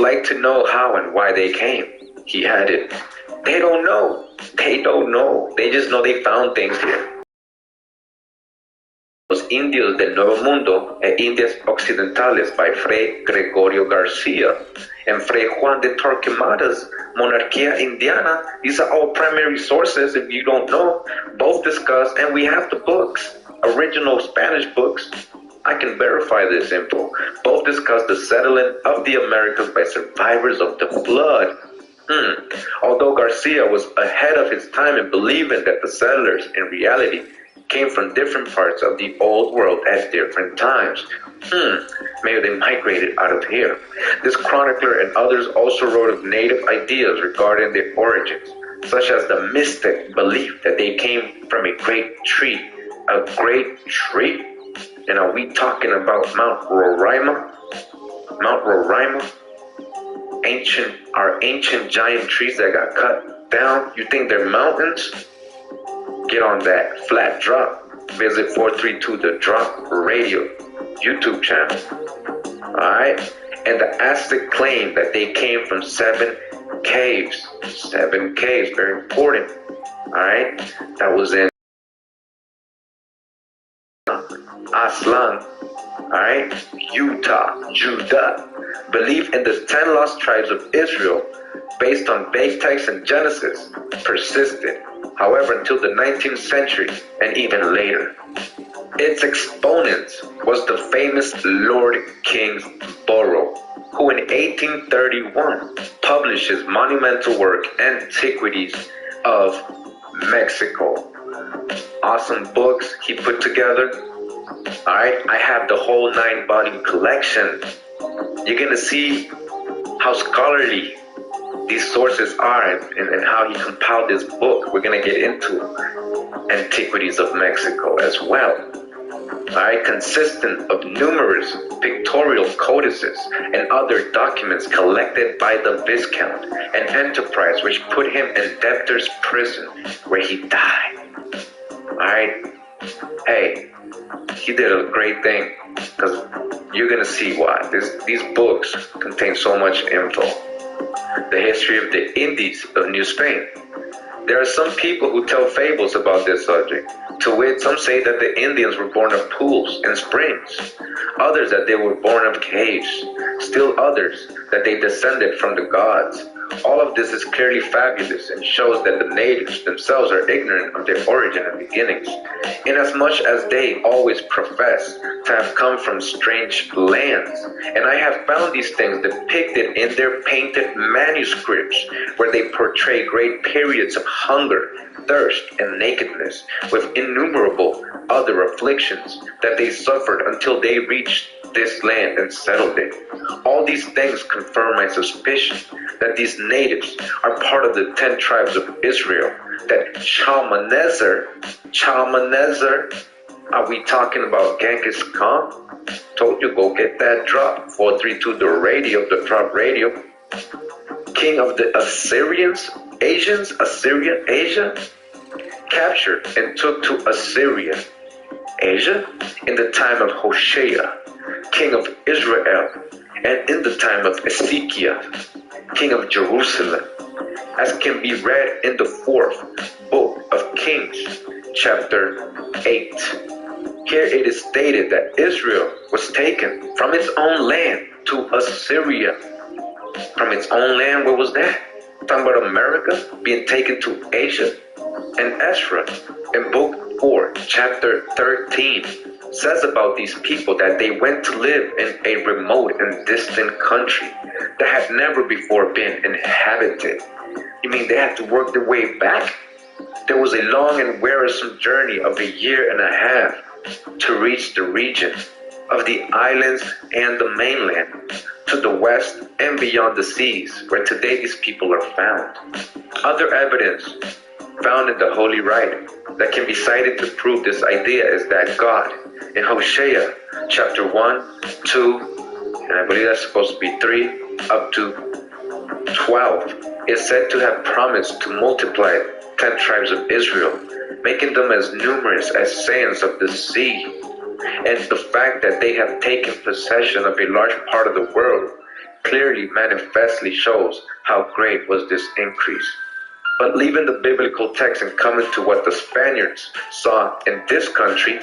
like to know how and why they came. He added, they don't know. They don't know. They just know they found things here. Los Indios del Nuevo Mundo e Indias Occidentales by Fray Gregorio Garcia and Fray Juan de Torquemada's Monarquía Indiana. These are all primary sources, if you don't know. Both discuss, and we have the books, original Spanish books. I can verify this info. Both discuss the settling of the Americas by survivors of the flood. Although Garcia was ahead of his time in believing that the settlers, in reality, came from different parts of the old world at different times. Maybe they migrated out of here. This chronicler and others also wrote of native ideas regarding their origins, such as the mystic belief that they came from a great tree. A great tree? And are we talking about Mount Roraima? Mount Roraima? Our ancient giant trees that got cut down? You think they're mountains? Get on that flat drop. Visit 432 The Drop Radio YouTube channel. Alright? And the Aztec claimed that they came from 7 caves. 7 caves, very important. Alright? That was in Aztlan. Alright? Utah, Judah. Belief in the 10 lost tribes of Israel, based on vague texts in Genesis, persisted. However, until the 19th century and even later. Its exponent was the famous Lord Kingsborough, who in 1831 published his monumental work, Antiquities of Mexico. Awesome books he put together. Alright, I have the whole 9-volume collection. You're gonna see how scholarly these sources are and how he compiled this book. We're going to get into Antiquities of Mexico as well. Alright, consistent of numerous pictorial codices and other documents collected by the Viscount, an enterprise which put him in debtor's prison where he died. Alright, hey, he did a great thing, because you're going to see why. These books contain so much info. The history of the Indies of New Spain. There are some people who tell fables about this subject. To wit, some say that the Indians were born of pools and springs, others that they were born of caves, still others that they descended from the gods. All of this is clearly fabulous and shows that the natives themselves are ignorant of their origin and beginnings, inasmuch as they always profess to have come from strange lands. And I have found these things depicted in their painted manuscripts, where they portray great periods of hunger, thirst, and nakedness, with innumerable other afflictions that they suffered until they reached this land and settled it. All these things confirm my suspicion that these natives are part of the 10 tribes of Israel, that Shalmaneser, are we talking about Genghis Khan? Told you, go get that drop, 432 The Radio, The Drop Radio. King of the Assyrians, Asia, captured and took to Assyria, Asia, in the time of Hoshea, king of Israel, and in the time of Ezekiel, king of Jerusalem, as can be read in the 4th book of Kings, chapter 8. Here it is stated that Israel was taken from its own land to Assyria. From its own land, where was that? Talking about America being taken to Asia. And Ezra, in book 4, chapter 13, says about these people that they went to live in a remote and distant country that had never before been inhabited. You mean they had to work their way back? There was a long and wearisome journey of a year and a half to reach the region of the islands and the mainland, to the west and beyond the seas, where today these people are found. Other evidence found in the Holy Writing that can be cited to prove this idea is that God, in Hosea chapter 1, 2, and I believe that's supposed to be 3, up to 12, is said to have promised to multiply 10 tribes of Israel, making them as numerous as sands of the sea. And the fact that they have taken possession of a large part of the world clearly manifestly shows how great was this increase. But leaving the biblical text and coming to what the Spaniards saw in this country,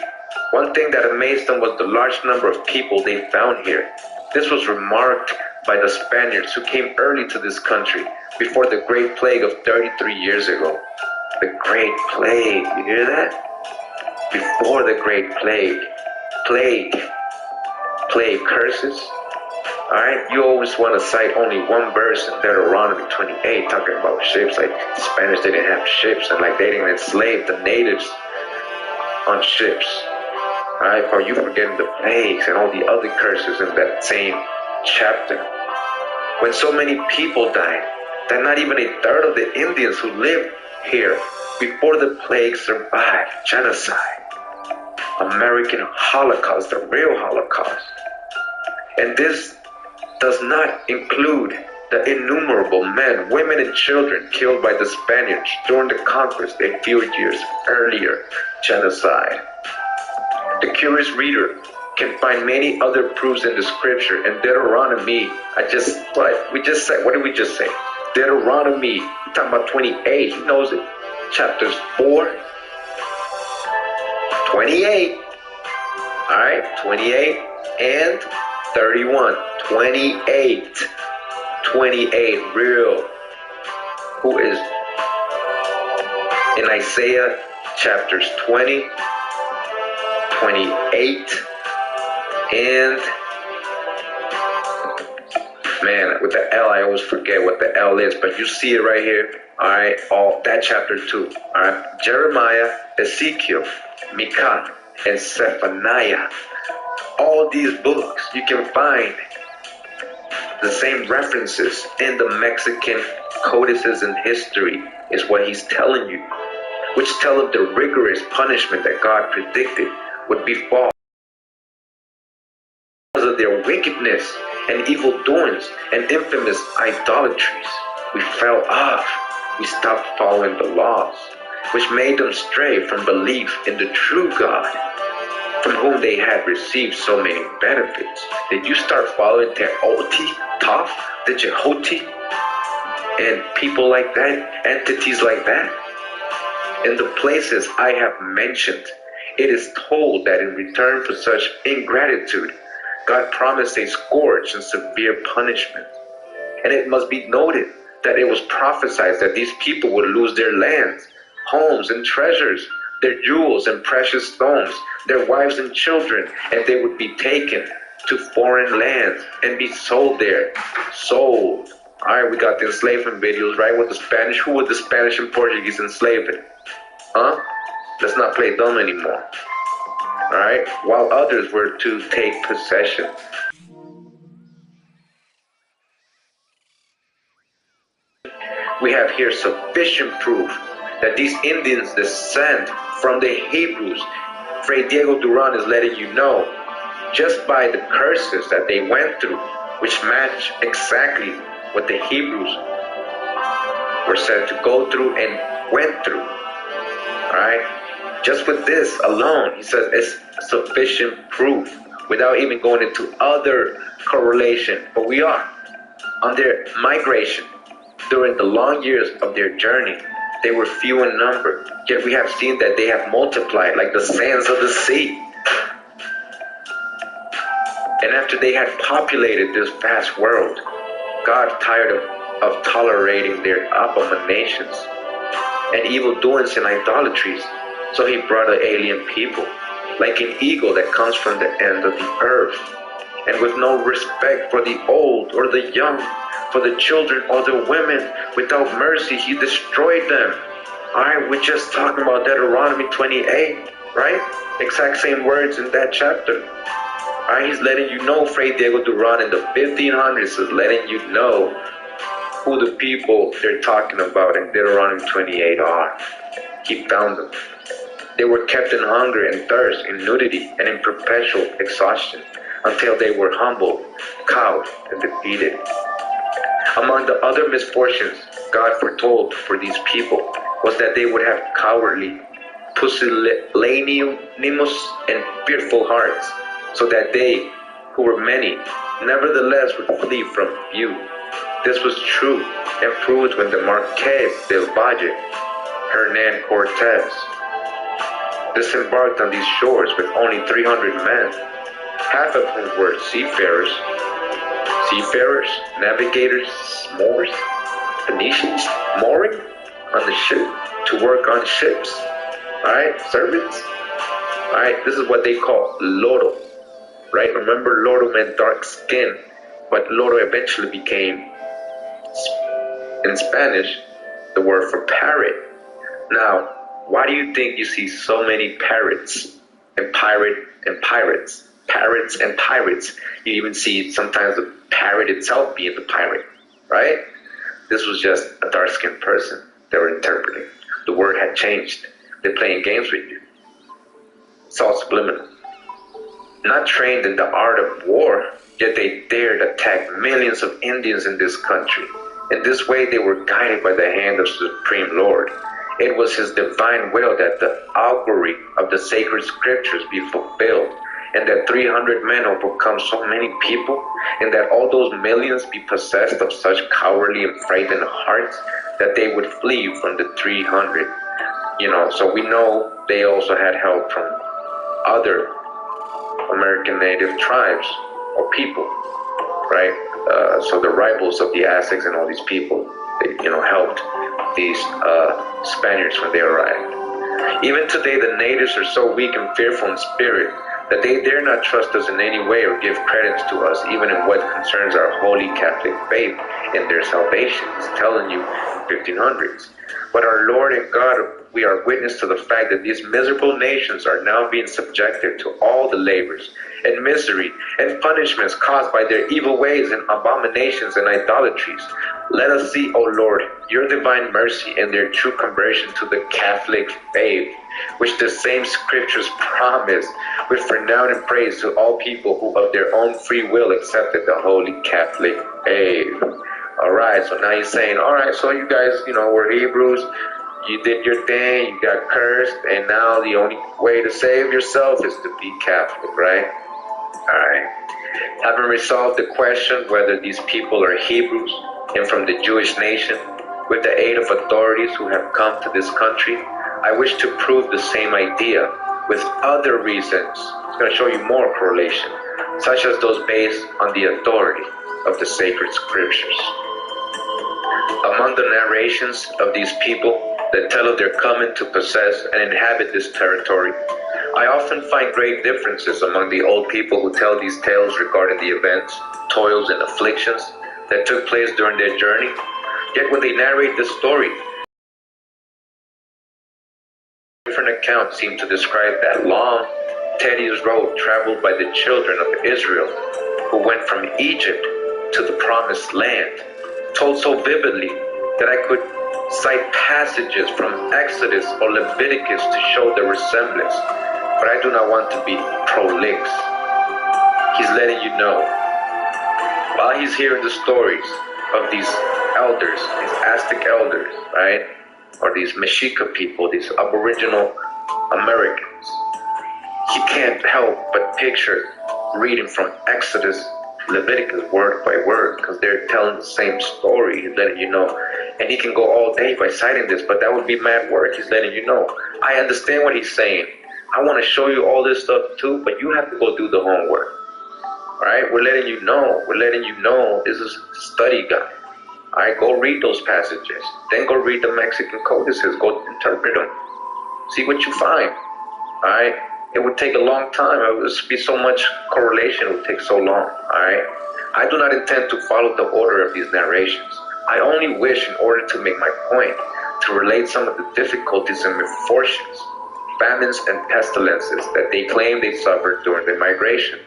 one thing that amazed them was the large number of people they found here. This was remarked by the Spaniards who came early to this country before the Great Plague of 33 years ago. The Great Plague, you hear that? Before the Great Plague. Plague curses. Alright, you always want to cite only one verse in Deuteronomy 28 talking about ships, like the Spanish didn't have ships and like they didn't enslave the natives on ships. Alright, are you forgetting the plagues and all the other curses in that same chapter? When so many people died, that not even a third of the Indians who lived here before the plague survived genocide. American Holocaust, the real Holocaust. And this does not include the innumerable men, women, and children killed by the Spaniards during the conquest a few years earlier, genocide. The curious reader can find many other proofs in the scripture. In Deuteronomy, what did we just say? Deuteronomy, talking about 28, he knows it. Chapters 4, 28, all right, 28 and 31, 28, real, who is in Isaiah chapters 20, 28, and man, with the L, I always forget what the L is, but you see it right here. All right, all that chapter 2. All right, Jeremiah, Ezekiel, Micah, and Zephaniah. All these books, you can find the same references in the Mexican codices and history is what he's telling you, which tell of the rigorous punishment that God predicted would befall because of their wickedness and evil doings and infamous idolatries. We fell off. We stopped following the laws, which made them stray from belief in the true God, from whom they had received so many benefits. Did you start following Teoti, Toph, the Jehoti, and people like that, entities like that? In the places I have mentioned, it is told that in return for such ingratitude, God promised a scourge and severe punishment. And it must be noted that it was prophesied that these people would lose their lands, homes and treasures, their jewels and precious stones, their wives and children, and they would be taken to foreign lands and be sold there. Sold. All right, we got the enslavement videos, right, with the Spanish. Who would the Spanish and Portuguese enslaving? Huh? Let's not play dumb anymore. All right, while others were to take possession. We have here sufficient proof that these Indians descend from the Hebrews. Fray Diego Duran is letting you know, just by the curses that they went through, which match exactly what the Hebrews were said to go through and went through. Alright? Just with this alone, he says it's sufficient proof without even going into other correlation. But we are on their migration. During the long years of their journey, they were few in number, yet we have seen that they have multiplied like the sands of the sea. And after they had populated this vast world, God, tired of tolerating their abominations and evil doings and idolatries, so he brought an alien people, like an eagle that comes from the end of the earth, and with no respect for the old or the young, for the children or the women, without mercy he destroyed them. Alright, we're just talking about Deuteronomy 28, right? Exact same words in that chapter. Alright, he's letting you know, Fray Diego Duran in the 1500s is letting you know who the people they're talking about in Deuteronomy 28 are. He found them. They were kept in hunger and thirst, in nudity, and in perpetual exhaustion, until they were humbled, cowed, and defeated. Among the other misfortunes God foretold for these people was that they would have cowardly, pusillanimous, and fearful hearts, so that they, who were many, nevertheless would flee from view. This was true and proved when the Marqués del Valle, Hernan Cortez, disembarked on these shores with only 300 men, half of whom were seafarers, navigators, Moors, Phoenicians, mooring on the ship to work on ships. Alright, servants. Alright, this is what they call loro. Right? Remember, loro meant dark skin, but loro eventually became, in Spanish, the word for parrot. Now, why do you think you see so many parrots and pirates? Parrots and pirates. You even see sometimes the parrot itself being the pirate, right? This was just a dark-skinned person they were interpreting. The word had changed. They're playing games with you. It's all subliminal. Not trained in the art of war, yet they dared attack millions of Indians in this country. In this way, they were guided by the hand of the Supreme Lord. It was his divine will that the augury of the sacred scriptures be fulfilled, and that 300 men overcome so many people, and that all those millions be possessed of such cowardly and frightened hearts that they would flee from the 300. So we know they also had help from other American native tribes or people, right? So the rivals of the Aztecs and all these people, they, helped these Spaniards when they arrived. Even today, the natives are so weak and fearful in spirit that they dare not trust us in any way or give credence to us, even in what concerns our holy Catholic faith and their salvation. It's telling you 1500s. But our Lord and God, we are witness to the fact that these miserable nations are now being subjected to all the labors and misery and punishments caused by their evil ways and abominations and idolatries. Let us see, O Lord, your divine mercy and their true conversion to the Catholic faith, which the same scriptures promise, with renown and praise to all people who of their own free will accepted the holy Catholic faith. Alright, so now he's saying, alright, so you guys, were Hebrews, you did your thing, you got cursed, and now the only way to save yourself is to be Catholic, right? Alright. Having resolved the question whether these people are Hebrews and from the Jewish nation, with the aid of authorities who have come to this country, I wish to prove the same idea with other reasons. It's going to show you more correlation, such as those based on the authority of the sacred scriptures. Among the narrations of these people that tell of their coming to possess and inhabit this territory, I often find great differences among the old people who tell these tales regarding the events, toils, and afflictions that took place during their journey. Yet when they narrate this story, different accounts seem to describe that long, tedious road traveled by the children of Israel who went from Egypt to the promised land, told so vividly that I could cite passages from Exodus or Leviticus to show the resemblance, but I do not want to be prolix. He's letting you know, while he's hearing the stories of these elders, these Aztec elders, right, or these Mexica people, these Aboriginal Americans, he can't help but picture reading from Exodus, Leviticus word by word, because they're telling the same story. He's letting you know, and he can go all day by citing this, but that would be mad work. He's letting you know, I understand what he's saying. I want to show you all this stuff too, but you have to go do the homework. Alright, we're letting you know this is a study guide. Alright, go read those passages. Then go read the Mexican codices, go interpret them. See what you find. Alright, it would take a long time. It would be so much correlation, it would take so long. Alright, I do not intend to follow the order of these narrations. I only wish, in order to make my point, to relate some of the difficulties and misfortunes, famines and pestilences that they claim they suffered during the migration.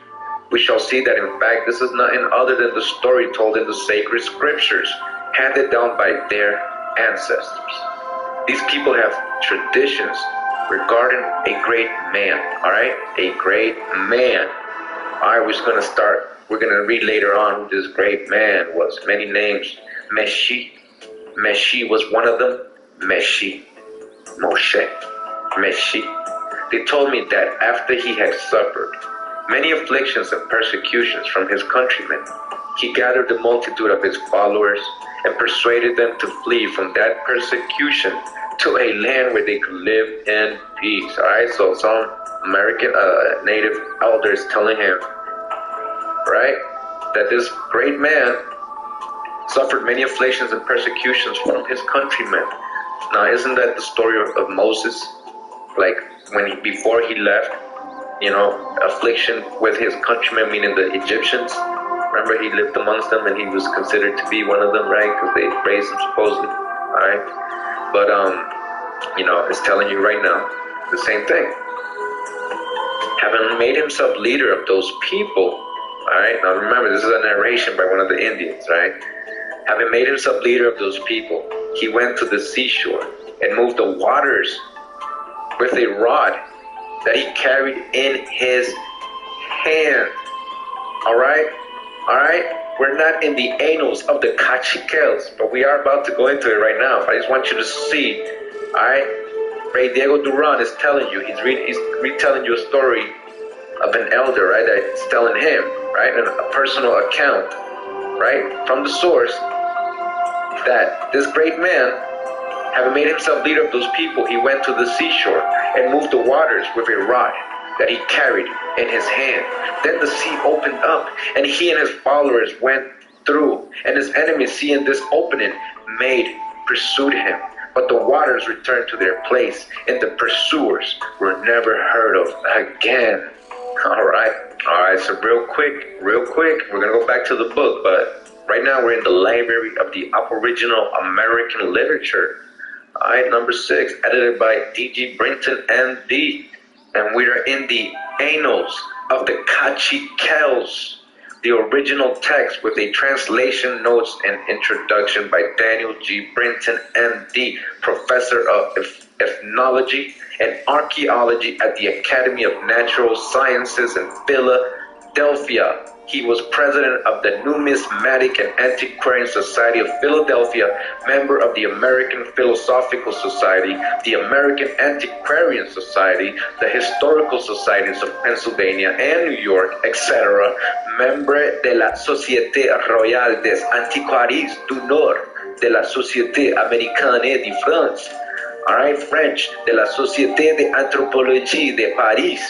We shall see that in fact this is nothing other than the story told in the sacred scriptures, handed down by their ancestors. These people have traditions regarding a great man, alright? A great man. Alright, we're gonna read later on who this great man was. Many names. Meshi was one of them. Moshe. They told me that after he had suffered many afflictions and persecutions from his countrymen. He gathered the multitude of his followers and persuaded them to flee from that persecution to a land where they could live in peace. All right, so some American native elders telling him, right, that this great man suffered many afflictions and persecutions from his countrymen. Now, isn't that the story of Moses? Like before he left, affliction with his countrymen, meaning the Egyptians. Remember, he lived amongst them and he was considered to be one of them, right? Because they raised him supposedly, all right? But, it's telling you right now the same thing. Having made himself leader of those people, all right? Now remember, this is a narration by one of the Indians, right? Having made himself leader of those people, he went to the seashore and moved the waters with a rod that he carried in his hand. All right? All right? We're not in the annals of the caciques, but we are about to go into it right now. I just want you to see, all right? Ray Diego Duran is telling you, he's retelling you a story of an elder, right? That's telling him, right? A personal account, right? From the source, that this great man, having made himself leader of those people, he went to the seashore and moved the waters with a rod that he carried in his hand. Then the sea opened up, and he and his followers went through, and his enemies, seeing this opening, pursued him. But the waters returned to their place, and the pursuers were never heard of again. All right, so real quick, we're going to go back to the book, but right now we're in the Library of the Aboriginal American Literature. All right, number 6, edited by D.G. Brinton, M.D. And we are in the Annals of the Caciques, the original text with a translation, notes, and introduction by Daniel G. Brinton, M.D., professor of ethnology and archaeology at the Academy of Natural Sciences in Philadelphia. He was president of the Numismatic and Antiquarian Society of Philadelphia, member of the American Philosophical Society, the American Antiquarian Society, the Historical Societies of Pennsylvania and New York, etc., membre de la Société Royale des Antiquaires du Nord, de la Société Américaine de France, all right, French, de la Société d'Anthropologie de Paris,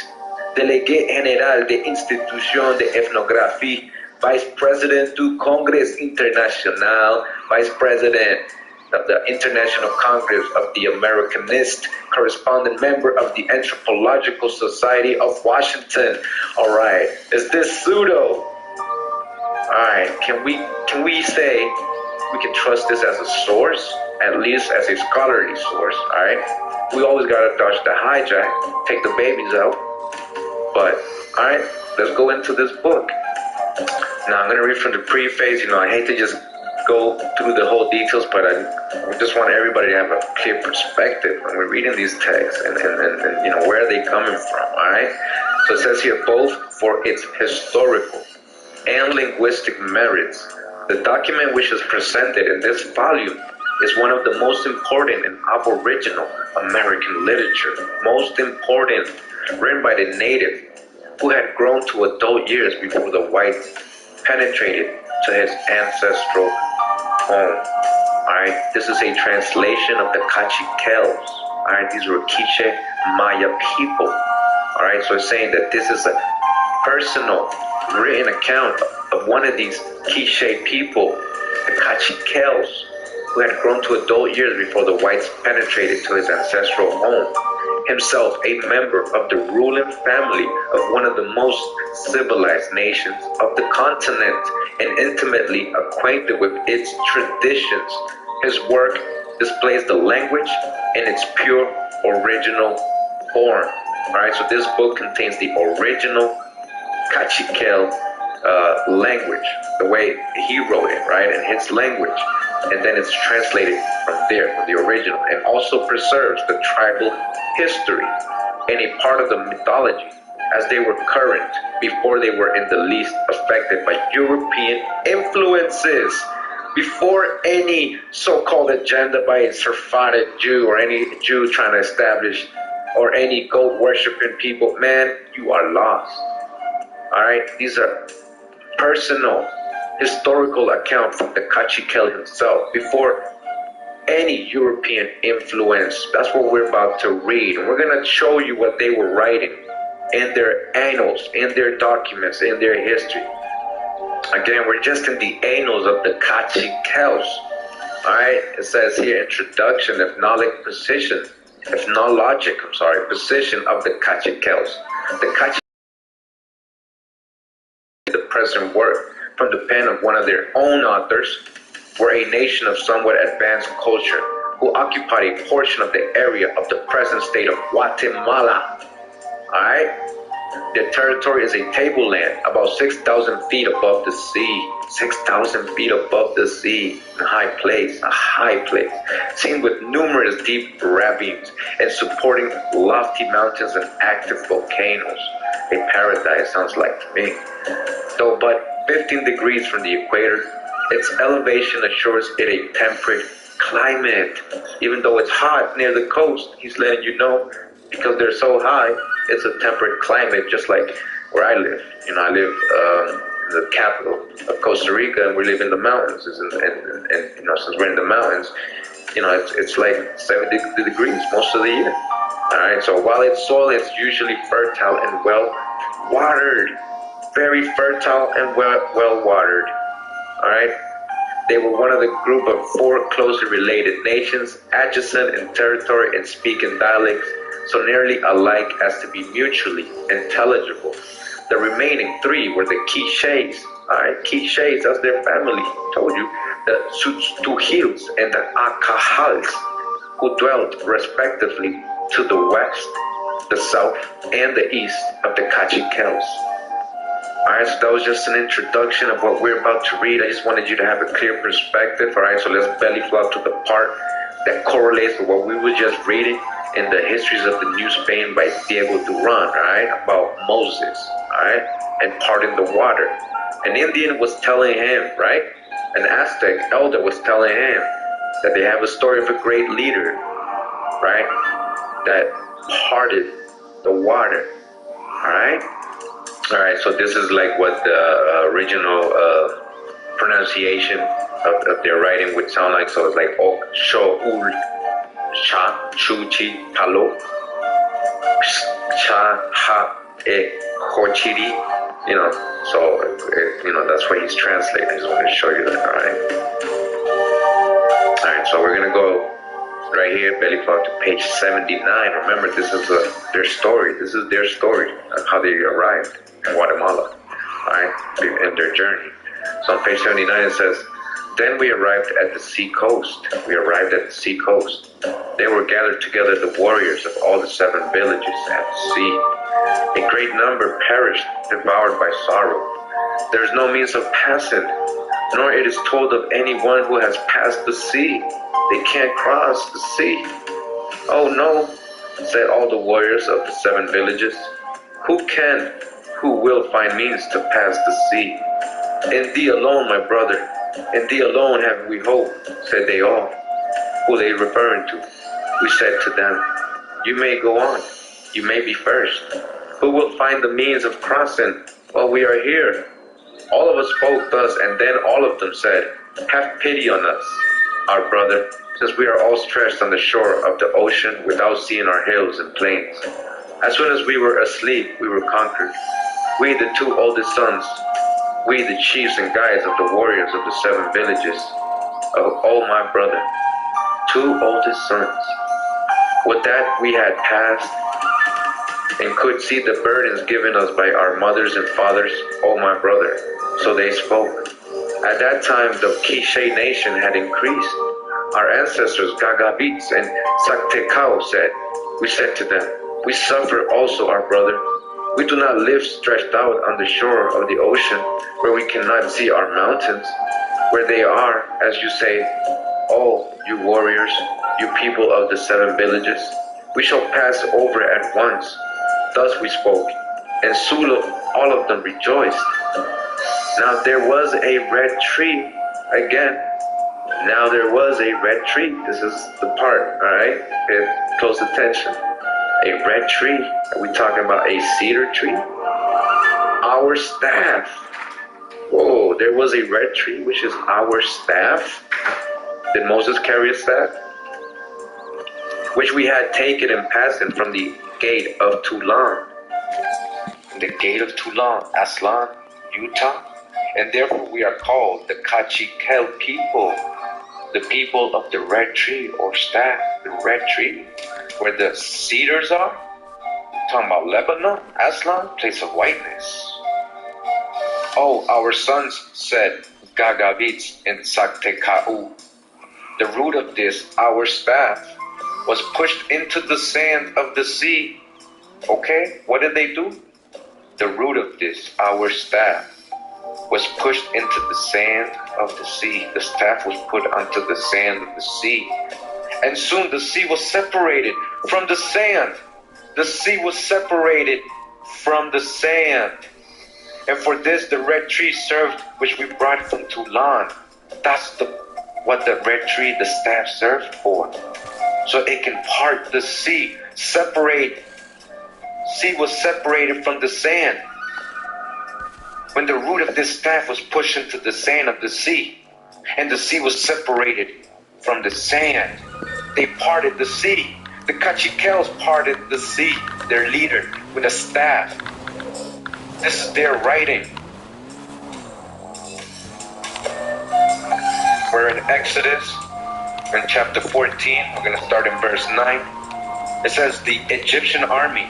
Délégué général de l'Institution d'Ethnographie, Vice President du Congrès International, Vice President of the International Congress of the Americanist, correspondent member of the Anthropological Society of Washington. All right, is this pseudo? All right, can we say we can trust this as a source, at least as a scholarly source? All right, we always gotta dodge the hijack, take the babies out. But, alright, let's go into this book. Now, I'm going to read from the preface. I hate to just go through the whole details, but I just want everybody to have a clear perspective when we're reading these texts and where are they coming from, alright? So it says here, both for its historical and linguistic merits, the document which is presented in this volume is one of the most important in Aboriginal American literature. Most important, written by the native who had grown to adult years before the whites penetrated to his ancestral home. Alright, this is a translation of the Caciques. Alright, these were Quiche Maya people. Alright, so it's saying that this is a personal written account of one of these Quiche people, the Caciques, who had grown to adult years before the whites penetrated to his ancestral home. Himself a member of the ruling family of one of the most civilized nations of the continent and intimately acquainted with its traditions. His work displays the language in its pure original form. Alright, so this book contains the original Cacique language, the way he wrote it, right, in his language. And then it's translated from there, from the original, and also preserves the tribal history and a part of the mythology as they were current before they were in the least affected by European influences. Before any so-called agenda by a Sephardic Jew or any Jew trying to establish or any goat worshiping people, man, you are lost. All right, these are personal, historical account from the Caciquel himself before any European influence. That's what we're about to read. And we're going to show you what they were writing in their annals, in their documents, in their history. Again, we're just in the annals of the Caciquels. All right, it says here, introduction, ethnologic position of the Caciquels. The Caciquels, the present work from the pen of one of their own authors, were a nation of somewhat advanced culture who occupied a portion of the area of the present state of Guatemala. Alright? Their territory is a tableland about 6,000 feet above the sea. 6,000 feet above the sea. A high place, seen with numerous deep ravines and supporting lofty mountains and active volcanoes. A paradise, sounds like to me. Though but 15 degrees from the equator, its elevation assures it a temperate climate. Even though it's hot near the coast, he's letting you know, because they're so high, it's a temperate climate, just like where I live. You know, I live in the capital of Costa Rica, and we live in the mountains. And you know, since we're in the mountains, you know, it's like 70 degrees most of the year. All right, so while its soil is usually fertile and well watered, very fertile and well watered. All right, they were one of the group of 4 closely related nations, adjacent in territory and speaking dialects, so nearly alike as to be mutually intelligible. The remaining 3 were the Quiches. All right, Quiches, that's their family. I told you, the Tz'utujils and the Acajals, who dwelt respectively to the west, the south, and the east of the Caciquels. Alright, so that was just an introduction of what we're about to read. I just wanted you to have a clear perspective. Alright, so let's belly flop to the part that correlates with what we were just reading in the Histories of the New Spain by Diego Duran, alright, about Moses, alright, and parting the water. An Indian was telling him, right, an Aztec elder was telling him that they have a story of a great leader, right, that parted the water, alright. Alright, so this is like what the original pronunciation of their writing would sound like. So it's like Ok, Sho, Ul, Cha, Chu, Chi, Palo, Cha, Ha, E, Hochiri. You know, so, you know, that's what he's translating. I just want to show you that, alright? Alright, so we're going to go right here, belly flop to page 79. Remember, this is their story. This is their story of how they arrived in Guatemala, alright, in their journey. So on page 79 it says, then we arrived at the sea coast. They were gathered together the warriors of all the 7 villages at the sea. A great number perished, devoured by sorrow. There is no means of passing, nor it is told of anyone who has passed the sea. They can't cross the sea. Oh no, said all the warriors of the 7 villages. Who will find means to pass the sea? In thee alone, my brother, in thee alone have we hope, said they all. Who they referring to? We said to them, you may go on, you may be first. Who will find the means of crossing while we are here? All of us spoke thus, and then all of them said, have pity on us, our brother, since we are all stretched on the shore of the ocean without seeing our hills and plains. As soon as we were asleep, we were conquered. We, the 2 oldest sons, we, the chiefs and guides of the warriors of the 7 villages, of all my brother, 2 oldest sons. With that we had passed, and could see the burdens given us by our mothers and fathers, O my brother. So they spoke. At that time the Quiche nation had increased. Our ancestors, Gagavits and Sactecao, said, we said to them, we suffer also, our brother. We do not live stretched out on the shore of the ocean, where we cannot see our mountains, where they are, as you say, oh, you warriors, you people of the 7 villages, we shall pass over at once. Thus we spoke, and Sulu, all of them rejoiced. Now there was a red tree, again. Now there was a red tree. This is the part, alright? Pay close attention. A red tree. Are we talking about a cedar tree? our staff. Whoa, there was a red tree, which is our staff. Did Moses carry a staff? Which we had taken in passing from the gate of Toulon. The gate of Toulon, Aslan, Utah. And therefore we are called the Kachikel people, the people of the red tree or staff, the red tree, where the cedars are. Talking about Lebanon, Aslan, place of whiteness. Oh, our sons said, Gagavitz and Saktekau. The root of this, our staff, was pushed into the sand of the sea. Okay, what did they do? The root of this, our staff, was pushed into the sand of the sea. The staff was put onto the sand of the sea. And soon the sea was separated from the sand. The sea was separated from the sand. And for this the red tree served, which we brought from Toulon. That's what the red tree, the staff, served for. So it can part the sea, separate. Sea was separated from the sand. When the root of this staff was pushed into the sand of the sea, and the sea was separated from the sand, they parted the sea. The Kachikels parted the sea, their leader, with a staff. This is their writing. We're in Exodus, in chapter 14. We're going to start in verse 9. It says, the Egyptian army,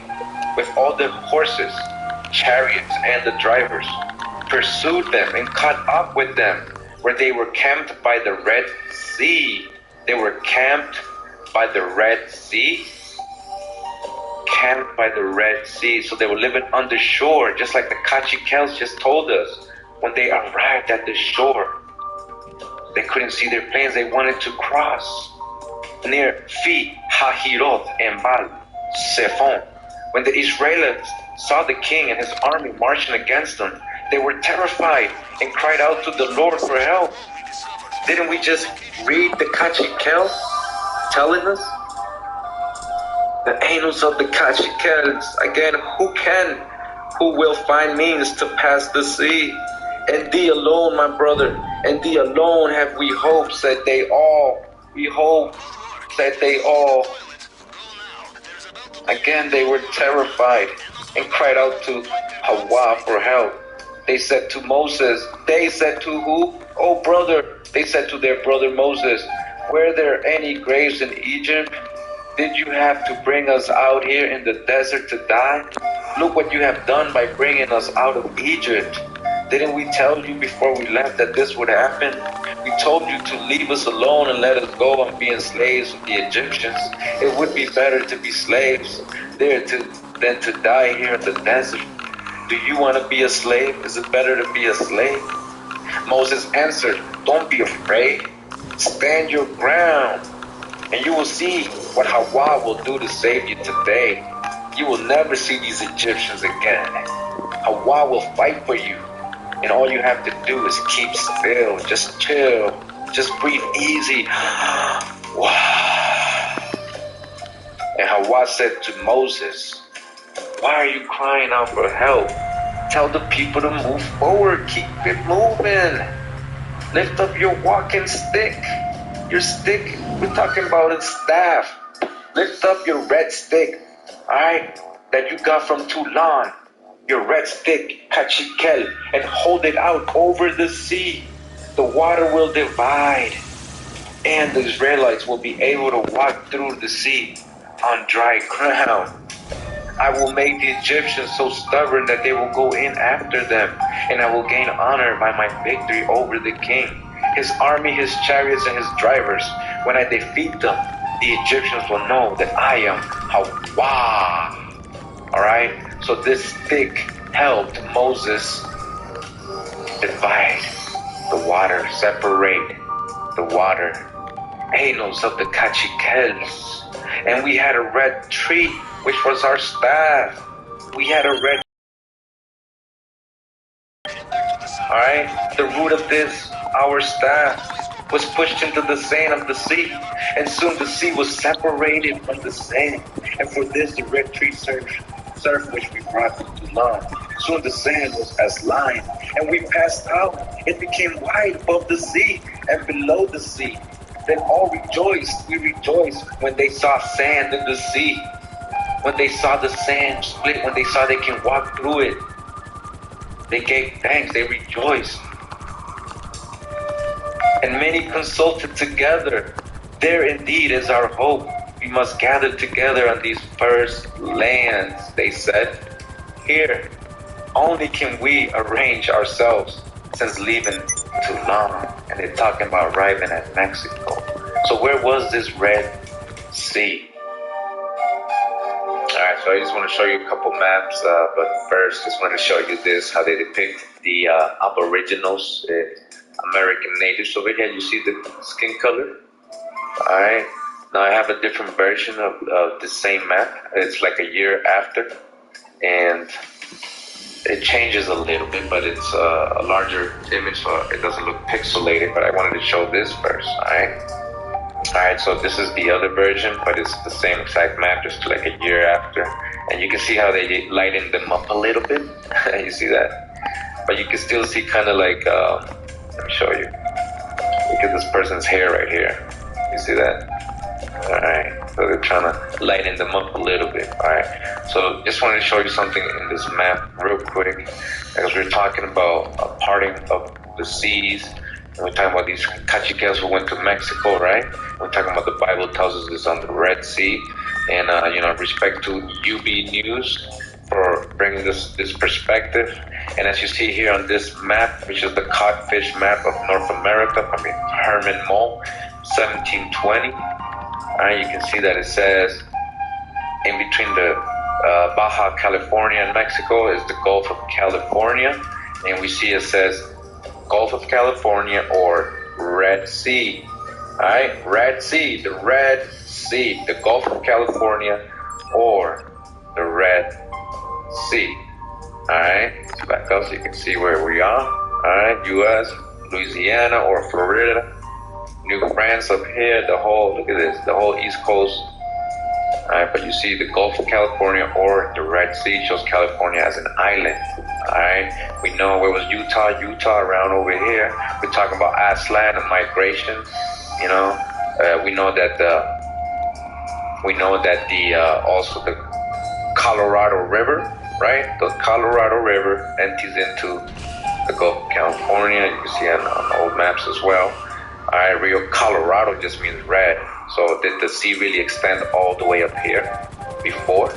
with all the horses, chariots, and the drivers, pursued them and caught up with them, where they were camped by the Red Sea. They were camped by the Red Sea. Camped by the Red Sea. So they were living on the shore, just like the Kachikels just told us. When they arrived at the shore, they couldn't see their planes. They wanted to cross near Fi Hahiroth and Baal Zephon. When the Israelites saw the king and his army marching against them, they were terrified and cried out to the Lord for help. Didn't we just read the Kachikel telling us? The angels of the Kachikels, again, who will find means to pass the sea? And thee alone, my brother, and thee alone have we hope, said they all. We hope, said they all. Again, they were terrified and cried out to Hawa for help. They said to Moses, they said to who? Oh, brother. They said to their brother Moses, were there any graves in Egypt? Did you have to bring us out here in the desert to die? Look what you have done by bringing us out of Egypt. Didn't we tell you before we left that this would happen? We told you to leave us alone and let us go and be slaves with the Egyptians. It would be better to be slaves there than to die here in the desert. Do you want to be a slave? Is it better to be a slave? Moses answered, don't be afraid. Stand your ground, and you will see what Hawa will do to save you today. You will never see these Egyptians again. Hawa will fight for you, and all you have to do is keep still. Just chill. Just breathe easy. Wow. And Hawa said to Moses, why are you crying out for help? Tell the people to move forward. Keep it moving. Lift up your walking stick. Your stick, we're talking about a staff. Lift up your red stick, alright, that you got from Toulon. Your red stick, Kachikel, and hold it out over the sea. The water will divide, and the Israelites will be able to walk through the sea on dry ground. I will make the Egyptians so stubborn that they will go in after them, and I will gain honor by my victory over the king, his army, his chariots, and his drivers. When I defeat them, the Egyptians will know that I am Hawa. Alright, so this stick helped Moses divide the water, separate the water. Angels of the Kachikels. And we had a red tree, which was our staff. We had a red. Alright, the root of this, our staff, was pushed into the sand of the sea, and soon the sea was separated from the sand. And for this the red tree served which we brought to Toulon. Soon the sand was as line, and we passed out. It became white above the sea and below the sea. Then all rejoiced, we rejoiced when they saw sand in the sea. When they saw the sand split, when they saw they can walk through it, they gave thanks, they rejoiced. And many consulted together. There indeed is our hope. We must gather together on these first lands, they said. Here only can we arrange ourselves since leaving Toulon. And they're talking about arriving at Mexico. So where was this Red Sea? Alright, so I just want to show you a couple maps, but first just want to show you this, how they depict the Aboriginals, American natives. Over here you see the skin color. Alright, now I have a different version of the same map. It's like a year after, and it changes a little bit, but it's a larger image, so it doesn't look pixelated, but I wanted to show this first. Alright, so this is the other version, but it's the same exact map, just like a year after. And you can see how they lighten them up a little bit. You see that? But you can still see kind of like, let me show you. Look at this person's hair right here. You see that? Alright, so they're trying to lighten them up a little bit. Alright, so just wanted to show you something in this map real quick, because we're talking about a parting of the seas. And we're talking about these caciques who went to Mexico, right? We're talking about the Bible tells us this on the Red Sea. And, respect to UB News for bringing this perspective. And as you see here on this map, which is the codfish map of North America, Herman Moll, 1720. You can see that it says in between the Baja California and Mexico is the Gulf of California. And we see it says Gulf of California or Red Sea. Alright, Red Sea, the Red Sea, the Gulf of California or the Red Sea. Alright, let's back up so you can see where we are. Alright, US, Louisiana or Florida, New France up here, look at this, the whole East Coast. Alright, but you see the Gulf of California or the Red Sea shows California as an island. Alright, we know where was Utah around over here. We're talking about Aztlan and migration. We know that also the Colorado River, right? The Colorado River empties into the Gulf of California. You can see on old maps as well. Alright, Rio Colorado just means red. So did the sea really extend all the way up here before?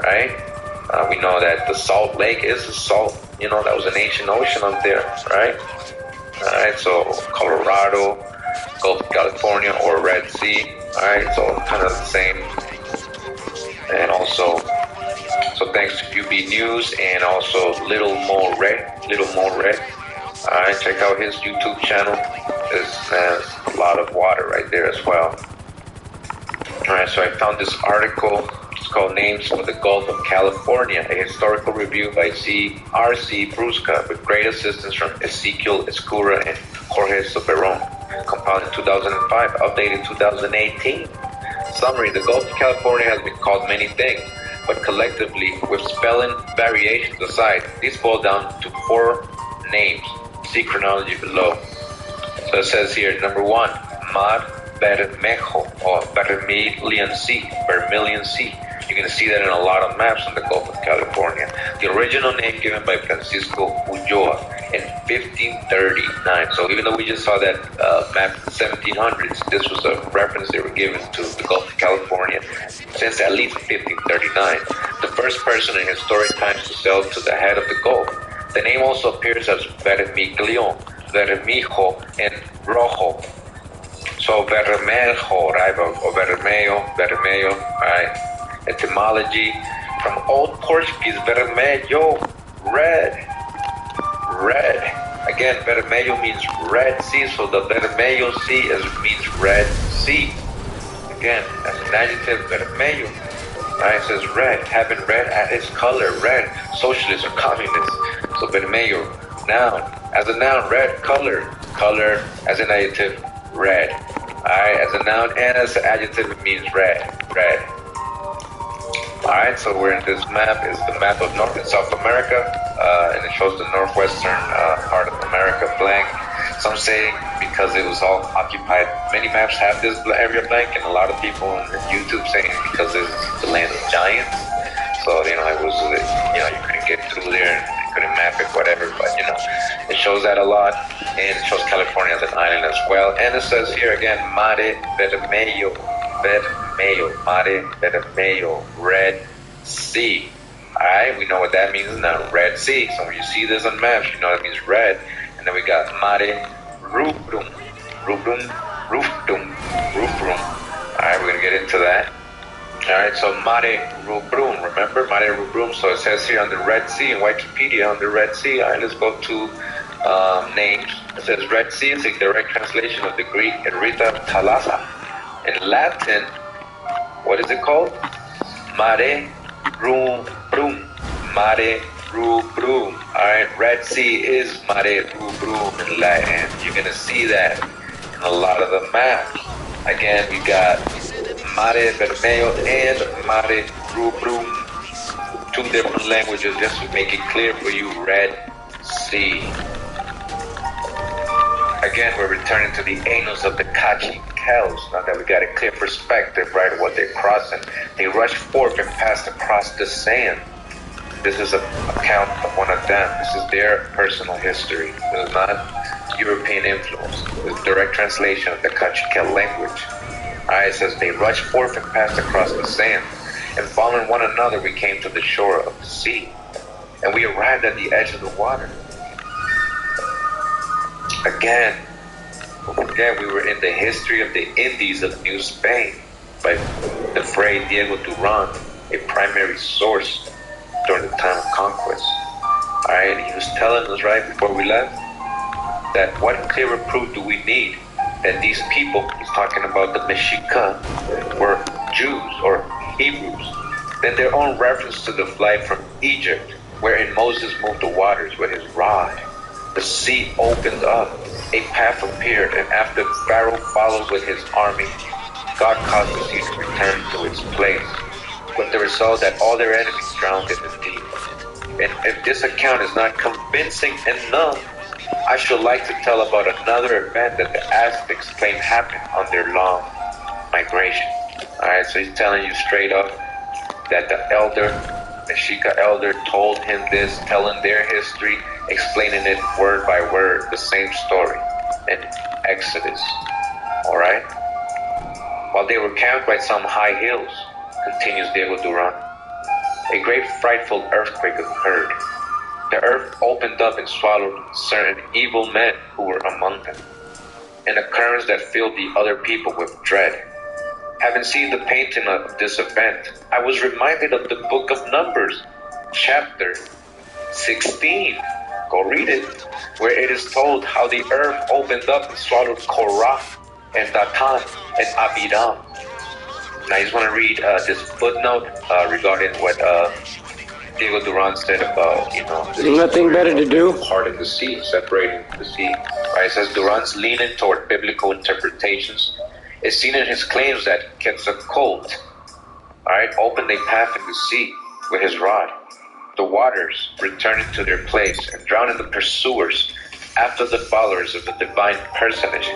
Right? We know that the Salt Lake is the salt. That was an ancient ocean up there, right? Alright, so Colorado, Gulf of California or Red Sea. Alright, so kind of the same. And also, so thanks to UB News and also Little Mo Red. Alright, check out his YouTube channel. There's a lot of water right there as well. Alright, so I found this article. It's called Names for the Gulf of California, a historical review by R.C. Brusca with great assistance from Ezekiel Escura and Jorge Soberon. Compiled in 2005, updated in 2018. Summary: the Gulf of California has been called many things, but collectively, with spelling variations aside, these boil down to 4 names. See chronology below. So it says here, number 1, Mar Bermejo, or Vermilion Sea. You're going to see that in a lot of maps on the Gulf of California. The original name given by Francisco Ulloa in 1539. So even though we just saw that map in the 1700s, this was a reference they were given to the Gulf of California since at least 1539. The first person in historic times to sail to the head of the Gulf. The name also appears as Vermiglion, Vermijo, and Rojo. So Vermelho, right, or Vermelho, right? Etymology from Old Portuguese, vermelho, red. Again, vermelho means Red Sea, so the Vermelho Sea means Red Sea. Again, as an adjective, vermelho. Right, it says red, having red as its color, red, socialist or communist. So vermelho, noun. As a noun, red, color as an adjective, red. Alright, as a noun and as an adjective, it means red. Alright, so we're in this map, is the map of North and South America. and it shows the northwestern part of America blank. Some say because it was all occupied. Many maps have this area blank, and a lot of people on YouTube saying because this is the land of giants. So, it was, you couldn't get through there, and you couldn't map it, whatever, but, it shows that a lot, and it shows California as an island as well. And it says here again, Mare Vermelho, Mare Vermelho, Red Sea. Alright, we know what that means now, Red Sea. So when you see this on maps, you know it means red. And then we got Mare Rubrum. Alright, we're going to get into that. Alright, so Mare Rubrum, remember Mare Rubrum? So it says here on the Red Sea, in Wikipedia, on the Red Sea. Alright, let's go to names. It says Red Sea is a direct translation of the Greek Erytha Thalassa. In Latin, what is it called? Mare Rubrum. Mare Rubrum. Alright, Red Sea is Mare Rubrum in Latin. You're going to see that in a lot of the maps. Again, we got Mare Vermelho and Mare Rubrum, two different languages, just to make it clear for you, Red Sea. Again, we're returning to the annals of the Kaqchikels. Now that we got a clear perspective, right, of what they're crossing. They rushed forth and passed across the sand. This is an account of one of them. This is their personal history. This is not European influence. It's a direct translation of the Kaqchikel language. It says, they rushed forth and passed across the sand, and following one another we came to the shore of the sea, and we arrived at the edge of the water. Again, we were in the history of the Indies of New Spain by the Fray Diego Duran, a primary source during the time of conquest. Alright, he was telling us right before we left that what clearer proof do we need that these people, he's talking about the Mexica, were Jews or Hebrews, than their own reference to the flight from Egypt, wherein Moses moved the waters with his rod. The sea opened up, a path appeared, and after Pharaoh followed with his army, God caused the sea to return to its place, with the result that all their enemies drowned in the deep. And if this account is not convincing enough, I should like to tell about another event that the Aztecs claim happened on their long migration. Alright, so he's telling you straight up that the Mexica elder told him this, telling their history, explaining it word by word, the same story in Exodus. Alright? While they were camped by some high hills, continues Diego Duran, a great frightful earthquake occurred. The earth opened up and swallowed certain evil men who were among them, an occurrence that filled the other people with dread. Having seen the painting of this event, I was reminded of the book of Numbers, chapter 16. Go read it, where it is told how the earth opened up and swallowed Korah and Dathan and Abiram. Now I just want to read this footnote regarding what Diego Duran said about, nothing better to do. Parting the sea, separating the sea. Right, it says Duran's leaning toward biblical interpretations is seen in his claims that Quetzalcoatl, opened a path in the sea with his rod, the waters returning to their place and drowning the pursuers after the followers of the divine personage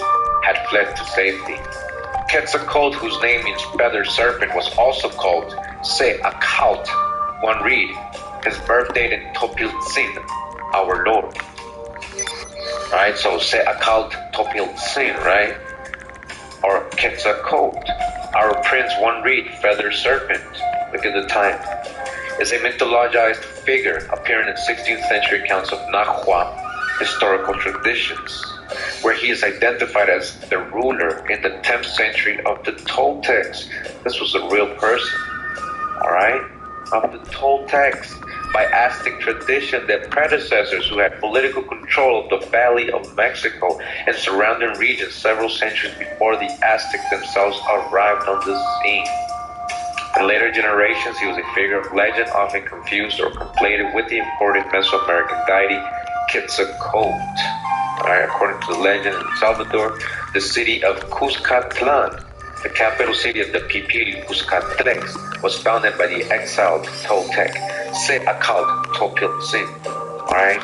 had fled to safety. Quetzalcoatl, whose name means feather serpent, was also called Se'acaut. One read, his birth date in Topiltzin, our Lord. Right, so Se'acaut Topiltzin, right? Or Quetzalcoatl, our prince. One read, feather serpent. Look at the time. Is a mythologized figure appearing in 16th century accounts of Nahua historical traditions, where he is identified as the ruler in the 10th century of the Toltecs. This was a real person, alright? Of the Toltecs. By Aztec tradition, their predecessors who had political control of the Valley of Mexico and surrounding regions several centuries before the Aztecs themselves arrived on the scene. In later generations, he was a figure of legend, often confused or conflated with the important Mesoamerican deity Quetzalcoatl. According to the legend, in El Salvador, the city of Cuscatlan, the capital city of the Pipil Cuscatlex, was founded by the exiled Toltec Se'acaut Topiltzin. Alright?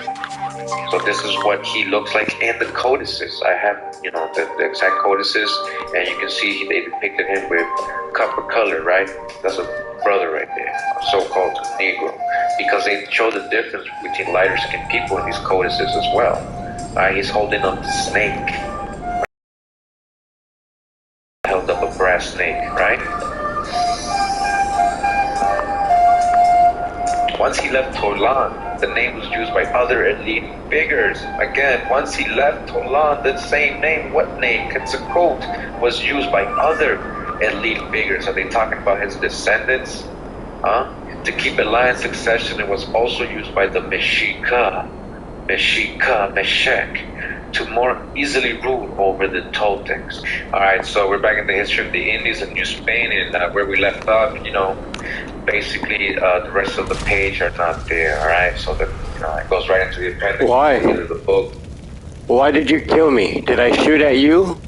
So this is what he looks like in the codices. I have, the exact codices, and you can see they depicted him with copper color, right? That's a brother right there, a so-called Negro, because they show the difference between lighter-skinned people in these codices as well. Alright, he's holding up the snake. Held up a brass snake, right? Once he left Tolan, the name was used by other elite figures. Again, once he left Tolan, the same name, what name? Quetzalcoatl, was used by other elite figures. Are they talking about his descendants? To keep a line succession, it was also used by the Mexica, Meshek, to more easily rule over the Toltecs. Alright, so we're back in the history of the Indies and New Spain, and where we left off, basically the rest of the page are not there, alright? So that it goes right into the appendix. Why? Of the book. Why did you kill me? Did I shoot at you?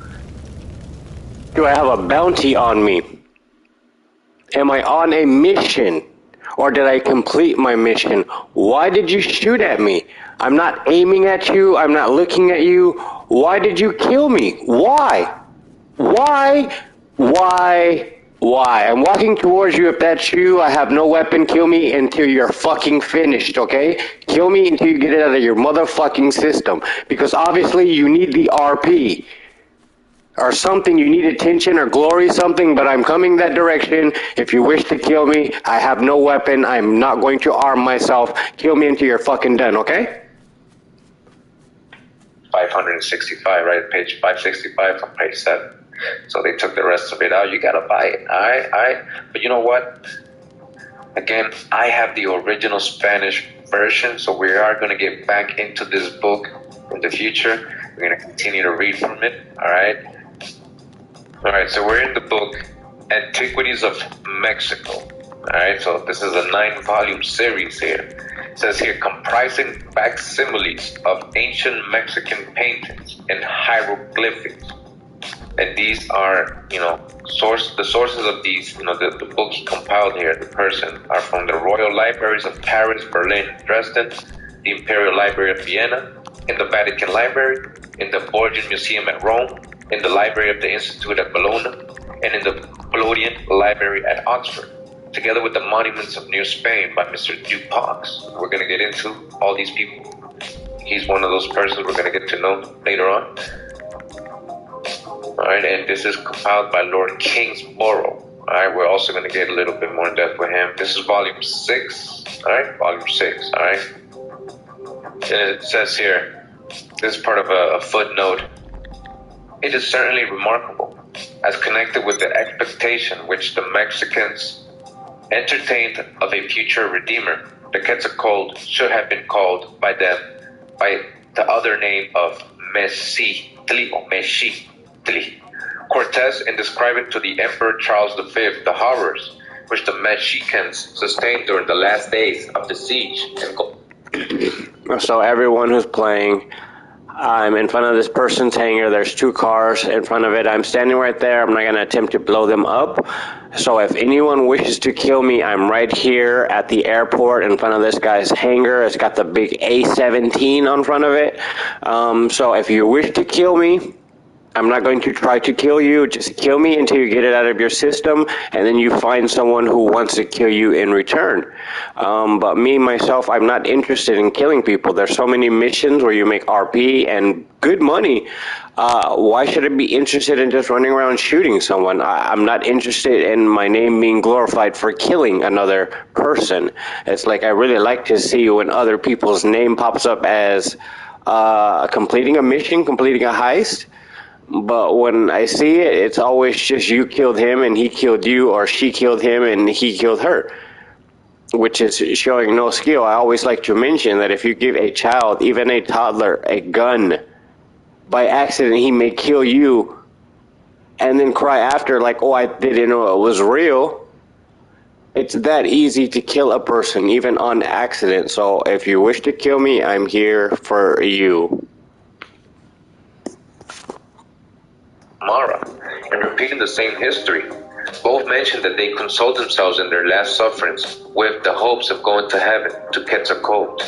Do I have a bounty on me? Am I on a mission? Or did I complete my mission? Why did you shoot at me? I'm not aiming at you. I'm not looking at you. Why did you kill me? Why? Why? I'm walking towards you. If that's you, I have no weapon. Kill me until you're fucking finished, okay? Kill me until you get it out of your motherfucking system. Because obviously you need the RP. Or something, you need attention or glory, something, but I'm coming that direction. If you wish to kill me, I have no weapon. I'm not going to arm myself. Kill me until you're fucking done, okay? 565, right? Page 565 from page 7. So they took the rest of it out. You gotta buy it, alright? But you know what? Again, I have the original Spanish version, so we are gonna get back into this book in the future. We're gonna continue to read from it, alright? Alright, so we're in the book Antiquities of Mexico. Alright, so this is a 9-volume series here. It says here, comprising facsimiles of ancient Mexican paintings and hieroglyphics. And these are, the sources of these, the book he compiled here, the person, are from the Royal Libraries of Paris, Berlin, Dresden, the Imperial Library of Vienna, in the Vatican Library, in the Borgian Museum at Rome, in the Library of the Institute at Bologna, and in the Bodleian Library at Oxford, together with the Monuments of New Spain by Mr. Dupox. We're going to get into all these people. He's one of those persons we're going to get to know later on. Alright, and this is compiled by Lord Kingsborough. Alright, we're also going to get a little bit more in depth with him. This is volume 6. Alright, volume 6. Alright. And it says here, this is part of a footnote. It is certainly remarkable, as connected with the expectation which the Mexicans entertained of a future redeemer, the Quetzalcoatl should have been called by them by the other name of Mexitli or Mexitli. Cortez, in describing to the Emperor Charles V the horrors which the Mexicans sustained during the last days of the siege. So everyone who's playing, I'm in front of this person's hangar. There's 2 cars in front of it. I'm standing right there. I'm not going to attempt to blow them up. So if anyone wishes to kill me, I'm right here at the airport in front of this guy's hangar. It's got the big A-17 on front of it. So if you wish to kill me, I'm not going to try to kill you. Just kill me until you get it out of your system, and then you find someone who wants to kill you in return. But me, myself, I'm not interested in killing people. There's so many missions where you make RP and good money. Why should I be interested in just running around shooting someone? I'm not interested in my name being glorified for killing another person. It's like I really like to see when other people's name pops up as completing a mission, completing a heist. But when I see it, it's always just you killed him and he killed you, or she killed him and he killed her, which is showing no skill. I always like to mention that if you give a child, even a toddler, a gun, by accident he may kill you and then cry after like, oh, I didn't know it was real. It's that easy to kill a person, even on accident. So if you wish to kill me, I'm here for you. Mara, and repeating the same history. Both mention that they consoled themselves in their last sufferings with the hopes of going to heaven, to Quetzalcoatl.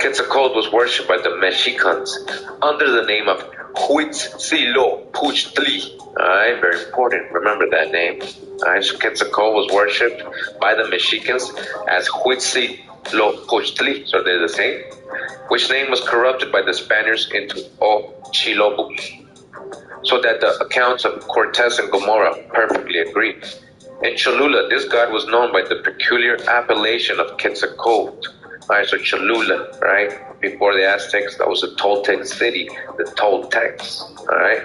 Quetzalcoatl was worshipped by the Mexicans under the name of Huitzilopochtli. Alright, very important. Remember that name. Alright, so Quetzalcoatl was worshipped by the Mexicans as Huitzilopochtli, so they're the same, which name was corrupted by the Spaniards into Ochilobus, so that the accounts of Cortez and Gomorrah perfectly agree. In Cholula, this god was known by the peculiar appellation of Quetzalcoatl. Alright, so Cholula, right? Before the Aztecs, that was a Toltec city, the Toltecs, alright?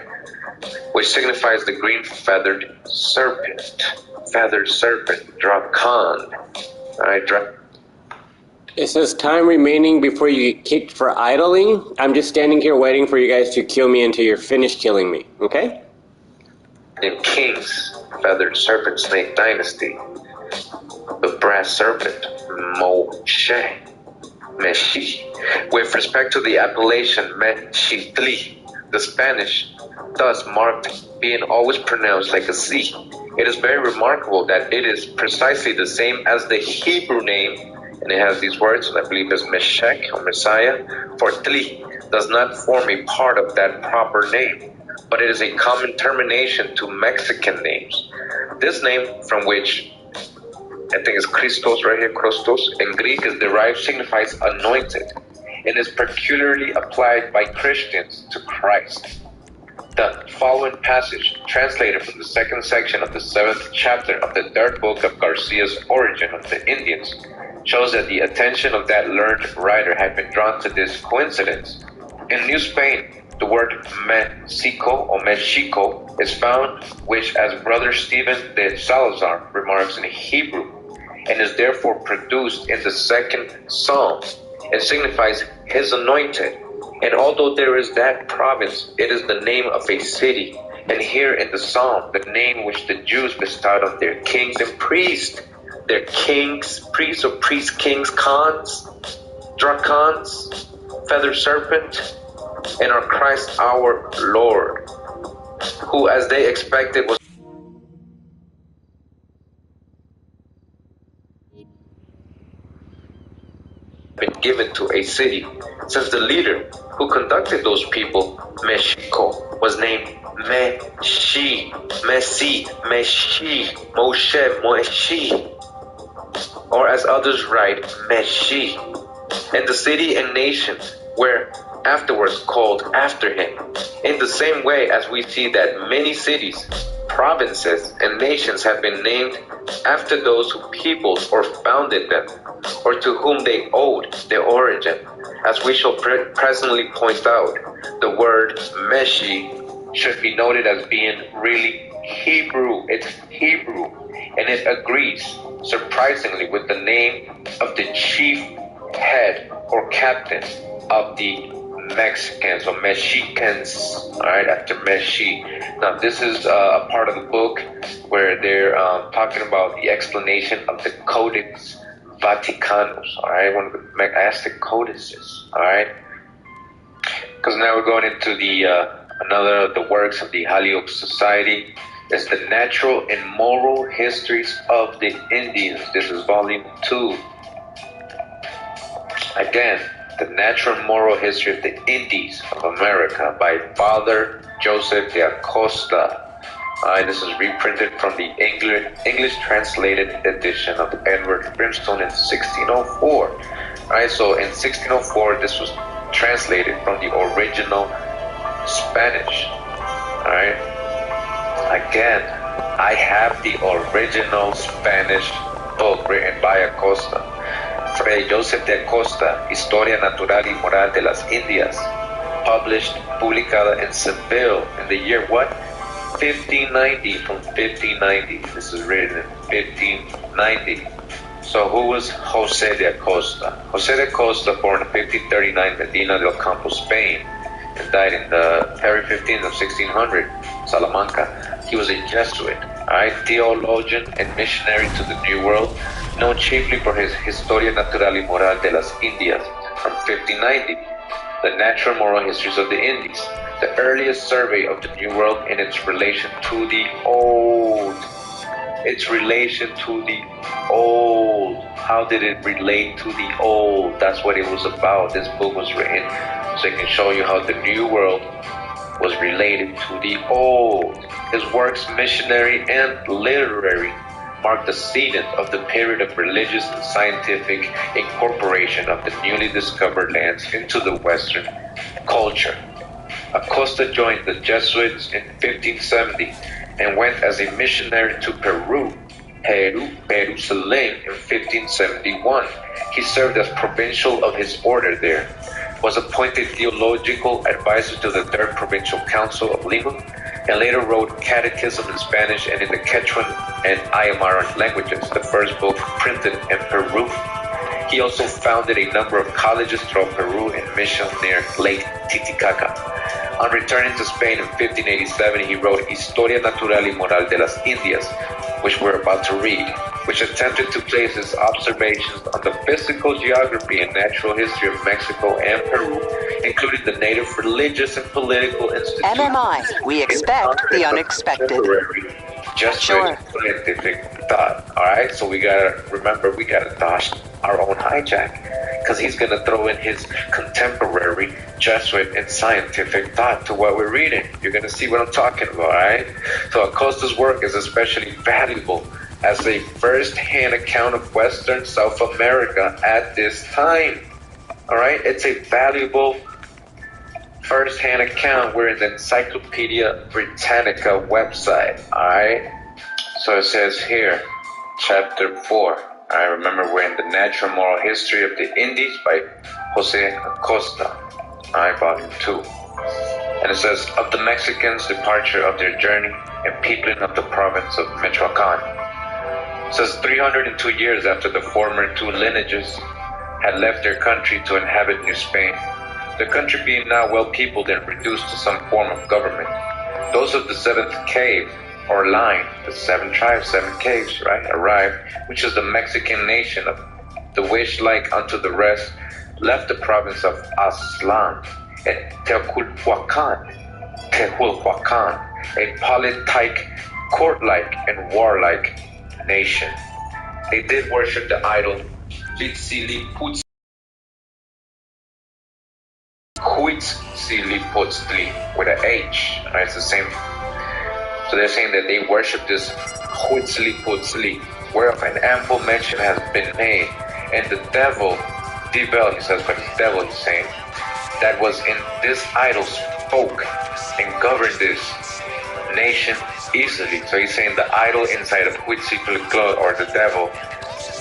Which signifies the green feathered serpent. Feathered serpent, Dracan. Alright, It says time remaining before you get kicked for idling. I'm just standing here waiting for you guys to kill me until you're finished killing me, okay? In Kings, feathered serpent snake dynasty. The brass serpent, Moshe. Meshi. With respect to the appellation Mexitli, the Spanish thus marked being always pronounced like a Z. It is very remarkable that it is precisely the same as the Hebrew name, and it has these words, and I believe it's Meshech or Messiah, for Tli does not form a part of that proper name, but it is a common termination to Mexican names. This name, from which I think it's Christos right here, Christos, in Greek is derived, signifies anointed, and is peculiarly applied by Christians to Christ. The following passage, translated from the second section of the 7th chapter of the 3rd book of Garcia's Origin of the Indians, shows that the attention of that learned writer had been drawn to this coincidence. In New Spain, the word Mexico or Mexico is found, which, as Brother Stephen de Salazar remarks in Hebrew, and is therefore produced in the 2nd Psalm, and signifies his anointed. And although there is that province, it is the name of a city. And here in the Psalm, the name which the Jews bestowed on their kings and priests, their kings, priests or priest kings, Khans, Dracons, feather serpent, and our Christ our Lord, who, as they expected, was been given to a city, since the leader who conducted those people, Mexico, was named Meshi, Messi, Meshi, Moshe, Moeshi, or as others write, Meshi, and the city and nation were afterwards called after him, in the same way as we see that many cities, provinces, and nations have been named after those who peopled or founded them, or to whom they owed their origin. As we shall presently point out, the word Meshi should be noted as being really Hebrew. It's Hebrew, and it agrees, surprisingly, with the name of the chief head or captain of the Mexicans or Mexicans, alright, after Meshi. Now this is a part of the book where they're talking about the explanation of the Codex Vaticanus, alright, one of the monastic codices, alright, because now we're going into the another of the works of the Holyoke Society. It's the Natural and Moral Histories of the Indians. This is volume 2. Again, The Natural and Moral History of the Indies of America by Father Joseph de Acosta. This is reprinted from the English translated edition of Edward Brimstone in 1604. Alright, so in 1604, this was translated from the original Spanish. Alright, again, I have the original Spanish book written by Acosta. Fray Joseph de Acosta, Historia Natural y Moral de las Indias, published, publicada in Seville in the year what? 1590, from 1590. This is written in 1590. So who was Jose de Acosta? Jose de Acosta, born in 1539, Medina del Campo, Spain, and died in the February 15th of 1600, Salamanca. He was a Jesuit, theologian and missionary to the New World, known chiefly for his Historia Natural y Moral de las Indias from 1590, the natural moral histories of the Indies. the earliest survey of the New World in its relation to the Old. Its relation to the Old. How did it relate to the Old? That's what it was about. This book was written so it can show you how the New World was related to the Old. His works, missionary and literary, marked the zenith of the period of religious and scientific incorporation of the newly discovered lands into the Western culture. Acosta joined the Jesuits in 1570 and went as a missionary to Jerusalem in 1571. He served as provincial of his order there, was appointed theological advisor to the Third Provincial Council of Lima, and later wrote catechism in Spanish and in the Quechuan and Aymaran languages, the first book printed in Peru. He also founded a number of colleges throughout Peru and mission near Lake Titicaca. On returning to Spain in 1587, he wrote Historia Natural y Moral de las Indias, which we're about to read, which attempted to place his observations on the physical geography and natural history of Mexico and Peru, including the native religious and political institutions. MMI, we expect the unexpected. Jesuit scientific thought. All right, so we gotta remember, we gotta dodge our own hijack, because he's gonna throw in his contemporary Jesuit and scientific thought to what we're reading. You're gonna see what I'm talking about. All right, so Acosta's work is especially valuable as a first-hand account of Western South America at this time. All right, it's a valuable first-hand account. We're in the Encyclopedia Britannica website. All right, so it says here, chapter 4. I remember we're in the Natural Moral History of the Indies by Jose Acosta. All right, volume 2. And it says, of the Mexicans' departure of their journey and peopling of the province of Michoacan. It says 302 years after the former two lineages had left their country to inhabit New Spain, the country being now well peopled and reduced to some form of government, those of the seventh cave, or line, the 7 tribes, 7 caves, right, arrived, which is the Mexican nation of the which, like unto the rest, left the province of Aztlan and Teoculhuacan, a politic, court-like, and warlike nation. They did worship the idol Huitziliputzli, with an H, right? It's the same. So they're saying that they worship this Huitziliputzli, whereof an ample mention has been made, and the devil, he says, but the devil, he's saying, that was in this idol spoke and governed this nation easily. So he's saying the idol inside of Huitziliputzli, or the devil,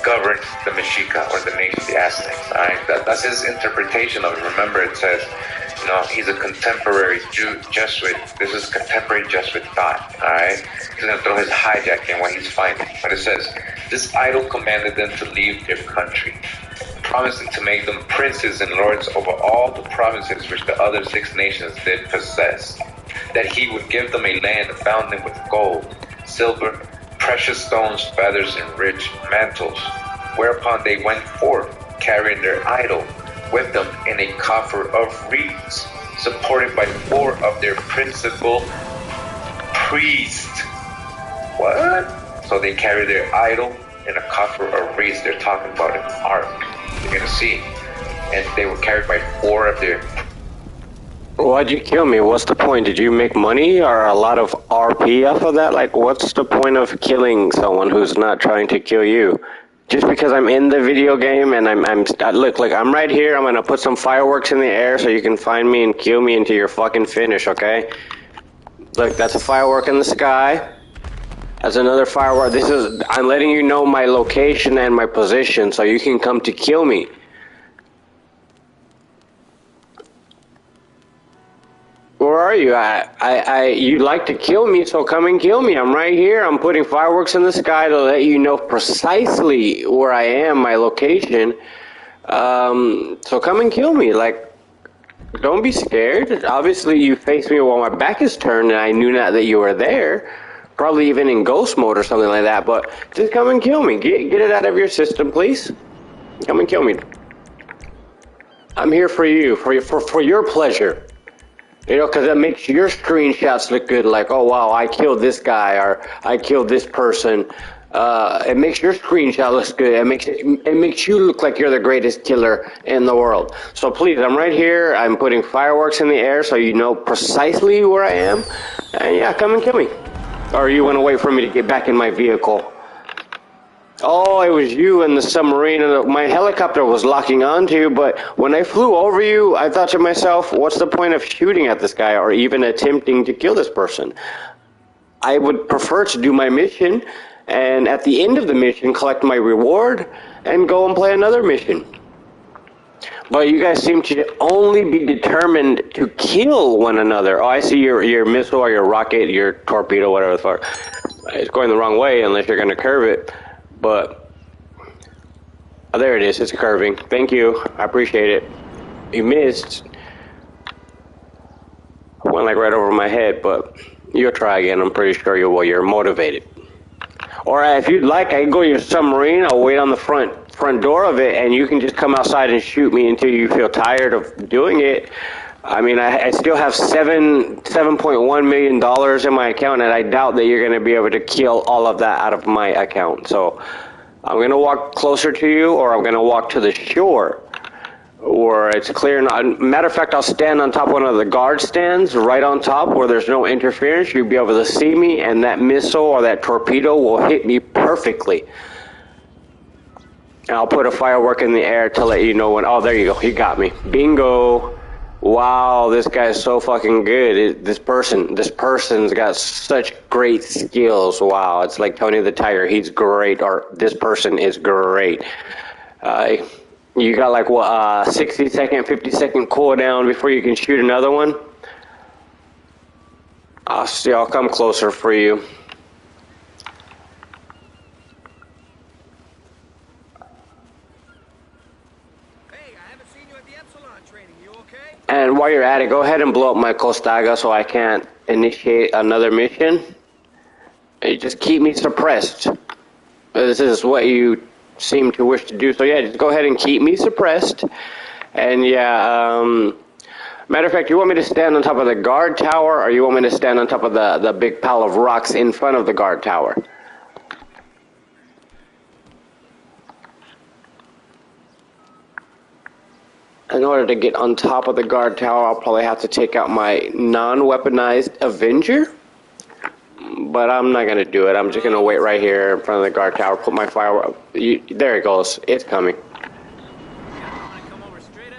governed the Mexica, or the nation, the Aztecs. All right, that's his interpretation of it. Remember, it says, you know, he's a contemporary Jesuit. This is contemporary Jesuit thought. All right, he's gonna throw his hijack in what he's finding. But it says, this idol commanded them to leave their country, promising to make them princes and lords over all the provinces which the other 6 nations did possess. That he would give them a land abounding with gold, silver, precious stones, feathers, and rich mantles. Whereupon they went forth, carrying their idol with them in a coffer of reeds, supported by 4 of their principal priests. What? So they carry their idol in a coffer of reeds. They're talking about an ark. You're gonna see. And they were carried by 4 of their. Why'd you kill me? What's the point? Did you make money or a lot of RP off of that? Like, what's the point of killing someone who's not trying to kill you? Just because I'm in the video game and look, I'm right here. I'm gonna put some fireworks in the air so you can find me and kill me until you're fucking finished, okay? Look, that's a firework in the sky. That's another firework. I'm letting you know my location and my position so you can come to kill me. Where are you? You like to kill me, so come and kill me. I'm right here. I'm putting fireworks in the sky to let you know precisely where I am, my location. So come and kill me. Like, don't be scared. Obviously, you faced me while my back is turned, and I knew not that you were there. Probably even in ghost mode or something like that. But just come and kill me. Get it out of your system, please. Come and kill me. I'm here for you, for your pleasure. You know, because it makes your screenshots look good. Like, oh wow, I killed this guy or I killed this person. It makes your screenshot look good. It makes you look like you're the greatest killer in the world. So please, I'm right here. I'm putting fireworks in the air so you know precisely where I am. And yeah, come and kill me. Or you want to wait for me to get back in my vehicle? Oh, it was you in the submarine, and my helicopter was locking onto you, but when I flew over you, I thought to myself, what's the point of shooting at this guy or even attempting to kill this person? I would prefer to do my mission, and at the end of the mission, collect my reward, and go and play another mission. But you guys seem to only be determined to kill one another. Oh, I see your missile or your rocket, your torpedo, whatever the fuck. It's going the wrong way unless you're going to curve it. But, oh, there it is. It's curving. Thank you. I appreciate it. You missed. Went like right over my head, but you'll try again. I'm pretty sure you will. You're motivated. Or if you'd like, I can go to your submarine. I'll wait on the front door of it, and you can just come outside and shoot me until you feel tired of doing it. I mean, I still have $7.1 million in my account, and I doubt that you're going to be able to kill all of that out of my account. So I'm going to walk closer to you, or I'm going to walk to the shore where it's clear. Matter of fact, I'll stand on top of one of the guard stands right on top where there's no interference. You'll be able to see me, and that missile or that torpedo will hit me perfectly. And I'll put a firework in the air to let you know when. Oh, there you go. You got me. Bingo. Wow, this guy's so fucking good. This person's got such great skills. Wow, it's like Tony the Tiger. He's great, or this person is great. You got like what, 60-second, 50-second cooldown before you can shoot another one? I'll come closer for you. And while you're at it, go ahead and blow up my Costaga so I can't initiate another mission. You just keep me suppressed. This is what you seem to wish to do. So yeah, just go ahead and keep me suppressed. And yeah, matter of fact, you want me to stand on top of the guard tower, or you want me to stand on top of the big pile of rocks in front of the guard tower? In order to get on top of the guard tower, I'll probably have to take out my non-weaponized Avenger. But I'm not going to do it. I'm just going to wait right here in front of the guard tower, put my firework. There it goes. It's coming.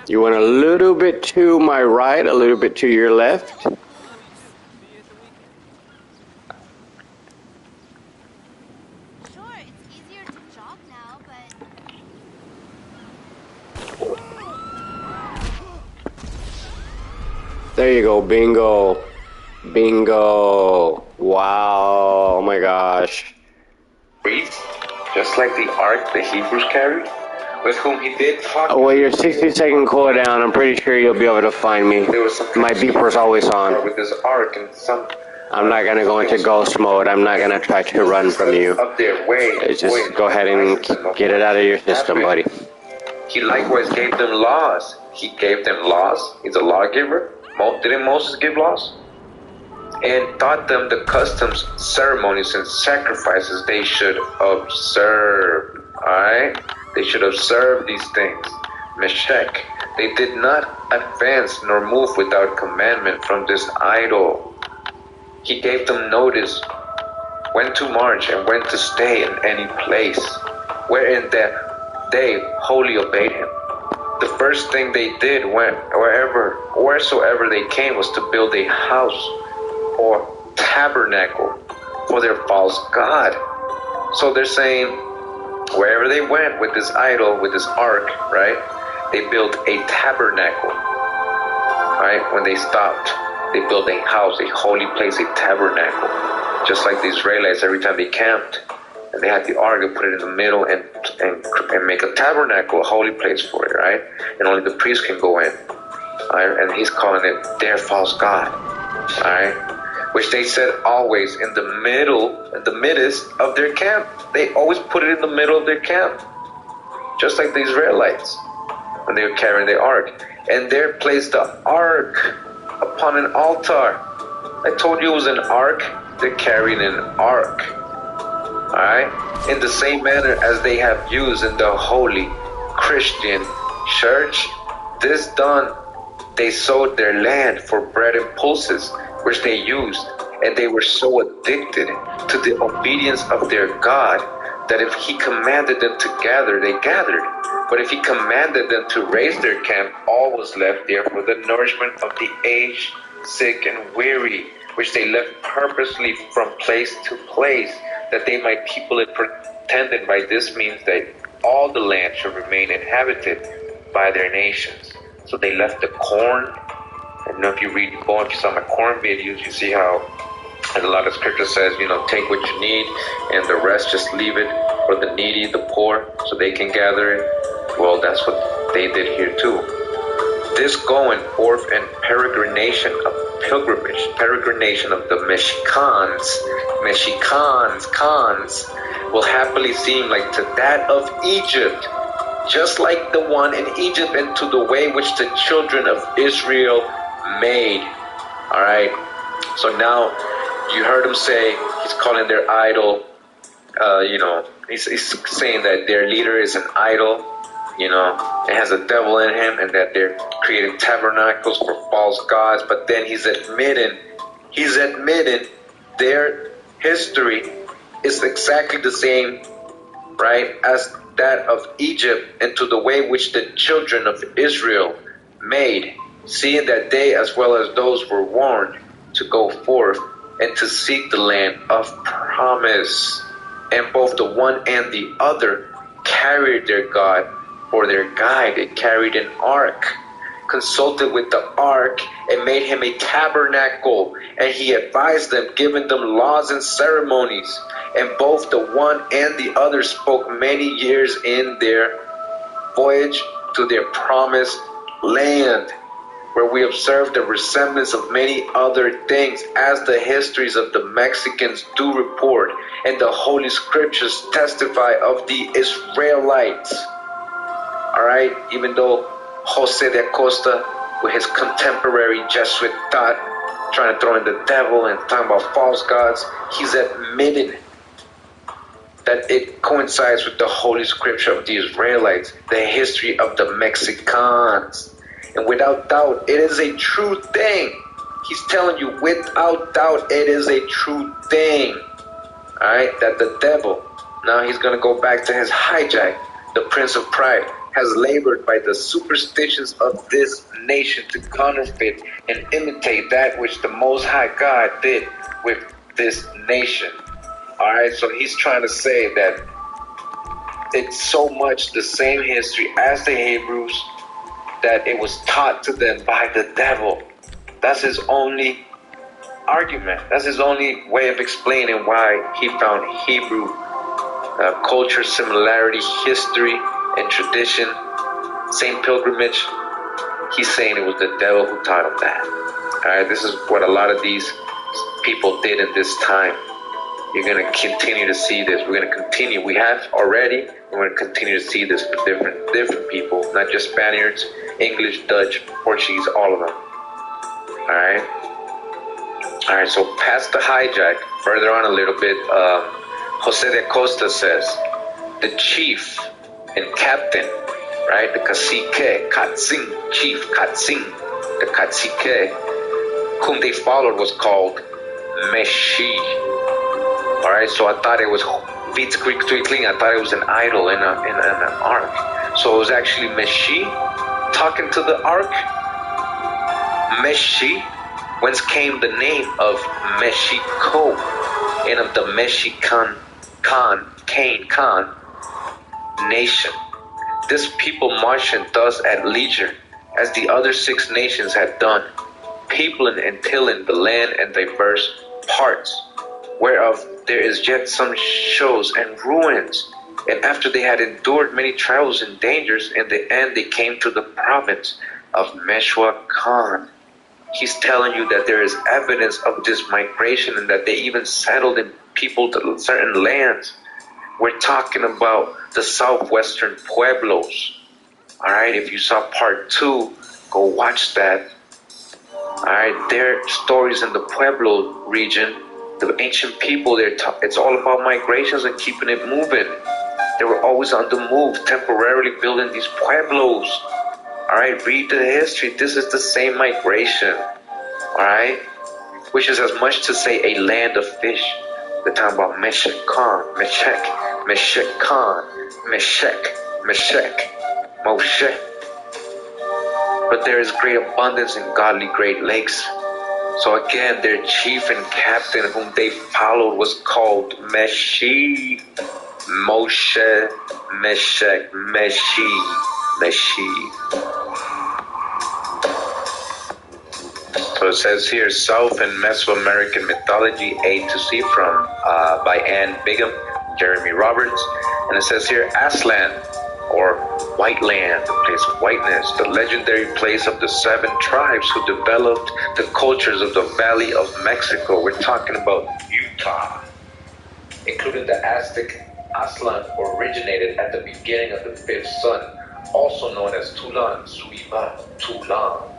You went a little bit to my right, a little bit to your left. Sure, it's easier to jog now, but... There you go, bingo. Bingo. Wow, oh my gosh. Just like the ark the Hebrews carried, with whom he did talk. Oh, well, your 60-second cooldown, I'm pretty sure you'll be able to find me. My beeper's always on. With his ark and some. I'm not going to go into ghost mode. I'm not going to try to run from you. Up there, Just go ahead and get it out of your system, buddy. He likewise gave them laws. He gave them laws. He's a lawgiver. Didn't Moses give laws? And taught them the customs, ceremonies, and sacrifices they should observe. Alright? They should observe these things. Meshech. They did not advance nor move without commandment from this idol. He gave them notice when to march and when to stay in any place, wherein that they wholly obeyed him. The first thing they did wheresoever they came was to build a house or tabernacle for their false god. So they're saying wherever they went with this idol, with this ark, right? They built a tabernacle, right? When they stopped, they built a house, a holy place, a tabernacle. Just like the Israelites, every time they camped and they had the ark, they put it in the middle and make a tabernacle, a holy place for it, right? And only the priest can go in. Right? And he's calling it their false god, right? Which they said always in the midst of their camp. They always put it in the middle of their camp. Just like the Israelites when they were carrying the ark. And there placed the ark upon an altar. I told you it was an ark. They're carrying an ark. Alright? In the same manner as they have used in the holy Christian church, this done, they sold their land for bread and pulses, which they used, and they were so addicted to the obedience of their God that if he commanded them to gather, they gathered. But if he commanded them to raise their camp, all was left there for the nourishment of the aged, sick, and weary, which they left purposely from place to place, that they might people it, pretending by this means that all the land should remain inhabited by their nations. So they left the corn. I don't know if you saw my corn videos, you see how a lot of scripture says, take what you need and the rest just leave it for the needy, the poor, so they can gather it. Well, that's what they did here too. This going forth and peregrination of the Mexicans, will happily seem like to that of Egypt, just like the one in Egypt, and to the way which the children of Israel made. Alright, so now you heard him say, he's calling their idol, he's saying that their leader is an idol, it has a devil in him, and that they're creating tabernacles for false gods. But then he's admitting their history is exactly the same, right, as that of Egypt, and to the way which the children of Israel made, seeing that they as well as those were warned to go forth and to seek the land of promise. And both the one and the other carried their God for their guide. They carried an ark, consulted with the ark, and made him a tabernacle. And he advised them, giving them laws and ceremonies. And both the one and the other spoke many years in their voyage to their promised land, where we observe the resemblance of many other things, as the histories of the Mexicans do report, and the Holy Scriptures testify of the Israelites. Alright, even though Jose de Acosta, with his contemporary Jesuit thought, trying to throw in the devil and talking about false gods, he's admitted that it coincides with the Holy Scripture of the Israelites, the history of the Mexicans. And without doubt, it is a true thing. He's telling you, without doubt, it is a true thing. Alright, that the devil, now he's going to go back to his hijack, the Prince of Pride, has labored by the superstitions of this nation to counterfeit and imitate that which the Most High God did with this nation. Alright, so he's trying to say that it's so much the same history as the Hebrews, that it was taught to them by the devil. That's his only argument. That's his only way of explaining why he found Hebrew culture, similarity, history, and tradition, same pilgrimage. He's saying it was the devil who taught him that. Alright, this is what a lot of these people did in this time. You're going to continue to see this. We're going to continue. We have already. We're going to continue to see this with different people, not just Spaniards, English, Dutch, Portuguese, all of them. Alright? Alright, so past the hijack, further on a little bit, Jose de Acosta says, the chief and captain, right, the cacique, Katzin, chief Katzin, the cacique, whom they followed was called Meshi. Alright, so I thought it was Vitz Greek Twinkling, I thought it was an idol in an ark. So it was actually Meshi talking to the ark. Meshi, whence came the name of Mexico and of the Mexican Khan nation. This people marching thus at leisure, as the other 6 nations had done, peopling and tilling the land in diverse parts, whereof there is yet some shows and ruins. And after they had endured many trials and dangers, in the end they came to the province of Mechoacan. He's telling you that there is evidence of this migration, and that they even settled in people to certain lands. We're talking about the southwestern pueblos. Alright, if you saw part 2, go watch that. Alright, their stories in the Pueblo region, the ancient people, it's all about migrations and keeping it moving. They were always on the move, temporarily building these pueblos. Alright, read the history. This is the same migration. Alright? Which is as much to say a land of fish. They're talking about Meshech Khan, Meshech Khan, Meshech, Moshe. But there is great abundance in godly Great Lakes. So again, their chief and captain whom they followed was called Meshi, Moshe, Meshech, Meshi. So it says here, South and Mesoamerican Mythology, A to C from by Ann Bigham, Jeremy Roberts. And it says here, Aslan, or White Land, the place of whiteness, the legendary place of the 7 tribes who developed the cultures of the Valley of Mexico. We're talking about Utah, including the Aztec. Aslan originated at the beginning of the 5th sun, also known as Tulan, Suiba, Tulan.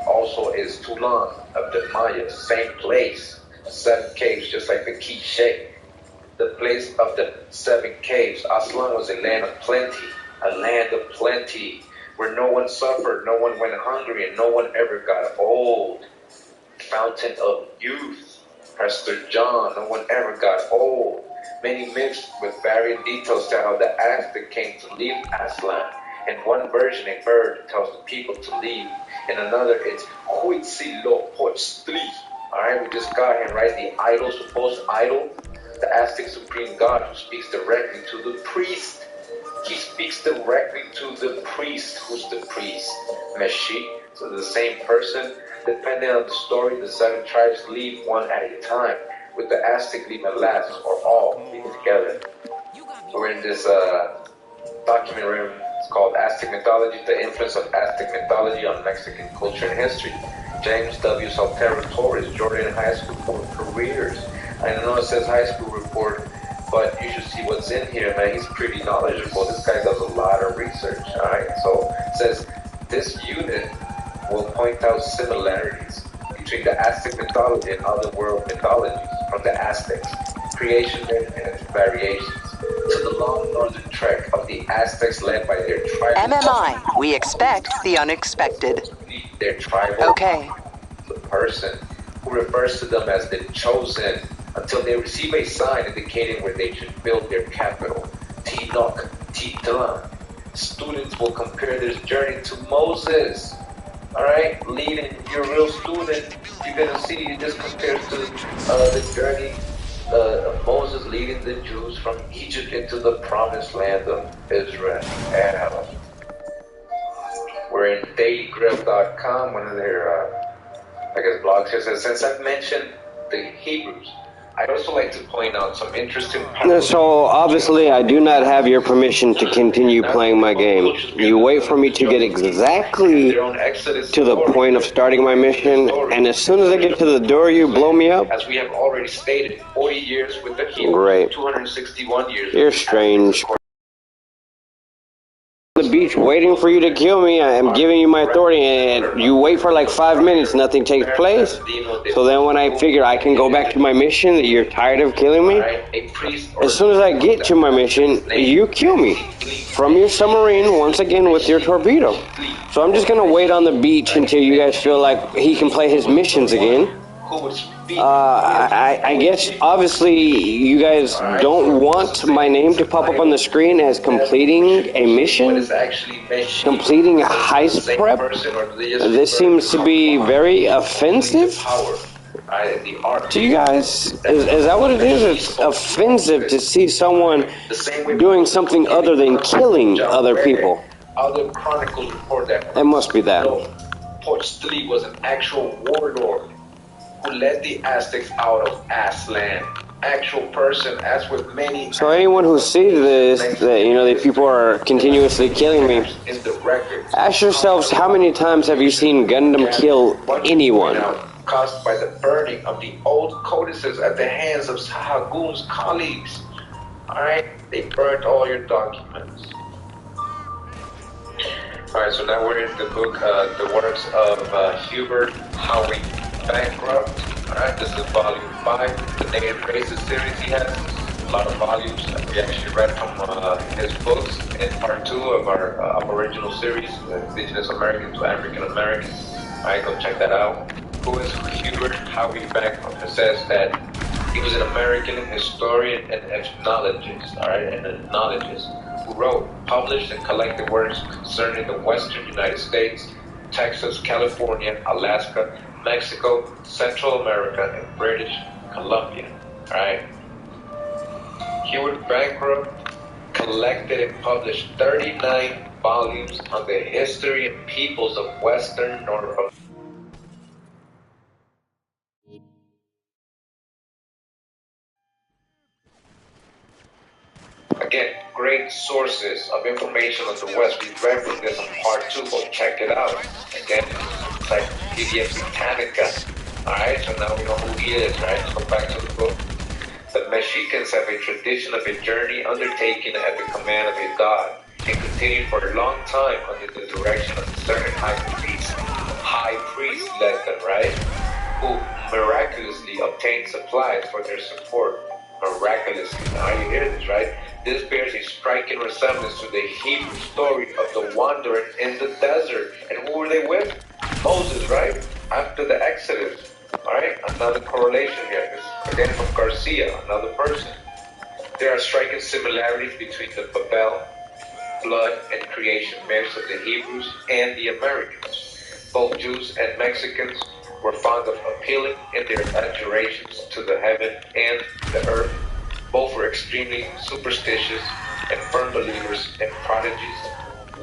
Also is Tulan of the Maya, same place, 7 caves, just like the Quiche. The place of the 7 caves. Aslan was a land of plenty, where no one suffered, no one went hungry, and no one ever got old. Fountain of youth, Pastor John, no one ever got old. Many myths with varying details tell how the Aztec came to leave Aslan. In one version, a bird tells the people to leave. In another, it's Huitzilopochtli. Alright, we just got him, right? The idol, supposed idol, the Aztec supreme god who speaks directly to the priest. He speaks directly to the priest. Who's the priest? Meshi. So the same person. Depending on the story, the 7 tribes leave one at a time, with the Aztec leaving last, or all leaving together. We're in this document room. It's called Aztec Mythology, the influence of Aztec mythology on Mexican culture and history. James W. Saltero Torres, Jordan High School for careers. I know it says high school report, but you should see what's in here, man. He's pretty knowledgeable. This guy does a lot of research. Alright, so it says this unit will point out similarities between the Aztec mythology and other world mythologies from the Aztecs, creation myth and its variations, to the long northern trek of the Aztecs led by their tribal. MMI, we expect the unexpected. Their tribal. Okay. The person who refers to them as the chosen until they receive a sign indicating where they should build their capital. Tinoch, Titlan. Students will compare this journey to Moses. Alright, leading, if you're a real student, you're gonna see it just compares to the journey of Moses leading the Jews from Egypt into the promised land of Israel. We're in dailygrill.com, one of their, blogs here. Says, since I've mentioned the Hebrews, I'd also like to point out some interesting... So, obviously, I do not have your permission to continue playing my game. You wait for me to get exactly to the point of starting my mission, and as soon as I get to the door, you blow me up? As we have already stated, 40 years with the Hebrews, great. 261 years... You're strange. The beach waiting for you to kill me. I am giving you my authority, and you wait for like 5 minutes, nothing takes place. So then when I figure I can go back to my mission, that you're tired of killing me, as soon as I get to my mission, you kill me from your submarine once again with your torpedo. So I'm just gonna wait on the beach until you guys feel like he can play his missions again. I guess obviously you guys don't want my name to pop up on the screen as completing a mission, completing a heist prep. This seems to be very offensive to you guys. Is that what it is? It's offensive to see someone doing something other than killing other people. Other chronicles report that It must be that. Huitzilopochtli was an actual warlord who led the Aztecs out of Aslan. Actual person, as with many... So anyone who sees this, that, you know, the people are continuously killing me, in the records, ask yourselves, how many times have you seen Gundam kill anyone? Caused by the burning of the old codices at the hands of Sahagun's colleagues. Alright, they burnt all your documents. Alright, so now we're in the book, The Works of Hubert Howie Bankrupt. Alright, this is volume 5. The Native Races series he has. A lot of volumes that we actually read from his books in part 2 of our Aboriginal series, Indigenous American to African American. Alright, go check that out. Who is Hubert Howie Bancroft? It says that he was an American historian and ethnologist, alright, and ethnologist who wrote, published, and collected works concerning the western United States, Texas, California, Alaska, Mexico, Central America, and British Columbia. Alright. Hubert Bancroft collected and published 39 volumes on the history and peoples of Western North America. Again, great sources of information on the West. We read from this on part 2, go check it out. Again, Encyclopedia Britannica. Alright, so now we know who he is, right? Let's go back to the book. The Mexicans have a tradition of a journey undertaken at the command of a god and continued for a long time under the direction of a certain high priest led them, right? Who miraculously obtained supplies for their support. Miraculously. Now you hear this, right? This bears a striking resemblance to the Hebrew story of the wandering in the desert. And who were they with? Moses, right? After the Exodus. Alright, another correlation here. This is again from Garcia, another person. There are striking similarities between the Babel, blood, and creation myths of the Hebrews and the Americans. Both Jews and Mexicans were fond of appealing in their adjurations to the heaven and the earth. Both were extremely superstitious and firm believers in prodigies.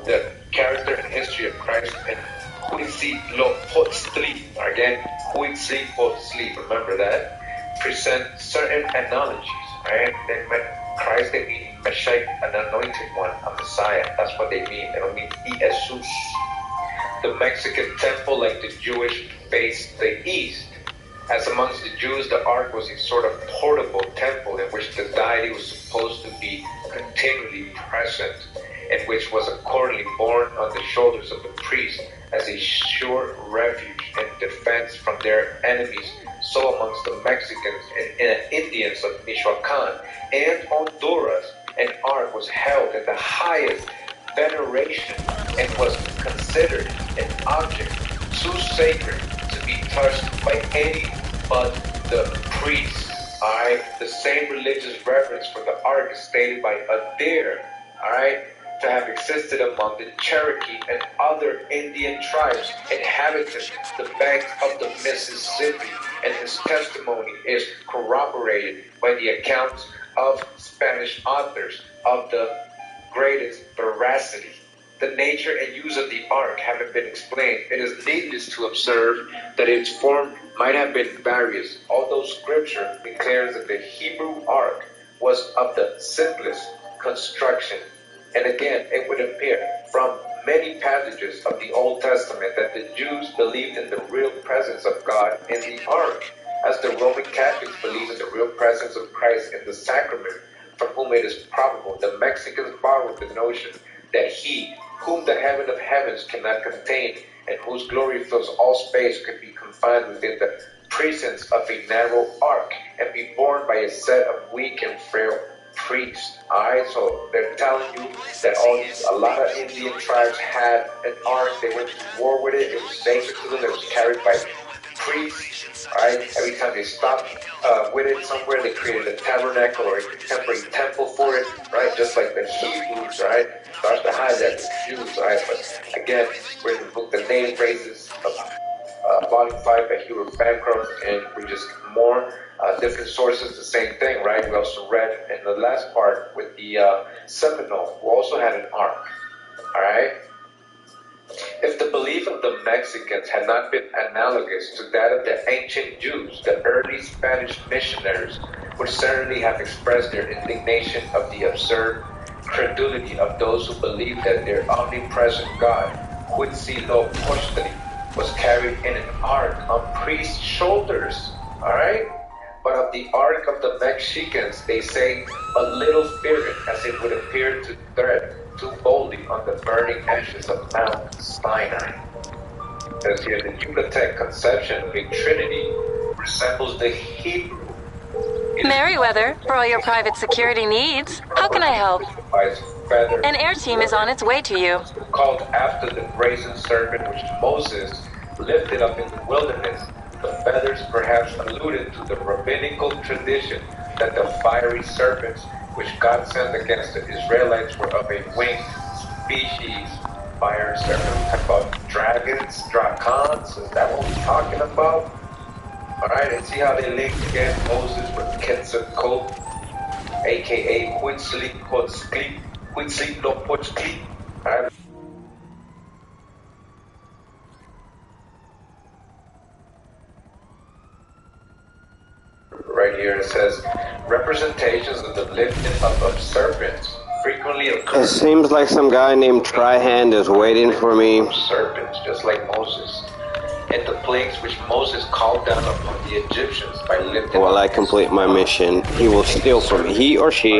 The character and history of Christ and Huitzilopochtli, again, Huitzilopochtli, remember that, present certain analogies, right? They meant Christ, they mean Meshach, an anointed one, a Messiah. That's what they mean. They don't mean Jesus. The Mexican temple, like the Jewish, faced the east. As amongst the Jews, the ark was a sort of portable temple in which the deity was supposed to be continually present, and which was accordingly borne on the shoulders of the priest as a sure refuge and defense from their enemies. So amongst the Mexicans and Indians of Michoacan and Honduras, an ark was held in the highest veneration and was considered an object too sacred to be touched by any but the priest. Alright, the same religious reverence for the ark is stated by Adair, alright, to have existed among the Cherokee and other Indian tribes inhabiting the banks of the Mississippi, and his testimony is corroborated by the accounts of Spanish authors of the greatest veracity. The nature and use of the ark having been explained, it is needless to observe that its form might have been various, although Scripture declares that the Hebrew ark was of the simplest construction. And again, it would appear from many passages of the Old Testament that the Jews believed in the real presence of God in the ark, as the Roman Catholics believe in the real presence of Christ in the sacrament, from whom it is probable the Mexicans borrowed the notion that he, whom the heaven of heavens cannot contain, and whose glory fills all space, could be confined within the precincts of a narrow ark, and be borne by a set of weak and frail priests. Alright, so they're telling you that a lot of Indian tribes had an ark, they went to war with it, it was sacred to them, it was carried by priests. Alright, every time they stopped with it somewhere, they created a tabernacle or a temporary temple for it, right? Just like the Hebrews, right? Starts behind that, the Jews, right? But again, we're in the book, The Native Races of Volume 5 by Hubert Bancroft, and we just more different sources, the same thing, right? We also read in the last part with the Seminole, who also had an ark, all right? If the belief of the Mexicans had not been analogous to that of the ancient Jews, the early Spanish missionaries would certainly have expressed their indignation of the absurd credulity of those who believed that their omnipresent God, Huitzilopochtli, was carried in an ark on priests' shoulders, all right? But of the ark of the Mexicans, they say a little feared, as it would appear to tread too boldly on the burning ashes of Mount Sinai. says here, the Yucatec conception of a trinity resembles the Hebrew. Merriweather, for all your private security needs. How can I help? An air team is on its way to you. Called after the brazen serpent which Moses lifted up in the wilderness. The feathers perhaps alluded to the rabbinical tradition that the fiery serpents which God sent against the Israelites were of a winged species. Fire serpent, talk about dragons, dracons, is that what we're talking about? Alright, and see how they link again Moses with Quetzalcoatl, aka Huitzilopotli. Alright. Right here it says representations of the lifting up of serpents frequently occur. It seems like some guy named Trihand is waiting for me. Serpents, just like Moses. And the plagues which Moses called down upon the Egyptians by lifting While I complete my mission, he will steal from me. He or she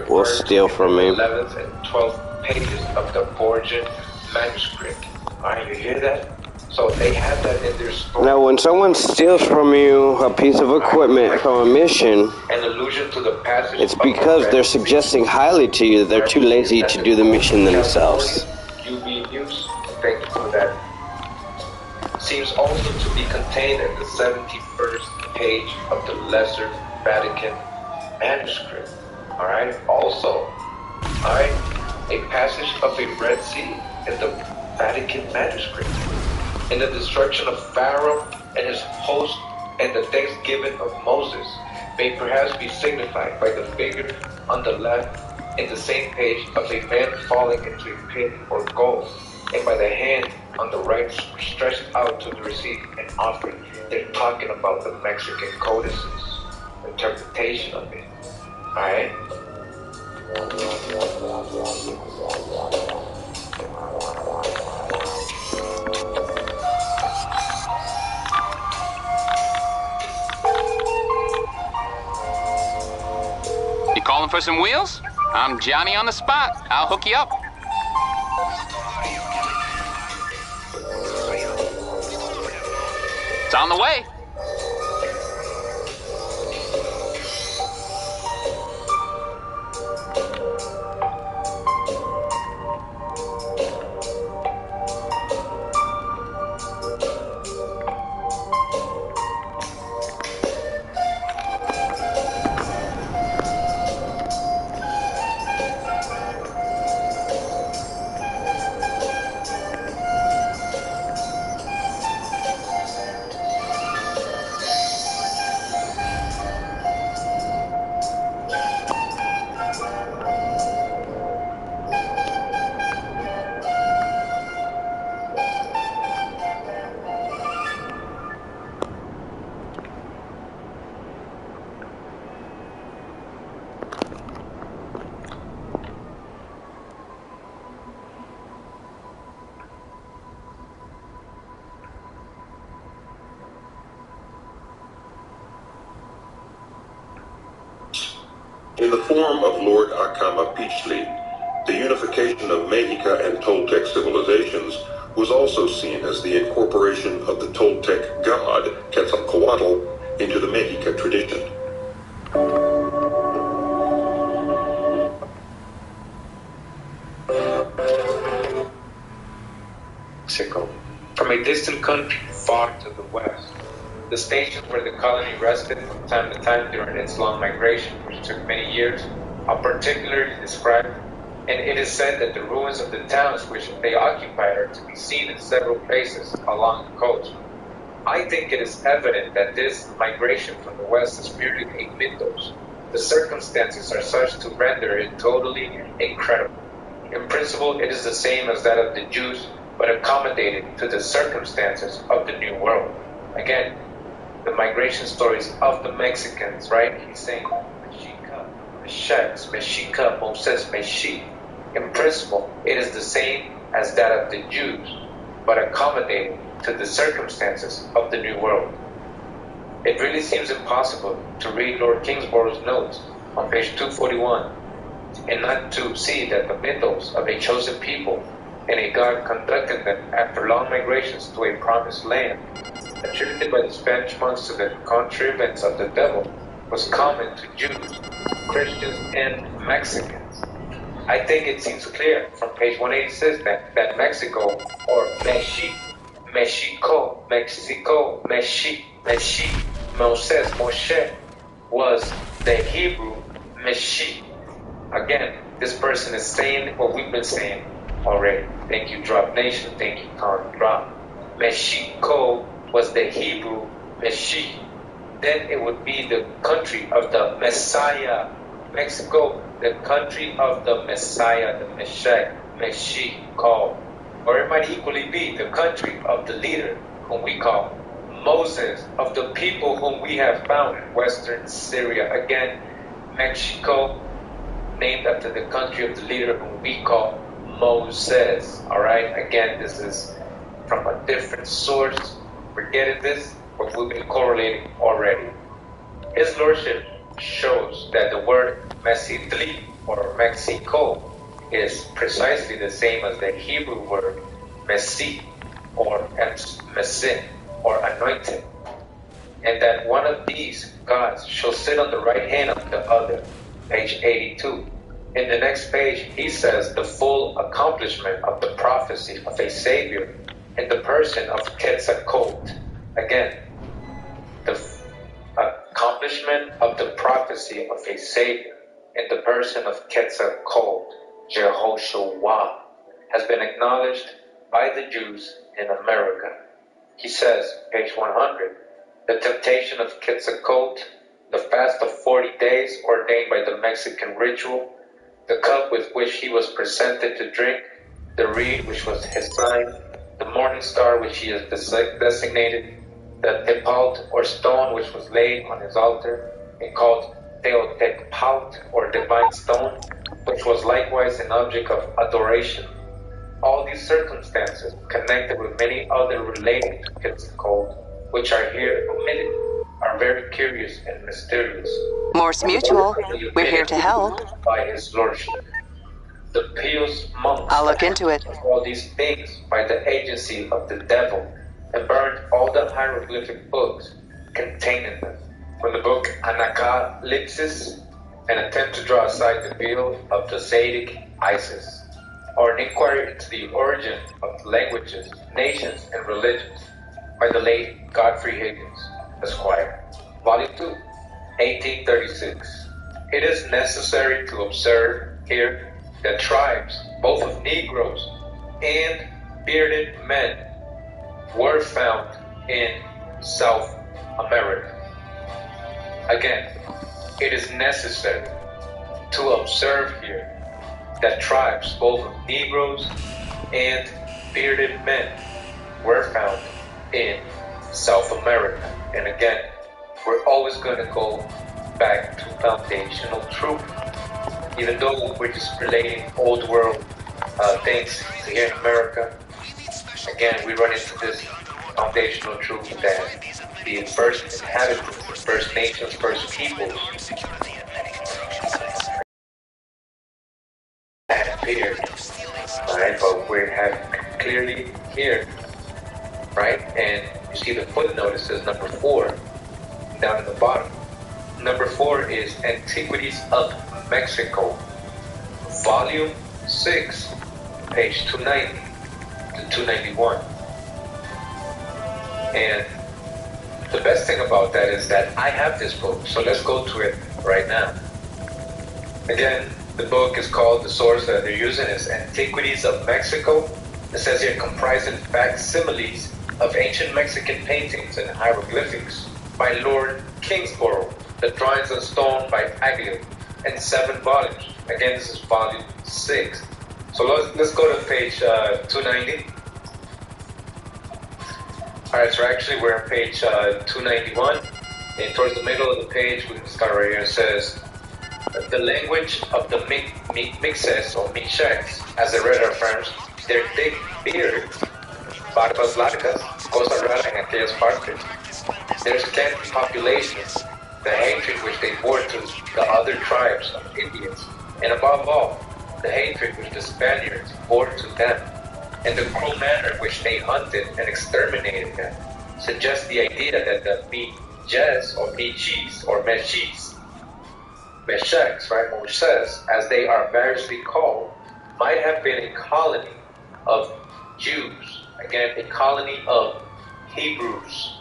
will steal from me. 11th and 12th pages of the Origin manuscript. Alright, you hear that? So they have that in their story. Now, when someone steals from you a piece of equipment from a mission, an allusion to the passage, it's because they're suggesting highly to you that they're too lazy to do the mission themselves. UB News, thank you for that. Seems also to be contained in the 71st page of the Lesser Vatican manuscript. Alright, also, alright, a passage of a Red Sea in the Vatican manuscript. In the destruction of Pharaoh and his host and the thanksgiving of Moses may perhaps be signified by the figure on the left in the same page of a man falling into a pit or gulf, and by the hand on the right stretched out to receive an offering. They're talking about the Mexican codices, interpretation of it. Alright? You calling for some wheels? I'm Johnny on the spot. I'll hook you up. It's on the way. In the form of Lord Acama Pichli, the unification of Mexica and Toltec civilizations was also seen as the incorporation of the Toltec god Quetzalcoatl into the Mexica tradition. Mexico, from a distant country far to the west. The stations where the colony rested from time to time during its long migration, which took many years, are particularly described, and it is said that the ruins of the towns which they occupied are to be seen in several places along the coast. I think it is evident that this migration from the west is merely a mythos. The circumstances are such to render it totally incredible. In principle, it is the same as that of the Jews, but accommodated to the circumstances of the New World. Again, the migration stories of the Mexicans, right? He's saying, Mexica, Mexiques, Mexica, Moses, Mexique. In principle, it is the same as that of the Jews, but accommodated to the circumstances of the New World. It really seems impossible to read Lord Kingsborough's notes on page 241 and not to see that the mythos of a chosen people and a god conducted them after long migrations to a promised land. Attributed by the Spanish monks to the contrivance of the devil, was common to Jews, Christians, and Mexicans. I think it seems clear from page 186 that Mexico, or Mexico, Moshe, was the Hebrew Meshi. Again, this person is saying what we've been saying already. Thank you, Drop Nation. Thank you, Con Drop. Mexico was the Hebrew Meshi. Then it would be the country of the Messiah. Mexico, the country of the Messiah, the Meshach, Mexico. Or it might equally be the country of the leader, whom we call Moses, of the people whom we have found in western Syria. Again, Mexico, named after the country of the leader whom we call Moses. Alright, again, this is from a different source. We're getting this, but we've been correlating already. His Lordship shows that the word Mesitli, or Mexico, is precisely the same as the Hebrew word Messi, or Mesin, or anointed, and that one of these gods shall sit on the right hand of the other. Page 82. In the next page, he says the full accomplishment of the prophecy of a Savior in the person of Quetzalcoatl. Again, the accomplishment of the prophecy of a Savior in the person of Quetzalcoatl, Jehoshua, has been acknowledged by the Jews in America. He says, page 100, the temptation of Quetzalcoatl, the fast of 40 days ordained by the Mexican ritual, the cup with which he was presented to drink, the reed which was his sign, the morning star which he has designated, the tepalt or stone which was laid on his altar, and called Teotepalt or divine stone, which was likewise an object of adoration. All these circumstances, connected with many other relating to Quetzalcoatl, which are here omitted, are very curious and mysterious. Morse Mutual, we're here to help. By His Lordship. The pious monks I'll look into it. all these things by the agency of the devil and burned all the hieroglyphic books containing them. From the book Anacalypsis, an attempt to draw aside the veil of the Sadic Isis, or an inquiry into the origin of languages, nations, and religions, by the late Godfrey Higgins, Esquire. Volume 2, 1836. It is necessary to observe here that tribes, both of Negroes and bearded men, were found in South America. Again, it is necessary to observe here that tribes, both of Negroes and bearded men, were found in South America. And again, we're always going to go back to foundational truth. Even though we're just relating old world things to here in America, again, we run into this foundational truth that the first inhabitants, First Nations, First Peoples had appeared, right? But we have clearly here, right? And you see the footnote, it says number 4 down in the bottom. Number 4 is Antiquities of Mexico, Volume 6, page 290 to 291. And the best thing about that is that I have this book, so let's go to it right now. Again, the book is called, the source that they're using is Antiquities of Mexico. It says here, comprising facsimiles of ancient Mexican paintings and hieroglyphics by Lord Kingsborough, the drawings on stone by Aguilera, in 7 volumes. Again, this is volume 6. So let's go to page 290. Alright, so actually we're on page 291, and towards the middle of the page, we can start right here. It says, the language of the Mixes or Mixtecs, as the Reddit affirms, their thick beards, barbas largas, cosa rara en aquellas partes, their scanty populations, the hatred which they bore to the other tribes of Indians, and above all, the hatred which the Spaniards bore to them, and the cruel manner in which they hunted and exterminated them suggests the idea that the Mijes or Michis or Meshis, Mesheks, right, Moshes, as they are variously called, might have been a colony of Jews, again, a colony of Hebrews,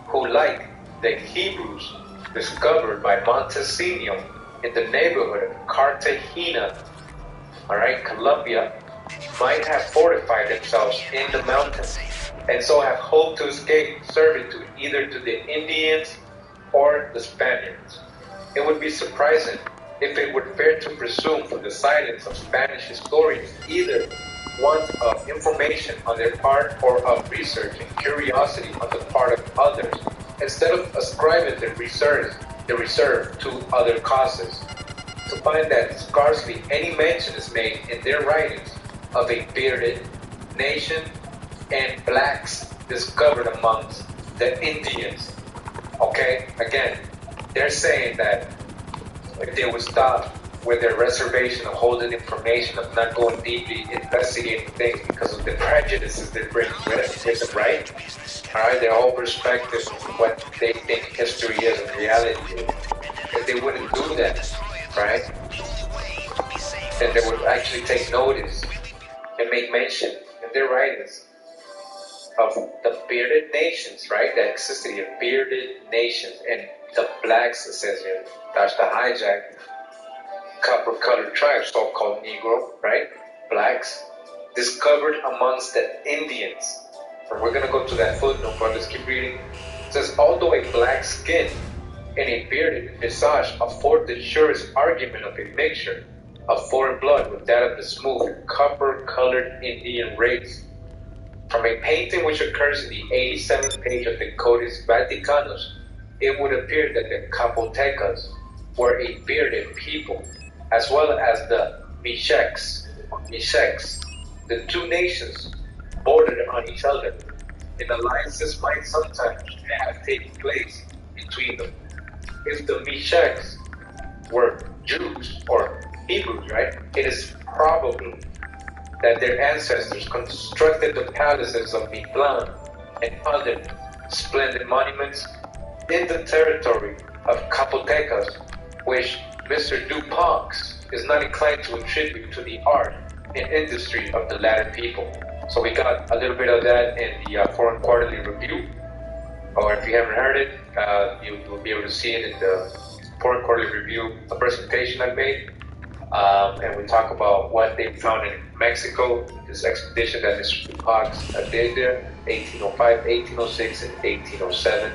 who, like the Hebrews discovered by Montesinos in the neighborhood of Cartagena, all right, Colombia, might have fortified themselves in the mountains, and so have hoped to escape servitude either to the Indians or the Spaniards. It would be surprising if it were fair to presume from the silence of Spanish historians either want of information on their part or of research and curiosity on the part of others, instead of ascribing the reserve to other causes, to find that scarcely any mention is made in their writings of a bearded nation and blacks discovered amongst the Indians. Okay, again, they're saying that if they would stop with their reservation of holding information, of not going deeply investigating things because of the prejudices they bring with them, right? All right, their whole perspective of what they think history is and reality is. If they wouldn't do that, right, then they would actually take notice and make mention in their writings of the bearded nations, right, that existed here, bearded nations, and the blacks, it says here, that's the hijack, copper-colored tribes, so-called Negro, right, blacks, discovered amongst the Indians. And we're going to go to that footnote, but let's keep reading. It says, although a black skin and a bearded visage afford the surest argument of a mixture of foreign blood with that of the smooth, copper-colored Indian race. From a painting which occurs in the 87th page of the Codex Vaticanus, it would appear that the Capotecas were a bearded people, as well as the Misheks. The two nations bordered on each other, and alliances might sometimes have taken place between them. If the Misheks were Jews or Hebrews, right, it is probable that their ancestors constructed the palaces of Mictlán and other splendid monuments in the territory of Capotecas, which Mr. Duponx is not inclined to attribute to the art and industry of the latter people. So we got a little bit of that in the Foreign Quarterly Review, or if you haven't heard it, you will be able to see it in the Foreign Quarterly Review, a presentation I made. And we talk about what they found in Mexico, this expedition that Mr. Duponx did there, 1805, 1806, and 1807.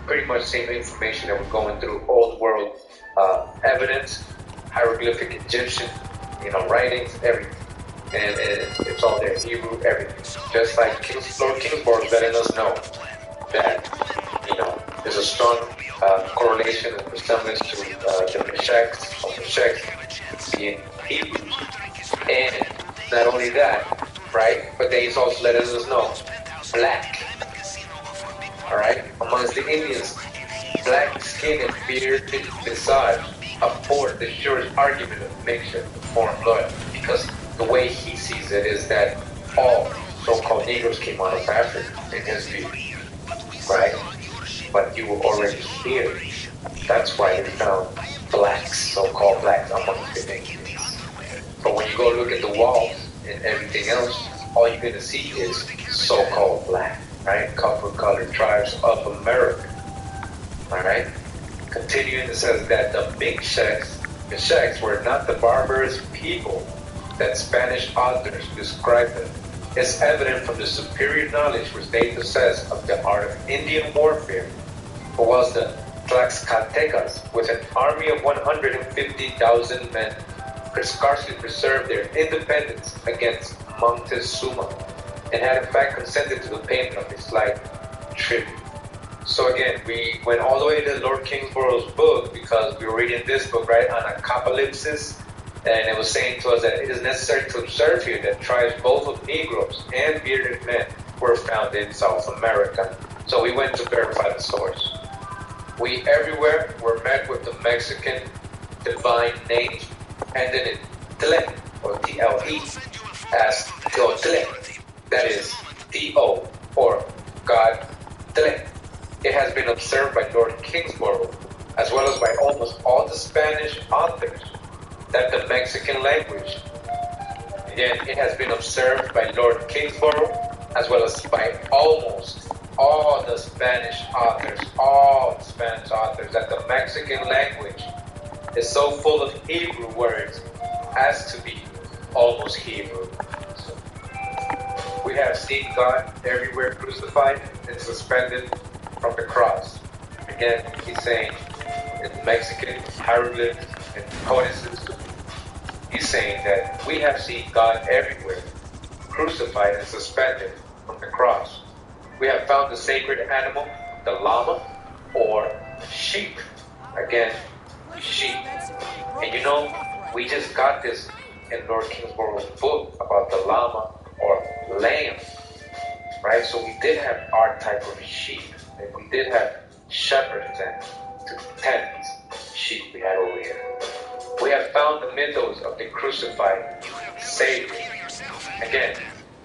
Pretty much the same information that we're going through, old world evidence, hieroglyphic Egyptian, writings, everything. And it's all there, Hebrew, everything. Just like Lord Kingsborough is letting us know that, there's a strong correlation and resemblance to the Mesheks being Hebrews. And not only that, right, but then he's also letting us know, black, all right, amongst the Indians, black skin and bearded visage afford the surest argument of mixture of foreign blood, because the way he sees it is that all so-called Negroes came out of Africa in his view, right? But you were already here. That's why they found blacks, so-called blacks, amongst the Indians. But when you go look at the walls and everything else, all you're going to see is so-called black, right? Copper-colored tribes of America, all right? Continuing, it says that the Misheks were not the barbarous people that Spanish authors describe them. It's evident from the superior knowledge which they possess of the art of Indian warfare, but whilst the Tlaxcaltecas, with an army of 150,000 men, could scarcely preserve their independence against Montezuma, and had in fact consented to the payment of a slight tribute. So again, we went all the way to Lord Kingsborough's book because we were reading this book, right, on apocalypsis, and it was saying to us that it is necessary to observe here that tribes both of Negroes and bearded men were found in South America. So we went to verify the source. We everywhere were met with the Mexican divine names ended in Tle, or T-L-E, as Teotle, that is D-O, or God Tle. It has been observed by Lord Kingsborough, as well as by almost all the Spanish authors, that the Mexican language, again, it has been observed by Lord Kingsborough, as well as by almost all the Spanish authors, that the Mexican language is so full of Hebrew words as to be almost Hebrew. So, we have seen God everywhere crucified and suspended from the cross. Again, he's saying in Mexican hieroglyphs and codices, he's saying that we have seen God everywhere crucified and suspended from the cross. We have found the sacred animal, the llama, or sheep. Again, sheep. And you know, we just got this in Lord Kingsborough's book about the llama or lamb, right? So we did have our type of sheep, and we did have shepherds and tenants sheep we had over here. We have found the mythos of the crucified Savior. Again,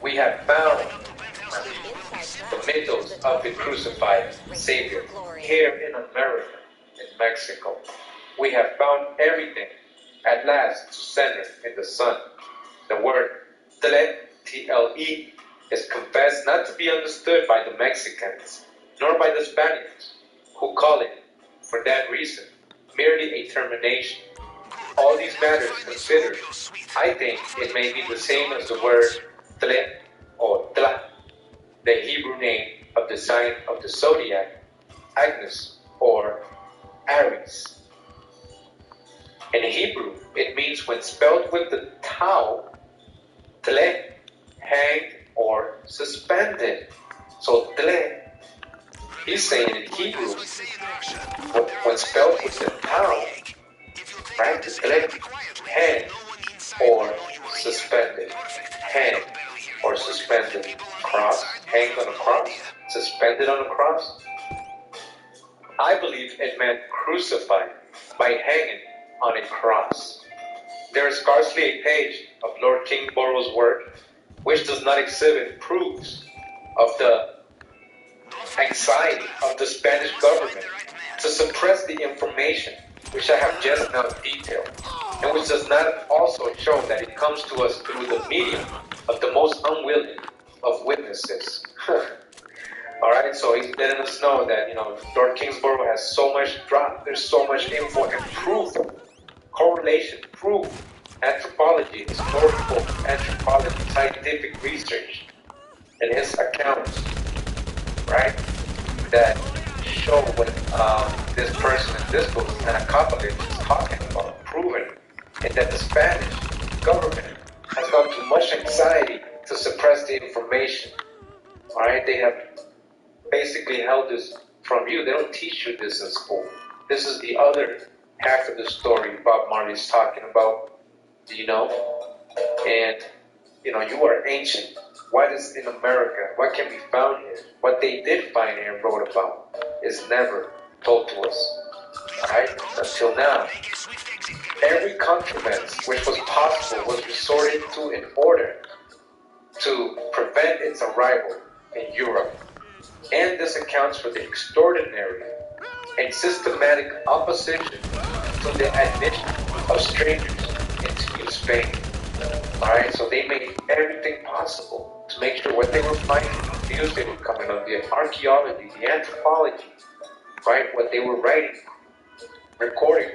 we have found the mythos of the crucified Savior here in America, in Mexico. We have found everything at last centered in the sun. The word Tle, T-L-E, is confessed not to be understood by the Mexicans, nor by the Spaniards, who call it, for that reason, merely a termination. All these matters considered, I think it may be the same as the word Tle or Tla, the Hebrew name of the sign of the zodiac, Agnes or Aries. In Hebrew, it means when spelled with the tau, Tle, hanged or suspended. So Tle, he's saying in Hebrew, when spelled with the tau, right, Tle, hanged or suspended. Hanged or suspended. Cross, hanged on a cross, suspended on a cross. I believe it meant crucified by hanging on a cross. There is scarcely a page of Lord Kingborough's work which does not exhibit proofs of the anxiety of the Spanish government to suppress the information which I have just now detailed, and which does not also show that it comes to us through the medium of the most unwilling of witnesses. Alright, so he's letting us know that, you know, Lord Kingsborough has so much drop, there's so much info and proof, correlation, proof, anthropology, historical anthropology, scientific research, and his accounts, right, that show what this person in this book, Anacapolis, is talking about, proving, and that the Spanish government has gone through much anxiety to suppress the information. Alright, they have basically held this from you. They don't teach you this in school. This is the other half of the story Bob Marley's talking about, you know? And, you know, you are ancient. What is in America? What can be found here? What they did find here and wrote about is never told to us. Alright? Until now. Every contrivance which was possible was resorted to in order to prevent its arrival in Europe. And this accounts for the extraordinary and systematic opposition to the admission of strangers into New Spain. Alright, so they made everything possible to make sure what they were finding, the views they were coming on, the archaeology, the anthropology, right, what they were writing, recording,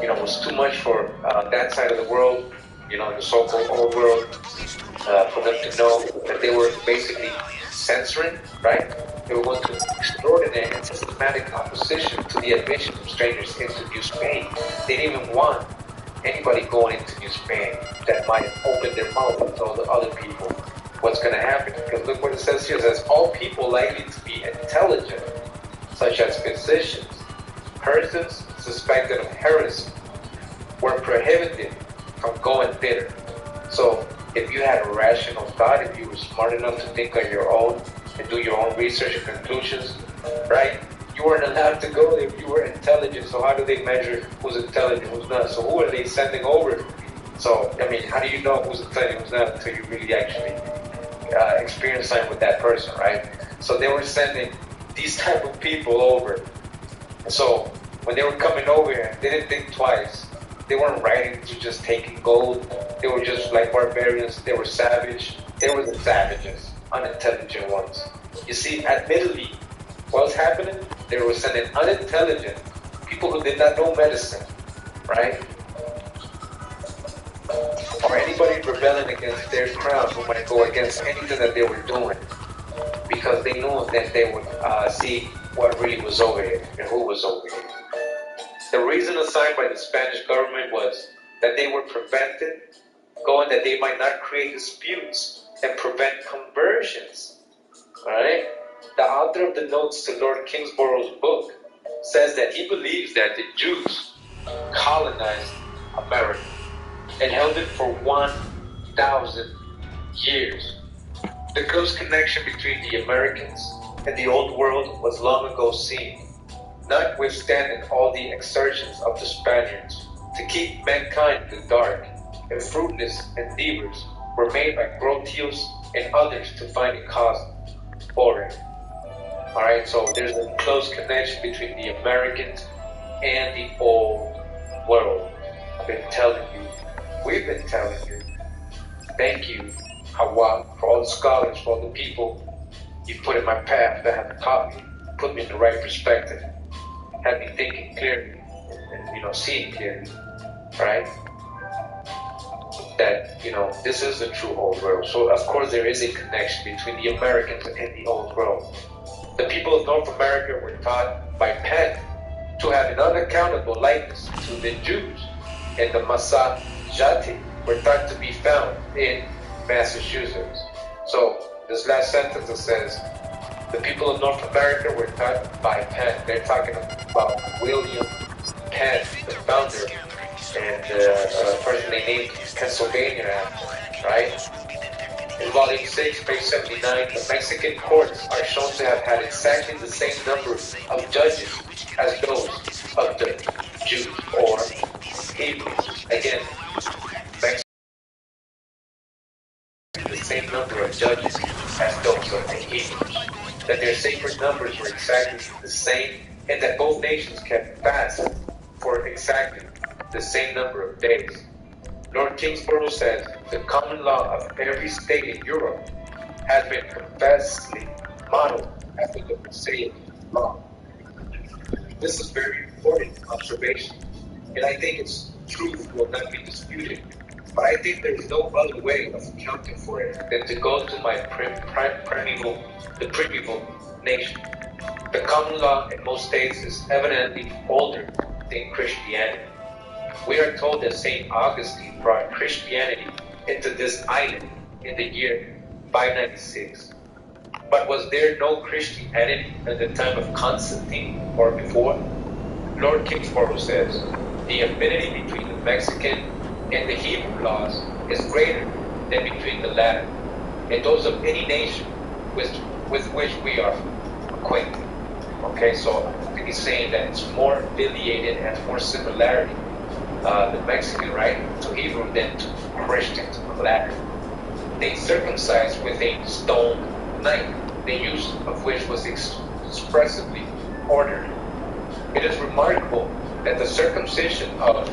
you know, was too much for that side of the world, you know, the so-called old world, for them to know that they were basically censoring, right? They were going through extraordinary and systematic opposition to the admission of strangers into New Spain. They didn't even want anybody going into New Spain that might open their mouth and tell the other people what's going to happen. Because look what it says here. It says, all people likely to be intelligent, such as physicians, persons suspected of heresy, were prohibited from going thither. So if you had a rational thought, if you were smart enough to think on your own and do your own research and conclusions, right? You weren't allowed to go there if you were intelligent. So how do they measure who's intelligent, who's not? So who are they sending over? So, I mean, how do you know who's intelligent, who's not until you really actually experience time with that person, right? So they were sending these type of people over. So when they were coming over here, they didn't think twice. They weren't riding to just taking gold. They were just like barbarians. They were savage. They were the savages, unintelligent ones. You see, admittedly, what was happening? They were sending unintelligent people who did not know medicine, right? Or anybody rebelling against their crown who might go against anything that they were doing, because they knew that they would see what really was over here and who was over here. The reason assigned by the Spanish government was that they were prevented going, that they might not create disputes and prevent conversions. Alright? The author of the notes to Lord Kingsborough's book says that he believes that the Jews colonized America and held it for 1,000 years. The close connection between the Americans and the Old World was long ago seen, notwithstanding all the exertions of the Spaniards to keep mankind in the dark, and fruitless endeavors were made by Grotius and others to find a cause for it. Alright, so there's a close connection between the Americans and the Old World. I've been telling you, we've been telling you. Thank you, Hawa, for all the scholars, for all the people you put in my path that have taught me, put me in the right perspective, had me thinking clearly and seeing clearly, right? That, this is the true Old World. So of course there is a connection between the Americans and the Old World. The people of North America were taught by Penn to have an unaccountable likeness to the Jews, and the Masajati were thought to be found in Massachusetts. So this last sentence that says, the people of North America were taught by Penn. They're talking about William Penn, the founder, and the person they named Pennsylvania after, right? In volume 6, page 79, the Mexican courts are shown to have had exactly the same number of judges as those of the Jews or Hebrews. Again, the same number of judges as those of the Hebrews. That their sacred numbers were exactly the same, and that both nations kept fast for exactly the same number of days. Lord Kingsborough says the common law of every state in Europe has been confessedly modeled after the Mosaic law. This is very important observation, and I think its truth will not be disputed. But I think there is no other way of accounting for it than to go to my primeval nation. The common law in most states is evidently older than Christianity. We are told that St. Augustine brought Christianity into this island in the year 596. But was there no Christianity at the time of Constantine or before? Lord Kingsborough says, the affinity between the Mexican and the Hebrew laws is greater than between the latter and those of any nation with which we are acquainted. Okay, so he's saying that it's more affiliated, has more similarity, the Mexican, right, to Hebrew than to Christian, to the latter. They circumcised with a stone knife, the use of which was expressively ordered. It is remarkable that the circumcision of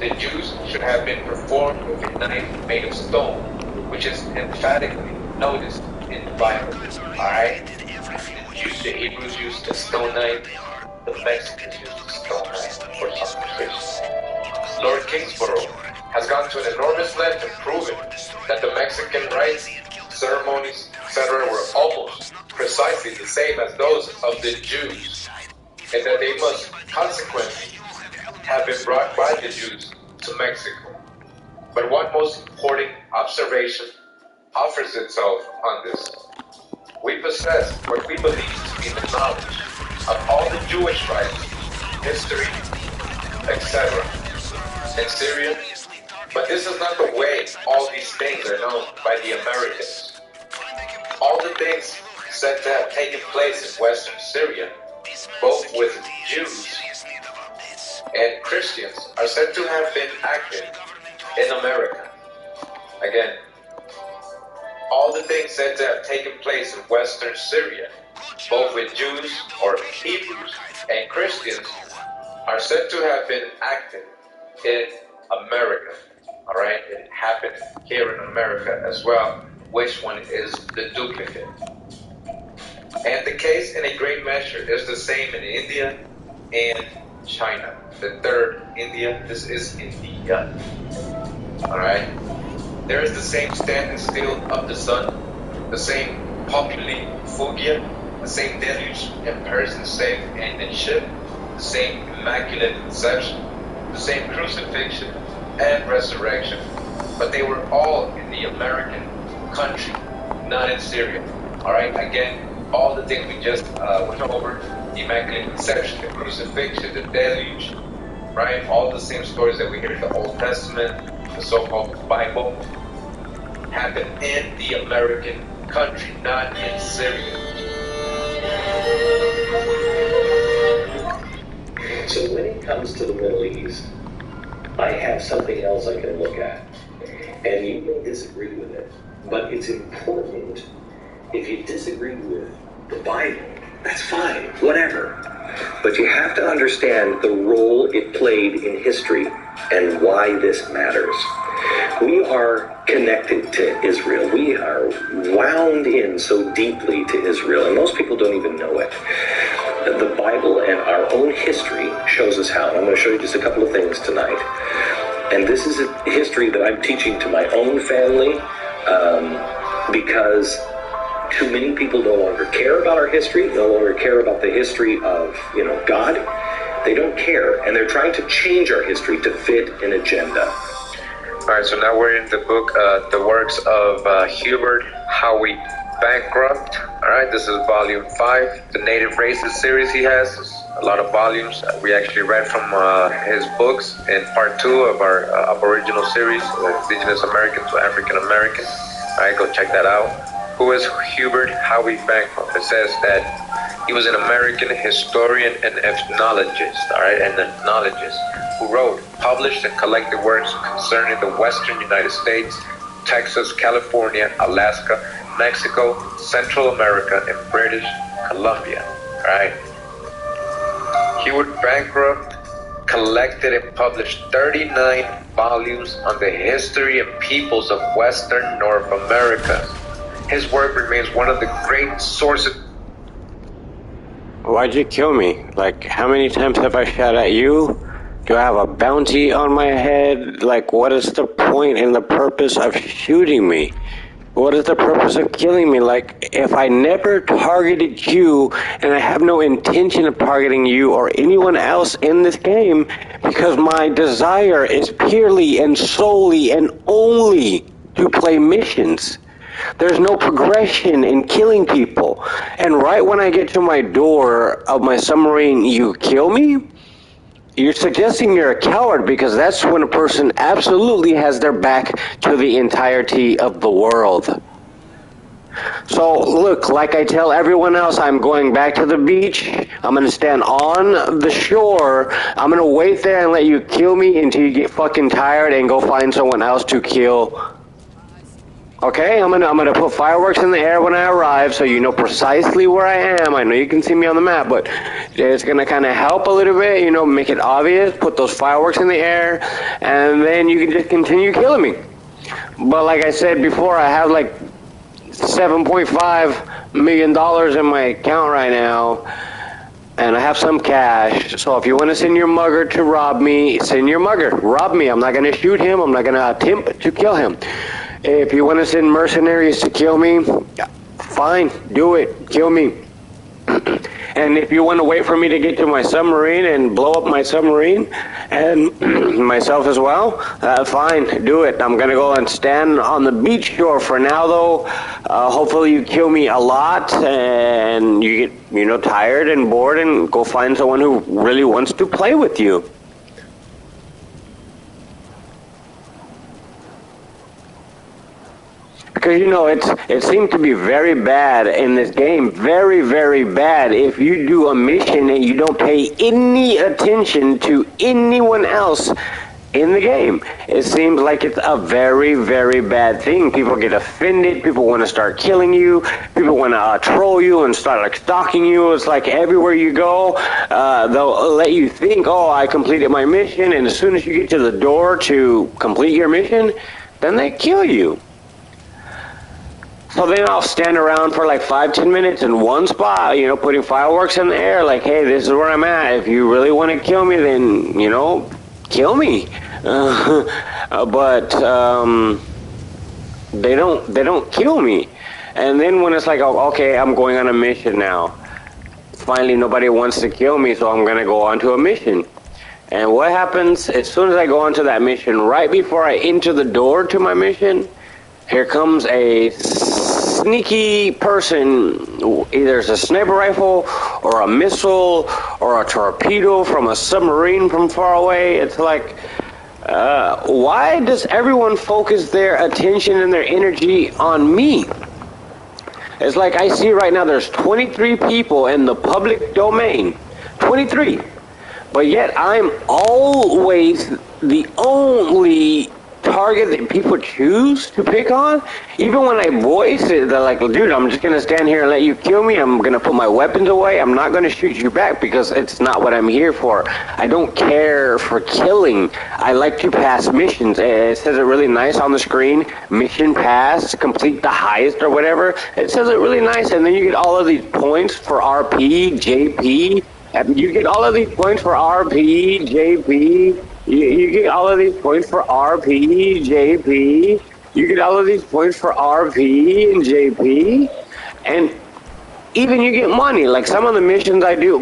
the Jews should have been performed with a knife made of stone, which is emphatically noticed in the Bible. Alright? The Hebrews used a stone knife, the Mexicans used a stone knife for circumcision. Lord Kingsborough has gone to an enormous length in proving that the Mexican rites, ceremonies, etc. were almost precisely the same as those of the Jews, and that they must consequently have been brought by the Jews to Mexico. But one most important observation offers itself on this. We possess what we believe to be the knowledge of all the Jewish rites, history, etc. in Syria, but this is not the way all these things are known by the Americans. All the things said to have taken place in Western Syria, both with Jews and Christians, are said to have been active in America. Again, all the things said to have taken place in Western Syria, both with Jews or Hebrews and Christians, are said to have been active in America. All right, it happened here in America as well. Which one is the duplicate? And the case in a great measure is the same in India and China. The third, India, this is India. Alright? There is the same standing still of the sun, the same populi fugia, the same deluge and person saved and in ship, the same immaculate conception, the same crucifixion and resurrection. But they were all in the American country, not in Syria. Alright, again, all the things we just went over, the Immaculate Conception, the crucifixion, the deluge, right? All the same stories that we hear in the Old Testament, the so-called Bible, happened in the American country, not in Syria. So when it comes to the Middle East, I have something else I can look at. And you may disagree with it, but it's important. If you disagree with the Bible, that's fine, whatever. But you have to understand the role it played in history and why this matters. We are connected to Israel. We are wound in so deeply to Israel, and most people don't even know it. The Bible and our own history shows us how. I'm going to show you just a couple of things tonight. And this is a history that I'm teaching to my own family because too many people no longer care about our history, no longer care about the history of, God. They don't care, and they're trying to change our history to fit an agenda. All right, so now we're in the book, the works of Hubert Howie Bancroft. All right, this is volume 5, the Native Races series he has. A lot of volumes. We actually read from his books in part 2 of our Aboriginal series, Indigenous American to African American. All right, go check that out. Who is Hubert Howie Bancroft? It says that he was an American historian and ethnologist, all right, who wrote, published, and collected works concerning the western United States, Texas, California, Alaska, Mexico, Central America, and British Columbia, all right. Hubert Bancroft collected and published 39 volumes on the history and peoples of Western North America. His work remains one of the great sources. Why'd you kill me? Like, how many times have I shot at you? Do I have a bounty on my head? Like, what is the point and the purpose of shooting me? What is the purpose of killing me? Like, if I never targeted you, and I have no intention of targeting you or anyone else in this game, because my desire is purely and solely and only to play missions. There's no progression in killing people. And right when I get to my door of my submarine, you kill me? You're suggesting you're a coward, because that's when a person absolutely has their back to the entirety of the world. So, look, like I tell everyone else, I'm going back to the beach. I'm going to stand on the shore. I'm going to wait there and let you kill me until you get fucking tired and go find someone else to kill. Okay, I'm gonna put fireworks in the air when I arrive, so you know precisely where I am. I know you can see me on the map, but it's gonna kind of help a little bit, make it obvious. Put those fireworks in the air, and then you can just continue killing me. But like I said before, I have like $7.5 million in my account right now, and I have some cash. So if you want to send your mugger to rob me, send your mugger. Rob me. I'm not gonna shoot him. I'm not gonna attempt to kill him. If you want to send mercenaries to kill me, fine, do it, kill me. And if you want to wait for me to get to my submarine and blow up my submarine, and myself as well, fine, do it. I'm going to go and stand on the beach shore for now, though. Hopefully you kill me a lot, and you get, tired and bored, and go find someone who really wants to play with you. Because, it seems to be very bad in this game. Very, very bad. If you do a mission and you don't pay any attention to anyone else in the game. It seems like it's a very, very bad thing. People get offended. People want to start killing you. People want to troll you and start like stalking you. It's like everywhere you go, they'll let you think, oh, I completed my mission. And as soon as you get to the door to complete your mission, then they kill you. So then I'll stand around for like 5-10 minutes in one spot, you know, putting fireworks in the air, like, hey, this is where I'm at. If you really want to kill me, then, you know, kill me. But they don't kill me. And then when it's like, oh, okay, I'm going on a mission now. Finally, nobody wants to kill me, so I'm going to go on to a mission. And what happens as soon as I go onto that mission, right before I enter the door to my mission, here comes a sneaky person, either it's a sniper rifle or a missile or a torpedo from a submarine from far away. It's like, why does everyone focus their attention and their energy on me? It's like I see right now there's 23 people in the public domain. 23. But yet I'm always the only target that people choose to pick on. Even when I voice it, they're like, dude, I'm just gonna stand here and let you kill me. I'm gonna put my weapons away. I'm not gonna shoot you back because it's not what I'm here for. I don't care for killing. I like to pass missions. It says it really nice on the screen, mission pass, complete the heist or whatever. It says it really nice, and then you get all of these points for RP, JP. You get all of these points for RP, JP. You get all of these points for RP, JP. You get all of these points for RP and JP. And even you get money. Like some of the missions I do,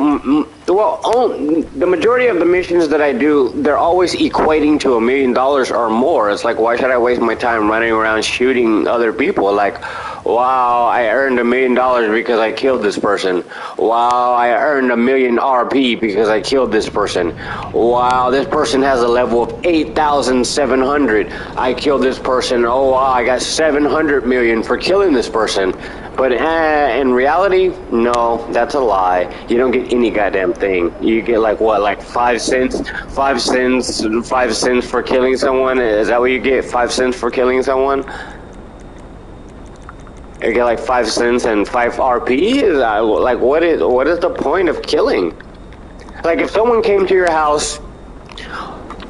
the majority of the missions that I do, they're always equating to $1 million or more. It's like, why should I waste my time running around shooting other people? Like, wow, I earned $1 million because I killed this person. Wow, I earned 1 million RP because I killed this person. Wow, this person has a level of 8,700. I killed this person. Oh, wow, I got 700 million for killing this person. But in reality, no, that's a lie. You don't get any goddamn thing. You get like what, like 5 cents? 5 cents for killing someone? Is that what you get? 5 cents for killing someone? You get like 5 cents and 5 RP? Like what is the point of killing? Like if someone came to your house,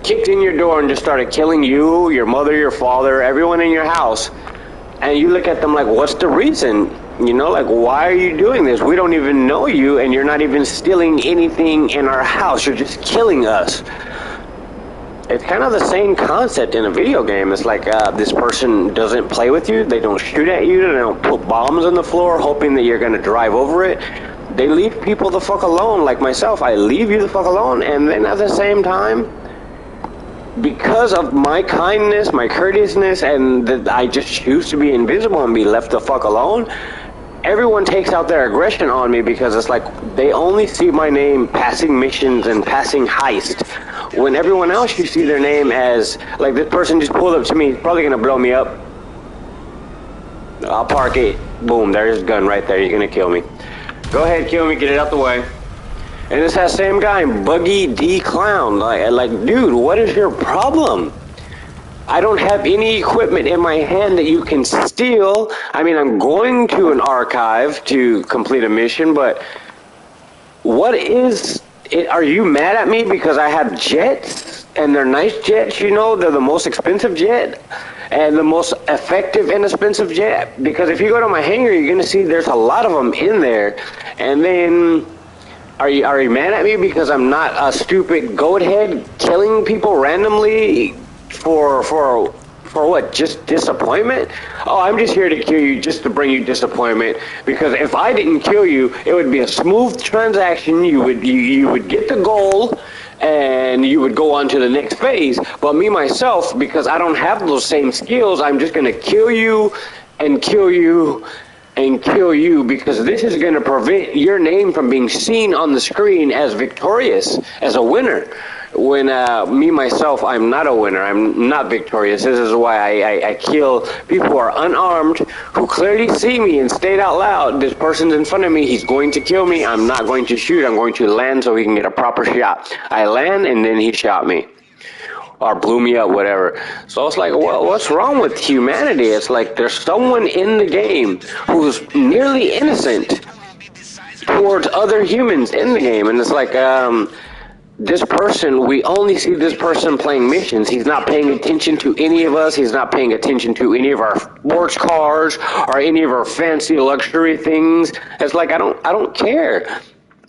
kicked in your door and just started killing you, your mother, your father, everyone in your house, and you look at them like, what's the reason? You know, like, why are you doing this? We don't even know you, and you're not even stealing anything in our house. You're just killing us. It's kind of the same concept in a video game. It's like this person doesn't play with you. They don't shoot at you. They don't put bombs on the floor hoping that you're going to drive over it. They leave people the fuck alone. Like myself, I leave you the fuck alone, and then at the same time, because of my kindness, my courteousness, and that I just choose to be invisible and be left the fuck alone, everyone takes out their aggression on me because it's like they only see my name passing missions and passing heist. When everyone else, you see their name as, like, this person just pulled up to me, he's probably going to blow me up. I'll park it. Boom, there's his gun right there. He's going to kill me. Go ahead, kill me. Get it out the way. And it's that same guy, Buggy D Clown. Like, dude, what is your problem? I don't have any equipment in my hand that you can steal. I mean, I'm going to an archive to complete a mission, but what is it? Are you mad at me because I have jets? And they're nice jets, you know? They're the most expensive jet and the most effective and expensive jet. Because if you go to my hangar, you're going to see there's a lot of them in there. And then Are you mad at me because I'm not a stupid goat head killing people randomly for what? Just disappointment? Oh, I'm just here to kill you just to bring you disappointment, because if I didn't kill you, it would be a smooth transaction. You would get the goal and you would go on to the next phase. But me myself, because I don't have those same skills, I'm just going to kill you and kill you and kill you, because this is going to prevent your name from being seen on the screen as victorious, as a winner. When me, myself, I'm not a winner. I'm not victorious. This is why I kill people who are unarmed, who clearly see me and state out loud, this person's in front of me, he's going to kill me. I'm not going to shoot. I'm going to land so he can get a proper shot. I land and then he shot me. or blew me up, whatever. So it's like, well, what's wrong with humanity? It's like there's someone in the game who's nearly innocent towards other humans in the game, and it's like, this person, we only see this person playing missions. He's not paying attention to any of us. He's not paying attention to any of our sports cars or any of our fancy luxury things. It's like, I don't care.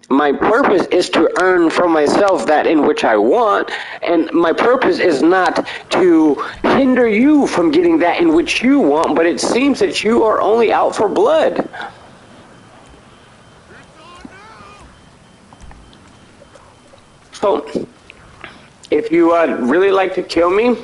My purpose is to earn for myself that in which I want, and my purpose is not to hinder you from getting that in which you want, but it seems that you are only out for blood. So, if you really like to kill me,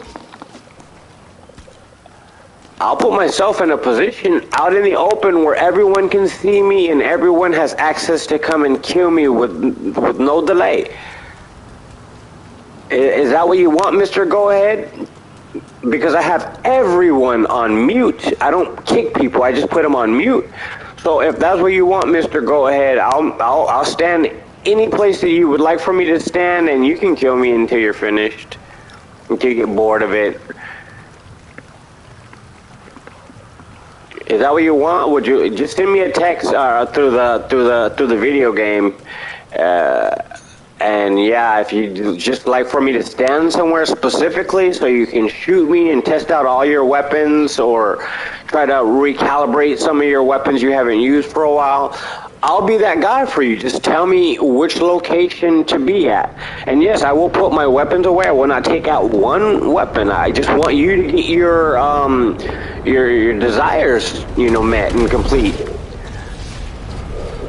I'll put myself in a position out in the open where everyone can see me and everyone has access to come and kill me with no delay. Is that what you want, Mr. Go Ahead? Because I have everyone on mute. I don't kick people, I just put them on mute. So if that's what you want, Mr. Go Ahead, I'll stand any place that you would like for me to stand, and you can kill me until you're finished, until you get bored of it. Is that what you want? Would you just send me a text through the video game? And yeah, if you just like for me to stand somewhere specifically so you can shoot me and test out all your weapons, or try to recalibrate some of your weapons you haven't used for a while, I'll be that guy for you. Just tell me which location to be at. And yes, I will put my weapons away. I will not take out one weapon. I just want you to get your desires, met and complete.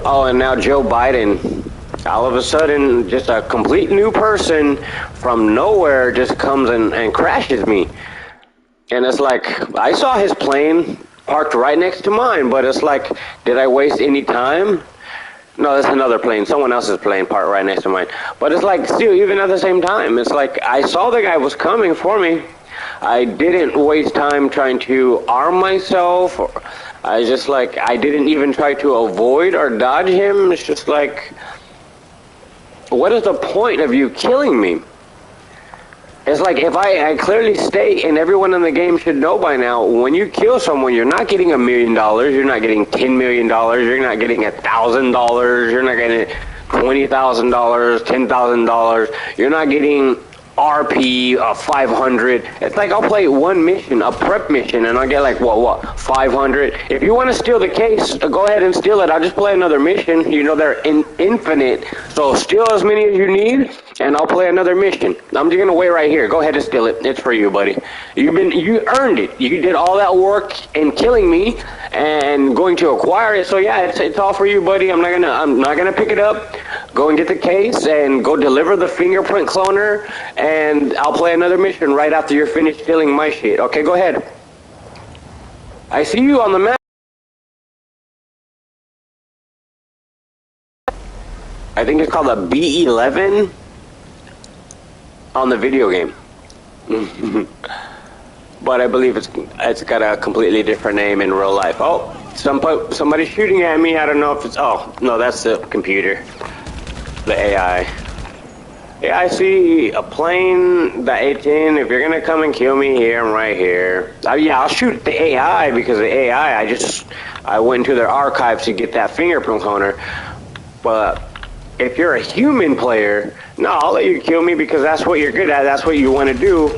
Oh, and now Joe Biden, all of a sudden, just a complete new person from nowhere just comes and crashes me. And it's like, I saw his plane parked right next to mine, but it's like, did I waste any time? No, that's another plane. Someone else's plane parked right next to mine. But it's like, still, even at the same time, it's like, I saw the guy was coming for me. I didn't waste time trying to arm myself. I didn't even try to avoid or dodge him. It's just like, what is the point of you killing me? It's like, if I clearly state, and everyone in the game should know by now, when you kill someone, you're not getting $1 million, you're not getting $10 million, you're not getting $1,000, you're not getting $20,000, $10,000, you're not getting RP 500. It's like, I'll play one mission, a prep mission, and I'll get like, what, 500? If you want to steal the case, go ahead and steal it. I'll just play another mission. They're infinite, so steal as many as you need, and I'll play another mission. I'm just gonna wait right here. Go ahead and steal it. It's for you, buddy. You earned it. You did all that work in killing me and going to acquire it. So yeah, it's all for you, buddy. I'm not gonna pick it up. Go and get the case and go deliver the fingerprint cloner, and I'll play another mission right after you're finished stealing my shit. Okay, go ahead. I see you on the map. I think it's called a B11 on the video game. But I believe it's got a completely different name in real life. Oh, somebody's shooting at me. I don't know if it's... Oh, no, that's the computer. The AI. Yeah, I see a plane, the A-10. If you're gonna come and kill me here, I'm right here. Yeah, I'll shoot the AI, because the AI, I went into their archives to get that fingerprint cloner. But if you're a human player, no, I'll let you kill me because that's what you're good at. That's what you want to do.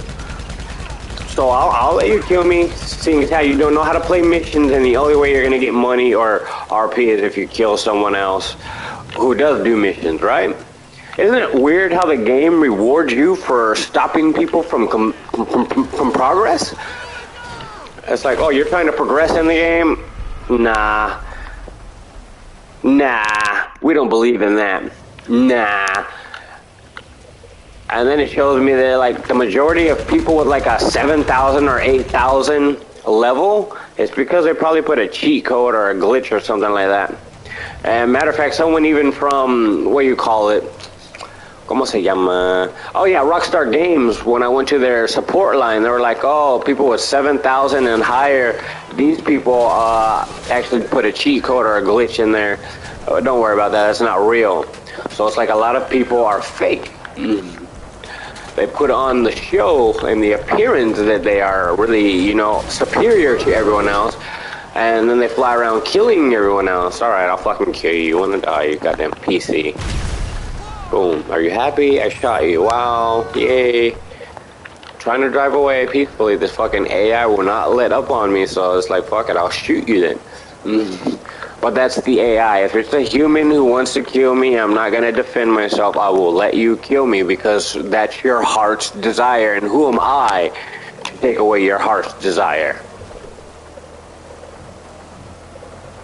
So I'll let you kill me, seeing as how you don't know how to play missions, and the only way you're gonna get money or RP is if you kill someone else who does do missions, right? Isn't it weird how the game rewards you for stopping people from progress? It's like, oh, you're trying to progress in the game? Nah, we don't believe in that. Nah. And then it shows me that like the majority of people with like a 7,000 or 8,000 level, it's because they probably put a cheat code or a glitch or something like that. And matter of fact, someone even from, what do you call it? ¿Cómo se llama? Oh yeah, Rockstar Games, when I went to their support line, they were like, oh, people with 7,000 and higher, these people actually put a cheat code or a glitch in there. Oh, don't worry about that, that's not real. So it's like a lot of people are fake. they put on the show and the appearance that they are really, you know, superior to everyone else. And then they fly around killing everyone else. Alright, I'll fucking kill you. You wanna die, you goddamn PC. Boom. Are you happy? I shot you. Wow. Yay. Trying to drive away peacefully. This fucking AI will not let up on me, so it's like, fuck it, I'll shoot you then. But that's the AI. If it's a human who wants to kill me, I'm not gonna defend myself. I will let you kill me because that's your heart's desire. And who am I to take away your heart's desire?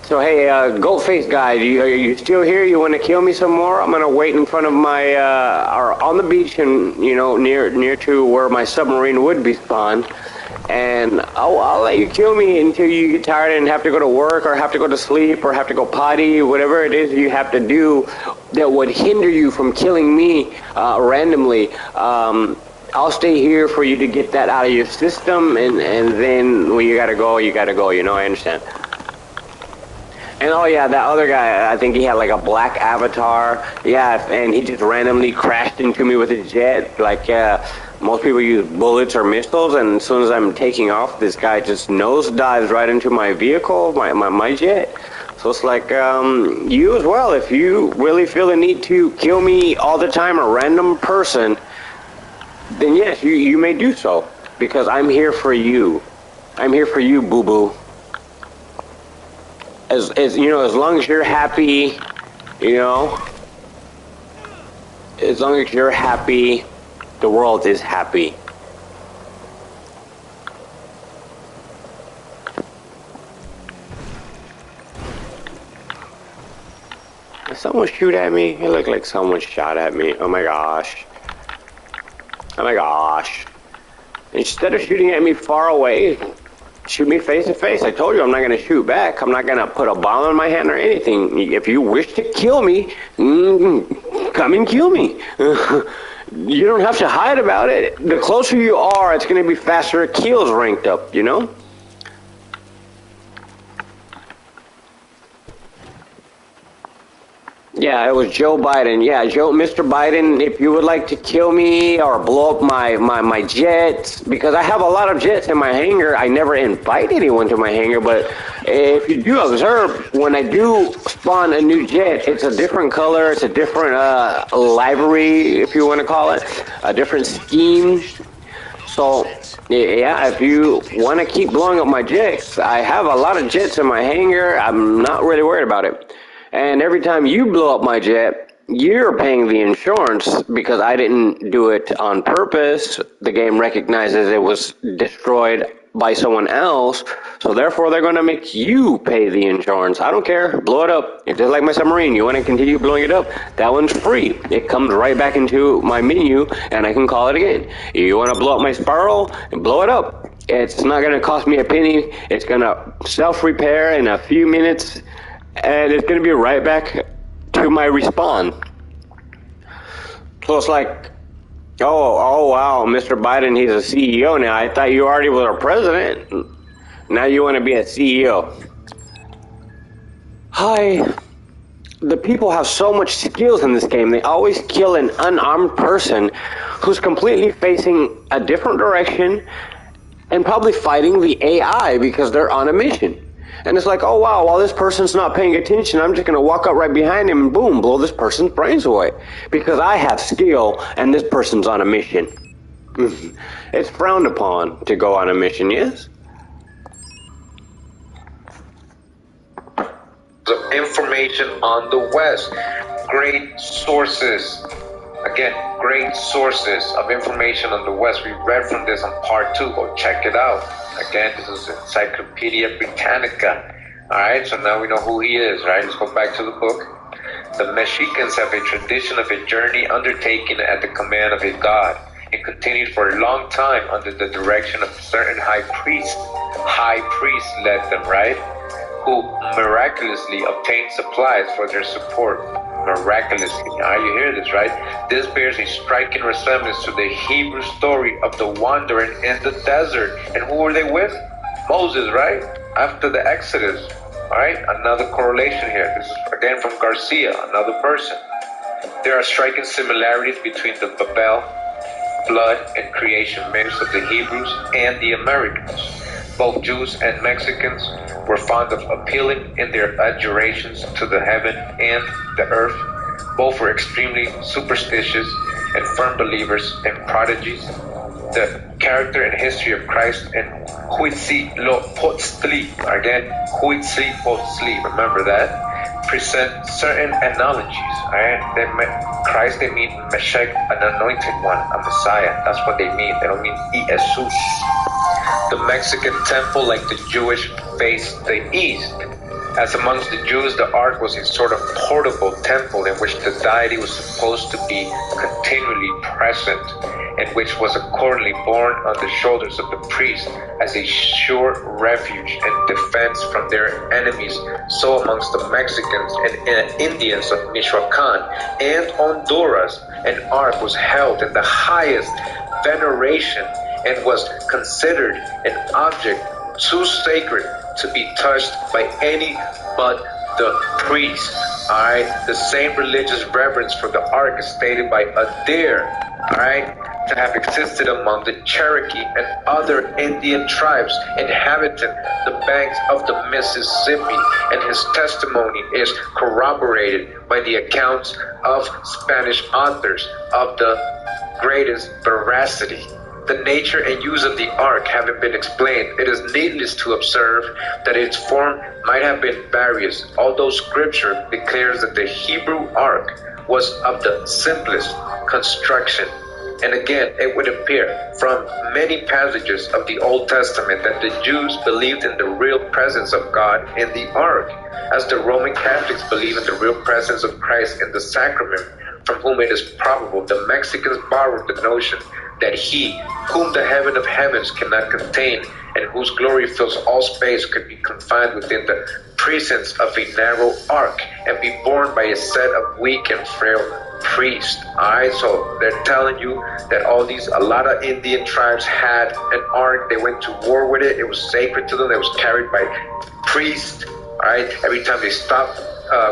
So hey, goat-faced guy, are you still here? You want to kill me some more? I'm gonna wait in front of my, or on the beach, and you know, near to where my submarine would be spawned, and I'll let you kill me until you get tired and have to go to work, or have to go to sleep, or have to go potty, whatever it is you have to do that would hinder you from killing me randomly. I'll stay here for you to get that out of your system, and then when you gotta go, you know, I understand. And oh yeah, that other guy, I think he had like a black avatar. Yeah, and he just randomly crashed into me with his jet. Like most people use bullets or missiles, and as soon as I'm taking off, this guy just nosedives right into my vehicle, my jet. So it's like, you as well, if you really feel the need to kill me all the time, a random person, then yes, you may do so. Because I'm here for you. I'm here for you, boo-boo. As you know, as long as you're happy, you know, as long as you're happy, the world is happy. Did someone shoot at me? It looked like someone shot at me. Oh my gosh. Oh my gosh. Instead of shooting at me far away, shoot me face to face. I told you I'm not going to shoot back. I'm not going to put a bomb in my hand or anything. If you wish to kill me, come and kill me. You don't have to hide about it. The closer you are, it's going to be faster kills ranked up, you know? Yeah, it was Joe Biden. Yeah, Mr. Biden, if you would like to kill me or blow up my jets, because I have a lot of jets in my hangar. I never invite anyone to my hangar, but if you do observe, when I do spawn a new jet, it's a different color, it's a different livery, if you want to call it, a different scheme. So, yeah, if you want to keep blowing up my jets, I have a lot of jets in my hangar. I'm not really worried about it. And every time you blow up my jet, you're paying the insurance because I didn't do it on purpose. The game recognizes it was destroyed by someone else, so therefore they're going to make you pay the insurance. I don't care. Blow it up. It's just like my submarine. You want to continue blowing it up? That one's free. It comes right back into my menu, and I can call it again. You want to blow up my Sparrow? Blow it up. It's not going to cost me a penny. It's going to self-repair in a few minutes. And it's going to be right back to my respawn. So it's like, oh wow, Mr. Biden, he's a CEO now. I thought you already were a president. Now you want to be a CEO. Hi. The people have so much skills in this game. They always kill an unarmed person who's completely facing a different direction and probably fighting the AI because they're on a mission. And it's like, oh wow, while this person's not paying attention, I'm just going to walk up right behind him and boom, blow this person's brains away. Because I have skill and this person's on a mission. It's frowned upon to go on a mission, yes? Of information on the West. Great sources. Again, great sources of information on the West. We read from this on part 2. Go check it out. Again, this is Encyclopedia Britannica. Alright, so now we know who he is, right? Let's go back to the book. The Mexicans have a tradition of a journey undertaken at the command of a god. It continued for a long time under the direction of certain high priests. High priests led them, right? Who miraculously obtained supplies for their support. Miraculously. Now you hear this, right? This bears a striking resemblance to the Hebrew story of the wandering in the desert. And who were they with? Moses, right? After the Exodus. Alright? Another correlation here. This is again from Garcia, another person. There are striking similarities between the Babel flood and creation myths of the Hebrews and the Americans. Both Jews and Mexicans were fond of appealing in their adjurations to the heaven and the earth. Both were extremely superstitious and firm believers in prodigies. The character and history of Christ in Huitzilopochtli, again, Huitzilopochtli, remember that, present certain analogies. Right? Christ, they mean Meshach, an anointed one, a Messiah. That's what they mean. They don't mean Jesus. The Mexican temple, like the Jewish, faced the east. As amongst the Jews, the ark was a sort of portable temple in which the deity was supposed to be continually present, and which was accordingly borne on the shoulders of the priest as a sure refuge and defense from their enemies. So amongst the Mexicans and Indians of Michoacan and Honduras, an ark was held in the highest veneration and was considered an object too sacred to be touched by any but the priest. Alright, the same religious reverence for the ark is stated by Adair, alright, to have existed among the Cherokee and other Indian tribes inhabiting the banks of the Mississippi, and his testimony is corroborated by the accounts of Spanish authors of the greatest veracity. The nature and use of the ark having been explained, it is needless to observe that its form might have been various, although Scripture declares that the Hebrew ark was of the simplest construction. And again, it would appear from many passages of the Old Testament that the Jews believed in the real presence of God in the ark, as the Roman Catholics believe in the real presence of Christ in the sacrament, from whom it is probable the Mexicans borrowed the notion that he, whom the heaven of heavens cannot contain, and whose glory fills all space, could be confined within the precincts of a narrow ark, and be borne by a set of weak and frail priests. Alright, so they're telling you that a lot of Indian tribes had an ark. They went to war with it. It was sacred to them. It was carried by priests. Alright, every time they stopped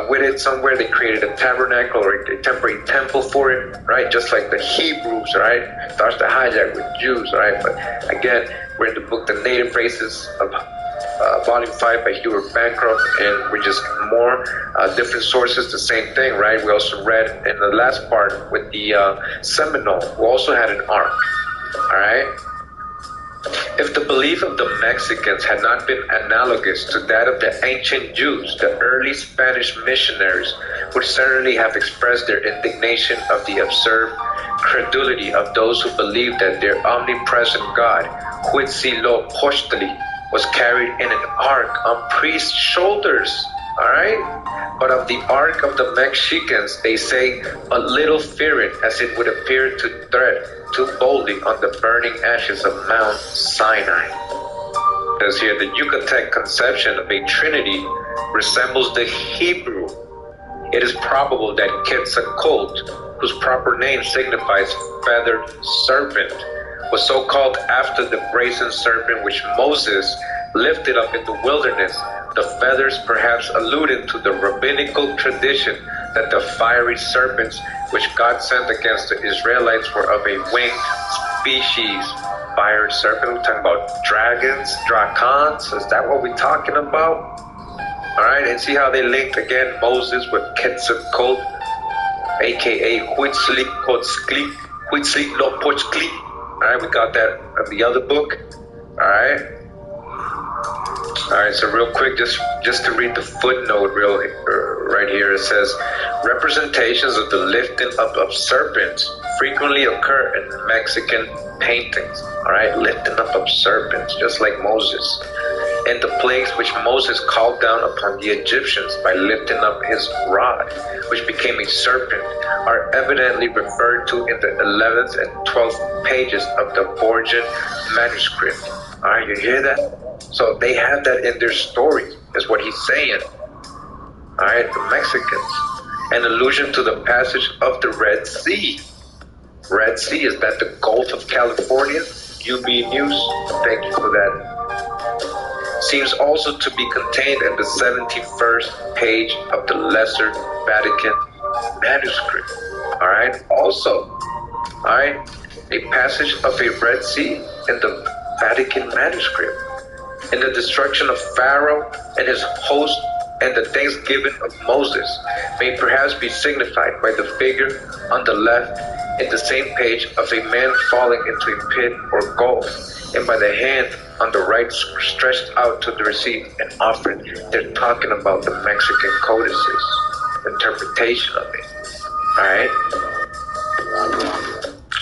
with it somewhere, they created a tabernacle or a temporary temple for it, right? Just like the Hebrews, right? Starts to hijack with Jews, right? But again, we're in the book The Native Races of Volume 5 by Hubert Bancroft, and we're just more different sources, the same thing, right? We also read in the last part with the Seminole, who also had an ark, all right? If the belief of the Mexicans had not been analogous to that of the ancient Jews, the early Spanish missionaries would certainly have expressed their indignation of the absurd credulity of those who believed that their omnipresent God, Huitzilopochtli, was carried in an ark on priests' shoulders. Alright? But of the ark of the Mexicans, they say, a little fear it, as it would appear to tread too boldly on the burning ashes of Mount Sinai. Because here, the Yucatec conception of a trinity resembles the Hebrew. It is probable that Quetzalcoatl, whose proper name signifies feathered serpent, was so called after the brazen serpent which Moses lifted up in the wilderness. The feathers perhaps alluded to the rabbinical tradition that the fiery serpents which God sent against the Israelites were of a winged species. Fire serpent, we're talking about dragons, dracons, is that what we're talking about? Alright, and see how they linked again Moses with Quetzalcoatl, aka Huitzilopochtli. Alright, we got that of the other book. Alright. Alright, so real quick, just to read the footnote right here, it says, representations of the lifting up of serpents frequently occur in Mexican paintings. Alright, lifting up of serpents, just like Moses. And the plagues which Moses called down upon the Egyptians by lifting up his rod, which became a serpent, are evidently referred to in the 11th and 12th pages of the Borgian manuscript. Alright, you hear that? So they have that in their story, is what he's saying. Alright, the Mexicans. An allusion to the passage of the Red Sea. Red Sea, is that the Gulf of California? UB News, thank you for that. Seems also to be contained in the 71st page of the Lesser Vatican manuscript. Alright, also, alright, a passage of a Red Sea in the Vatican manuscript, and the destruction of Pharaoh and his host and the thanksgiving of Moses may perhaps be signified by the figure on the left in the same page of a man falling into a pit or gulf, and by the hand on the right stretched out to receive an offering. They're talking about the Mexican codices, interpretation of it.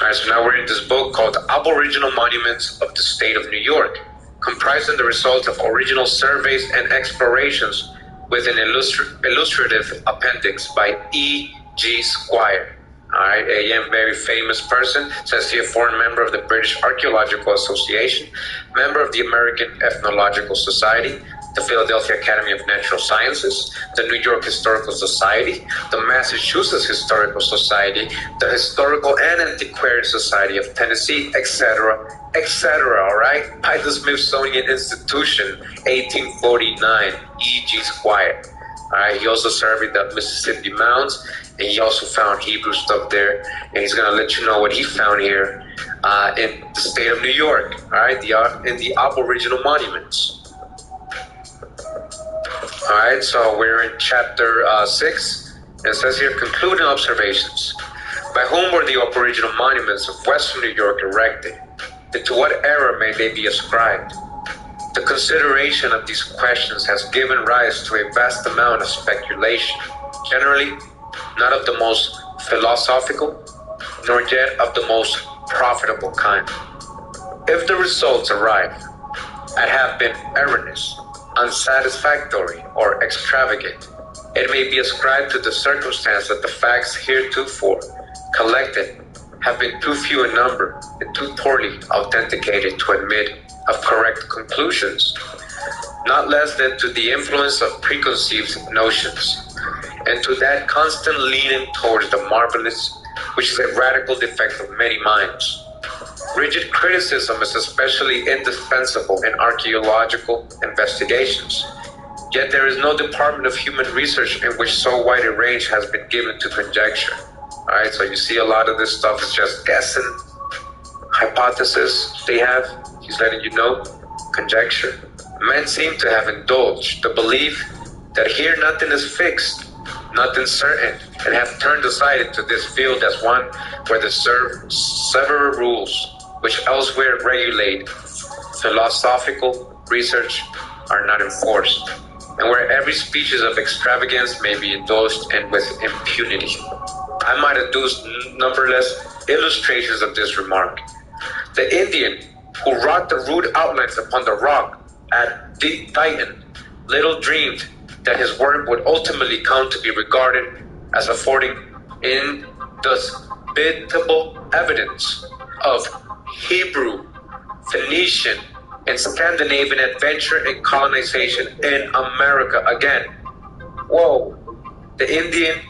Alright, so now we're in this book called Aboriginal Monuments of the State of New York, comprising the results of original surveys and explorations with an illustrative appendix by E.G. Squire. Alright, again, very famous person. Says here, foreign member of the British Archaeological Association, member of the American Ethnological Society, the Philadelphia Academy of Natural Sciences, the New York Historical Society, the Massachusetts Historical Society, the Historical and Antiquarian Society of Tennessee, etc., etc., all right? By the Smithsonian Institution, 1849, E.G. Squire. All right, he also surveyed the Mississippi Mounds, and he also found Hebrew stuff there, and he's going to let you know what he found here in the state of New York, all right, in the Aboriginal monuments. All right, so we're in chapter 6, and it says here, concluding observations. By whom were the Aboriginal monuments of Western New York erected? And to what era may they be ascribed? The consideration of these questions has given rise to a vast amount of speculation, generally not of the most philosophical, nor yet of the most profitable kind. If the results arrived at have been erroneous, unsatisfactory, or extravagant, it may be ascribed to the circumstance that the facts heretofore collected have been too few in number and too poorly authenticated to admit of correct conclusions, not less than to the influence of preconceived notions, and to that constant leaning towards the marvelous, which is a radical defect of many minds. Rigid criticism is especially indispensable in archaeological investigations, yet there is no department of human research in which so wide a range has been given to conjecture. Alright, so you see a lot of this stuff is just guessing, hypothesis they have. He's letting you know, conjecture. Men seem to have indulged the belief that here nothing is fixed, nothing certain, and have turned aside into this field as one where the several rules which elsewhere regulate philosophical research are not enforced, and where every species of extravagance may be indulged in with impunity. I might adduce numberless illustrations of this remark. The Indian who wrought the rude outlines upon the rock at Dighton little dreamed that his work would ultimately come to be regarded as affording indisputable evidence of Hebrew, Phoenician, and Scandinavian adventure and colonization in America. Again, whoa, the Indian,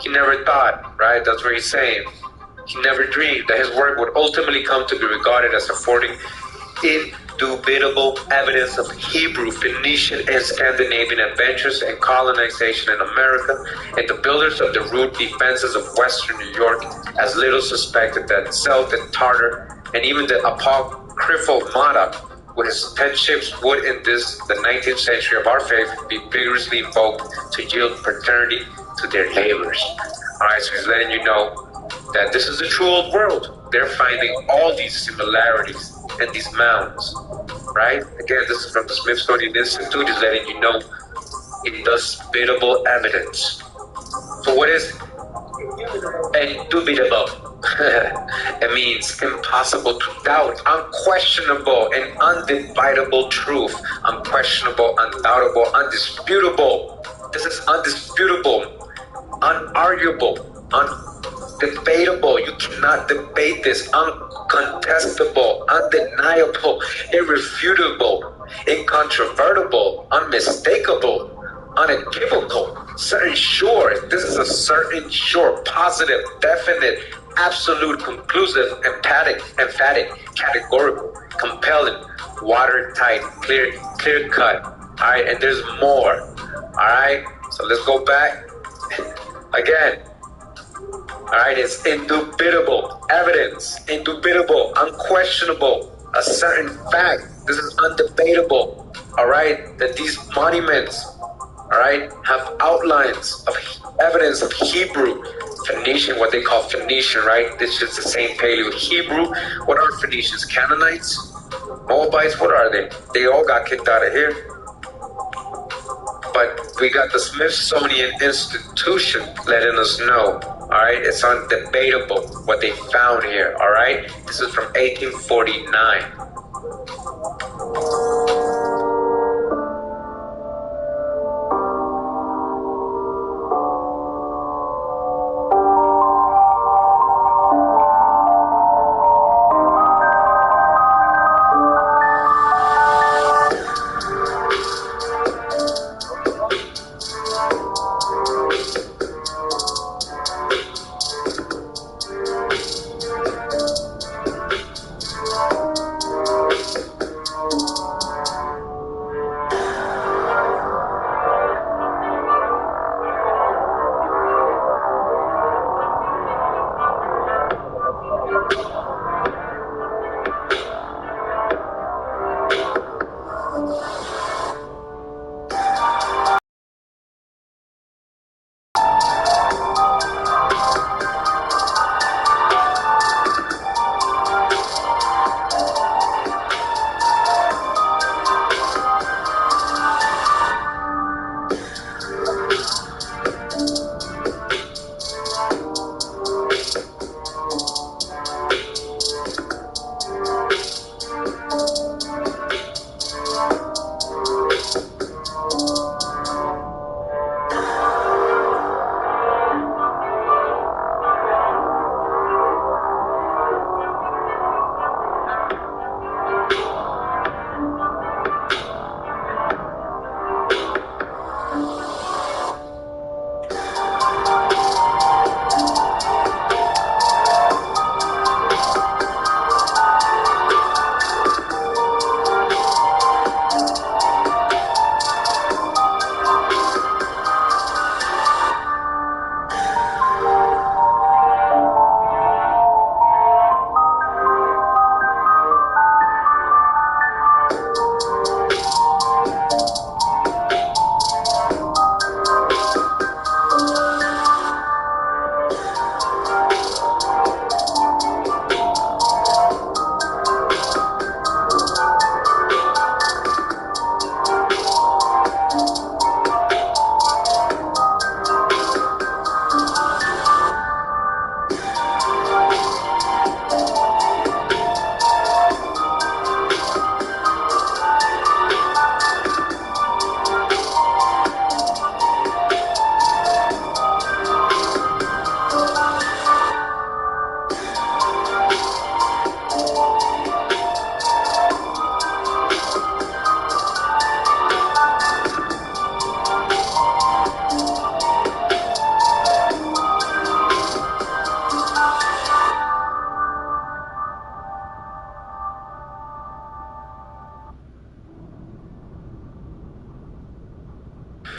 he never thought, right? That's what he's saying. He never dreamed that his work would ultimately come to be regarded as affording indubitable evidence of Hebrew, Phoenician, and Scandinavian adventures and colonization in America, and the builders of the rude defenses of Western New York as little suspected that Celt and Tartar, and even the apocryphal Madoc, with his 10 ships, would in this, the 19th century of our faith, be vigorously invoked to yield paternity to their labors. Alright, so he's letting you know that this is the true old world. They're finding all these similarities in these mounds, right? Again, this is from the Smithsonian Institute. Is letting you know indisputable evidence. So what is indubitable? It means impossible to doubt, unquestionable and undividable truth, unquestionable, undoubtable, undisputable. This is undisputable, unarguable, undebatable. You cannot debate this. Uncontestable, undeniable, irrefutable, incontrovertible, unmistakable, unequivocal, certain sure. This is a certain sure, positive, definite, absolute, conclusive, emphatic, categorical, compelling, watertight, clear cut. All right, and there's more. All right, so let's go back again. Alright, it's indubitable evidence, indubitable, unquestionable, a certain fact. This is undebatable. Alright, that these monuments, alright, have outlines of evidence of Hebrew, Phoenician, what they call Phoenician, right? This is the same Paleo Hebrew. What are Phoenicians? Canaanites? Moabites? What are they? They all got kicked out of here. But we got the Smithsonian Institution letting us know, all right? It's undebatable what they found here, all right? This is from 1849.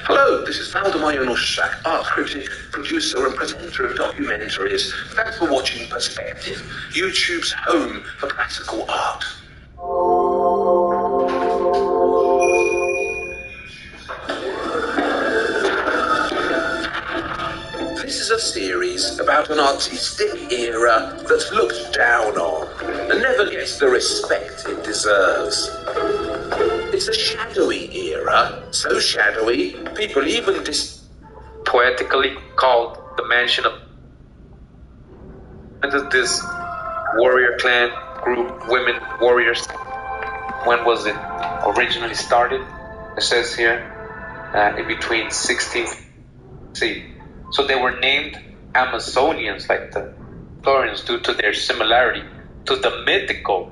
Hello, this is Valdemar Januszczak, art critic, producer and presenter of documentaries. Thanks for watching Perspective, YouTube's home for classical art. This is a series about an artistic era that's looked down on and never gets the respect it deserves. It's a shadowy era, so shadowy, people even Poetically called the Mansion of... This warrior clan group, women warriors, when was it originally started? It says here, in between 16th... See, so they were named Amazonians, like the Florians, due to their similarity to the mythical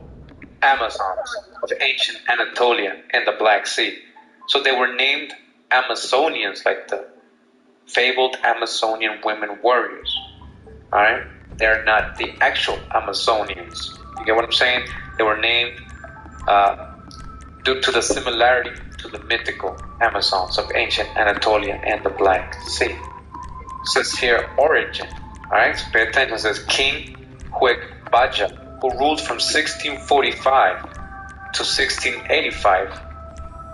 Amazons of ancient Anatolia and the Black Sea. So they were named Amazonians, like the fabled Amazonian women warriors. Alright? They're not the actual Amazonians. You get what I'm saying? They were named due to the similarity to the mythical Amazons of ancient Anatolia and the Black Sea. It says here, origin. Alright, so pay attention. It says King Huec Baja, who ruled from 1645 to 1685.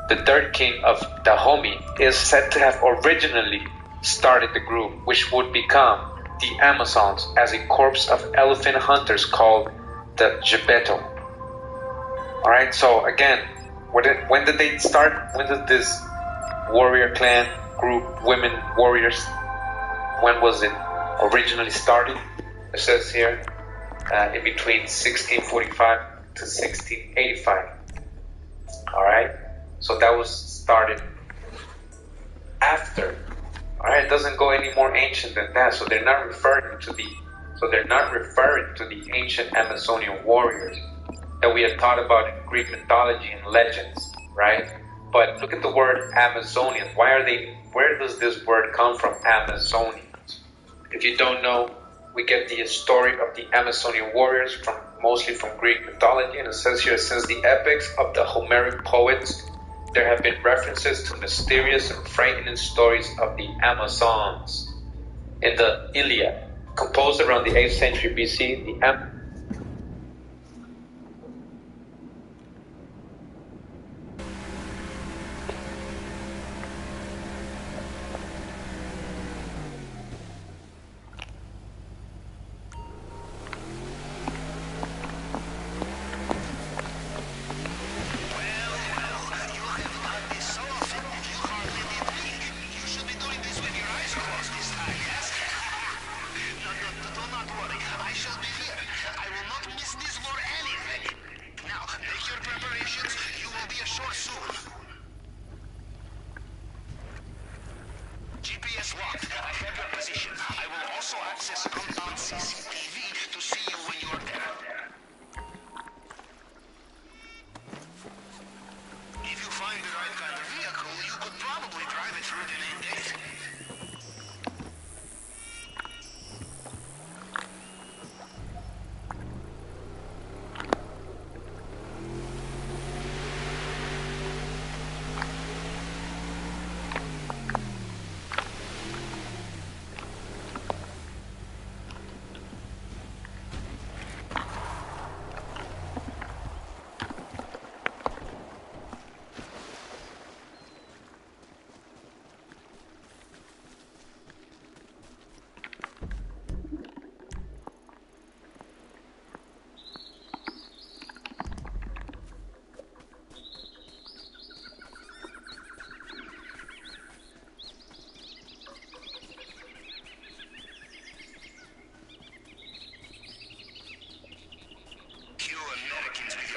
The third king of Dahomey is said to have originally started the group, which would become the Amazons as a corps of elephant hunters called the Gebeto. Alright, so again, when did they start? When did this warrior clan group, women warriors, when was it originally started? It says here, in between 1645 to 1685. Alright, so that was started after. Alright, it doesn't go any more ancient than that, so they're not referring to the ancient Amazonian warriors that we had taught about in Greek mythology and legends, right? But look at the word Amazonian. Where does this word come from, Amazonians? If you don't know, we get the story of the Amazonian warriors mostly from Greek mythology, and it says here, since the epics of the Homeric poets, there have been references to mysterious and frightening stories of the Amazons. In the Iliad, composed around the 8th century BC, the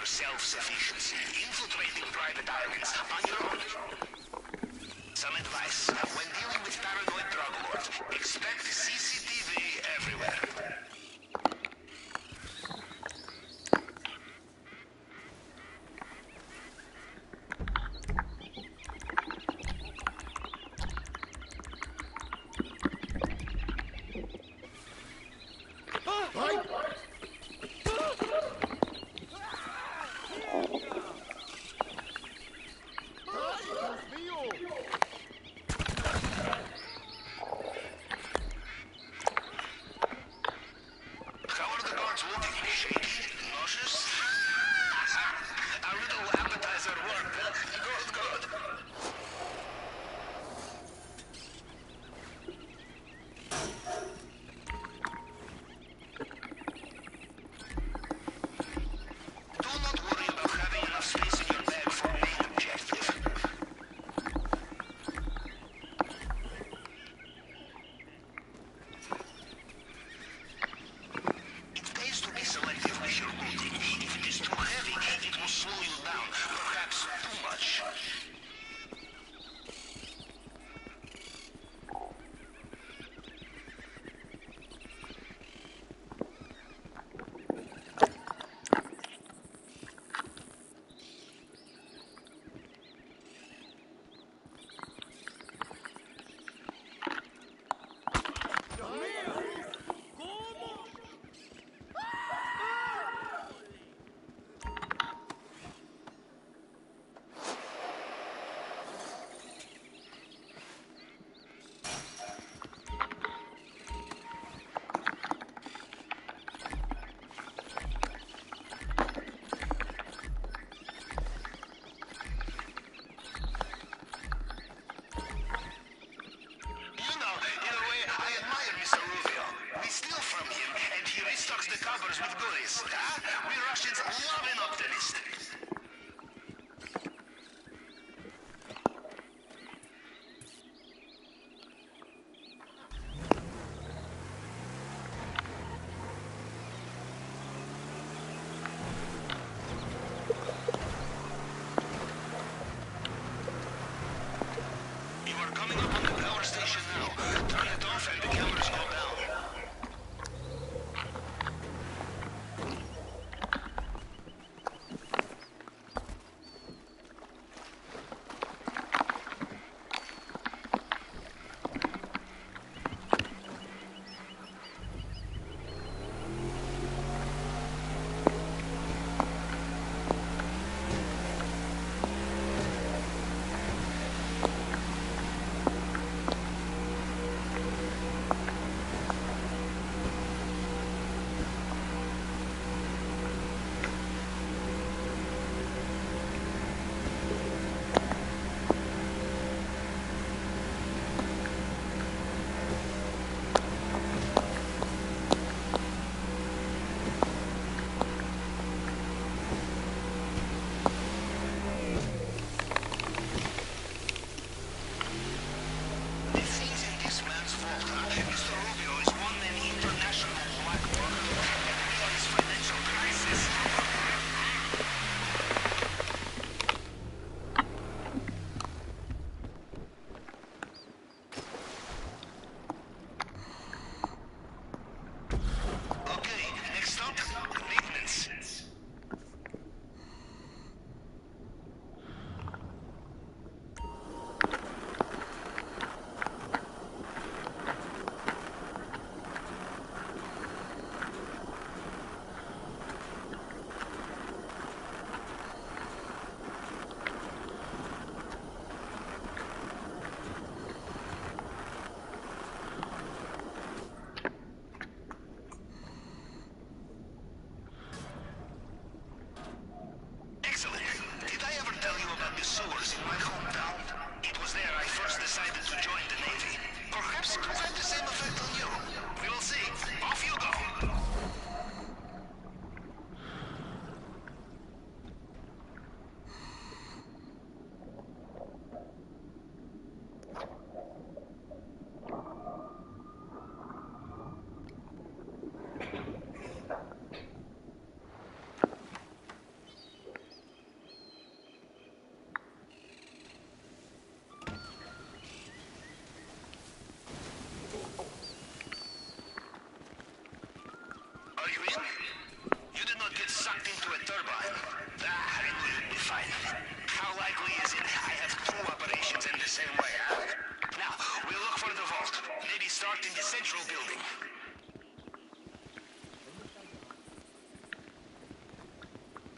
self-sufficiency, infiltrating private islands on your own. Some advice, when dealing with paranoid drug lords, expect CCTV everywhere. robbers with goodies, huh? We Russians love an optimist. You are coming up on the power station now. Turn it off and the cameras go down.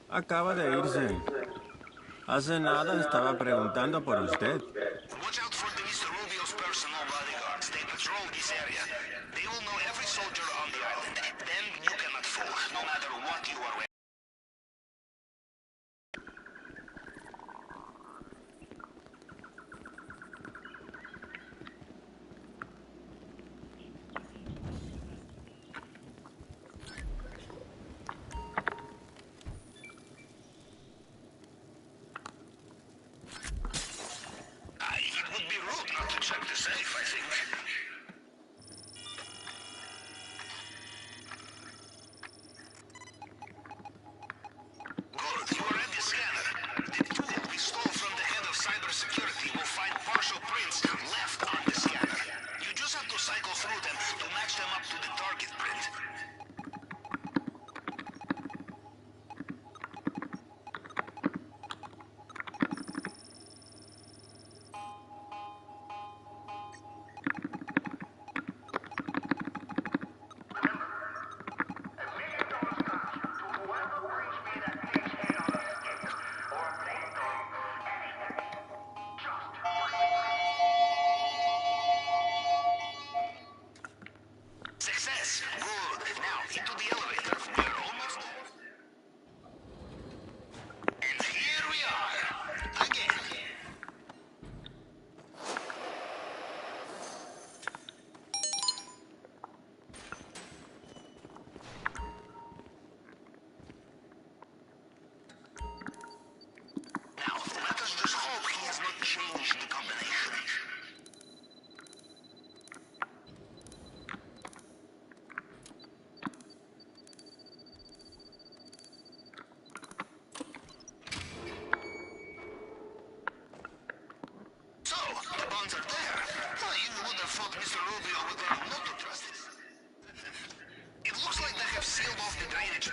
Acaba de irse. Hace nada estaba preguntando por usted. Watch out for the Mr. Rubio's personal bodyguards. They patrol this area. They will know every soldier on the island. Then you cannot fool, no matter what you are wearing. It would be rude not to check the safe, I think.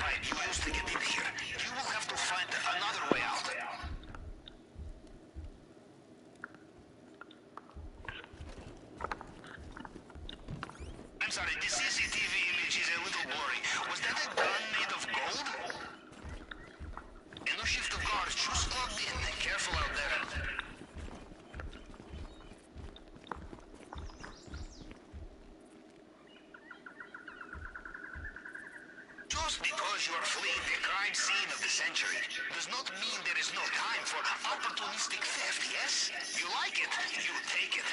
pipe you used to get in here. You will have to find another way out. I'm sorry, this CCTV image is a little blurry. Was that a gun made of gold? And no shift of guards, just plugged in. Careful out there. Just because you are fleeing the crime scene of the century does not mean there is no time for opportunistic theft, yes? You like it, you take it.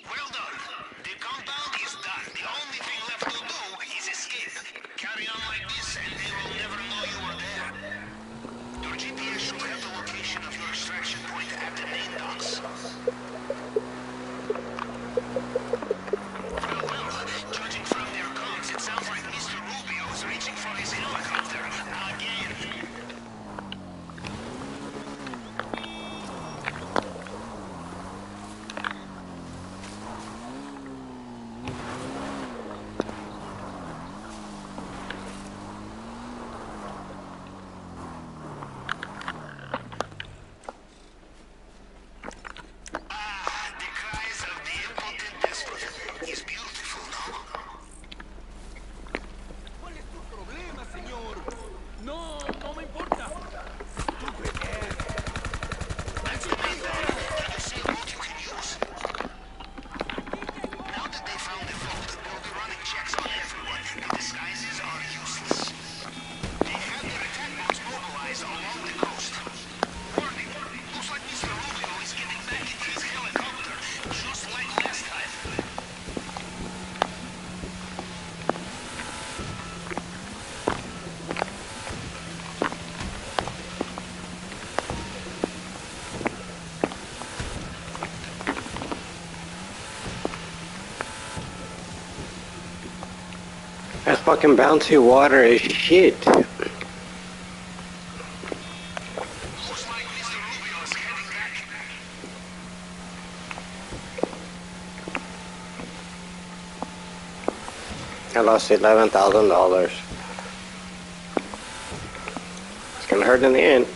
Well done. The compound is done. The only thing left to do is escape. Carry on like this and they will never know you were there. Your GPS should have the location of your extraction point at the main docks. Well, judging from their comms, it sounds like Mr. Rubio is reaching for his helicopter again. The cries of the impotent despot is beautiful, no? ¿Cuál es tu problema, señor? No me importa. That's amazing. Can you see a boat you can use? Now that they found the vault, they'll be running checks on everyone, and disguises are useless. They have their attack boats mobilized along the coast. Warning, looks like Mr. Rubio is getting back into his helicopter, just like last time. That fucking bouncy water is shit. Looks like Mr. Rubio is heading back. I lost $11,000. It's gonna hurt in the end.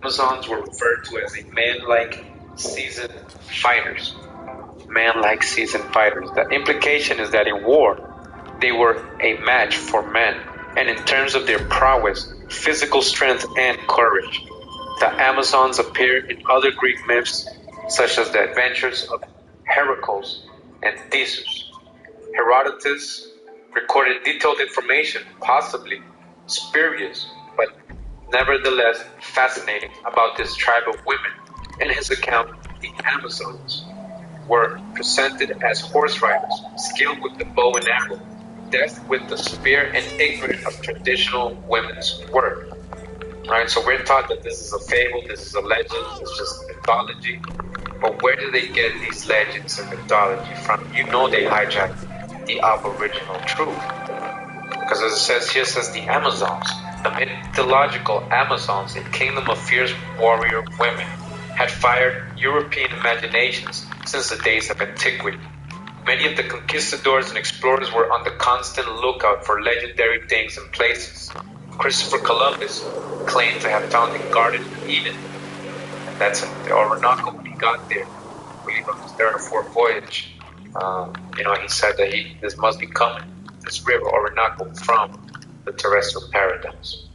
Amazons were referred to as a man-like seasoned fighters. Man-like seasoned fighters. The implication is that in war, they were a match for men, and in terms of their prowess, physical strength, and courage. The Amazons appear in other Greek myths, such as the adventures of Heracles and Theseus. Herodotus recorded detailed information, possibly spurious, but nevertheless fascinating, about this tribe of women. In his account, the Amazons were presented as horse riders, skilled with the bow and arrow, deaf with the spear and ignorant of traditional women's work. Right? So we're taught that this is a fable, this is a legend, it's just mythology. But where do they get these legends and mythology from? You know they hijacked the aboriginal truth. Because as it says here, it says the Amazons, the mythological Amazons, a kingdom of fierce warrior women, had fired European imaginations since the days of antiquity. Many of the conquistadors and explorers were on the constant lookout for legendary things and places. Christopher Columbus claimed to have found the Garden of Eden. And that's in the Orinoco when he got there. I believe on his third or fourth voyage. He said that this must be coming, this river Orinoco, from the terrestrial paradise.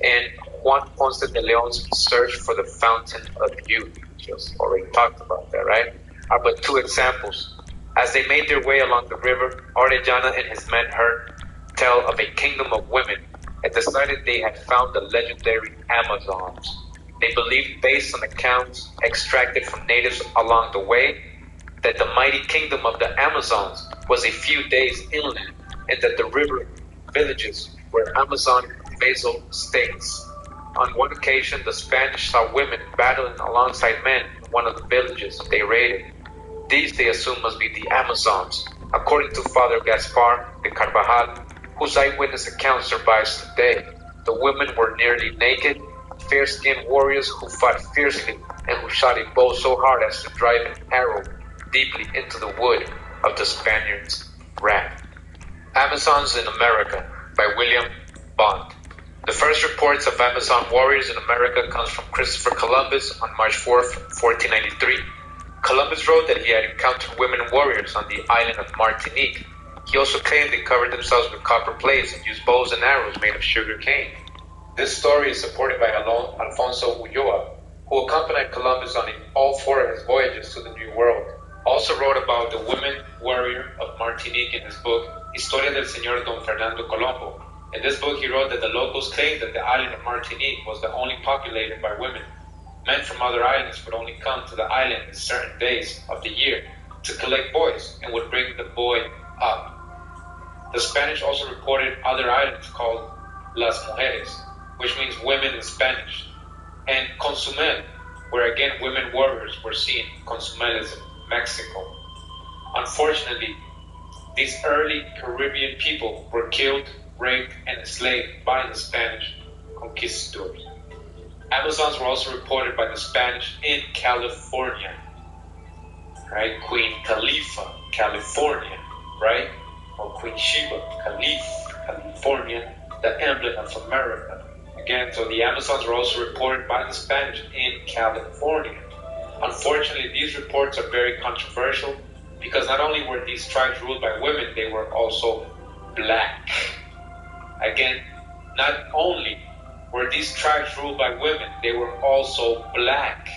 And Juan Ponce de Leon's search for the fountain of youth, just already talked about that, right, are but two examples. As they made their way along the river, Orellana and his men heard tell of a kingdom of women and decided they had found the legendary Amazons. They believed, based on accounts extracted from natives along the way, that the mighty kingdom of the Amazons was a few days inland and that the river villages were Amazon vassal states. On one occasion, the Spanish saw women battling alongside men in one of the villages they raided. These they assumed must be the Amazons, according to Father Gaspar de Carvajal, whose eyewitness account survives today. The women were nearly naked, fair-skinned warriors who fought fiercely and who shot a bow so hard as to drive an arrow deeply into the wood of the Spaniards' raft. Amazons in America by William Bond. The first reports of Amazon warriors in America comes from Christopher Columbus on March 4th, 1493. Columbus wrote that he had encountered women warriors on the island of Martinique. He also claimed they covered themselves with copper plates and used bows and arrows made of sugar cane. This story is supported by Alfonso Ulloa, who accompanied Columbus on all four of his voyages to the New World. Also wrote about the women warrior of Martinique in his book, Historia del Señor Don Fernando Colombo. In this book, he wrote that the locals claimed that the island of Martinique was the only populated by women. Men from other islands would only come to the island in certain days of the year to collect boys and would bring the boy up. The Spanish also reported other islands called Las Mujeres, which means women in Spanish, and Consumel, where again women warriors were seen. Consumel is in Mexico. Unfortunately, these early Caribbean people were killed, raped, and enslaved by the Spanish conquistadors. Amazons were also reported by the Spanish in California, right? Queen Khalifa, California, right? Or Queen Sheba, California, the emblem of America. Again, so the Amazons were also reported by the Spanish in California. Unfortunately, these reports are very controversial because not only were these tribes ruled by women, they were also black. Again, not only were these tribes ruled by women, they were also black.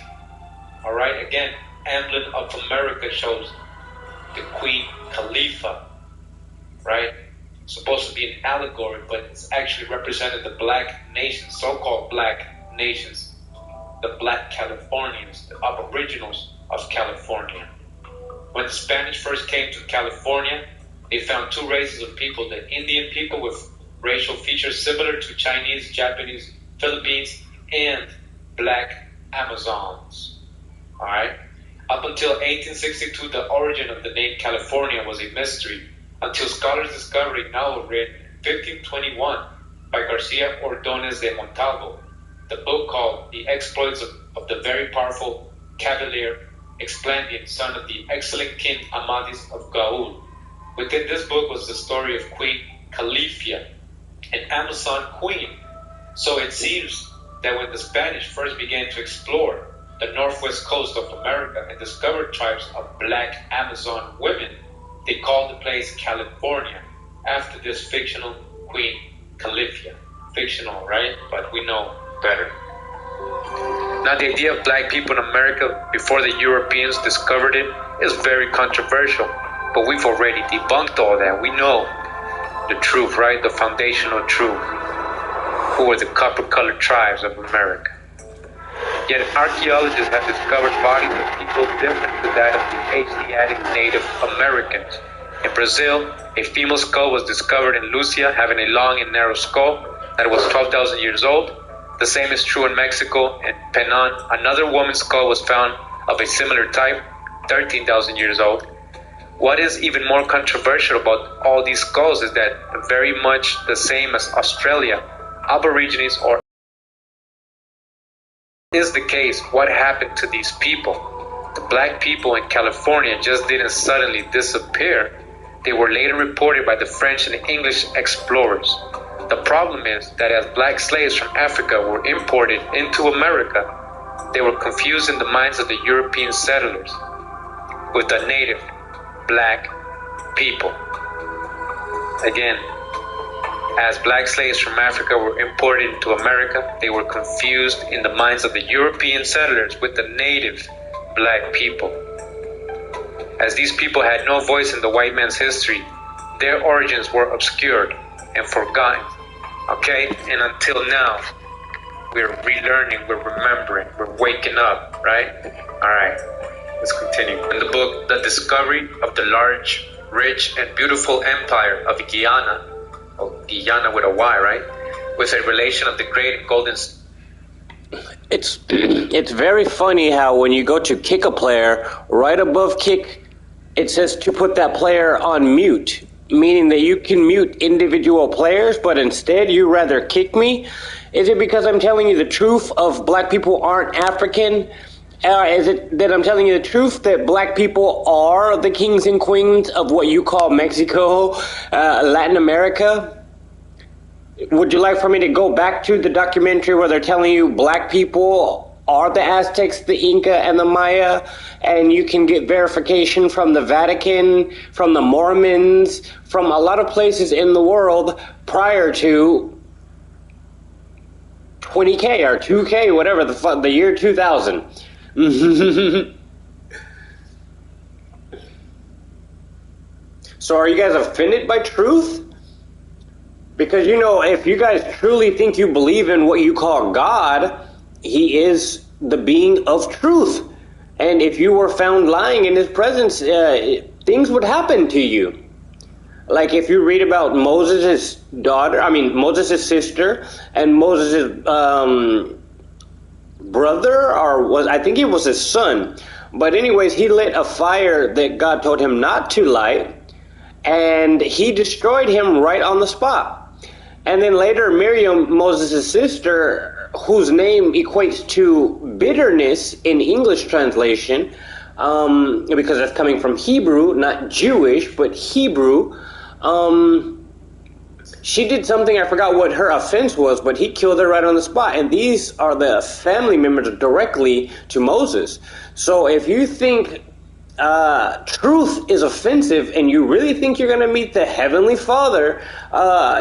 All right, again, emblem of America shows the Queen Khalifa, right? Supposed to be an allegory, but it's actually represented the black nations, so-called black nations, the black Californians, the aboriginals of California. When the Spanish first came to California, they found two races of people, the Indian people with racial features similar to Chinese, Japanese, Philippines, and black Amazons. All right. Up until 1862, the origin of the name California was a mystery, until scholars discovered a novel written in 1521 by Garcia Ordonez de Montalvo, the book called The Exploits of the Very Powerful Cavalier Esplandian, son of the excellent King Amadis of Gaul. Within this book was the story of Queen Califia, an Amazon queen. So it seems that when the Spanish first began to explore the northwest coast of America and discovered tribes of black Amazon women, they called the place California after this fictional Queen Califia. Fictional, right? But we know better. Now, the idea of black people in America before the Europeans discovered it is very controversial, but we've already debunked all that. We know the truth, right? The foundational truth. Who were the copper-colored tribes of America. Yet archaeologists have discovered bodies of people different to that of the Asiatic Native Americans. In Brazil, a female skull was discovered in Lucia having a long and narrow skull that was 12,000 years old. The same is true in Mexico. In Penon, another woman's skull was found of a similar type, 13,000 years old. What is even more controversial about all these skulls is that very much the same as Australia, Aborigines or is the case, what happened to these people? The black people in California just didn't suddenly disappear. They were later reported by the French and English explorers. The problem is that as black slaves from Africa were imported into America, they were confused in the minds of the European settlers with the native black people. Again, as black slaves from Africa were imported into America, they were confused in the minds of the European settlers with the native black people. As these people had no voice in the white man's history, their origins were obscured and forgotten. Okay? And until now, we're relearning, we're remembering, we're waking up, right? Alright, let's continue. In the book, The Discovery of the Large, Rich, and Beautiful Empire of Guyana, or Guyana with a Y, right? With a relation of the great golden... It's very funny how when you go to kick a player, right above kick, it says to put that player on mute, meaning that you can mute individual players, but instead you rather kick me? Is it because I'm telling you the truth of black people aren't African? Is it that I'm telling you the truth that black people are the kings and queens of what you call Mexico, Latin America? Would you like for me to go back to the documentary where they're telling you black people are the Aztecs, the Inca, and the Maya, and you can get verification from the Vatican, from the Mormons, from a lot of places in the world prior to 20K or 2K, whatever, the year 2000. So are you guys offended by truth? Because, you know, if you guys truly think you believe in what you call God, he is the being of truth. And if you were found lying in his presence, things would happen to you. Like if you read about Moses' sister and Moses' brother, I think it was his son. But anyways, he lit a fire that God told him not to light, and he destroyed him right on the spot. And then later, Miriam, Moses' sister, whose name equates to bitterness in English translation, because that's coming from Hebrew, not Jewish, but Hebrew, she did something, I forgot what her offense was, but he killed her right on the spot. And these are the family members directly to Moses. So if you think truth is offensive and you really think you're going to meet the Heavenly Father,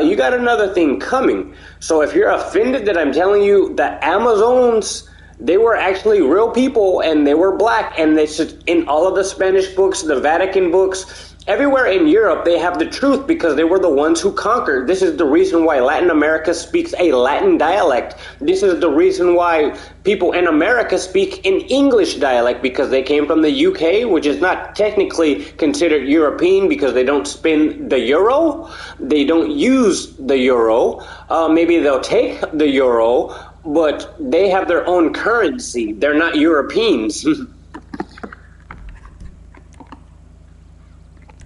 you got another thing coming. So if you're offended that I'm telling you the Amazons, they were actually real people and they were black, and they should, in all of the Spanish books, the Vatican books, everywhere in Europe, they have the truth because they were the ones who conquered. This is the reason why Latin America speaks a Latin dialect. This is the reason why people in America speak an English dialect, because they came from the UK, which is not technically considered European because they don't spin the euro. They don't use the euro. Maybe they'll take the euro, but they have their own currency. They're not Europeans.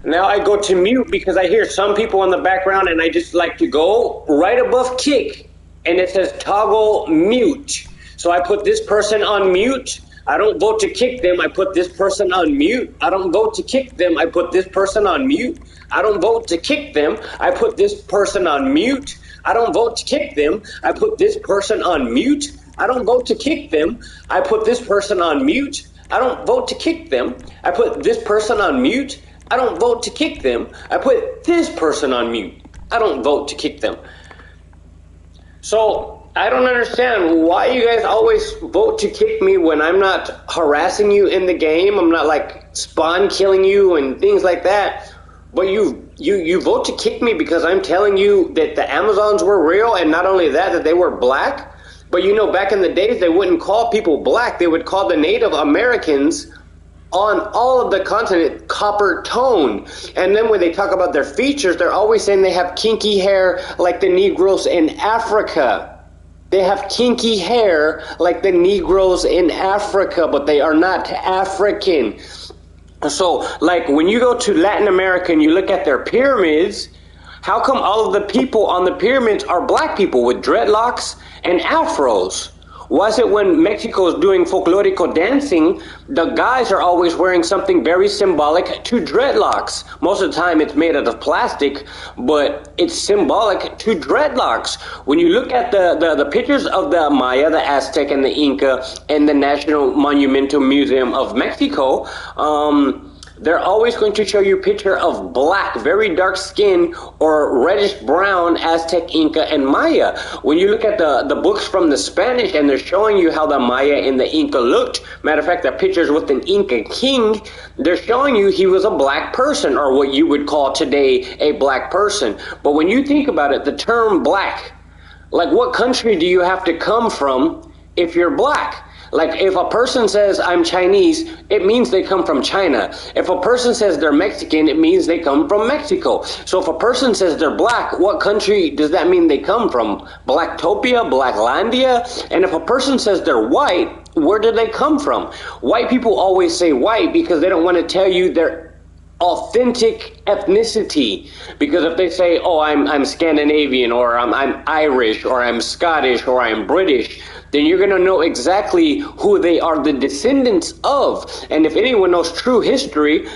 Now I go to mute because I hear some people in the background, and I just like to go right above kick, and it says toggle mute. So I put this person on mute. I don't vote to kick them. I put this person on mute. I don't vote to kick them. I put this person on mute. I don't vote to kick them. I put this person on mute. I don't vote to kick them. I put this person on mute. I don't vote to kick them. I put this person on mute. I don't vote to kick them. I put this person on mute. I don't vote to kick them. I put this person on mute. I don't vote to kick them. So I don't understand why you guys always vote to kick me when I'm not harassing you in the game. I'm not like spawn killing you and things like that. But you vote to kick me because I'm telling you that the Amazons were real, and not only that they were black. But you know, back in the days, they wouldn't call people black. They would call the Native Americans on all of the continent, copper tone. And then when they talk about their features, they're always saying they have kinky hair like the Negroes in Africa. They have kinky hair like the Negroes in Africa, but they are not African. So, like, when you go to Latin America and you look at their pyramids, how come all of the people on the pyramids are black people with dreadlocks and afros? Why is it when Mexico is doing folklorico dancing, the guys are always wearing something very symbolic to dreadlocks? Most of the time it's made out of plastic, but it's symbolic to dreadlocks. When you look at the pictures of the Maya, the Aztec, and the Inca, and the National Monumental Museum of Mexico, they're always going to show you a picture of black, very dark skin, or reddish brown Aztec, Inca, and Maya. When you look at the books from the Spanish and they're showing you how the Maya and the Inca looked, matter of fact, the pictures with an Inca king, they're showing you he was a black person, or what you would call today a black person. But when you think about it, the term black, like what country do you have to come from if you're black? Like, if a person says, I'm Chinese, it means they come from China. If a person says they're Mexican, it means they come from Mexico. So if a person says they're black, what country does that mean they come from? Blacktopia, Blacklandia? And if a person says they're white, where do they come from? White people always say white because they don't want to tell you their authentic ethnicity. Because if they say, oh, I'm Scandinavian, or I'm Irish, or I'm Scottish, or I'm British, then you're going to know exactly who they are the descendants of. And if anyone knows true history,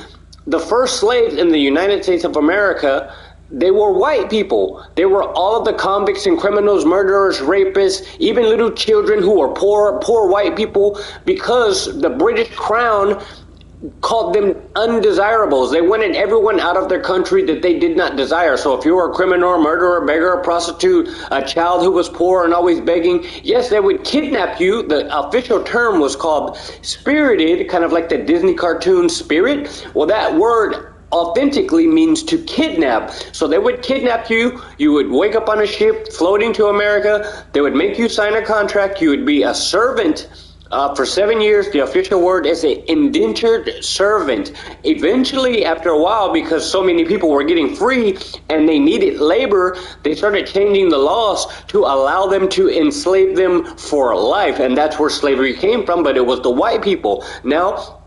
the first slaves in the United States of America, they were white people. They were all of the convicts and criminals, murderers, rapists, even little children who were poor white people, because the British Crown called them undesirables. They wanted everyone out of their country that they did not desire. So if you were a criminal, murderer, beggar, prostitute, a child who was poor and always begging, yes, they would kidnap you. The official term was called spirited, kind of like the Disney cartoon Spirit. Well, that word authentically means to kidnap. So they would kidnap you. You would wake up on a ship floating to America. They would make you sign a contract. You would be a servant for 7 years. The official word is an indentured servant. Eventually, after a while, because so many people were getting free and they needed labor, they started changing the laws to allow them to enslave them for life. And that's where slavery came from, but it was the white people. Now,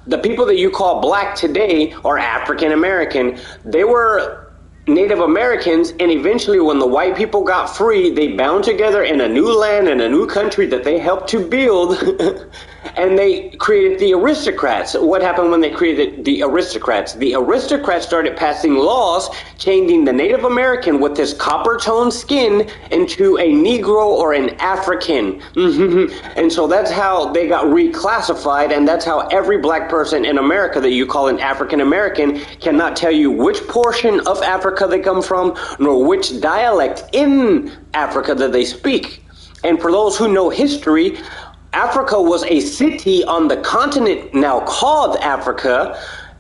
the people that you call black today are African American. They were Native Americans, and eventually when the white people got free, they bound together in a new land and a new country that they helped to build, and they created the aristocrats. What happened when they created the aristocrats? The aristocrats started passing laws changing the Native American with his copper-toned skin into a Negro or an African. And so that's how they got reclassified, and that's how every black person in America that you call an African American cannot tell you which portion of Africa they come from, nor which dialect in Africa that they speak. And for those who know history, Africa was a city on the continent now called Africa,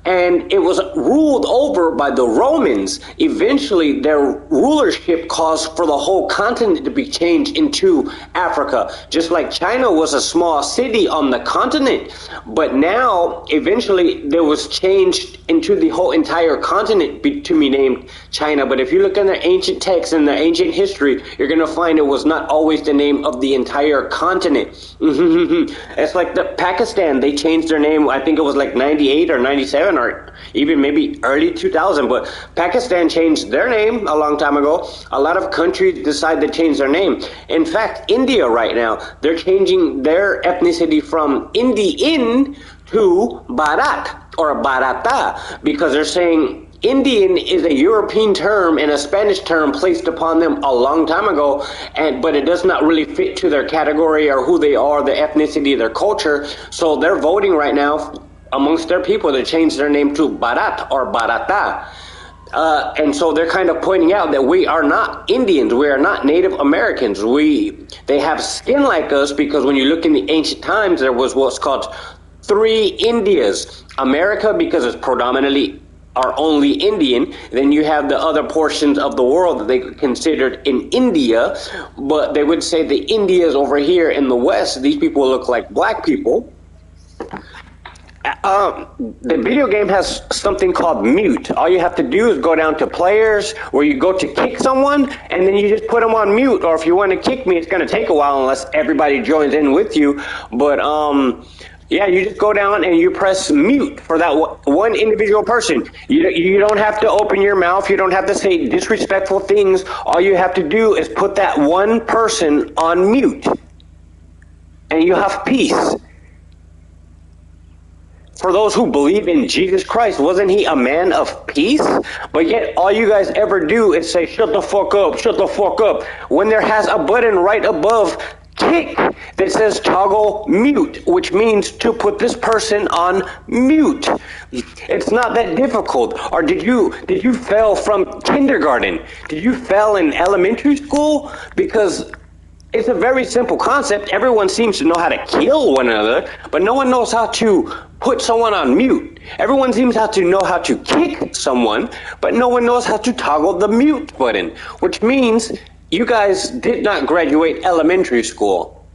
and it was ruled over by the Romans. Eventually, their rulership caused for the whole continent to be changed into Africa. Just like China was a small city on the continent, but now, eventually, there was changed into the whole entire continent to be named China. But if you look in the ancient texts and the ancient history, you're going to find it was not always the name of the entire continent. It's like the Pakistan, they changed their name, I think it was like 98 or 97, or even maybe early 2000, but Pakistan changed their name a long time ago. A lot of countries decide to change their name. In fact, India right now, they're changing their ethnicity from Indian to Bharat or Bharata, because they're saying Indian is a European term and a Spanish term placed upon them a long time ago, but it does not really fit to their category or who they are, their ethnicity, their culture. So they're voting right now amongst their people to change their name to Bharat or Bharata. And so they're kind of pointing out that we are not Indians, we are not Native Americans. They have skin like us, because when you look in the ancient times, there was what's called 3 Indias. America, because it's predominantly are only Indian. Then you have the other portions of the world that they considered in India, but they would say the Indias over here in the West, these people look like black people. The video game has something called mute. All you have to do is go down to players where you go to kick someone, and then you just put them on mute. Or if you want to kick me, it's going to take a while unless everybody joins in with you. But yeah, you just go down and you press mute for that one individual person. You don't have to open your mouth. You don't have to say disrespectful things. All you have to do is put that one person on mute, and you have peace. For those who believe in Jesus Christ, wasn't he a man of peace? But yet all you guys ever do is say, shut the fuck up, shut the fuck up, when there has a button right above kick that says toggle mute, which means to put this person on mute. It's not that difficult. Or did you fail from kindergarten? Did you fail in elementary school? Because it's a very simple concept. Everyone seems to know how to kill one another, but no one knows how to put someone on mute. Everyone seems to know how to kick someone, but no one knows how to toggle the mute button, which means you guys did not graduate elementary school.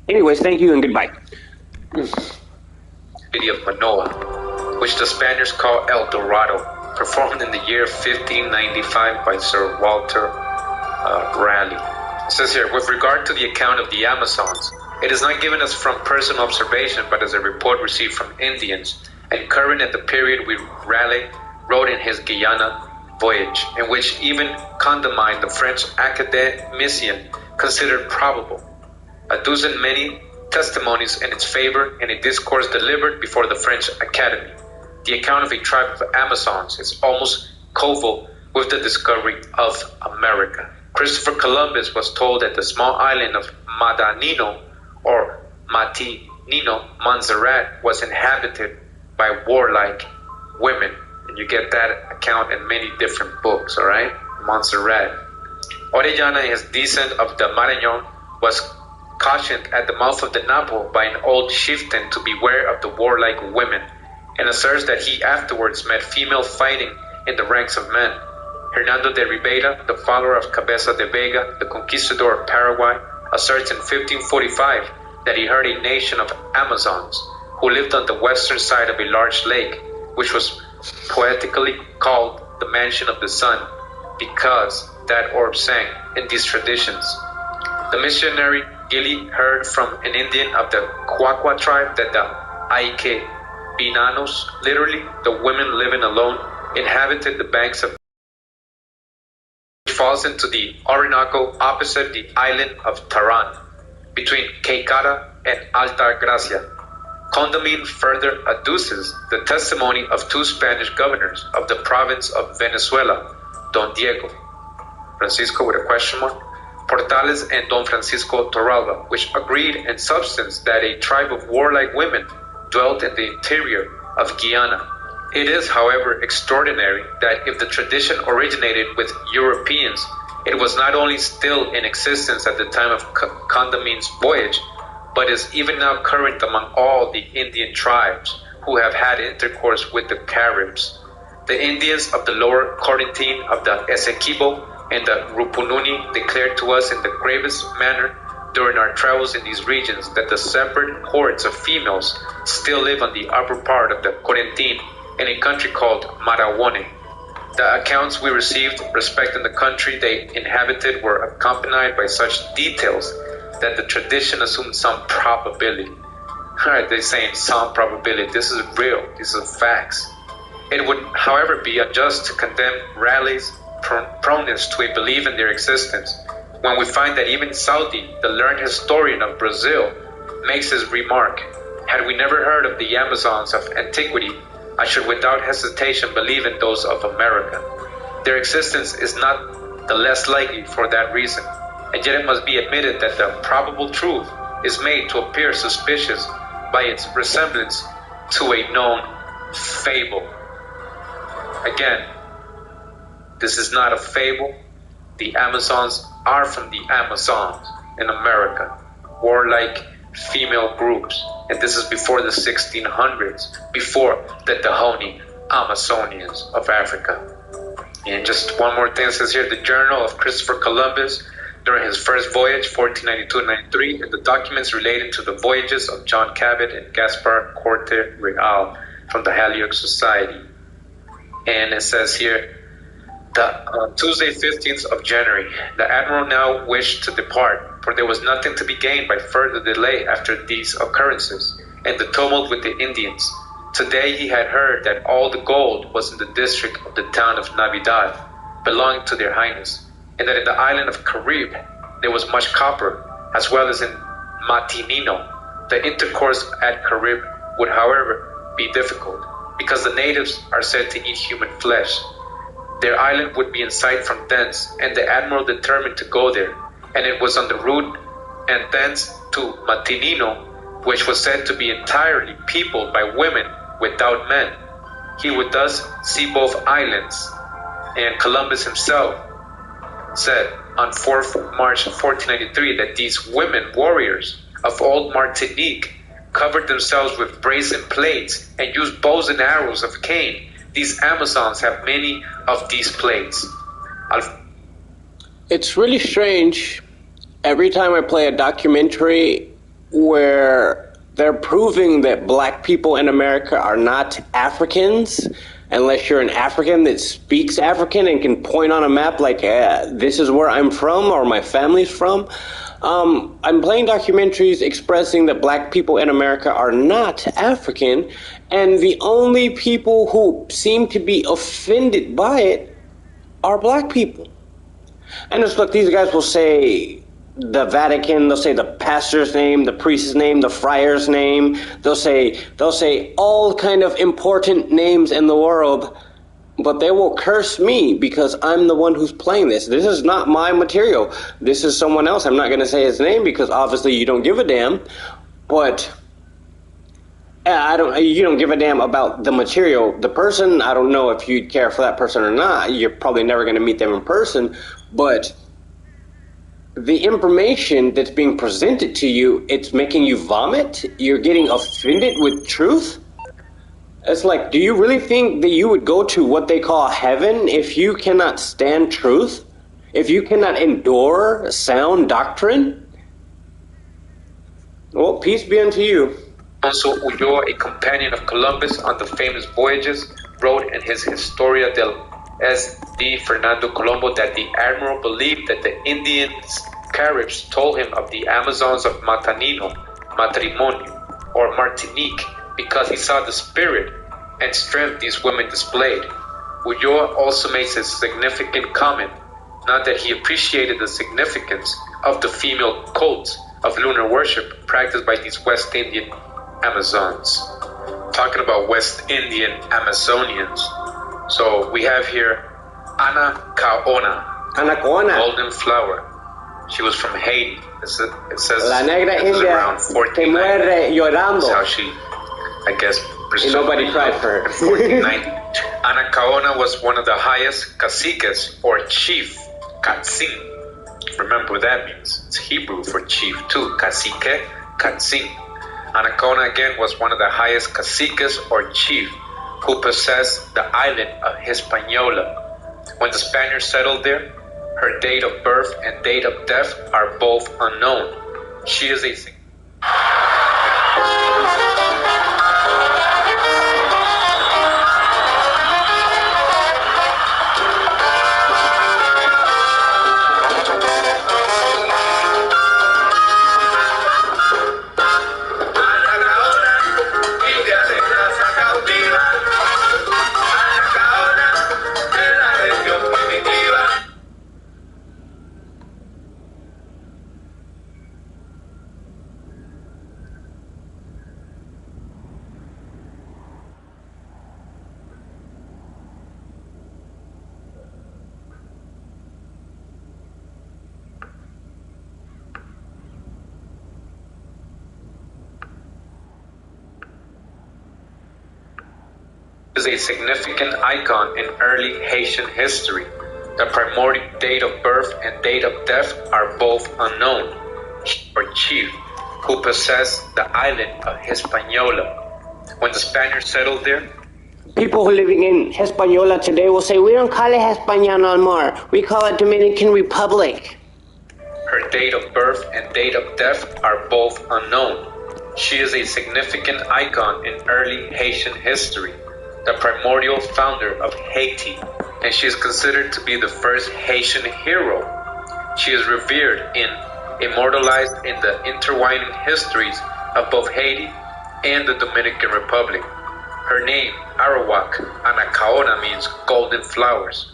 Anyways, thank you and goodbye. City of Manoa, which the Spaniards call El Dorado, performed in the year 1595 by Sir Walter Raleigh. It says here, with regard to the account of the Amazons, it is not given us from personal observation, but as a report received from Indians, and current at the period which Raleigh wrote in his Guyana voyage, in which even Condamine, the French academician, considered probable. A dozen many testimonies in its favor in a discourse delivered before the French Academy. The account of a tribe of Amazons is almost coeval with the discovery of America. Christopher Columbus was told that the small island of Madanino, or Matinino, Montserrat, was inhabited by warlike women. And you get that account in many different books, all right? Montserrat. Orellana, his descent of the Marañón, was cautioned at the mouth of the Napo by an old chieftain to beware of the warlike women, and asserts that he afterwards met female fighting in the ranks of men. Hernando de Ribeira, the follower of Cabeza de Vega, the conquistador of Paraguay, asserts in 1545 that he heard a nation of Amazons who lived on the western side of a large lake, which was poetically called the Mansion of the Sun, because that orb sang in these traditions. The missionary Gili heard from an Indian of the Quaqua tribe that the Aike Binanos, literally the women living alone, inhabited the banks of which falls into the Orinoco opposite the island of Taran, between Caycara and Alta Gracia. Condamine further adduces the testimony of two Spanish governors of the province of Venezuela, Don Diego, Francisco with a question mark, Portales and Don Francisco Torralba, which agreed in substance that a tribe of warlike women dwelt in the interior of Guyana. It is, however, extraordinary that if the tradition originated with Europeans, it was not only still in existence at the time of Condamine's voyage, but is even now current among all the Indian tribes who have had intercourse with the Caribs. The Indians of the lower Corentyne, of the Essequibo, and the Rupununi declared to us in the gravest manner during our travels in these regions that the separate hordes of females still live on the upper part of the Corentyne in a country called Marawone. The accounts we received respecting the country they inhabited were accompanied by such details that the tradition assumed some probability. Alright, they're saying some probability. This is real. These are facts. It would, however, be unjust to condemn Raleigh's proneness to a belief in their existence, when we find that even Southey, the learned historian of Brazil, makes his remark, "Had we never heard of the Amazons of antiquity, I should without hesitation believe in those of America. Their existence is not the less likely for that reason, and yet it must be admitted that the probable truth is made to appear suspicious by its resemblance to a known fable." Again, this is not a fable. The Amazons are from the Amazons in America, warlike female groups, and this is before the 1600s, before the Dahomey Amazonians of Africa. And just one more thing, it says here, the journal of Christopher Columbus during his first voyage, 1492-93, and the documents relating to the voyages of John Cabot and Gaspar Corte Real from the Halyuk Society. And it says here, Tuesday, 15th of January, the Admiral now wished to depart, for there was nothing to be gained by further delay after these occurrences and the tumult with the Indians. Today he had heard that all the gold was in the district of the town of Navidad, belonging to their Highness, and that in the island of Carib there was much copper, as well as in Matinino. The intercourse at Carib would, however, be difficult, because the natives are said to eat human flesh. Their island would be in sight from thence, and the Admiral determined to go there, and it was on the route and thence to Matinino, which was said to be entirely peopled by women without men. He would thus see both islands, and Columbus himself said on 4th March 1493 that these women warriors of old Martinique covered themselves with brazen plates and used bows and arrows of cane. These Amazons have many of these plates. It's really strange. Every time I play a documentary where they're proving that black people in America are not Africans, unless you're an African that speaks African and can point on a map like, this is where I'm from or my family's from. I'm playing documentaries expressing that black people in America are not African, and the only people who seem to be offended by it are black people. And it's like these guys will say the Vatican, they'll say the pastor's name, the priest's name, the friar's name. They'll say all kind of important names in the world, but they will curse me because I'm the one who's playing this. This is not my material. This is someone else. I'm not going to say his name because obviously you don't give a damn. But you don't give a damn about the material. The person, I don't know if you'd care for that person or not. You're probably never going to meet them in person. But the information that's being presented to you, it's making you vomit. You're getting offended with truth. It's like, do you really think that you would go to what they call heaven if you cannot stand truth? If you cannot endure sound doctrine? Well, peace be unto you. Alonso Ulloa, a companion of Columbus on the famous voyages, wrote in his Historia del S.D. Fernando Colombo that the Admiral believed that the Indians Caribs told him of the Amazons of Matinino, Matrimonio, or Martinique, because he saw the spirit and strength these women displayed. Ulloa also makes a significant comment, not that he appreciated the significance of the female cults of lunar worship practiced by these West Indian Amazons. Talking about West Indian Amazonians. So we have here Anacaona. Anacaona. Golden flower. She was from Haiti. It says La negra India around 1490. que muere llorando. That's how she, I guess, and nobody cried for her. 1490. Anacaona was one of the highest caciques, or chief, katzin. Remember what that means. It's Hebrew for chief too. Cacique, katzin. Anacaona again was one of the highest caciques, or chief, who possessed the island of Hispaniola. When the Spaniards settled there, her date of birth and date of death are both unknown. She is a significant icon in early Haitian history. The primordial date of birth and date of death are both unknown. Or chief, who possessed the island of Hispaniola. When the Spaniards settled there, people who are living in Hispaniola today will say, we don't call it Hispaniola anymore. We call it Dominican Republic. Her date of birth and date of death are both unknown. She is a significant icon in early Haitian history, the primordial founder of Haiti, and she is considered to be the first Haitian hero. She is revered and immortalized in the intertwining histories of both Haiti and the Dominican Republic. Her name, Arawak, Anacaona, means golden flowers.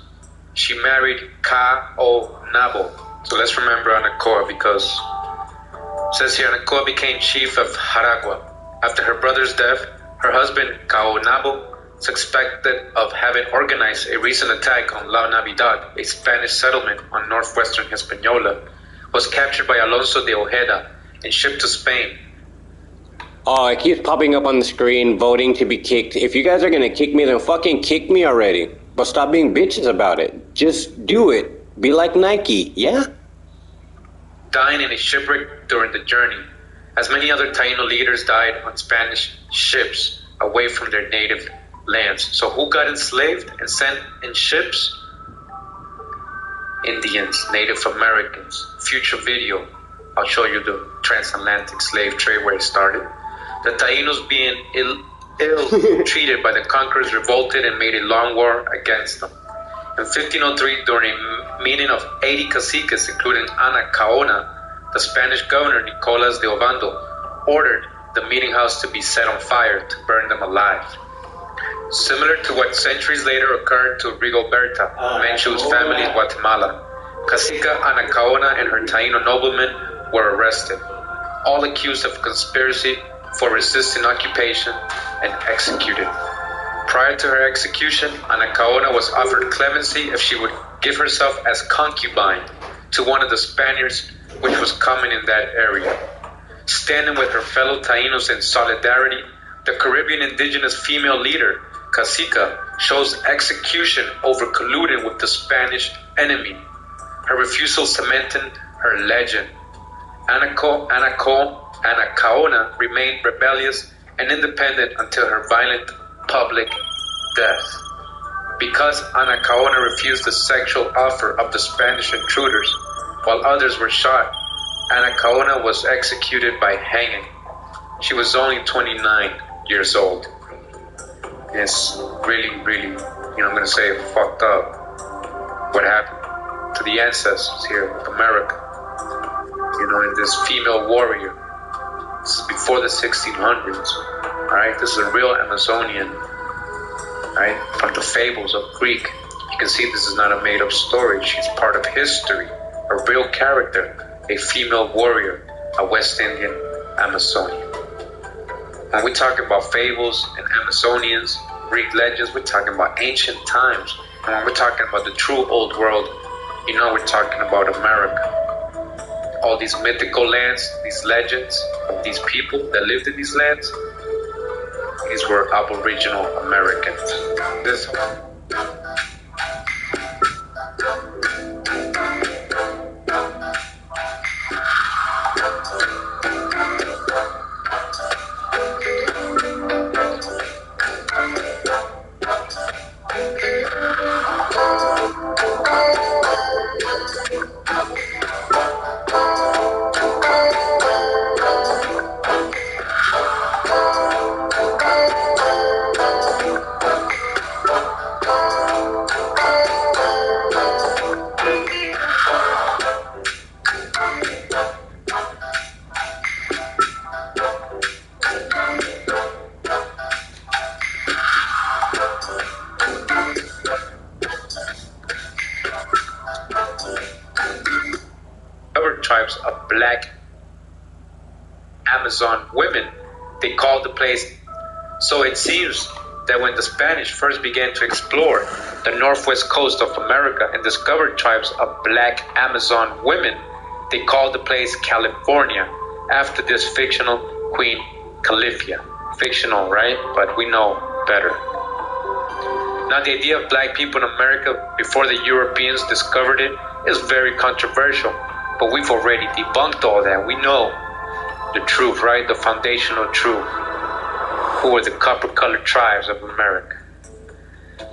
She married Ka-O-Nabo. So let's remember Anacoa because it says here Anacoa became chief of Jaragua. After her brother's death, her husband Ka-O-Nabo, suspected of having organized a recent attack on La Navidad, a Spanish settlement on northwestern Hispaniola, was captured by Alonso de Ojeda and shipped to Spain. Oh, it keeps popping up on the screen, voting to be kicked. If you guys are gonna kick me, then fucking kick me already. But stop being bitches about it. Just do it. Be like Nike, yeah? Dying in a shipwreck during the journey, as many other Taino leaders died on Spanish ships away from their native lands. So who got enslaved and sent in ships? Indians, Native Americans. Future video, I'll show you the transatlantic slave trade where it started. The Tainos, being ill-treated by the conquerors, revolted and made a long war against them. In 1503, during a meeting of 80 caciques, including Anacaona, the Spanish governor Nicolas de Ovando ordered the meeting house to be set on fire to burn them alive. Similar to what centuries later occurred to Rigoberta Menchu's family in Guatemala, Cacica Anacaona and her Taino noblemen were arrested, all accused of conspiracy for resisting occupation and executed. Prior to her execution, Anacaona was offered clemency if she would give herself as concubine to one of the Spaniards, which was common in that area. Standing with her fellow Tainos in solidarity, the Caribbean indigenous female leader, Cacica, chose execution over colluding with the Spanish enemy. Her refusal cemented her legend. Anacaona remained rebellious and independent until her violent public death. Because Anacaona refused the sexual offer of the Spanish intruders, while others were shot, Anacaona was executed by hanging. She was only 29 years old. It's really, I'm going to say fucked up what happened to the ancestors here of America. In this female warrior. This is before the 1600s. Alright, this is a real Amazonian. Right, from the fables of Greek. You can see this is not a made up story. She's part of history. A real character. A female warrior. A West Indian Amazonian. When we talk about fables and Amazonians, Greek legends, we're talking about ancient times. And when we're talking about the true old world, we're talking about America. All these mythical lands, these legends of these people that lived in these lands, these were Aboriginal Americans. This tribes of black Amazon women, they called the place. So it seems that when the Spanish first began to explore the northwest coast of America and discovered tribes of black Amazon women, they called the place California after this fictional Queen Califia. Fictional, right? But we know better. Now, the idea of black people in America before the Europeans discovered it is very controversial, but we've already debunked all that. We know the truth, right? The foundational truth. Who are the copper-colored tribes of America?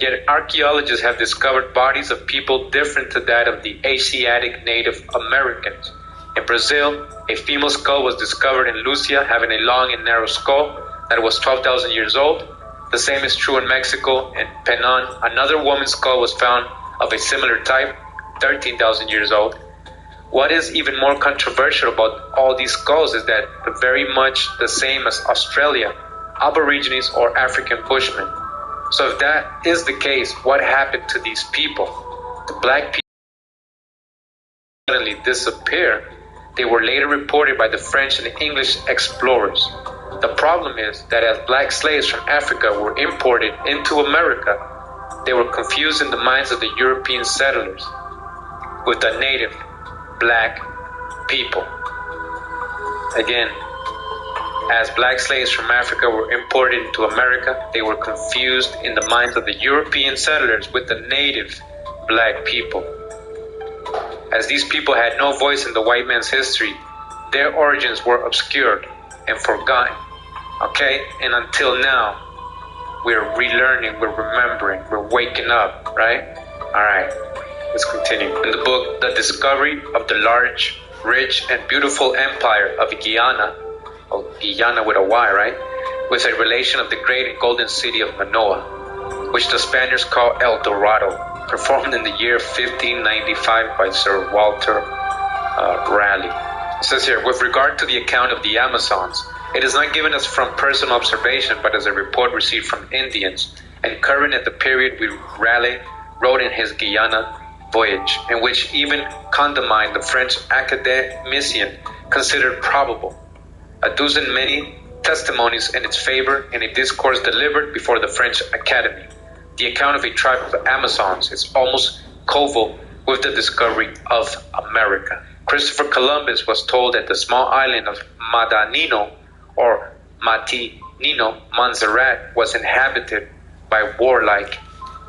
Yet archaeologists have discovered bodies of people different to that of the Asiatic Native Americans, In Brazil, a female skull was discovered in Lucia having a long and narrow skull that was 12,000 years old. The same is true in Mexico. In Penon, another woman's skull was found of a similar type, 13,000 years old. What is even more controversial about all these skulls is that they're very much the same as Australia, Aborigines or African Bushmen. So if that is the case, what happened to these people? The black people suddenly disappear. They were later reported by the French and English explorers. The problem is that as black slaves from Africa were imported into America, they were confused in the minds of the European settlers with the native black people. Again, as black slaves from Africa were imported into America, they were confused in the minds of the European settlers with the native black people. As these people had no voice in the white man's history, their origins were obscured and forgotten. Okay? And until now, we're relearning, we're remembering, we're waking up, right? Alright, let's continue. In the book, The Discovery of the Large, Rich, and Beautiful Empire of Guyana, or Guyana with a Y, right? With a relation of the great and golden city of Manoa, which the Spaniards call El Dorado, performed in the year 1595 by Sir Walter Raleigh. It says here, with regard to the account of the Amazons, it is not given us from personal observation, but as a report received from Indians, and current at the period which Raleigh wrote in his Guyana voyage, in which even Condamine, the French academician, considered probable. A dozen many testimonies in its favor in a discourse delivered before the French Academy. The account of a tribe of Amazons is almost coeval with the discovery of America. Christopher Columbus was told that the small island of Madanino or Matinino, Montserrat, was inhabited by warlike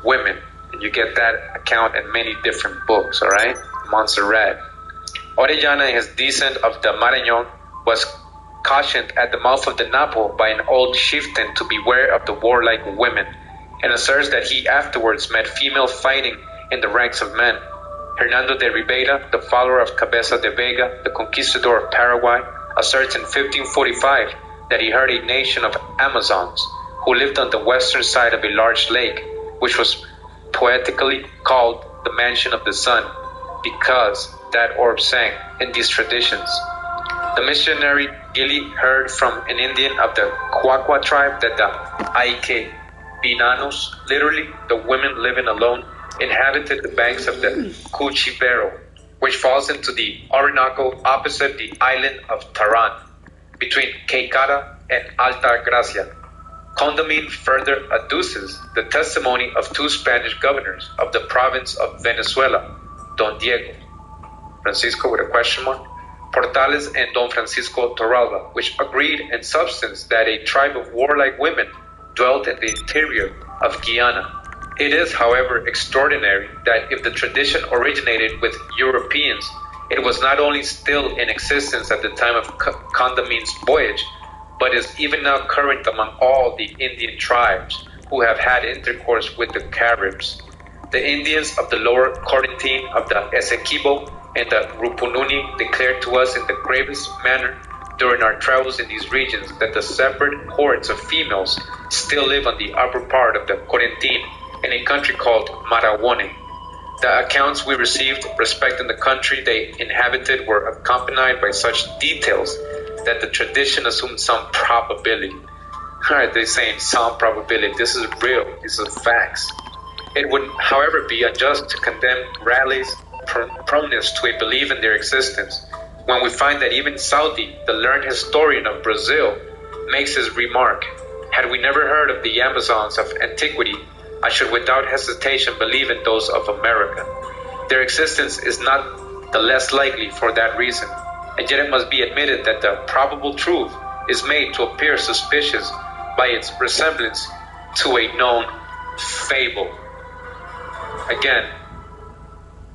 women. And you get that account in many different books, all right? Montserrat. Orellana, in his Descent of the Marañón, was cautioned at the mouth of the Napo by an old chieftain to beware of the warlike women, and asserts that he afterwards met female fighting in the ranks of men. Hernando de Ribeira, the follower of Cabeza de Vega, the conquistador of Paraguay, asserts in 1545 that he heard a nation of Amazons who lived on the western side of a large lake, which was poetically called the Mansion of the Sun, because that orb sang in these traditions. The missionary Gili heard from an Indian of the Quaqua tribe that the Aike Binanos, literally the women living alone, inhabited the banks of the Cuchivero, which falls into the Orinoco opposite the island of Taran, between Caycara and Alta Gracia. Condamine further adduces the testimony of two Spanish governors of the province of Venezuela, Don Diego, Francisco with a question mark, Portales and Don Francisco Torralba, which agreed in substance that a tribe of warlike women dwelt in the interior of Guyana. It is, however, extraordinary that if the tradition originated with Europeans, it was not only still in existence at the time of Condamine's voyage, but is even now current among all the Indian tribes who have had intercourse with the Caribs. The Indians of the lower Corentyne, of the Essequibo, and the Rupununi declared to us in the gravest manner during our travels in these regions that the separate hordes of females still live on the upper part of the Corentyne in a country called Marawone. The accounts we received respecting the country they inhabited were accompanied by such details that the tradition assumed some probability. Alright, they're saying some probability. This is real. These are facts. It would, however, be unjust to condemn Raleigh's proneness to a belief in their existence, when we find that even Southey, the learned historian of Brazil, makes his remark, "Had we never heard of the Amazons of antiquity, I should without hesitation believe in those of America. Their existence is not the less likely for that reason, and yet it must be admitted that the probable truth is made to appear suspicious by its resemblance to a known fable." Again,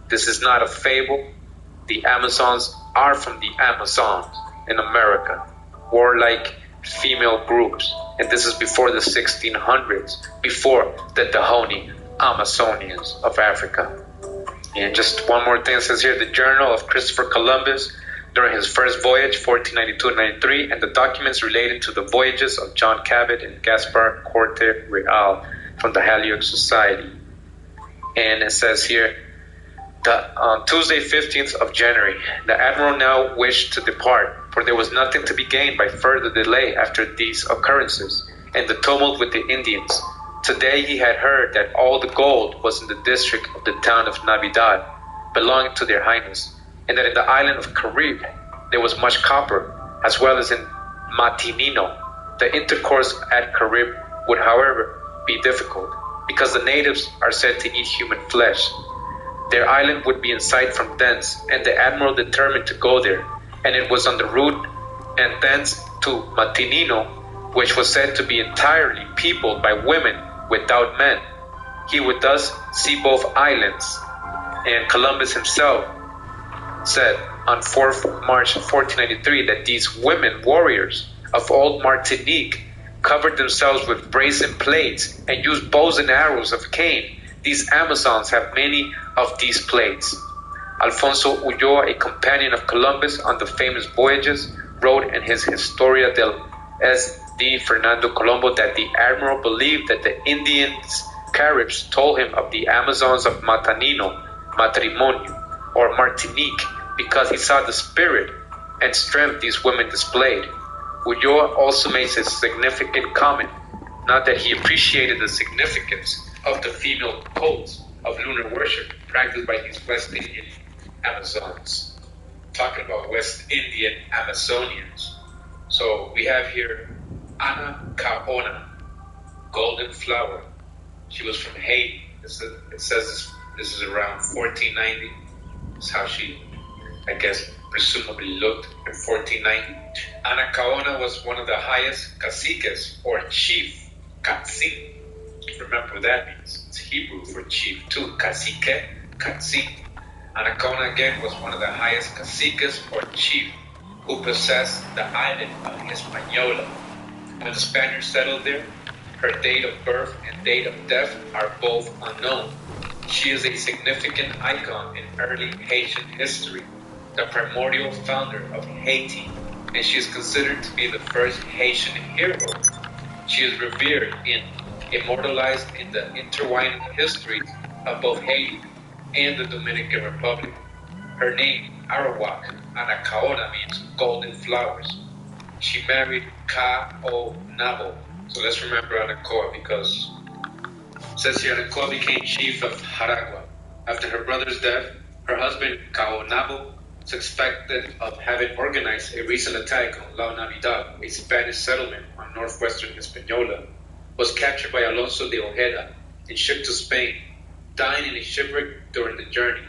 this is not a fable. The Amazons are from the Amazons in America, warlike female groups, and this is before the 1600s, before the Dahomey Amazonians of Africa. And just one more thing, it says here, the Journal of Christopher Columbus, during his first voyage, 1492-93, and the documents related to the voyages of John Cabot and Gaspar Corte Real from the Halyard Society. And it says here, on Tuesday, 15th of January, the Admiral now wished to depart, for there was nothing to be gained by further delay after these occurrences and the tumult with the Indians. Today he had heard that all the gold was in the district of the town of Navidad, belonging to their Highness, and that in the island of Carib there was much copper, as well as in Matinino. The intercourse at Carib would, however, be difficult, because the natives are said to eat human flesh. Their island would be in sight from thence, and the Admiral determined to go there, and it was on the route and thence to Matinino, which was said to be entirely peopled by women without men. He would thus see both islands, and Columbus himself said on 4th March 1493 that these women warriors of old Martinique covered themselves with brazen plates and used bows and arrows of cane. These Amazons have many of these plates. Alfonso Ulloa, a companion of Columbus on the famous voyages, wrote in his Historia del S.D. Fernando Colombo that the Admiral believed that the Indians Caribs told him of the Amazons of Matinino, Matrimonio, or Martinique, because he saw the spirit and strength these women displayed. Ulloa also makes a significant comment, not that he appreciated the significance of the female cults of lunar worship practiced by these West Indian Amazons. Talking about West Indian Amazonians. So we have here Anacaona, Golden Flower. She was from Haiti. It says this is around 1490. That's how she, I guess, presumably looked in 1490. Anacaona was one of the highest caciques, or chief, cacique. Remember what that means. It's Hebrew for chief too. Cacique, cacique. Anacaona again was one of the highest caciques, or chief, who possessed the island of Hispaniola. When the Spaniards settled there, her date of birth and date of death are both unknown. She is a significant icon in early Haitian history, the primordial founder of Haiti, and she is considered to be the first Haitian hero. She is revered and immortalized in the intertwined histories of both Haiti and the Dominican Republic. Her name, Arawak, Anacaona, means golden flowers. She married Kaonabo. So let's remember Anacoa, because it says here Anacoa became chief of Jaragua. After her brother's death, her husband Kaonabo, suspected of having organized a recent attack on La Navidad, a Spanish settlement on northwestern Hispaniola, was captured by Alonso de Ojeda and shipped to Spain, dying in a shipwreck during the journey.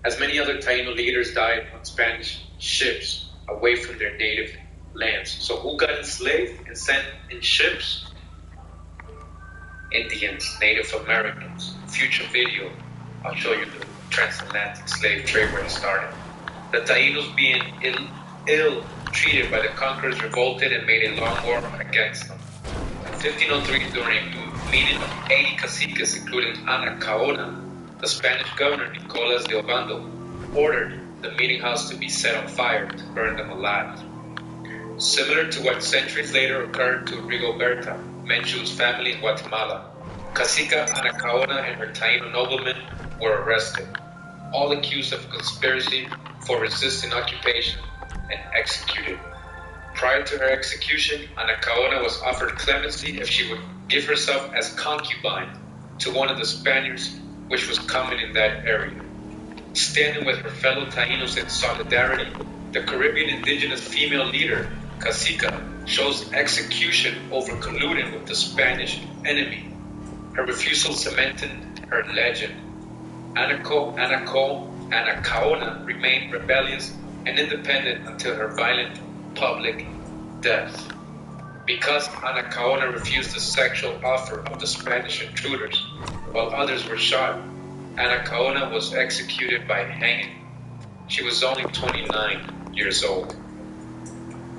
As many other Taino leaders died on Spanish ships away from their native lands. So who got enslaved and sent in ships? Indians, Native Americans. Future video, I'll show you the transatlantic slave trade where it started. The Taínos, being ill-treated by the conquerors, revolted and made a long war against them. In 1503, during a meeting of 80 caciques, including Anacaona, the Spanish governor, Nicolas de Obando, ordered the meeting house to be set on fire to burn them alive. Similar to what centuries later occurred to Rigoberta, Menchu's family in Guatemala, Cacica Anacaona and her Taino noblemen were arrested, all accused of conspiracy for resisting occupation, and executed. Prior to her execution, Anacaona was offered clemency if she would give herself as concubine to one of the Spaniards which was common in that area. Standing with her fellow Taínos in solidarity, the Caribbean indigenous female leader, Cacica, chose execution over colluding with the Spanish enemy. Her refusal cemented her legend. Anacaona remained rebellious and independent until her violent public death. Because Anacaona refused the sexual offer of the Spanish intruders, while others were shot, Anacaona was executed by hanging. She was only 29 years old.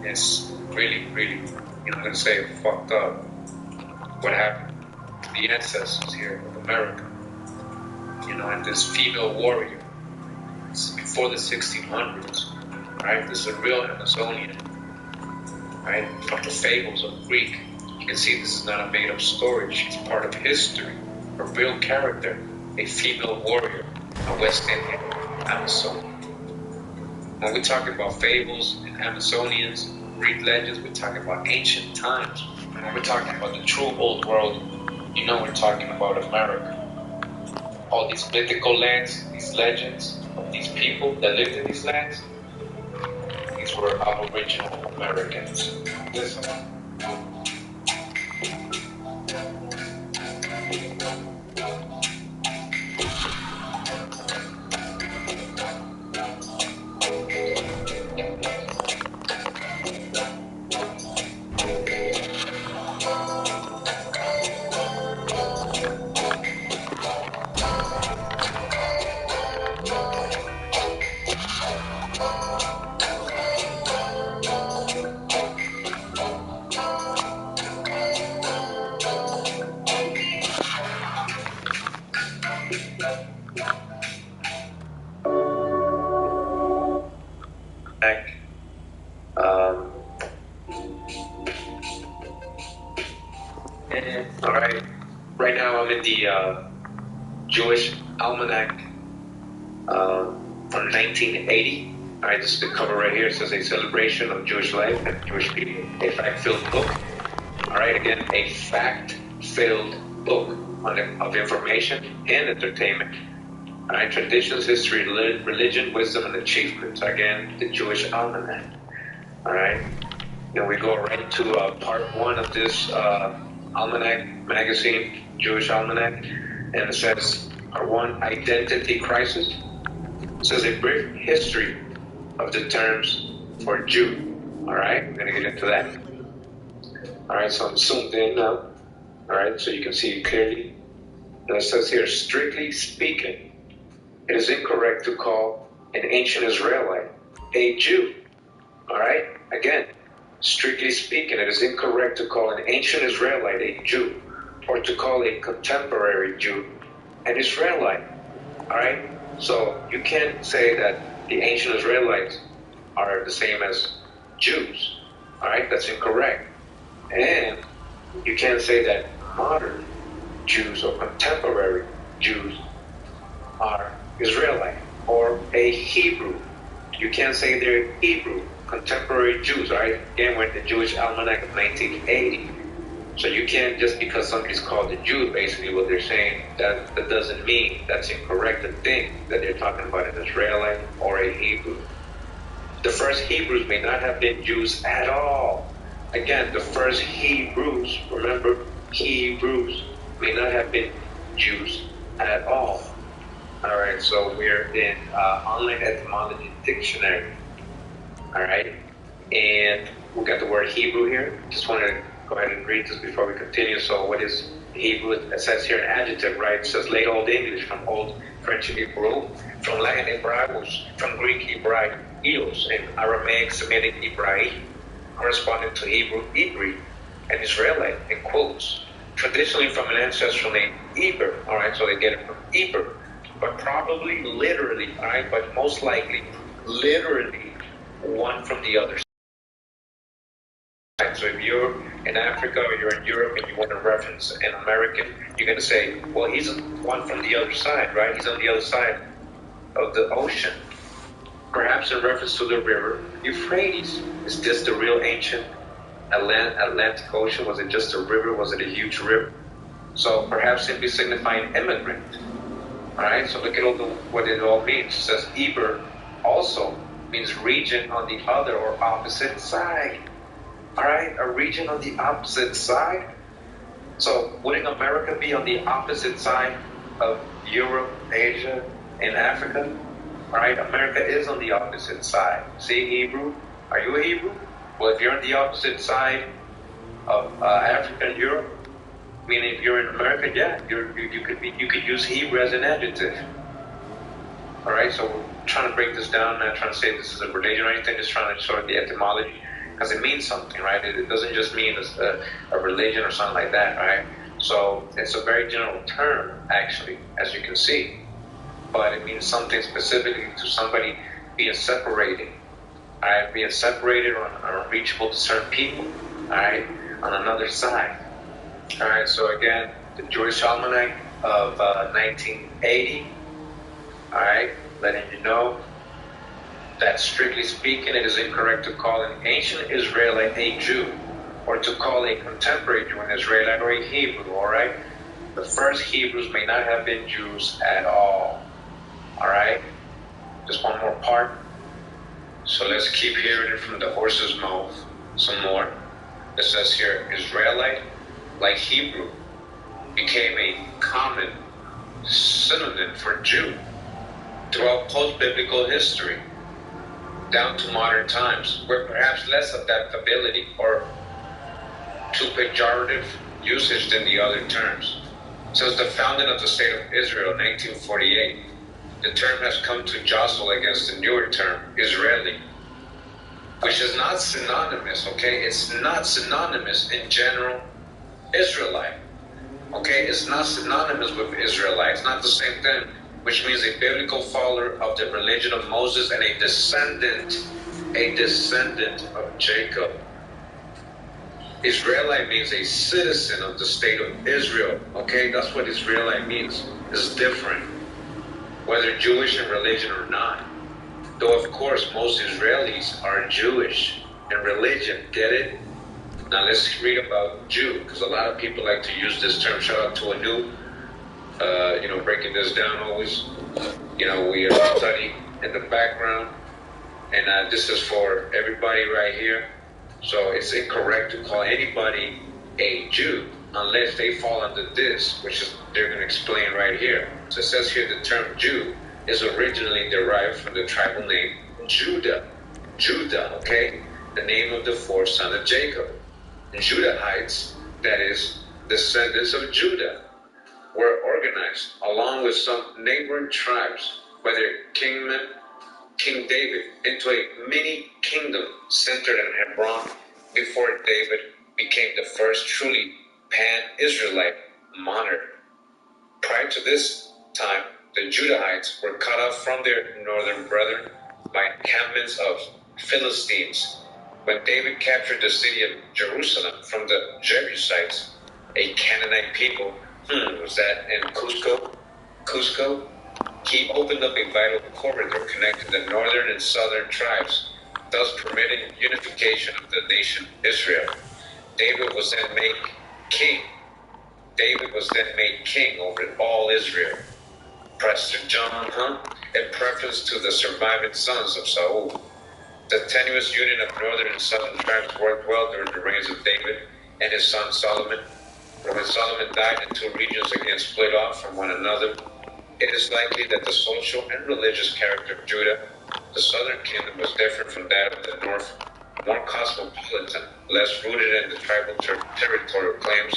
It's really, I'm going to say, fucked up what happened to the ancestors here of America. And this female warrior, it's before the 1600s, right? This is a real Amazonian, right? From the fables of Greek. You can see this is not a made-up story. She's part of history, a real character, a female warrior, a West Indian Amazon. When we're talking about fables and Amazonians, Greek legends, we're talking about ancient times. And when we're talking about the true old world, you know we're talking about America. All these mythical lands, these legends of these people that lived in these lands, these were Aboriginal Americans. Listen. All right. Right now I'm in the Jewish Almanac from 1980. All right, this is the cover right here. It says a celebration of Jewish life and Jewish people. A fact-filled book. All right, again, a fact-filled book of information and entertainment. All right, traditions, history, religion, wisdom, and achievements. Again, the Jewish Almanac. All right. Then we go right to part one of this Almanac magazine, Jewish Almanac, and it says, one, identity crisis. It says a brief history of the terms for Jew. All right, we're gonna get into that. All right, so I'm zoomed in now. All right, so you can see it clearly. And it says here, strictly speaking, it is incorrect to call an ancient Israelite a Jew. All right, again, strictly speaking, it is incorrect to call an ancient Israelite a Jew, or to call a contemporary Jew an Israelite. All right, so you can't say that the ancient Israelites are the same as Jews. All right, that's incorrect. And you can't say that modern Jews or contemporary Jews are Israelite or a Hebrew. You can't say they're Hebrew, contemporary Jews, right? Again, we're in the Jewish Almanac of 1980. So you can't, just because somebody's called a Jew, basically what they're saying, that doesn't mean that's incorrect to think that they're talking about an Israelite or a Hebrew. The first Hebrews may not have been Jews at all. Again, the first Hebrews, remember, Hebrews may not have been Jews at all. All right, so we're in Online Etymology Dictionary. All right, and we got the word Hebrew here. Just want to go ahead and read this before we continue. So what is Hebrew? It says here an adjective, right? It says late Old English, from Old French Hebrew, from Latin Hebraeus, from Greek Hebraios, and Aramaic Semitic Hebraic, corresponding to Hebrew Ibri, and Israelite, in quotes. Traditionally from an ancestral name, Eber. All right, so they get it from Eber, but probably literally, all right, but most likely literally one from the other side. So if you're in Africa or you're in Europe and you want to reference an American, you're going to say, well, he's one from the other side, right? He's on the other side of the ocean. Perhaps in reference to the river Euphrates. Is this the real ancient Atlantic Ocean? Was it just a river? Was it a huge river? So perhaps simply signifying immigrant. All right, so look at what it all means. It says Eber also means region on the other or opposite side. All right, a region on the opposite side. So wouldn't America be on the opposite side of Europe, Asia, and Africa? All right, America is on the opposite side. See, Hebrew? Are you a Hebrew? Well, if you're on the opposite side of Africa and Europe, meaning if you're in America, yeah, you could use Hebrew as an adjective. All right, so we're trying to break this down. Not trying to say this is a religion or anything. Just trying to show the etymology, because it means something, right? It doesn't just mean a religion or something like that, right? So it's a very general term, actually, as you can see, but it means something specifically to somebody being separated, alright, being separated or unreachable to certain people, alright, on another side. Alright, so again, the Jewish Almanac of 1980, alright, letting you know that strictly speaking, it is incorrect to call an ancient Israelite a Jew, or to call a contemporary Jew an Israelite or a Hebrew, alright? The first Hebrews may not have been Jews at all, alright? Just one more part. So let's keep hearing it from the horse's mouth some more. It says here, Israelite, like Hebrew, became a common synonym for Jew throughout post-biblical history, down to modern times, where perhaps less adaptability or too pejorative usage than the other terms. Since the founding of the State of Israel in 1948, the term has come to jostle against the newer term, Israeli, which is not synonymous, okay? It's not synonymous in general, Israelite, okay? It's not synonymous with Israelite. It's not the same thing, which means a biblical follower of the religion of Moses and a descendant of Jacob. Israelite means a citizen of the state of Israel, okay? That's what Israelite means. It's different, whether Jewish in religion or not. Though, of course, most Israelis are Jewish in religion, get it? Now let's read about Jew, because a lot of people like to use this term. Shout out to Anu, breaking this down always. We are studying in the background, and this is for everybody right here. So it's incorrect to call anybody a Jew unless they fall under this, which is they're going to explain right here. So it says here the term Jew is originally derived from the tribal name Judah. Judah, okay? The name of the fourth son of Jacob. The Judahites, that is, descendants of Judah, were organized along with some neighboring tribes by their King David into a mini kingdom centered in Hebron before David became the first truly pan-Israelite monarch. Prior to this time, the Judahites were cut off from their northern brethren by encampments of Philistines. When David captured the city of Jerusalem from the Jebusites, a Canaanite people, was that in Cusco? He opened up a vital corridor connecting the northern and southern tribes, thus permitting unification of the nation Israel. David was then made king over all Israel. Pastor John, in preference to the surviving sons of Saul. The tenuous union of northern and southern tribes worked well during the reigns of David and his son Solomon. When Solomon died and two regions again split off from one another, it is likely that the social and religious character of Judah, the southern kingdom, was different from that of the north, more cosmopolitan, less rooted in the tribal territorial claims,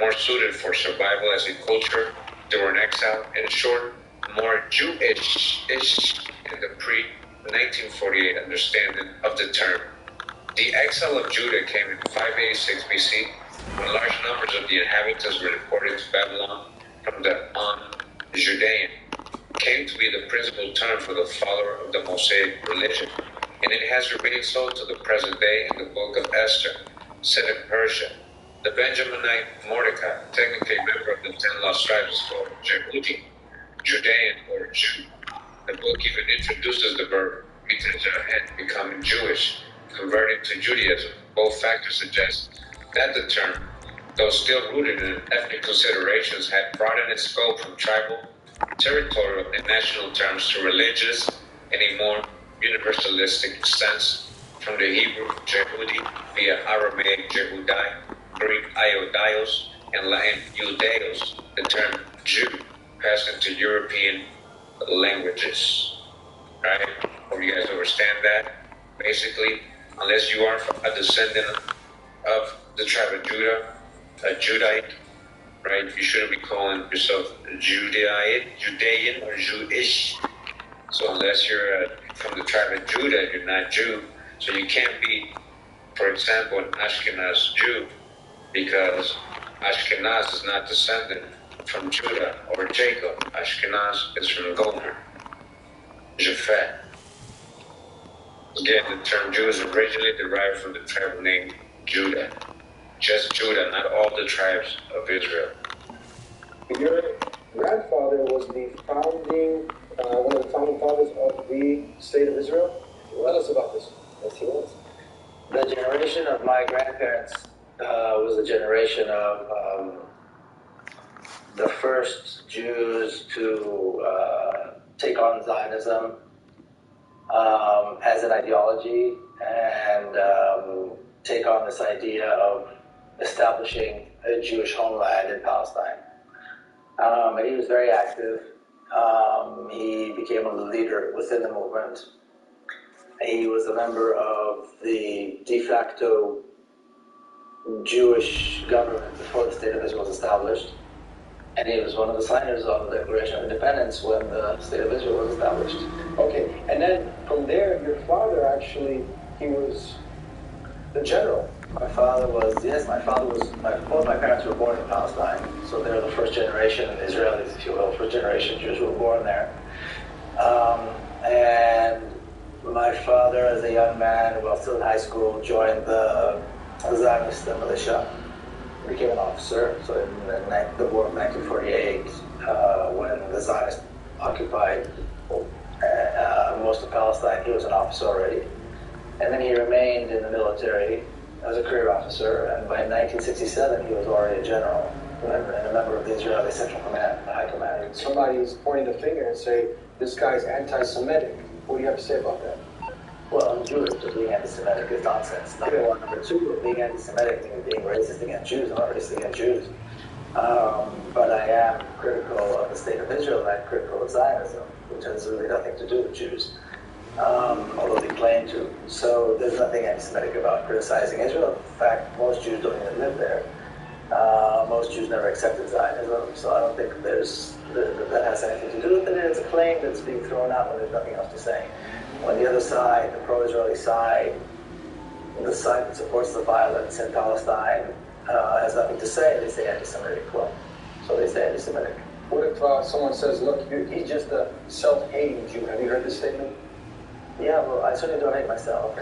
more suited for survival as a culture during exile, in short, more Jewish in the pre-1948 understanding of the term. The exile of Judah came in 586 BC, when large numbers of the inhabitants were deported to Babylon from the Judean, came to be the principal term for the follower of the Mosaic religion, and it has remained so to the present day in the book of Esther, set in Persia. The Benjaminite Mordecai, technically a member of the 10 lost tribes, is called Jehudi, Judean or Jew. The book even introduces the verb becoming Jewish, converting to Judaism. Both factors suggest that the term, though still rooted in ethnic considerations, had broadened its scope from tribal, territorial, and national terms to religious in a more universalistic sense, from the Hebrew Jehudi via Aramaic Jehudai, Greek Iodios, and Latin Judeos. The term Jew passed into European languages. Right? Hope you guys understand that. Basically, unless you are a descendant of the tribe of Judah, a Judite, right? You shouldn't be calling yourself Judean or Jewish. So unless you're from the tribe of Judah, you're not Jew. So you can't be, for example, an Ashkenaz Jew, because Ashkenaz is not descendant from Judah or Jacob. Ashkenaz is from Gomer, Japhet. Again, the term Jew is originally derived from the term named Judah. Just Judah, not all the tribes of Israel. Your grandfather was the founding, one of the founding fathers of the state of Israel. Tell us about this. Yes, he was. The generation of my grandparents was the generation of the first Jews to take on Zionism as an ideology and take on this idea of establishing a Jewish homeland in Palestine. And he was very active. He became a leader within the movement. He was a member of the de facto Jewish government before the State of Israel was established. And he was one of the signers of the Declaration of Independence when the State of Israel was established. Okay, and then from there, your father actually, he was the general. My father was, both my parents were born in Palestine, so they're the first generation Israelis, if you will, first generation Jews who were born there. And my father, as a young man, while still in high school, joined the Zionist militia, became an officer. So in the war of 1948, when the Zionists occupied most of Palestine, he was an officer already. And then he remained in the military as a career officer, and by 1967 he was already a general and a member of the Israeli Central Command, the High Command. Somebody's pointing the finger and say, this guy's anti-Semitic. What do you have to say about that? Well, I'm Jewish, so being anti-Semitic is nonsense. Number one. Number two, being anti-Semitic means being racist against Jews. I'm not racist against Jews. But I am critical of the State of Israel, and I'm critical of Zionism, which has really nothing to do with Jews. Although they claim to. So there's nothing anti-Semitic about criticizing Israel. In fact, most Jews don't even live there. Most Jews never accepted Zionism, so I don't think that has anything to do with it. It's a claim that's being thrown out when there's nothing else to say. When the other side, the pro-Israeli side, the side that supports the violence in Palestine, has nothing to say, they say anti-Semitic. Well, so they say anti-Semitic. What if someone says, look, he's just a self-hating Jew? Have you heard this statement? Yeah, well, I certainly don't hate myself.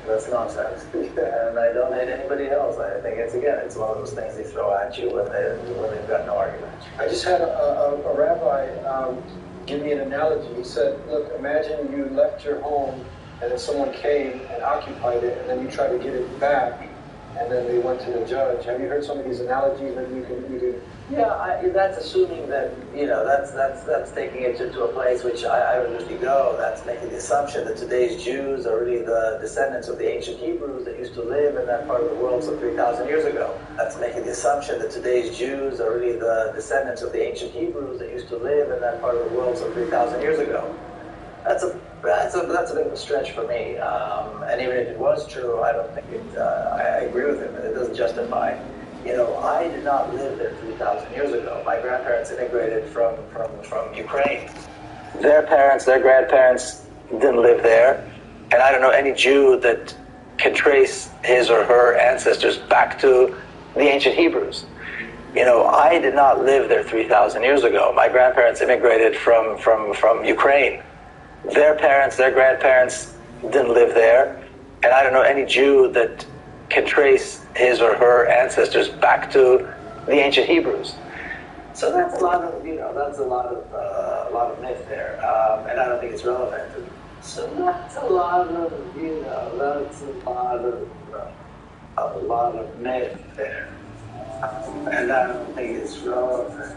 That's nonsense. And I don't hate anybody else. I think it's one of those things they throw at you when they've got no argument. I just had a rabbi give me an analogy. He said, look, imagine you left your home and then someone came and occupied it, and then you try to get it back, and then they went to the judge. Have you heard some of these analogies that you can? Yeah, that's assuming that, that's taking it to a place which I would usually go. That's making the assumption that today's Jews are really the descendants of the ancient Hebrews that used to live in that part of the world some 3,000 years ago. That's making the assumption that today's Jews are really the descendants of the ancient Hebrews that used to live in that part of the world some 3,000 years ago. That's a bit of a stretch for me. And even if it was true, I don't think I agree with him. It doesn't justify. I did not live there 3,000 years ago. My grandparents immigrated from Ukraine. Their grandparents didn't live there. And I don't know any Jew that can trace his or her ancestors back to the ancient Hebrews. I did not live there 3,000 years ago. My grandparents immigrated from Ukraine. Their grandparents didn't live there. And I don't know any Jew that can trace his or her ancestors back to the ancient Hebrews. So that's a lot of myth there, and I don't think it's relevant. So that's a lot of myth there, and I don't think it's relevant.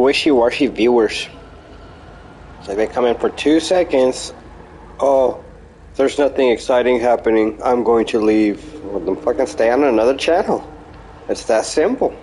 wishy-washy viewers. So they come in for 2 seconds. Oh, there's nothing exciting happening. I'm going to leave. Well, then fucking stay on another channel. It's that simple.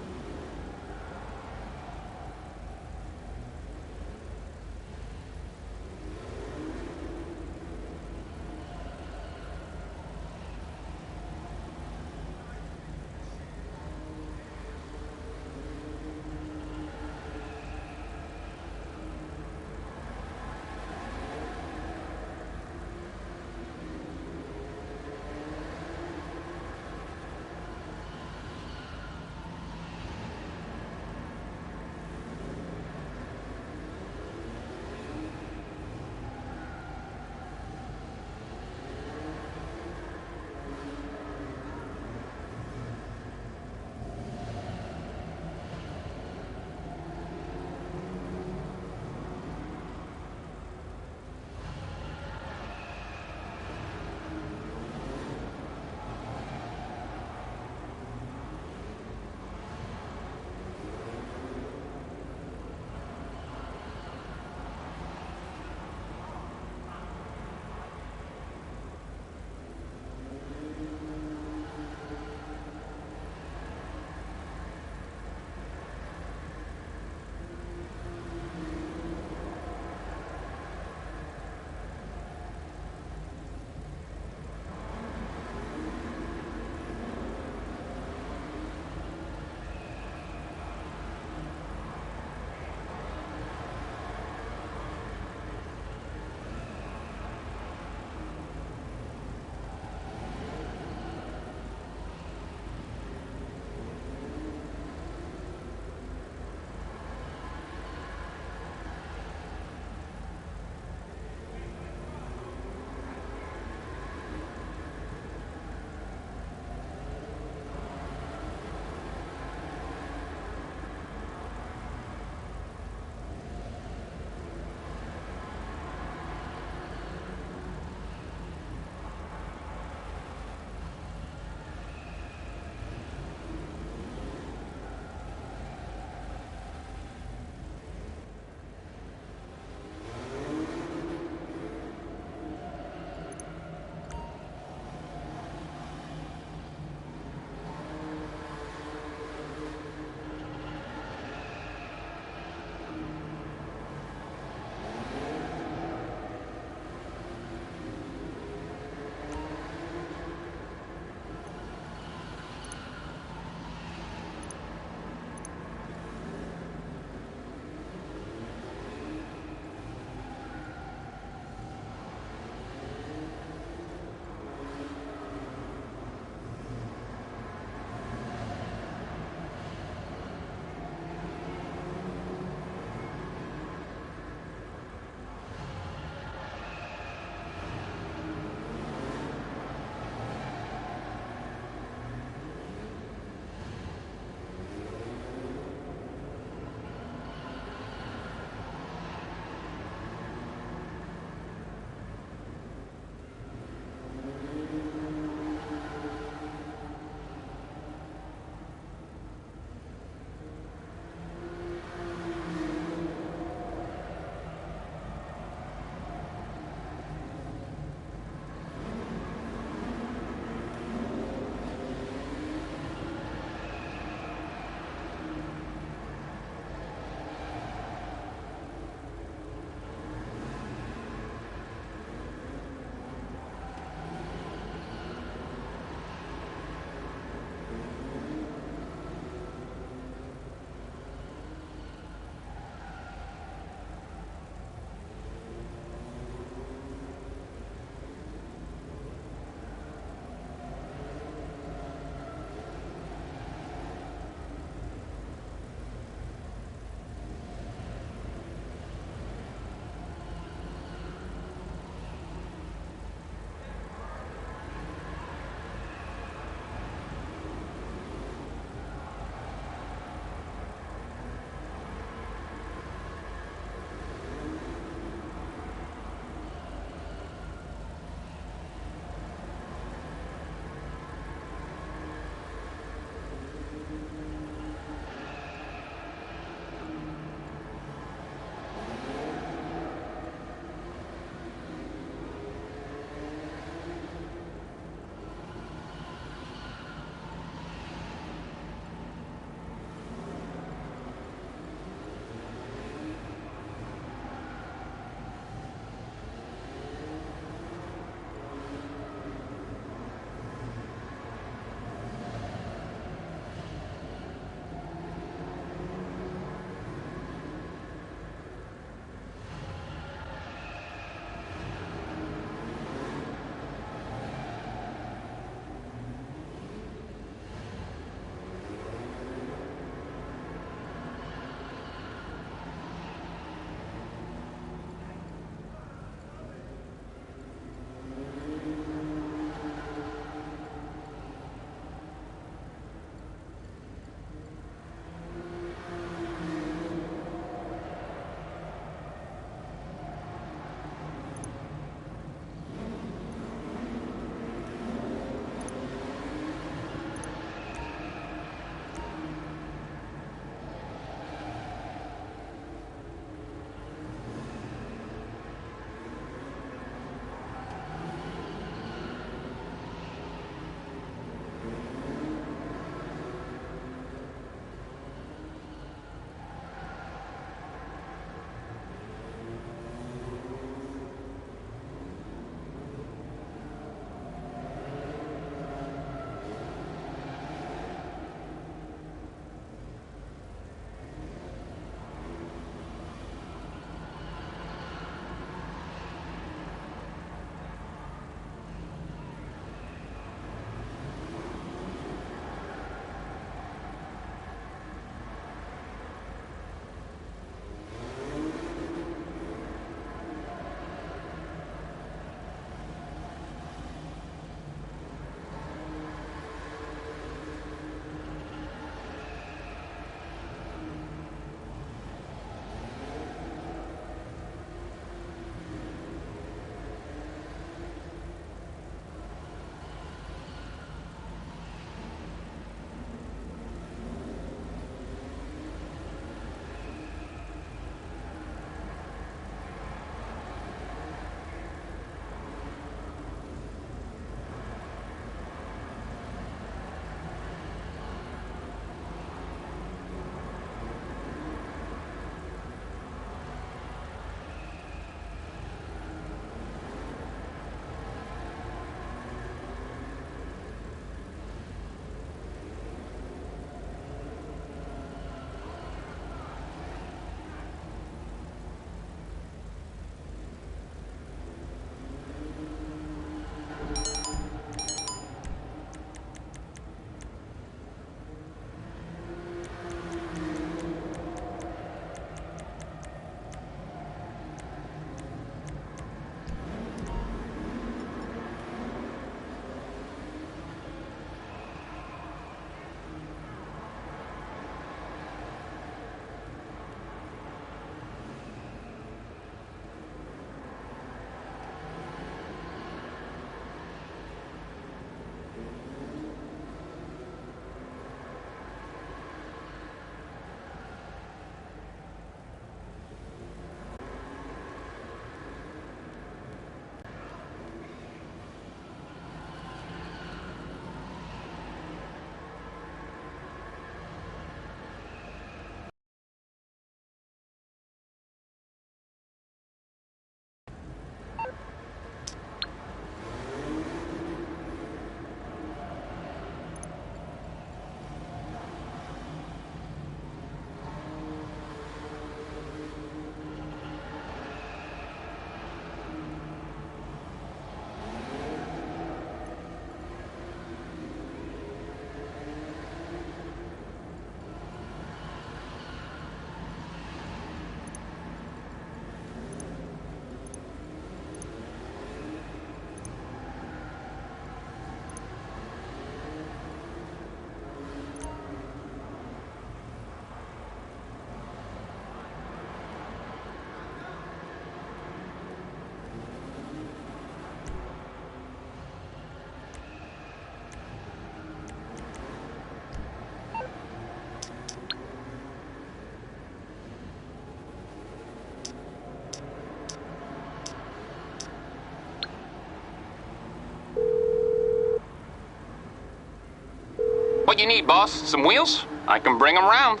What you need, boss? Some wheels? I can bring them round.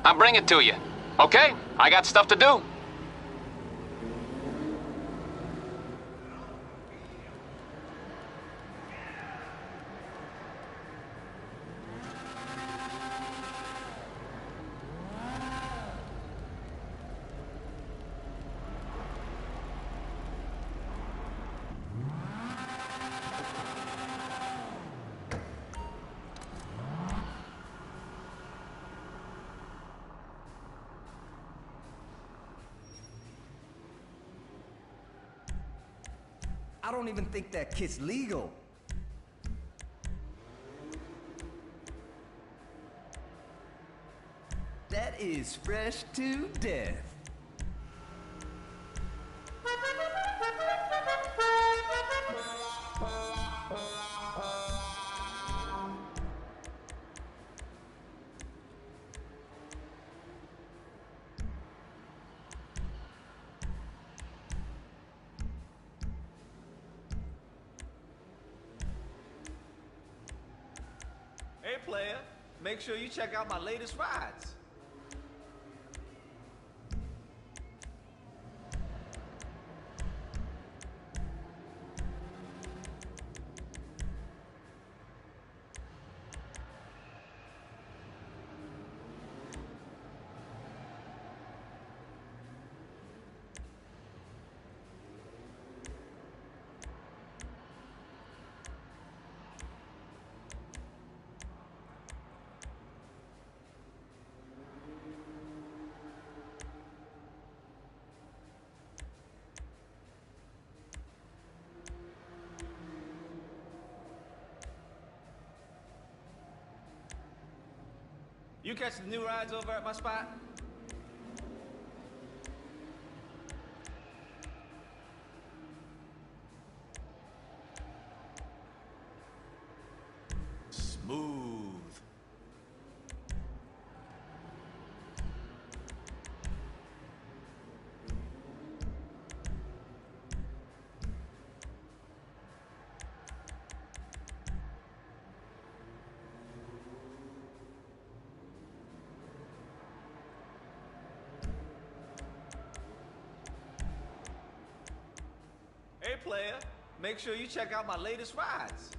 I'll bring it to you. Okay, I got stuff to do. I don't even think that kit's legal. That is fresh to death. Hey, player, make sure you check out my latest rides. You catch the new rides over at my spot? Smooth. Hey, player, make sure you check out my latest rides.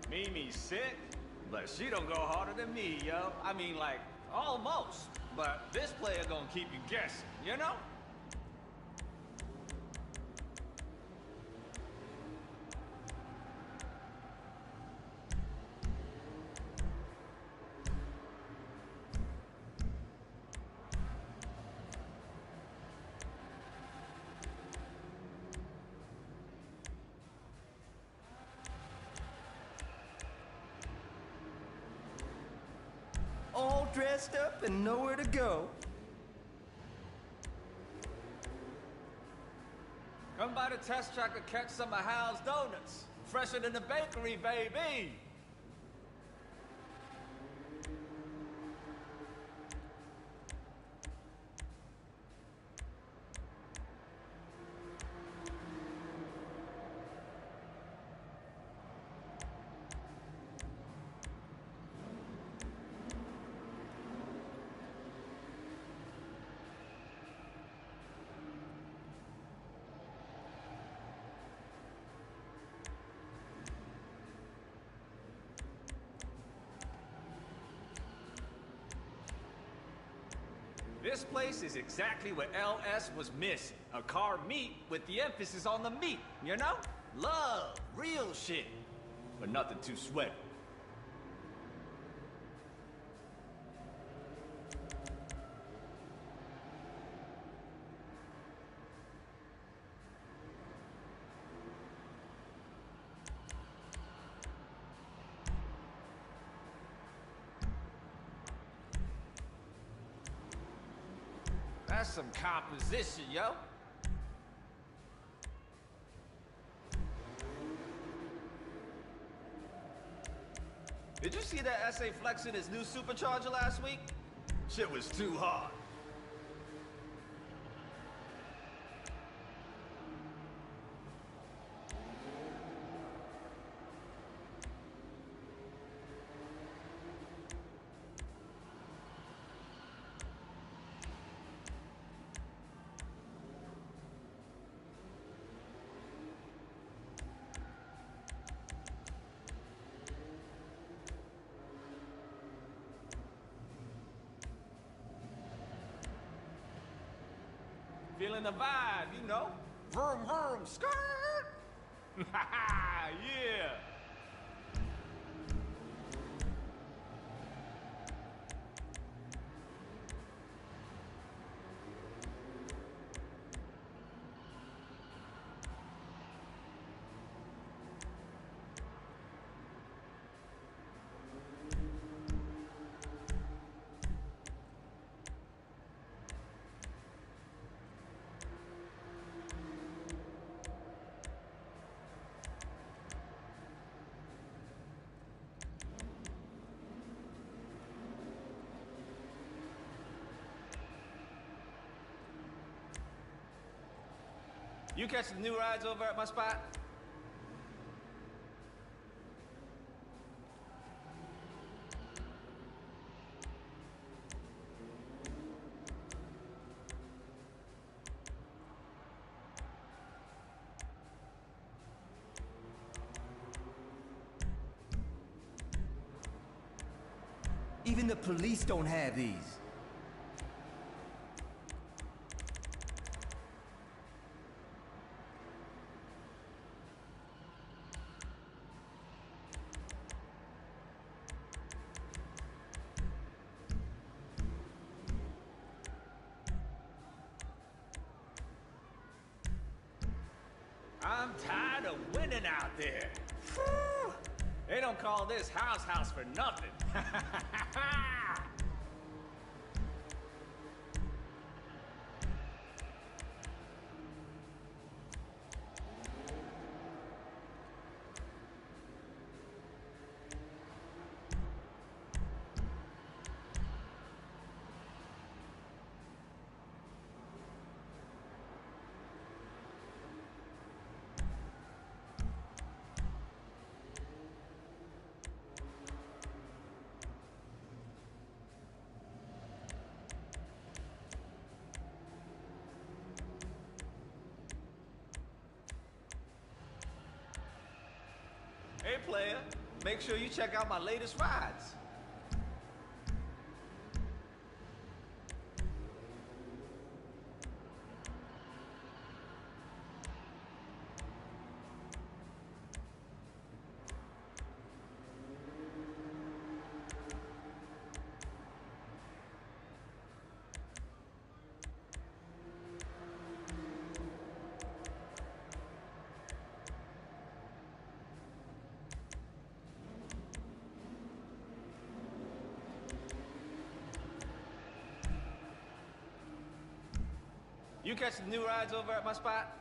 Mimi's sick, but she don't go harder than me, yo. I mean, like, almost. But this player gonna keep you guessing, you know? All dressed up and nowhere to go. Come by the test track and catch some of Hal's donuts. Fresher than the bakery, baby. This place is exactly what LS was missing. A car meet with the emphasis on the meat, you know? Love, real shit. But nothing too sweaty. That's some composition, yo. Did you see that SA flexing his new supercharger last week? Shit was too hard. Feeling the vibe, you know? Vroom, vroom, skirt! Yeah! You catch the new rides over at my spot? Even the police don't have these. I'm tired of winning out there. Whew. They don't call this house for nothing. Hey player, make sure you check out my latest rides. You catch the new rides over at my spot?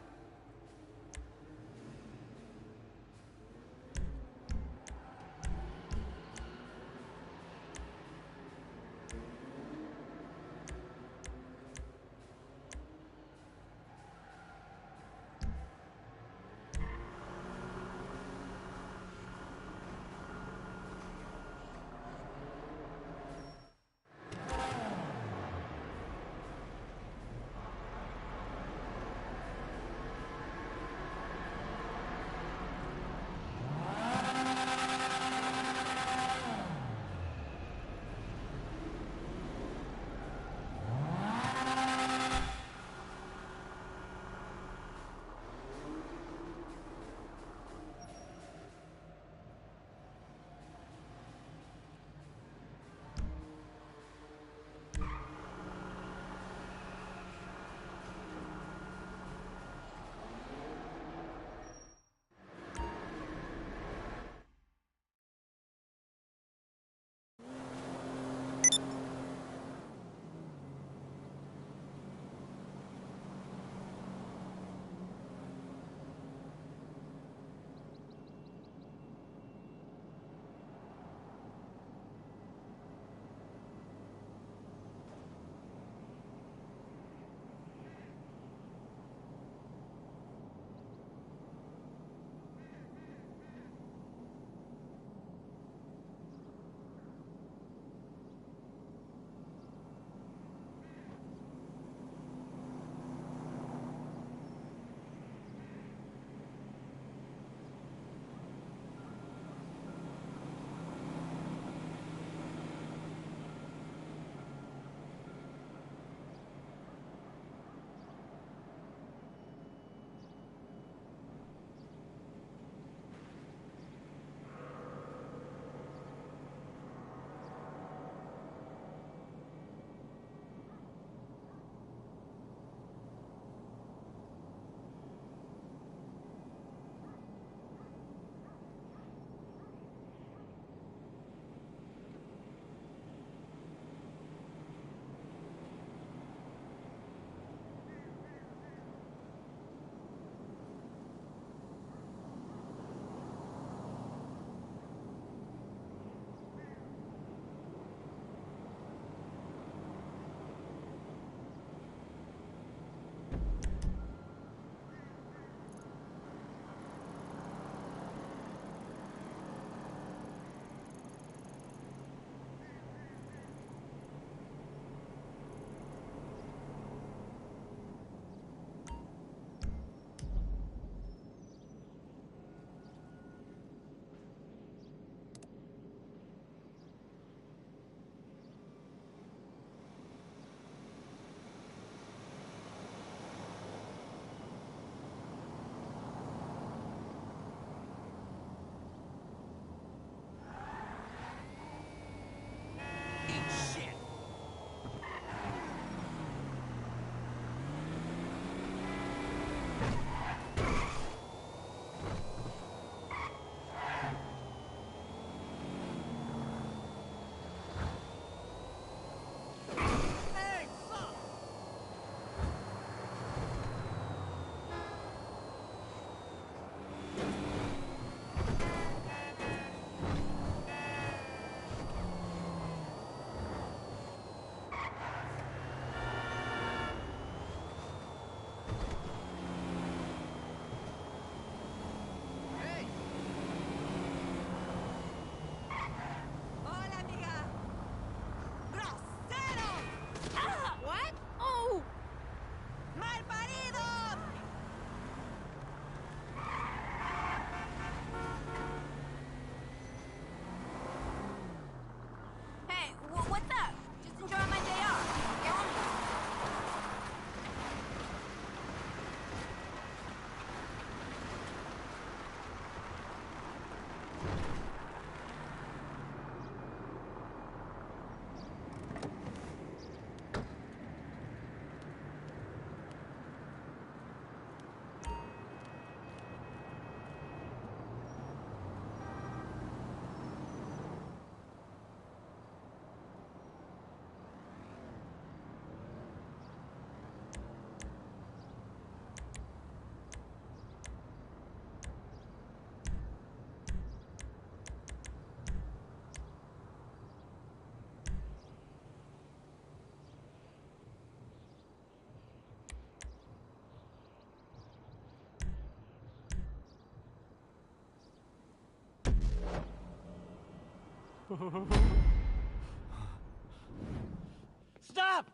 Stop!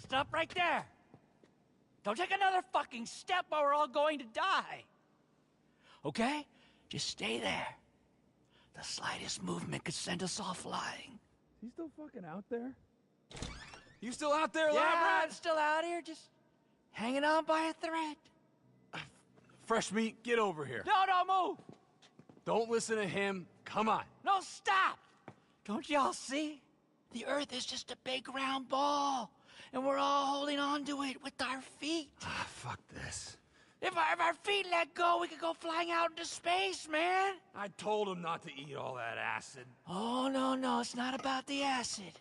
Stop right there! Don't take another fucking step or we're all going to die! Okay? Just stay there. The slightest movement could send us all flying. He's still fucking out there? You still out there, Yeah, Lab I'm still out here, just hanging on by a thread. Fresh meat, get over here. No, don't move! Don't listen to him. Come on. No, stop! Don't y'all see? The Earth is just a big round ball, and we're all holding on to it with our feet. Ah, fuck this. If our feet let go, we could go flying out into space, man. I told him not to eat all that acid. Oh, no, it's not about the acid.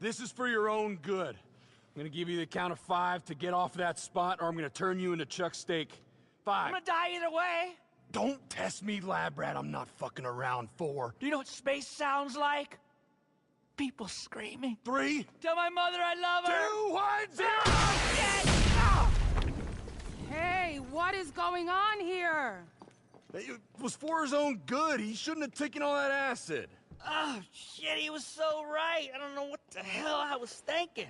This is for your own good. I'm gonna give you the count of 5 to get off that spot, or I'm gonna turn you into Chuck Steak. 5. I'm gonna die either way. Don't test me, lab rat. I'm not fucking around. 4. Do you know what space sounds like? People screaming. 3. Tell my mother I love her. 2, 1, 0! Hey, what is going on here? It was for his own good. He shouldn't have taken all that acid. Oh, shit, he was so right. I don't know what the hell I was thinking.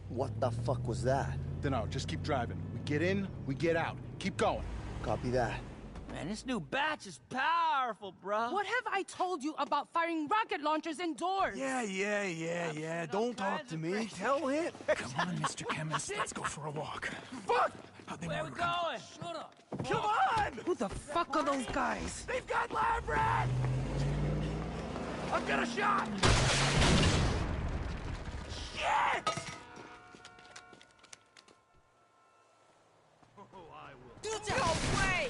What the fuck was that? Dunno, just keep driving. We get in, we get out. Keep going. Copy that. Man, this new batch is powerful, bro. What have I told you about firing rocket launchers indoors? Yeah. Don't talk to me. Tell him. Come on, Mr. Chemist. Let's go for a walk. Fuck! Where we going? Shut up. Come on! Who the fuck are those guys? They've got lab rat! I've got a shot! Shit! No way!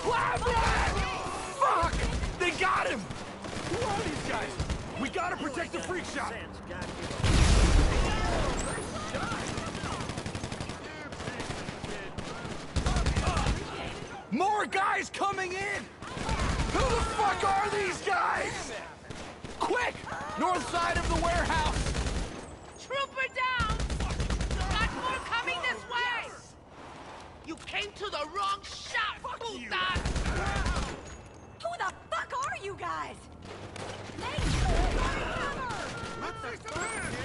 Lab rat! Fuck! They got him! Who are these guys? We gotta protect the freak shop! More guys coming in! Who the fuck are these guys? Quick! North side of the warehouse! Trooper down! Got more coming this way! You came to the wrong shop, puta! Who the fuck are you guys? Let's see some hands!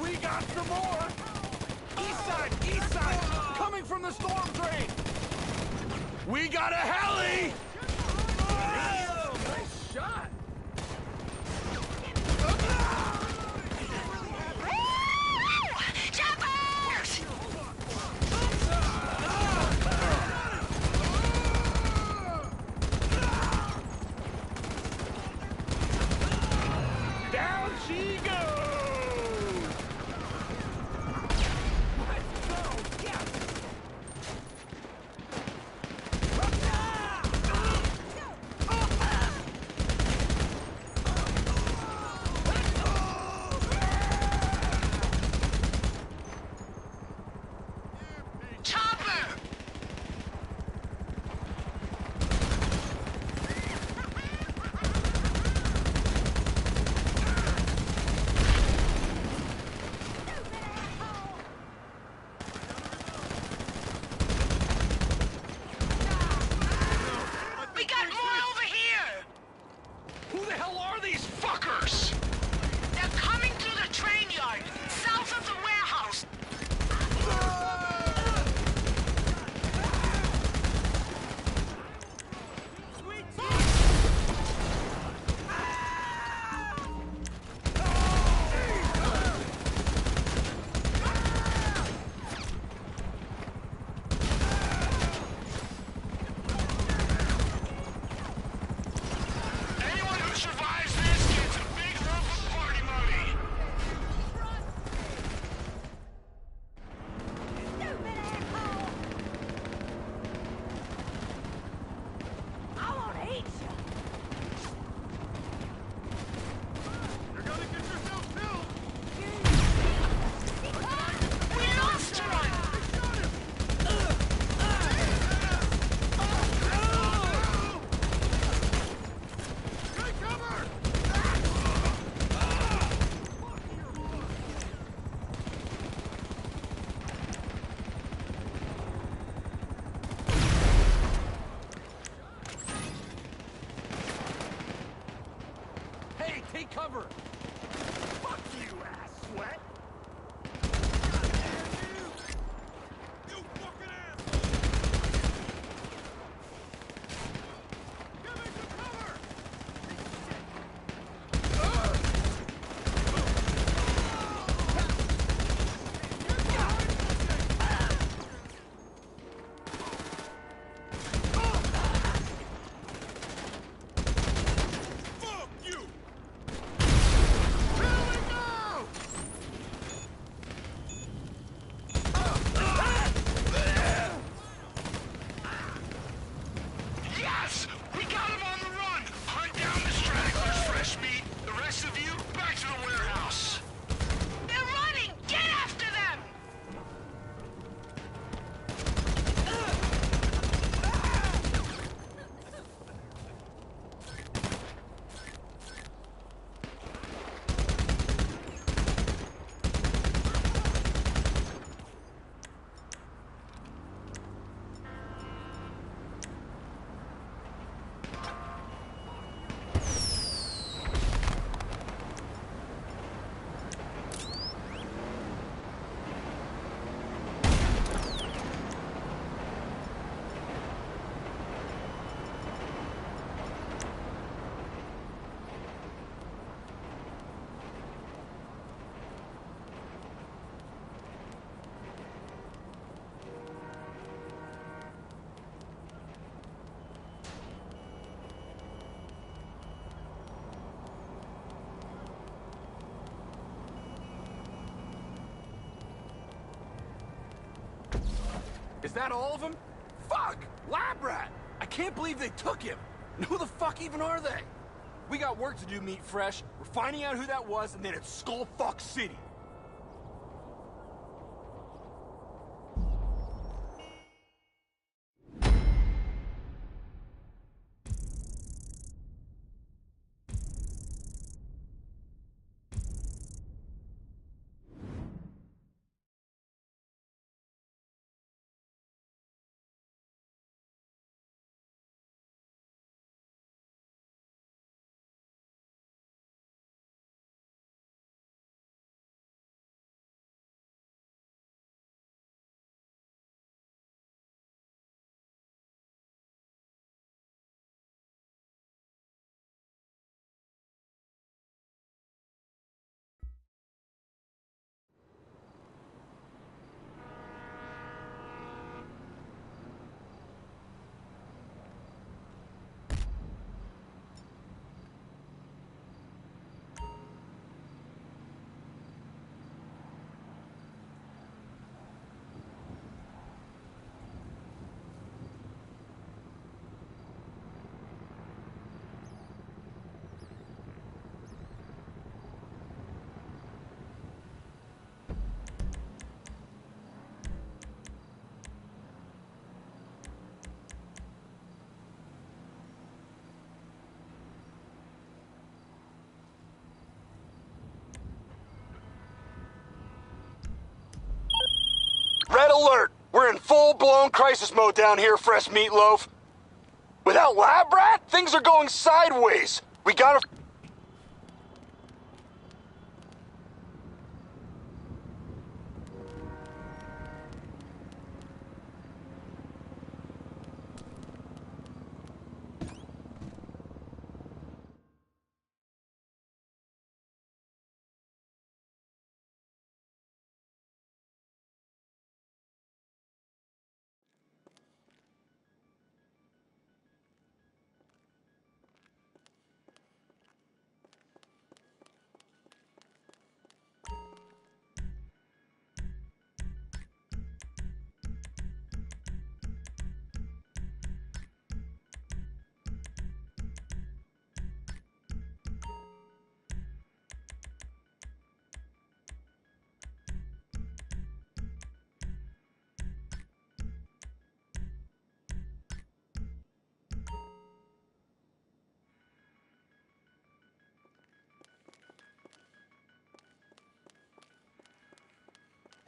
We got some more! East side! Coming from the storm drain! We got a heli! Oh, nice shot! Jumpers! Down she goes! cover! Fuck you, ass sweat! You fucking asshole! Give me some cover! Fuck you! Here we go! Yes! We got him on the run! Hunt down the stragglers, fresh meat. The rest of you, back to the warehouse. They're running! Get after them! Is that all of them? Fuck! Lab rat! I can't believe they took him! And who the fuck even are they? We got work to do, Meat Fresh. We're finding out who that was, and then it's Skull Fuck City. Red alert! We're in full-blown crisis mode down here, Fresh Meatloaf. Without Lab Rat, things are going sideways. We gotta...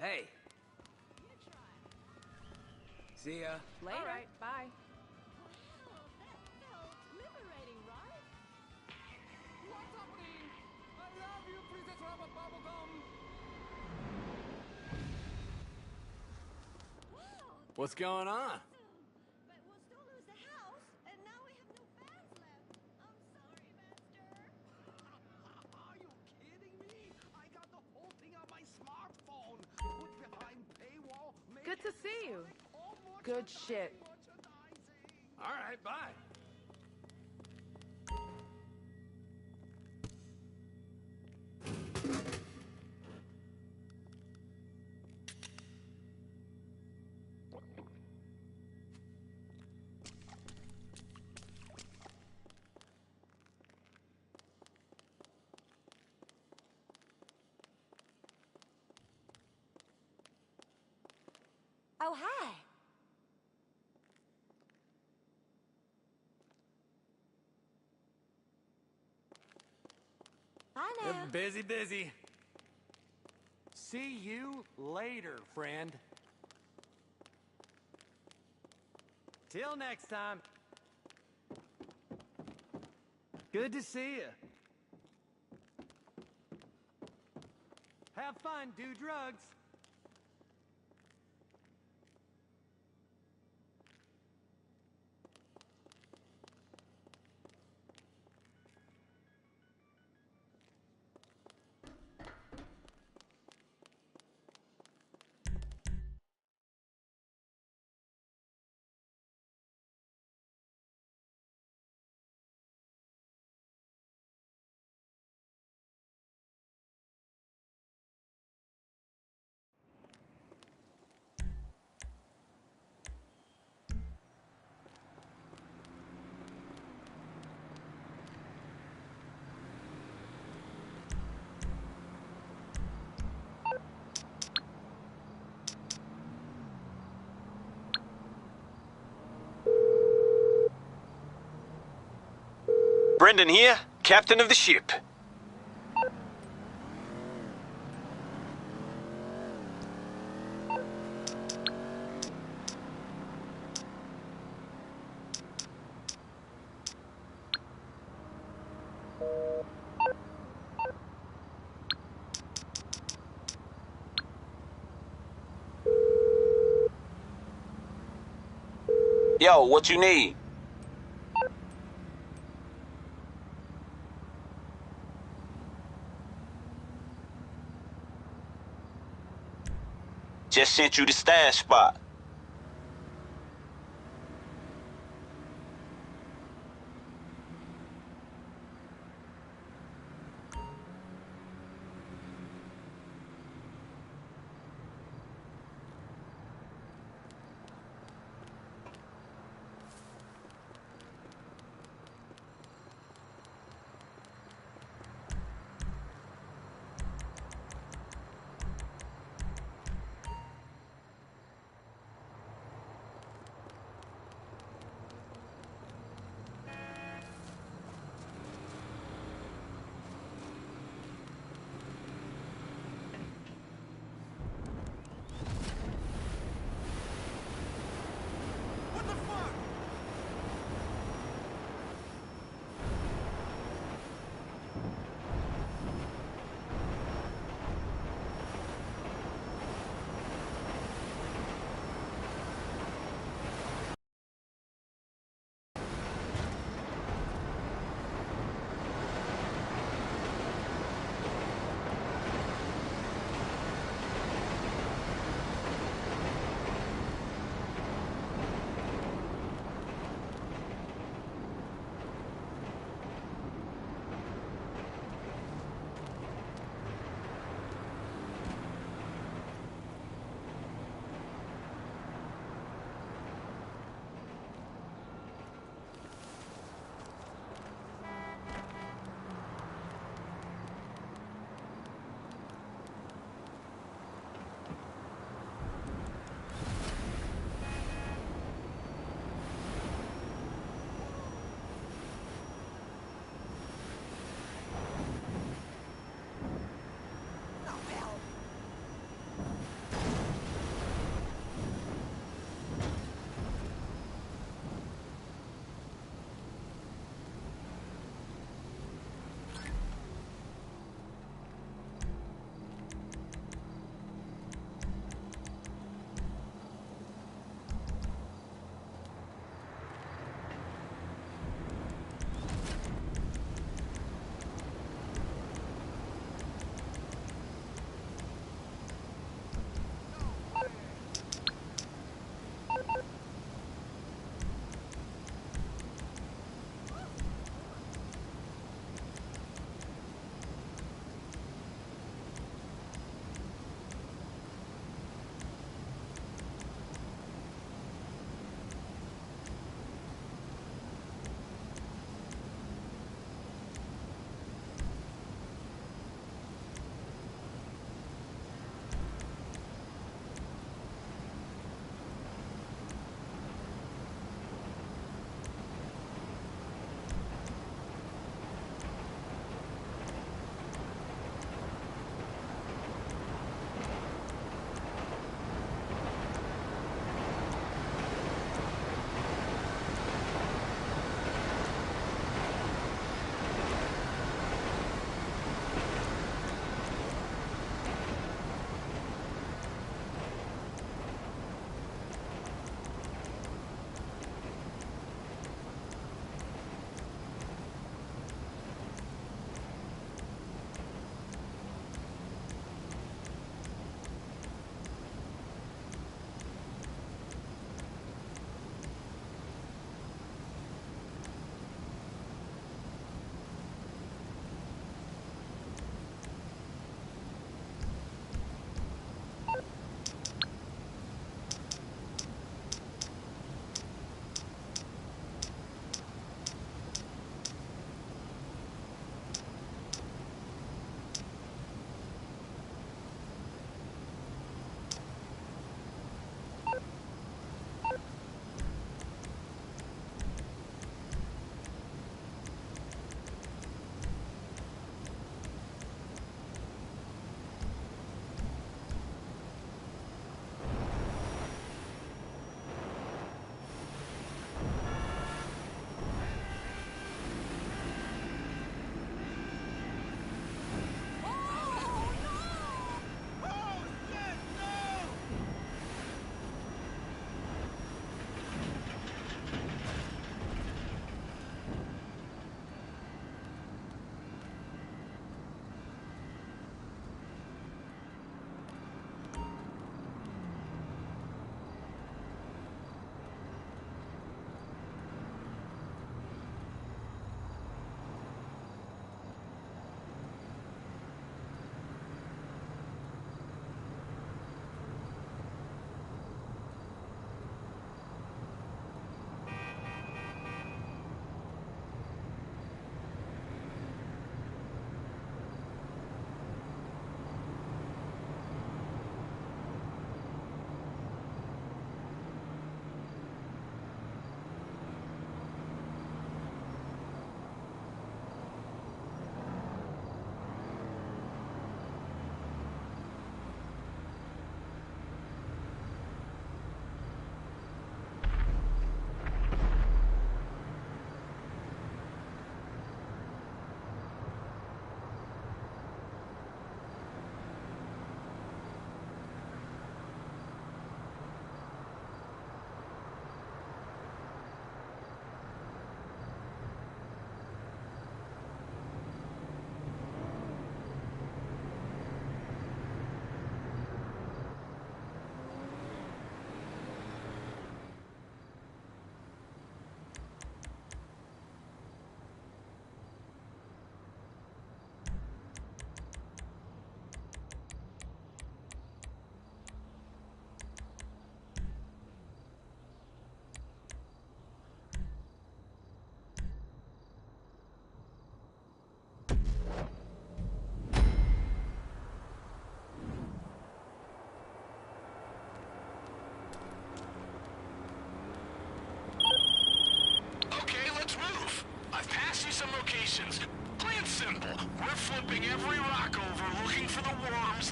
Hey. See ya. Later. All right, bye. Liberating, right? What's happening? What's going on? Are you kidding me? I got the whole thing on my smartphone. Put behind paywall. Good to see you. Good shit. All right, bye. Oh, hi. Bye now. Busy, busy. See you later, friend. Till next time. Good to see you. Have fun, do drugs. Brendan here, captain of the ship. Yo, what you need? Just sent you the stash spot.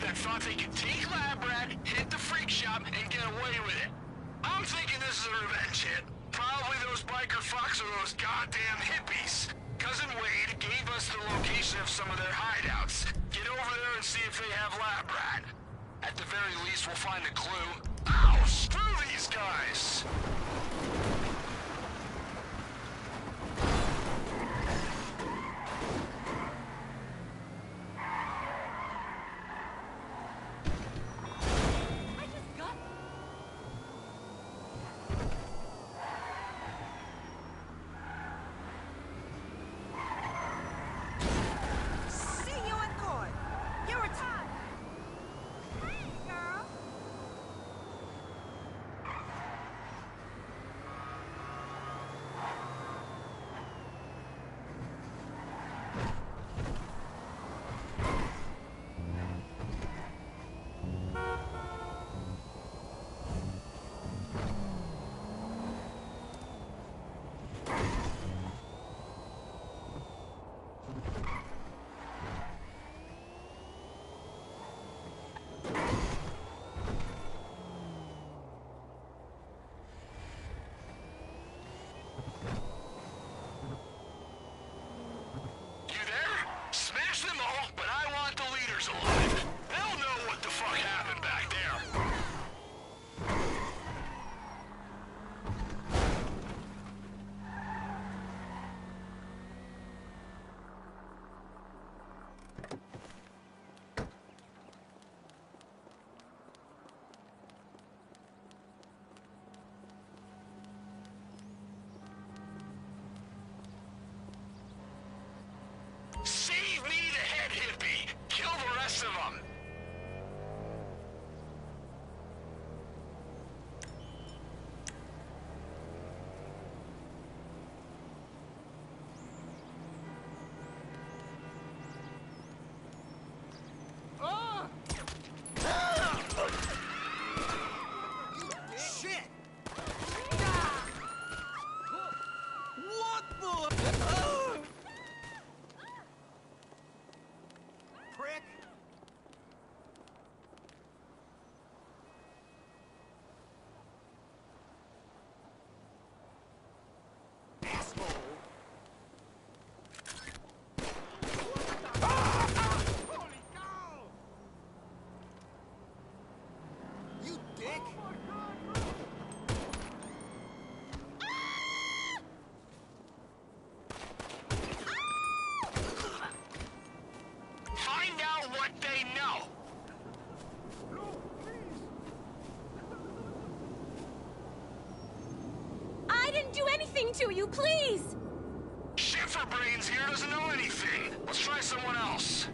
that thought they could take lab rat, hit the freak shop, and get away with it. I'm thinking this is a revenge hit. Probably those biker fucks or those goddamn hippies. Cousin Wade gave us the location of some of their hideouts. Get over there and see if they have lab rat. At the very least, we'll find a clue. Ow! Screw these guys! Save me the head hippie! Kill the rest of them! Shit! What the? Prick! Asshole! Holy cow! You dick! Find out what they know! I didn't do anything to you, please! Schifferbrains here doesn't know anything. Let's try someone else.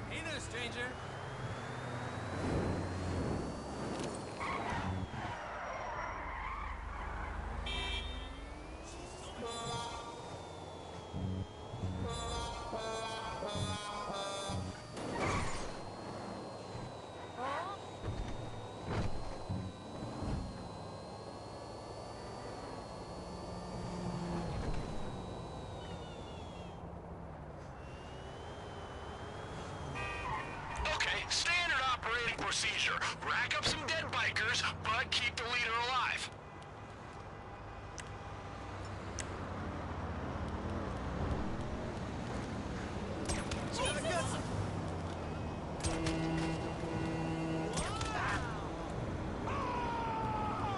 Hey there, stranger. procedure. Rack up some dead bikers, but keep the leader alive.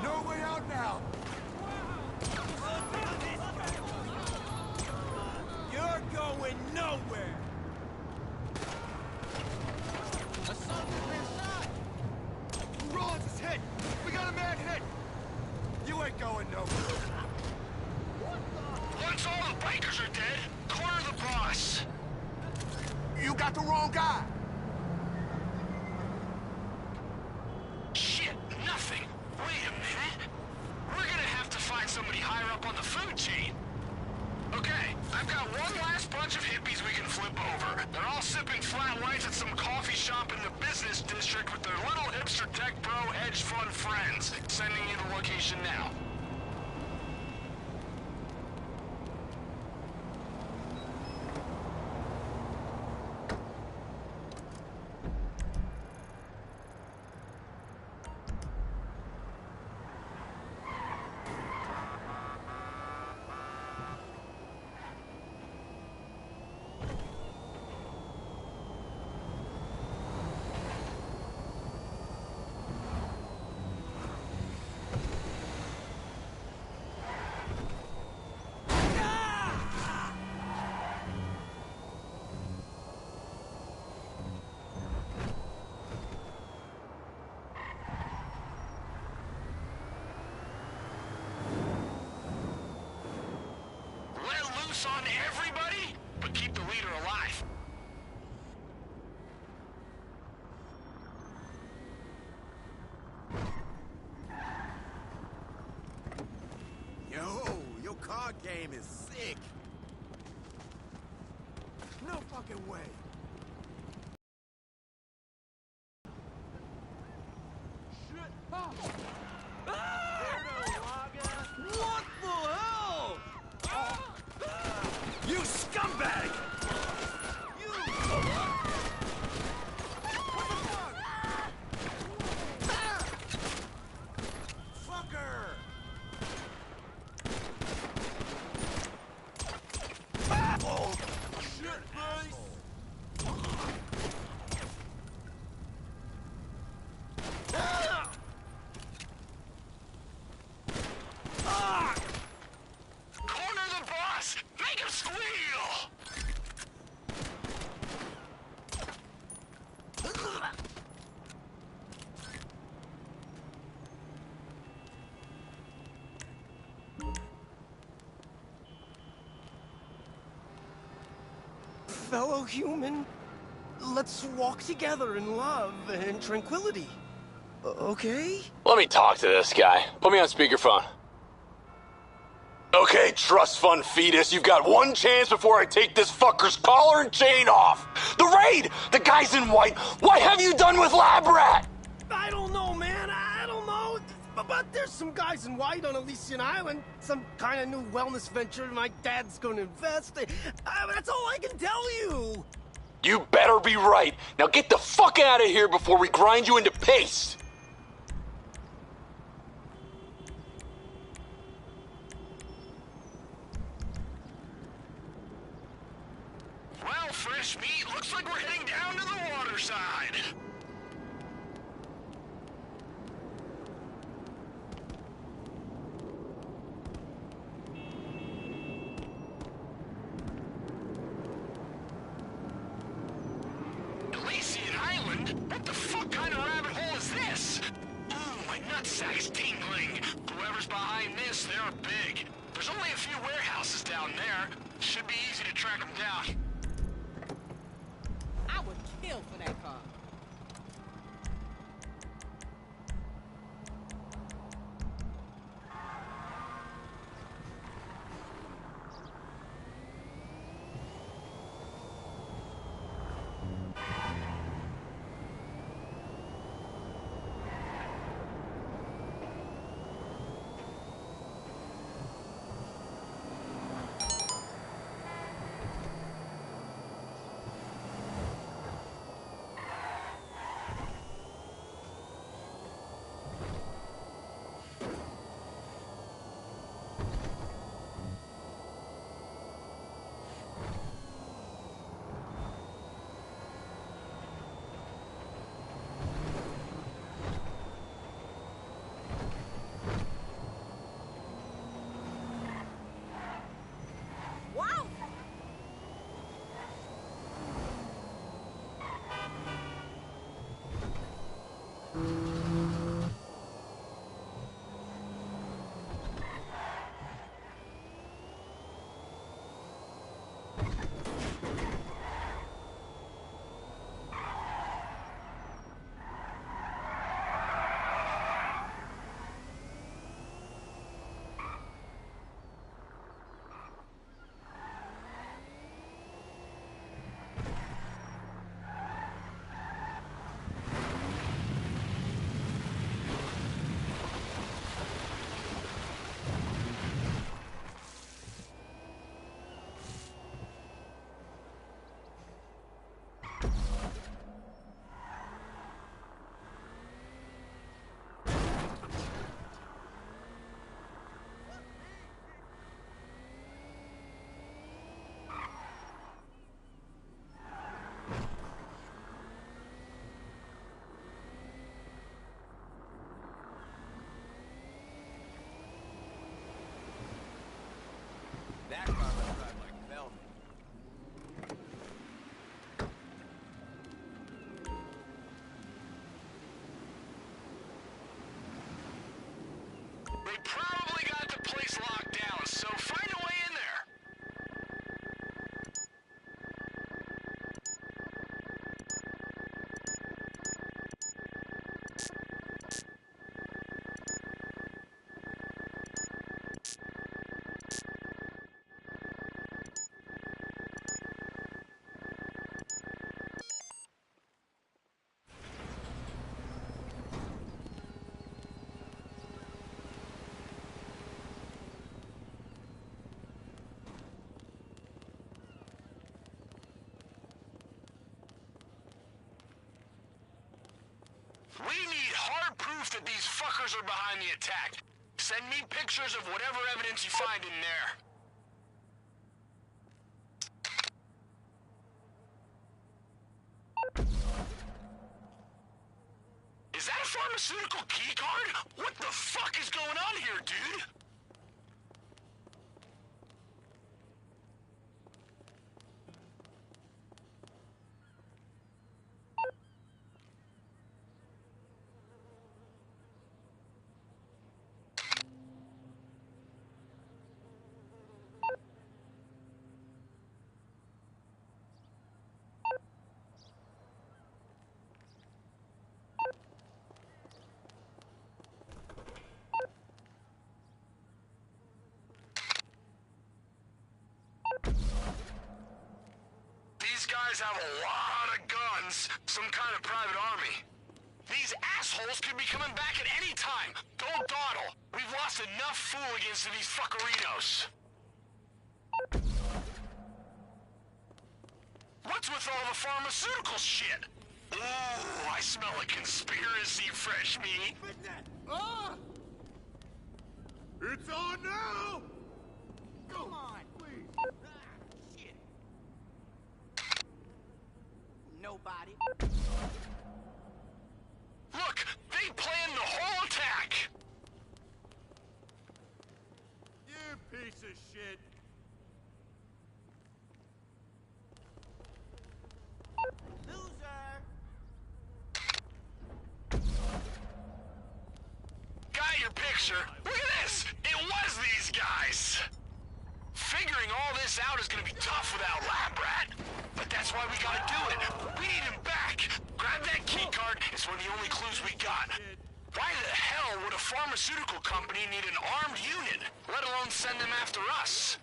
No way out now. You're going nowhere. Rollins is hit. We got a man hit. You ain't going nowhere. Once all the bikers are dead, corner the boss. You got the wrong guy. Shit, nothing. Wait a minute. We're gonna have to find somebody higher up on the food chain. Okay, I've got one last bunch of hippies we can flip over. They're all sipping flat whites at some coffee shop in the business district with their little hipster tech bro hedge fund friends. Sending you the location now. On everybody, but keep the leader alive. Yo, your card game is sick. No fucking way. Shit. Ah. What the hell? You scumbag! You! What the fuck? Fucker! Oh, shit, face! Corner the boss! Make him squeal! Fellow human, let's walk together in love and tranquility. Okay? Let me talk to this guy. Put me on speakerphone. Okay, trust fund fetus, you've got one chance before I take this fucker's collar and chain off. The raid! The guy's in white. What have you done with Lab Rat? I don't know, man. I don't know. But there's some guys in white on Elysian Island. Some kind of new wellness venture my dad's gonna invest. That's all I can tell you. You better be right. Now get the fuck out of here before we grind you into paste. Well, fresh meat, looks like we're heading down to the water side. Elysian Island? What the fuck kind of rabbit hole is this? Ooh, my nutsack's tingling. Whoever's behind this, they're big. There's only a few warehouses down there. Should be easy to track them down. I would kill for that car. They probably got the place locked down, so find a way in there. We need hard proof that these fuckers are behind the attack. Send me pictures of whatever evidence you find in there. Is that a pharmaceutical key card? What the fuck is going on here, dude? Have a lot of guns, some kind of private army. These assholes could be coming back at any time. Don't dawdle. We've lost enough fool against these fuckerinos. What's with all the pharmaceutical shit? Ooh, I smell a conspiracy, fresh meat. Ah! It's on now! Come on, please. Shit. Nobody. Look, they planned the whole attack! You piece of shit. Loser. Got your picture. Look at this! It was these guys! Figuring all this out is gonna be tough without Lab Rat. But that's why we gotta do it. We need him back. Grab that key card. It's one of the only clues we got. Why the hell would a pharmaceutical company need an armed unit, let alone send them after us?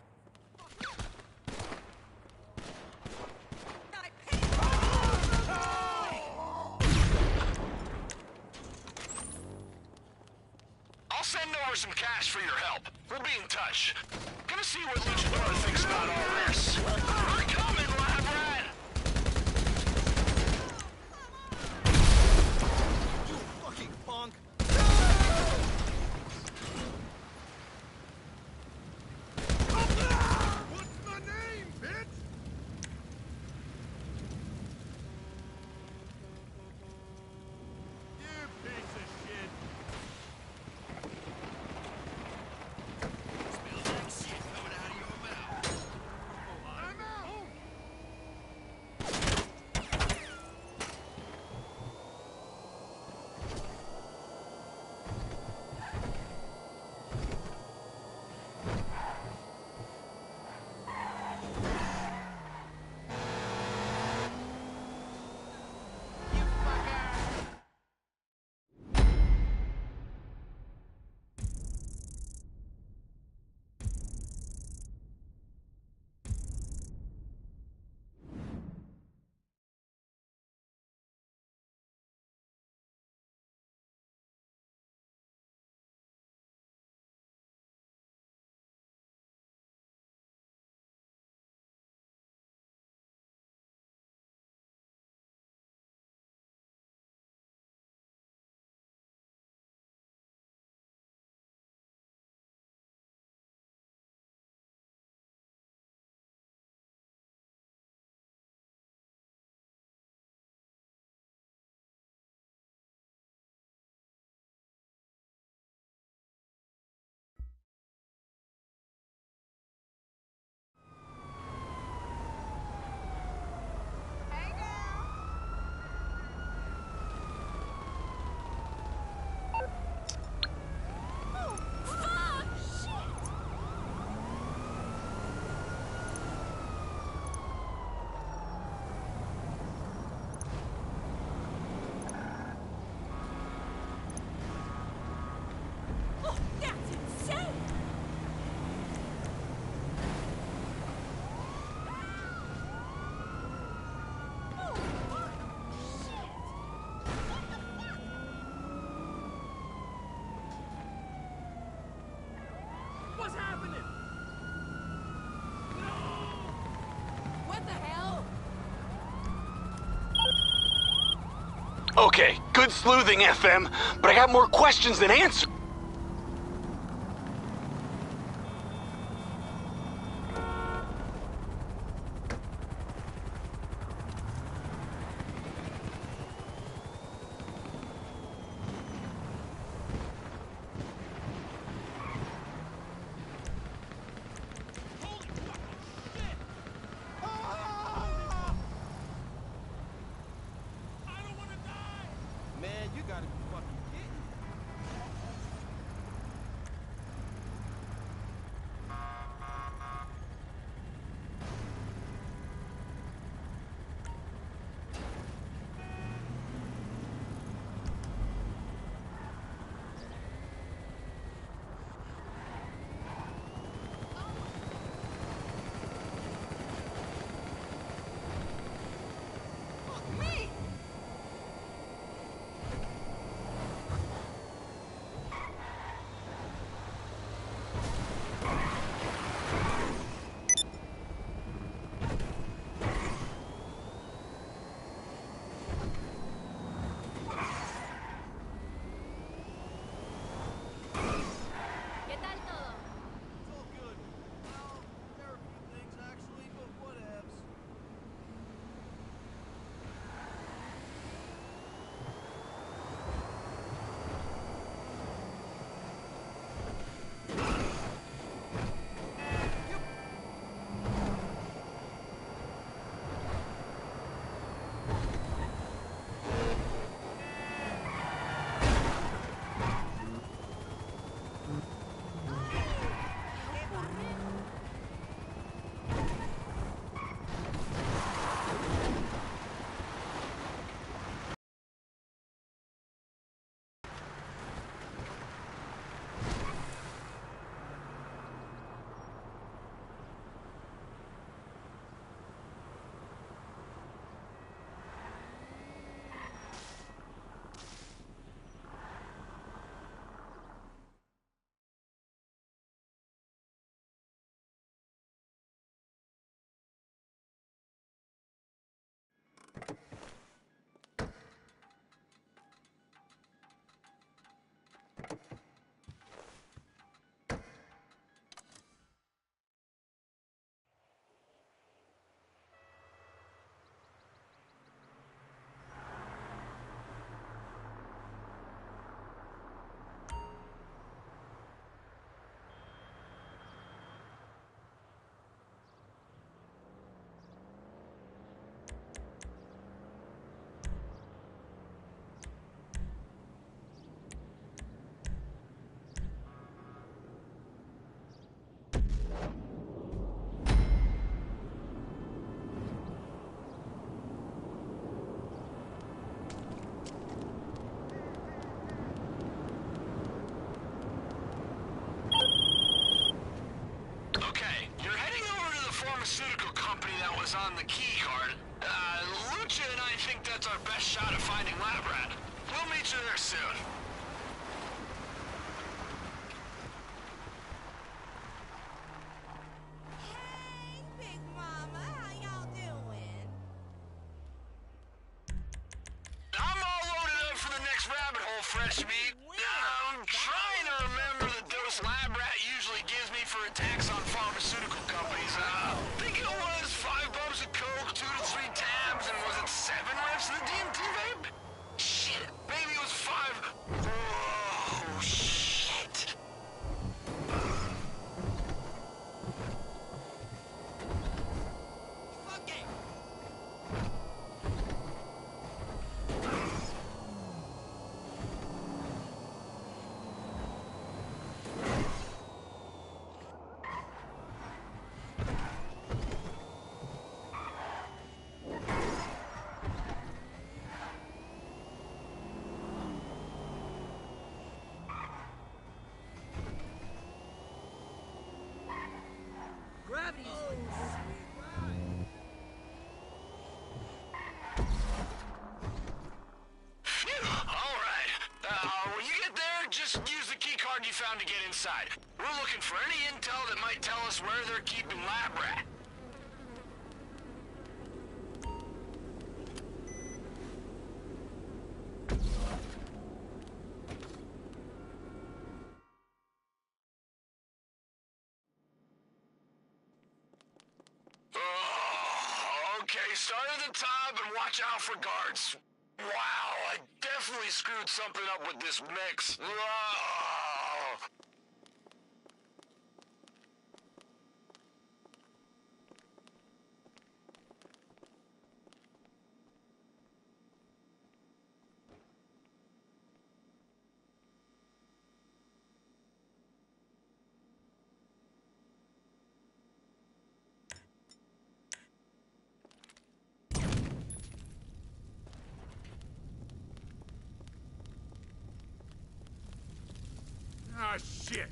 I'll send over some cash for your help. We'll be in touch. Gonna see what Luchador thinks about all this. We're coming, Lab Rat! You fucking punk! What's my name, bitch? You piece of shit. Smells like shit coming out of your mouth. I'm out! Okay, good sleuthing, FM, but I got more questions than answers. Man, you gotta be fucking kidding. ¿Qué tal todo? It's all good. Well, there are a few things actually, but whatevs. Okay, you're heading over to the pharmaceutical company that was on the key card. Lucha and I think that's our best shot at finding Lab Rat. We'll meet you there soon. Hey, Big Mama, how y'all doing? I'm all loaded up for the next rabbit hole, fresh meat. I'm trying to remember the dose Lab Rat usually gives me for attacks on pharmaceutical companies. I think it was 5 bumps of coke, 2 to 3 tabs, and was it 7 reps of the DMT vape? Shit, maybe it was 5. Oh, shit. Fuck it! Gravity's Phew, all right. When you get there, just use the key card you found to get inside. We're looking for any intel that might tell us where they're keeping Lab Rat. Start at the top and watch out for guards. Wow, I definitely screwed something up with this mix. Oh. Ah, shit!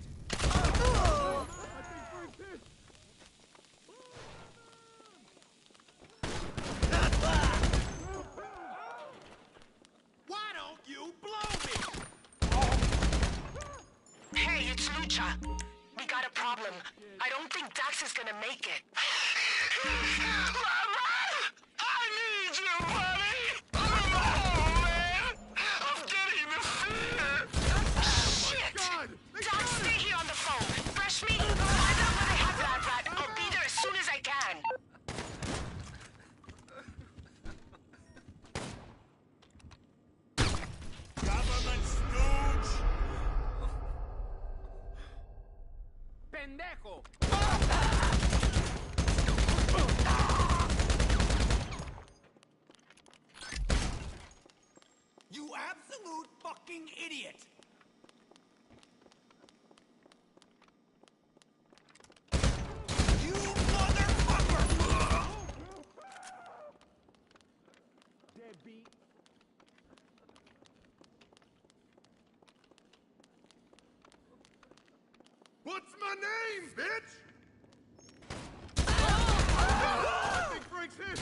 Why don't you blow me? Hey, it's Lucha. We got a problem. I don't think Dax is gonna make it. I need you, buddy! I'm home, man! I'm getting the fear! Shit! Dax, stay here on the phone. Brush me. Find out when I have Lab Rat. I'll be there as soon as I can. Government stooge! Pendejo! You absolute fucking idiot! You motherfucker! Deadbeat. What's my name, bitch? I think Frank's hit.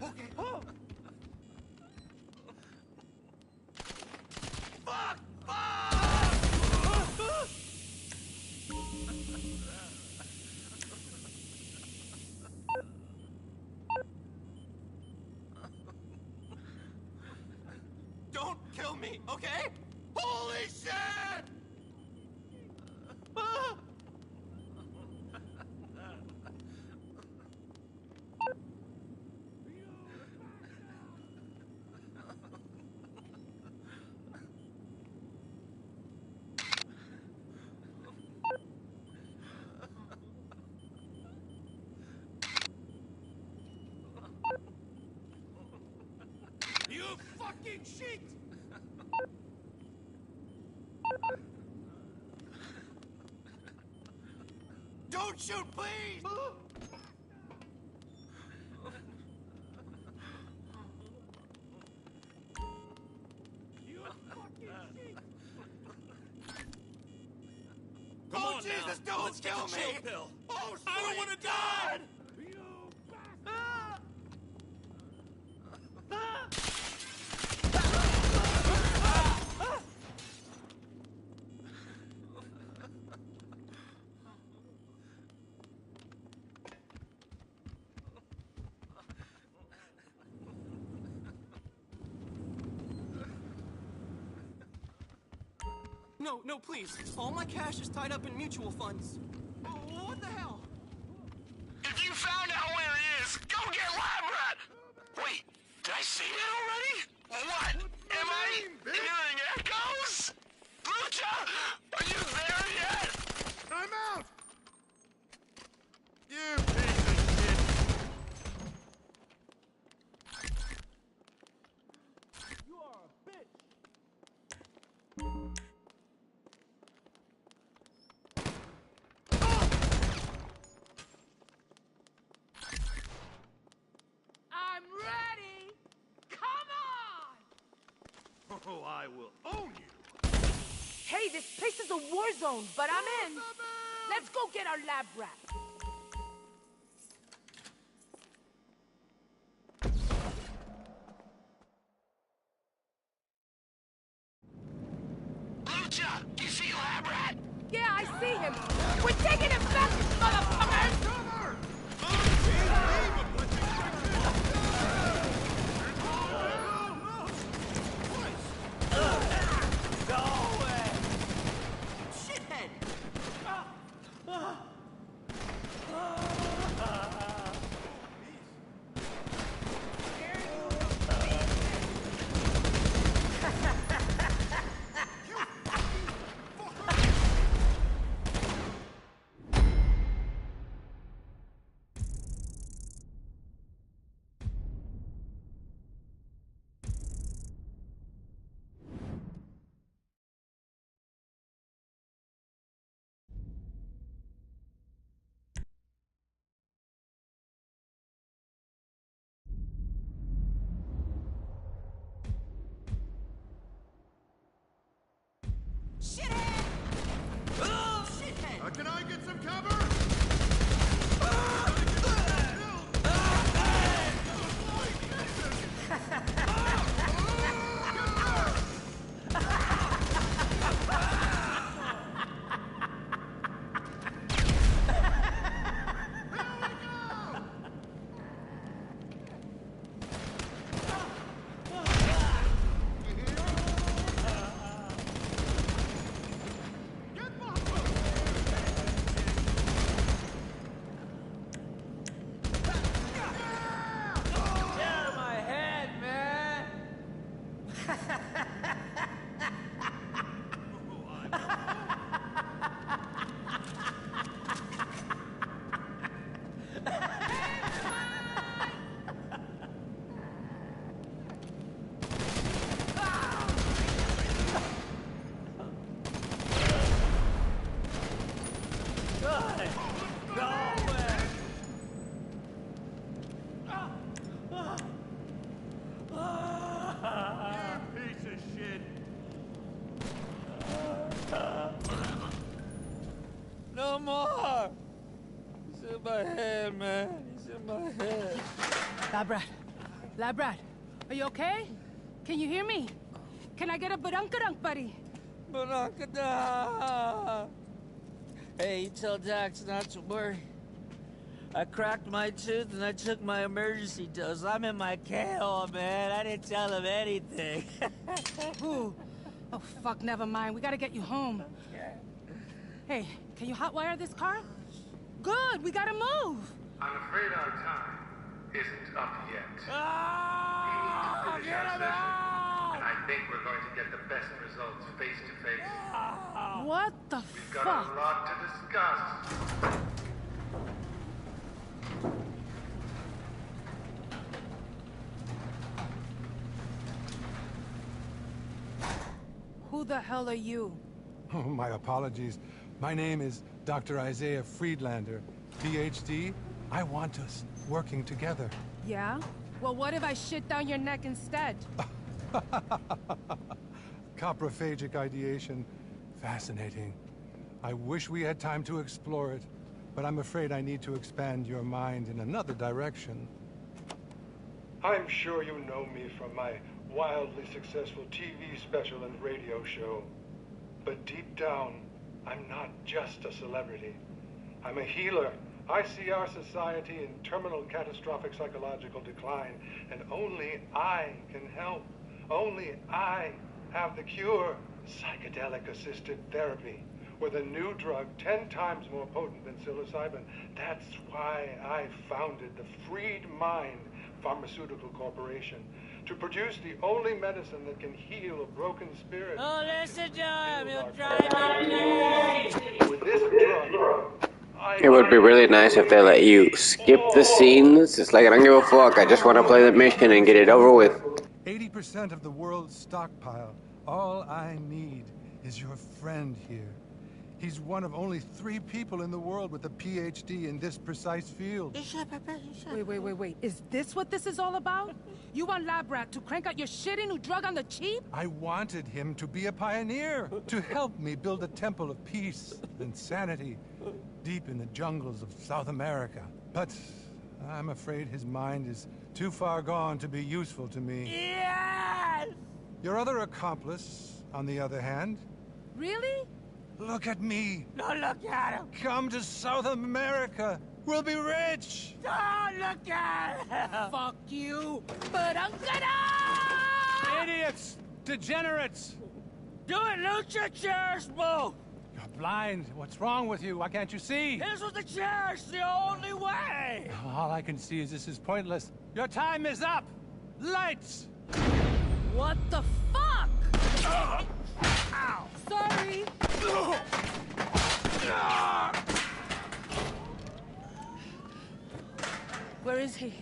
Okay. Oh. Fuck! Don't kill me, okay? Holy shit! You fucking cheat! Don't shoot, please! You fucking cheat! Come Oh, on Jesus, now. don't Let's get kill the me! chill pill. Oh, I don't want to die! No, no, please. All my cash is tied up in mutual funds. Oh, what the hell? If you found out where he is, go get Lab Rat! Wait, did I say that already? What? Am I hearing echoes? Lucha, are you there yet? I'm out! You piece of shit! You are a bitch! I'm ready! Come on! Oh, I will own you! Hey, this place is a war zone, but I'm in. Let's go get our Lab Rat. Lucha, you see Lab Rat? Yeah, I see him. We're taking him back, motherfuckers! in my head, man. He's in my head. Labrat, are you okay? Can you hear me? Can I get a badunkadunk, buddy? Badunkadunk! Hey, you tell Dax not to worry. I cracked my tooth and I took my emergency dose. I'm in my KO, man. I didn't tell him anything. Ooh. Oh, fuck, never mind. We gotta get you home. Hey, can you hotwire this car? Good, we gotta move. I'm afraid our time isn't up yet. Ah, we need to finish our him session, out! and I think we're going to get the best results face to face. What the We've got fuck? a lot to discuss. Who the hell are you? Oh, my apologies. My name is Dr. Isaiah Friedlander, PhD. I want us working together. Yeah? Well, what if I shit down your neck instead? Coprophagic ideation. Fascinating. I wish we had time to explore it, but I'm afraid I need to expand your mind in another direction. I'm sure you know me from my wildly successful TV special and radio show. But deep down, I'm not just a celebrity. I'm a healer. I see our society in terminal catastrophic psychological decline, and only I can help. Only I have the cure. Psychedelic-assisted therapy, with a new drug 10 times more potent than psilocybin. That's why I founded the Freed Mind Pharmaceutical Corporation, to produce the only medicine that can heal a broken spirit. Oh, listen to him. He'll drive me crazy. With this drug, It would be really nice if they let you skip the scenes. It's like, I don't give a fuck. I just want to play the mission and get it over with. 80% of the world's stockpile. All I need is your friend here. He's one of only 3 people in the world with a PhD in this precise field. Wait. Is this what this is all about? You want Labrat to crank out your shitty new drug on the cheap? I wanted him to be a pioneer, to help me build a temple of peace and sanity deep in the jungles of South America. But I'm afraid his mind is too far gone to be useful to me. Yes! Your other accomplice, on the other hand... Really? Look at me. No, look at him. Come to South America. We'll be rich. Don't look at him. Fuck you. But I'm gonna... Idiots. Degenerates. Do it, Lucha. Chairs move. You're blind. What's wrong with you? Why can't you see? This was the chairs. The only way. All I can see is this is pointless. Your time is up. Lights. What the fuck? Ow. Sorry. Where is he?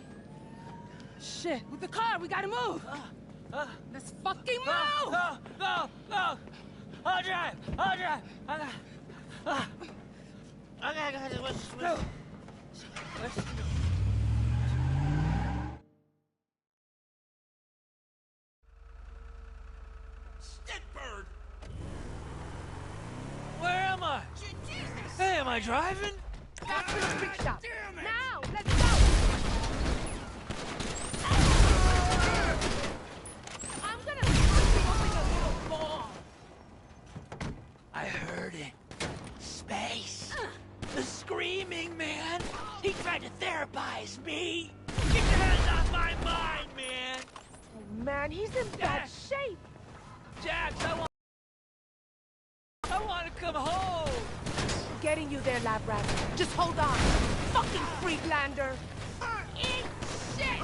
Shit, with the car, we gotta move. Let's fucking move! No! I'll drive! Stickbird! Where am I? Hey, am I driving? Back to the freak shop. Now, let's go! I'm gonna fucking open your little ball. I heard it. Space. The screaming man. He tried to therapize me. Get your hands off my mind, man. Oh, man, he's in bad shape. Jax, I want to come home. Getting you there, Lab Rat. Just hold on. Fucking Friedlander. Eat shit!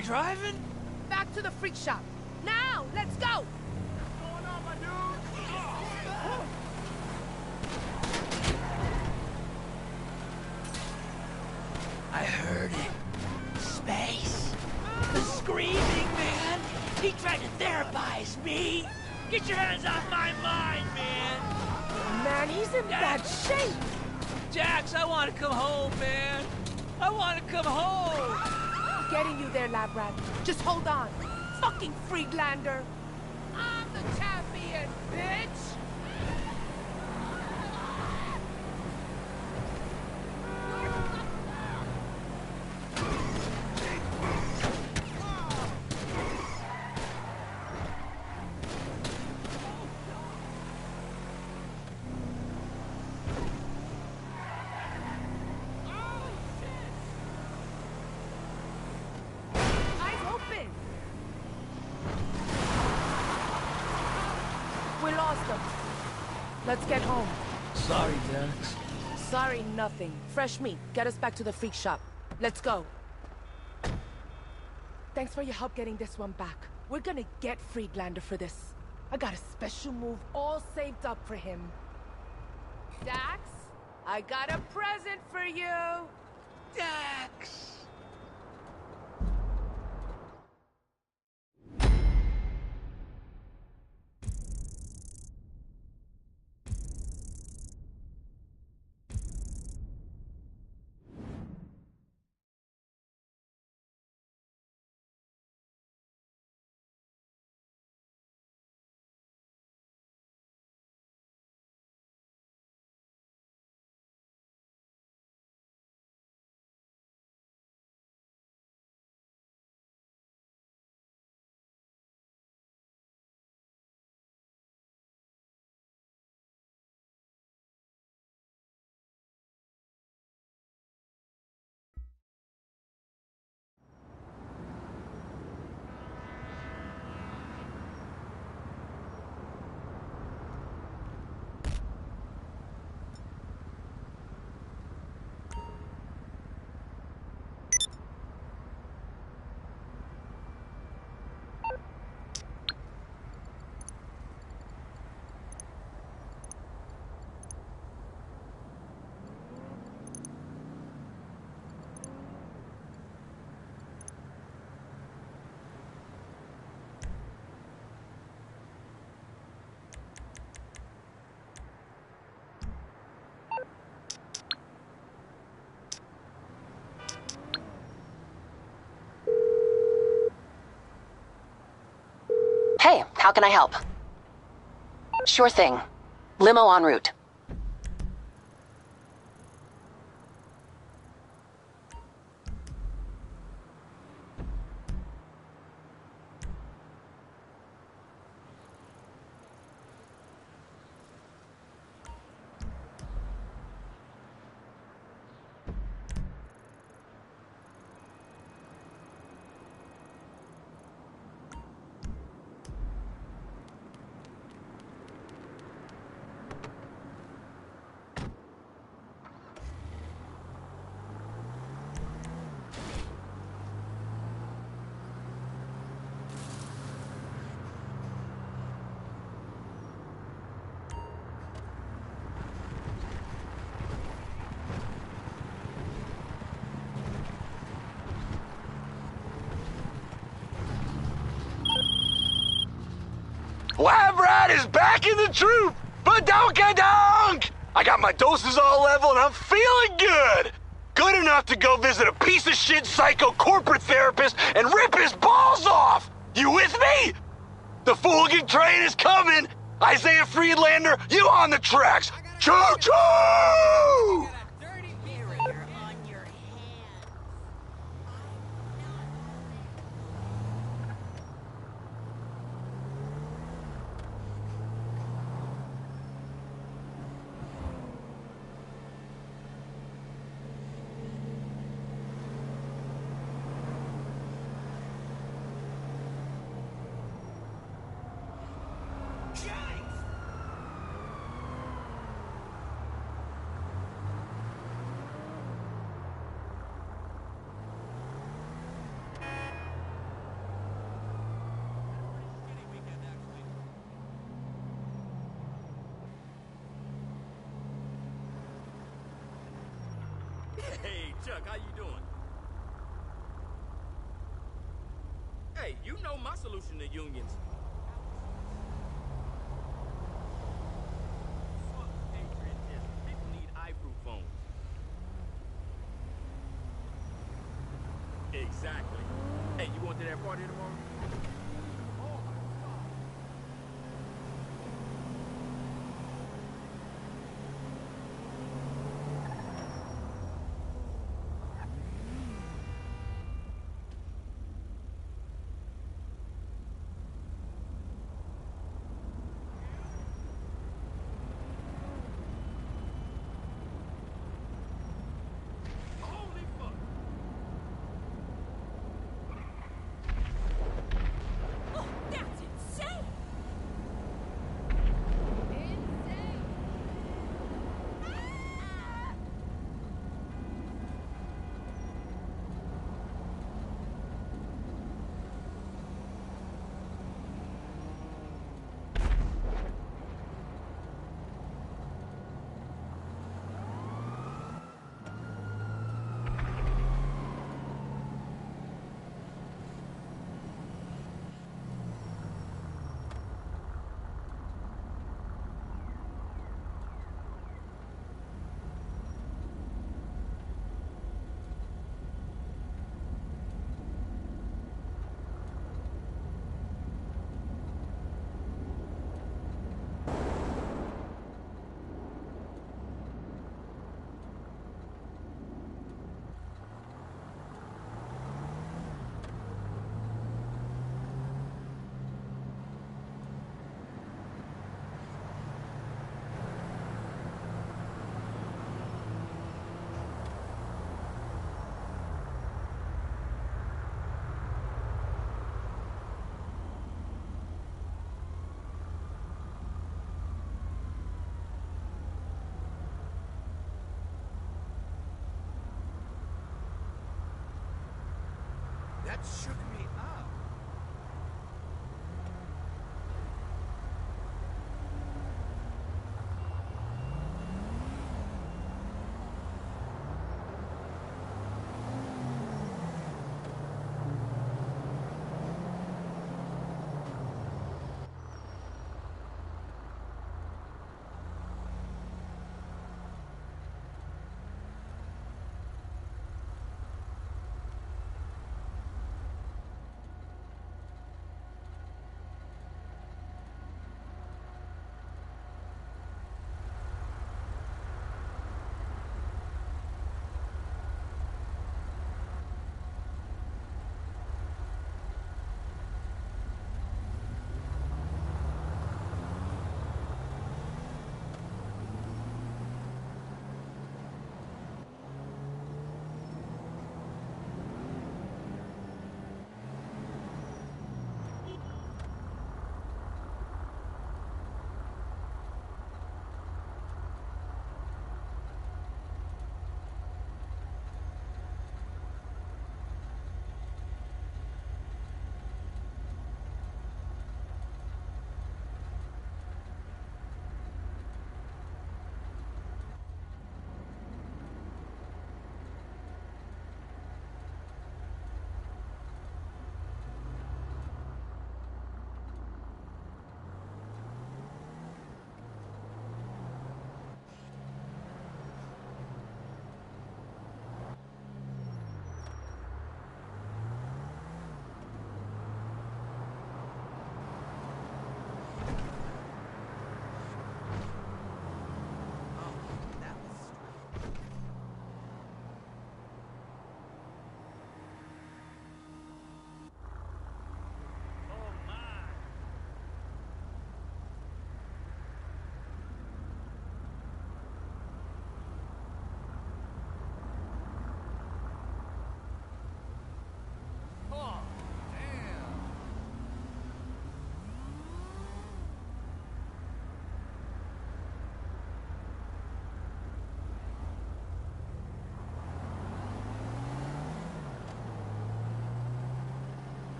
I driving? Back to the freak shop. Now, let's go! I heard it. Space. The screaming, man. He tried to therapize me. Get your hands off my mind, man. Man, he's in bad shape. Jax, I want to come home, man. I want to come home. Getting you there, Lab Rat. Just hold on. Fucking Friedlander. I'm the champion, bitch! Let's get home. Sorry, Jax. Sorry, nothing. Fresh meat. Get us back to the freak shop. Let's go. Thanks for your help getting this one back. We're gonna get Friedlander for this. I got a special move all saved up for him. Dax, I got a present for you. Dax! Hey, how can I help? Sure thing. Limo en route. Lab Rat is back in the troop! Badonka-donk! I got my doses all level and I'm feeling good! Good enough to go visit a piece of shit psycho corporate therapist and rip his balls off! You with me? The Fooligan train is coming! Isaiah Friedlander, you on the tracks! Choo-choo! Chuck, how you doing? Hey, you know my solution to unions. Fuck patriotism. People need iFruit phones. Exactly. Hey, you going to that party tomorrow? That shook me up.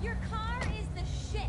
Your car is the shit.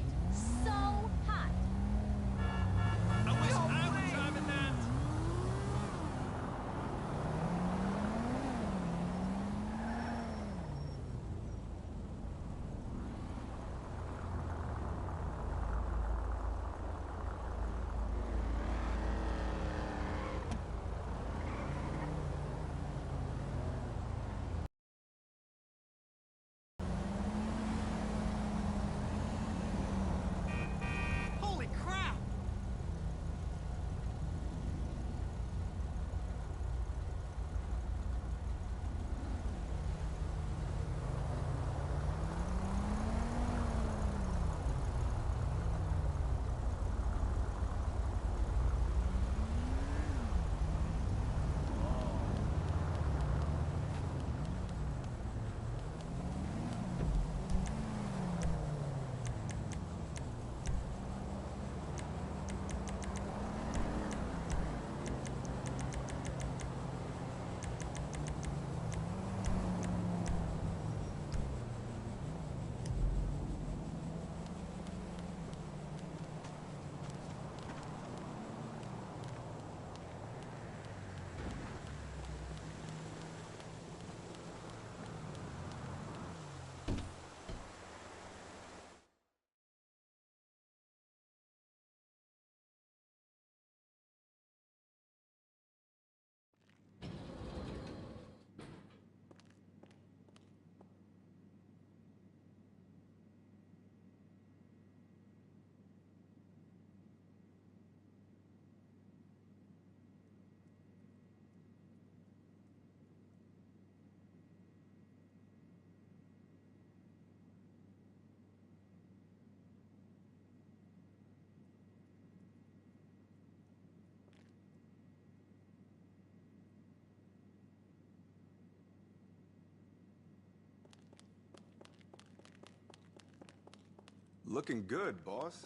Looking good, boss.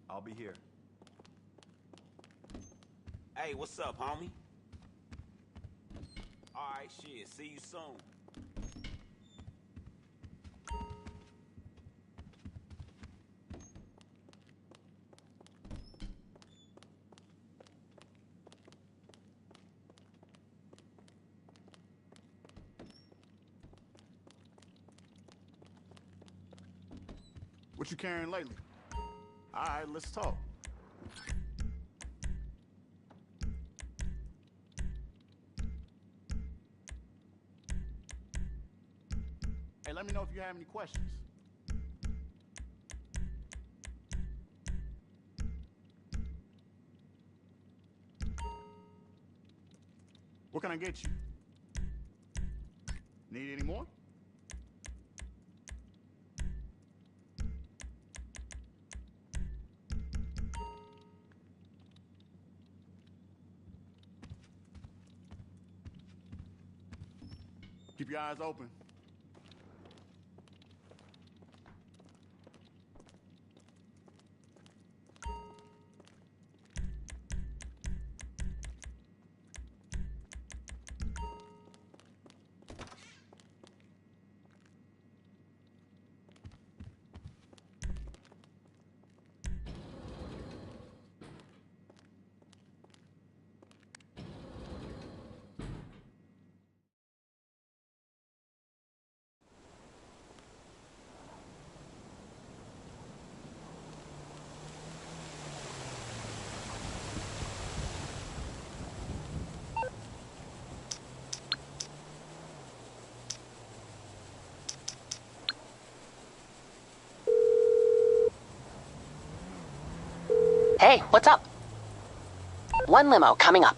I'll be here. Hey, what's up, homie? Alright, shit. See you soon. What you carrying lately? All right, let's talk. Hey, let me know if you have any questions. What can I get you? Need any more? Keep your eyes open. Hey, what's up? One limo coming up.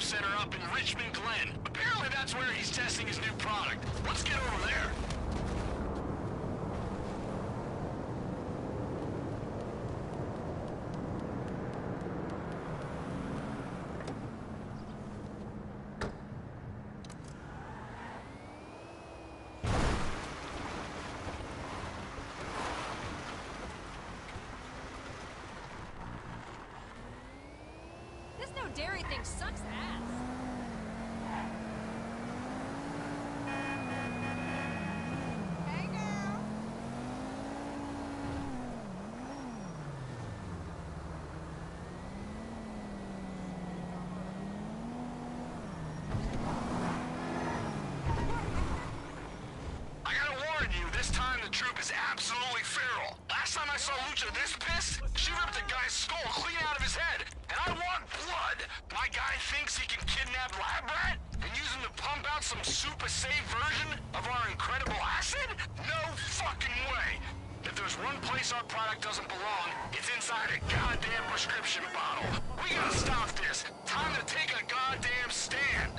center up in Richmond Glen. Apparently that's where he's testing his new product. Let's get over there. This no dairy thing sucks ass. Hey, girl. I gotta warn you, this time the troop is absolutely feral. Last time I saw Lucha this pissed, she ripped a guy's skull clean out of his head. And I want blood! My guy thinks he can kidnap Lab Rat and use him to pump out some super safe version of our incredible acid? No fucking way! If there's one place our product doesn't belong, it's inside a goddamn prescription bottle. We gotta stop this. Time to take a goddamn stand.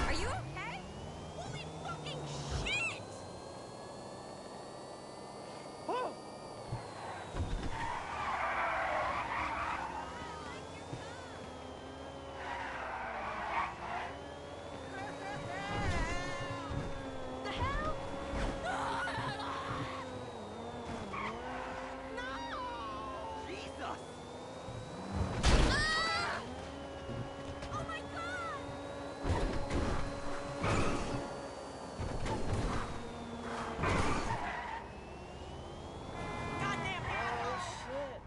Are you okay? Holy fucking shit! Oh. The hell? No! Jesus! Ah! Oh my god! Goddamn oh shit.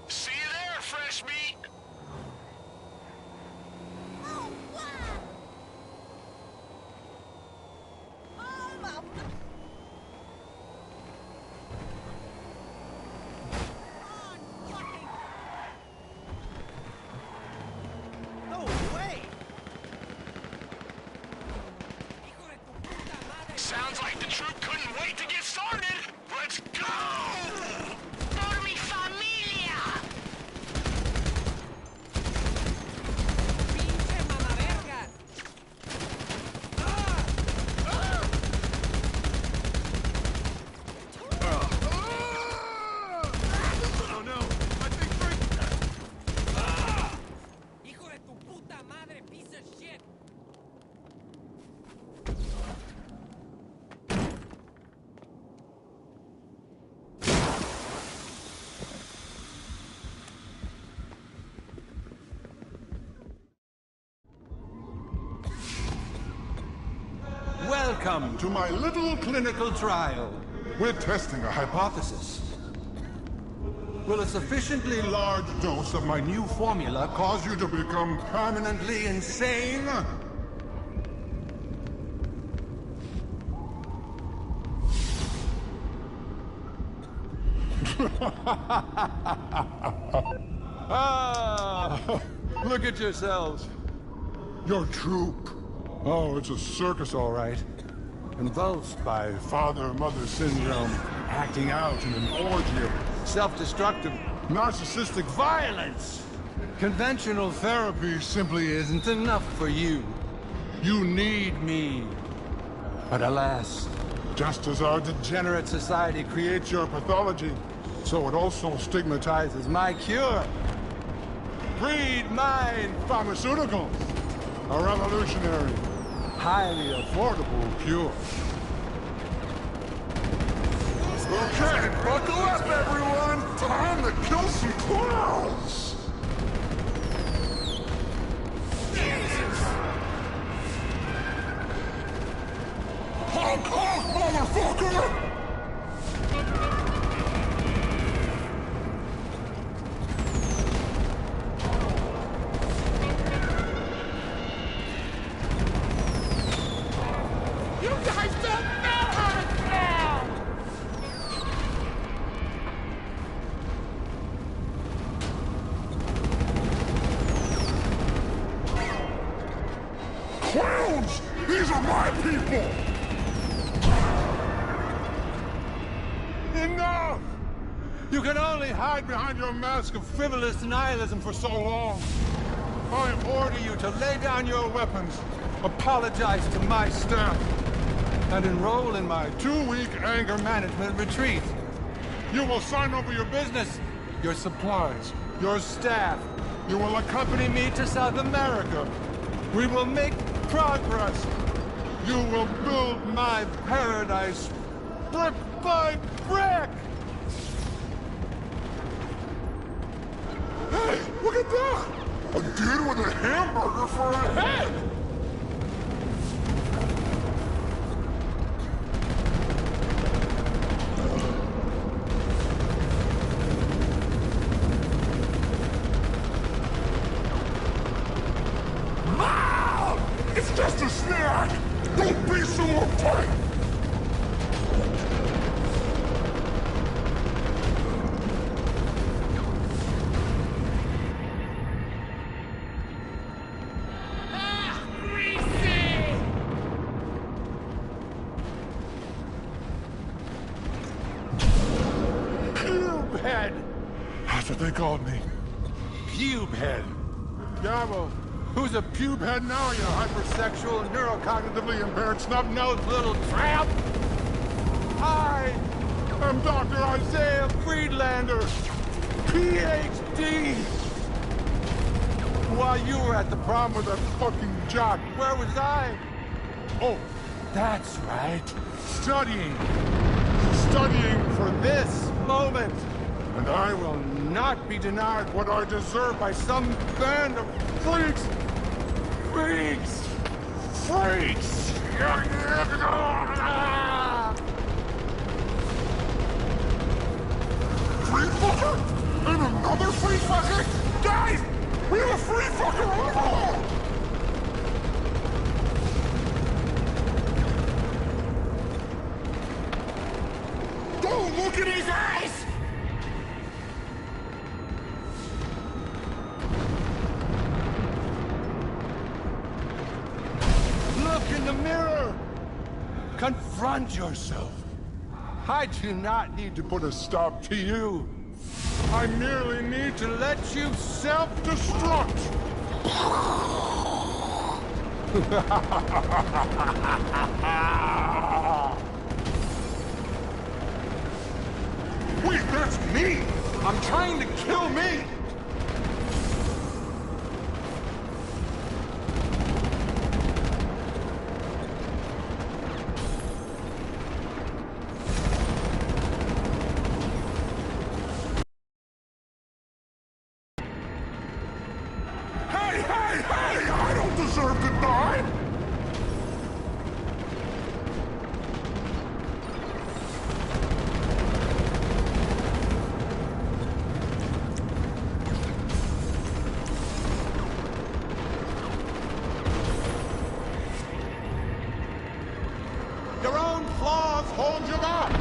See you there, fresh meat! Oh wow! Oh my No way! Sounds like the troop couldn't wait to get started! Let's go! Por mi familia! ¡Pinche mamaverga! Oh no! I think Frank... ¡Hijo de tu puta madre, piece of shit! Welcome to my little clinical trial. We're testing a hypothesis. Will a sufficiently large dose of my new formula cause you to become permanently insane? Ah! Look at yourselves. Your troop. Oh, it's a circus, all right. Convulsed by father-mother syndrome, acting out in an orgy of self-destructive, narcissistic violence. Conventional therapy simply isn't enough for you. You need me. But alas, just as our degenerate society creates your pathology, so it also stigmatizes my cure. Freed Mind Pharmaceuticals. A revolutionary, highly affordable cure. Okay, buckle up, everyone! Time to kill some clowns! Honk, honk, motherfucker! You guys don't know how to clown! Clowns! These are my people! Enough! You can only hide behind your mask of frivolous nihilism for so long. I order you to lay down your weapons, apologize to my staff, and enroll in my 2-week anger management retreat. You will sign over your business, your supplies, your staff. You will accompany me to South America. We will make progress. You will build my paradise brick by brick. Hey, look at that! A dude with a hamburger for a head! Mom! It's just a snack! Don't be so uptight! Pubehead! That's what they called me. Pubehead. Yeah, well, who's a pubehead now, you hypersexual, neurocognitively impaired, snub-nosed little tramp? I am Dr. Isaiah Friedlander, PhD! While you were at the prom with that fucking jock, where was I? Oh, that's right. Studying. Studying for this moment. And I will not be denied what I deserve by some band of freaks. Freaks! Freaks! Free fucker? And another free fucker? Guys! We have a free fucker overall! Don't look in his eyes! Look in the mirror! Confront yourself. I do not need to put a stop to you. I merely need to let you self-destruct. Wait, that's me! I'm trying to kill me! Hey, hey, hey! I don't deserve to die! Your own flaws hold you back.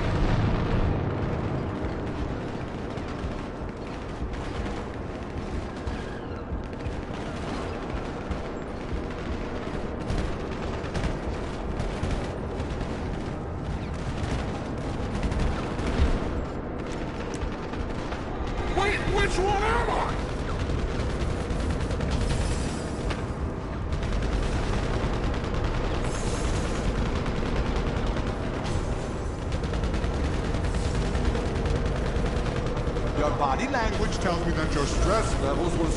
Wait, which one am I? Your body language tells me that your stress levels will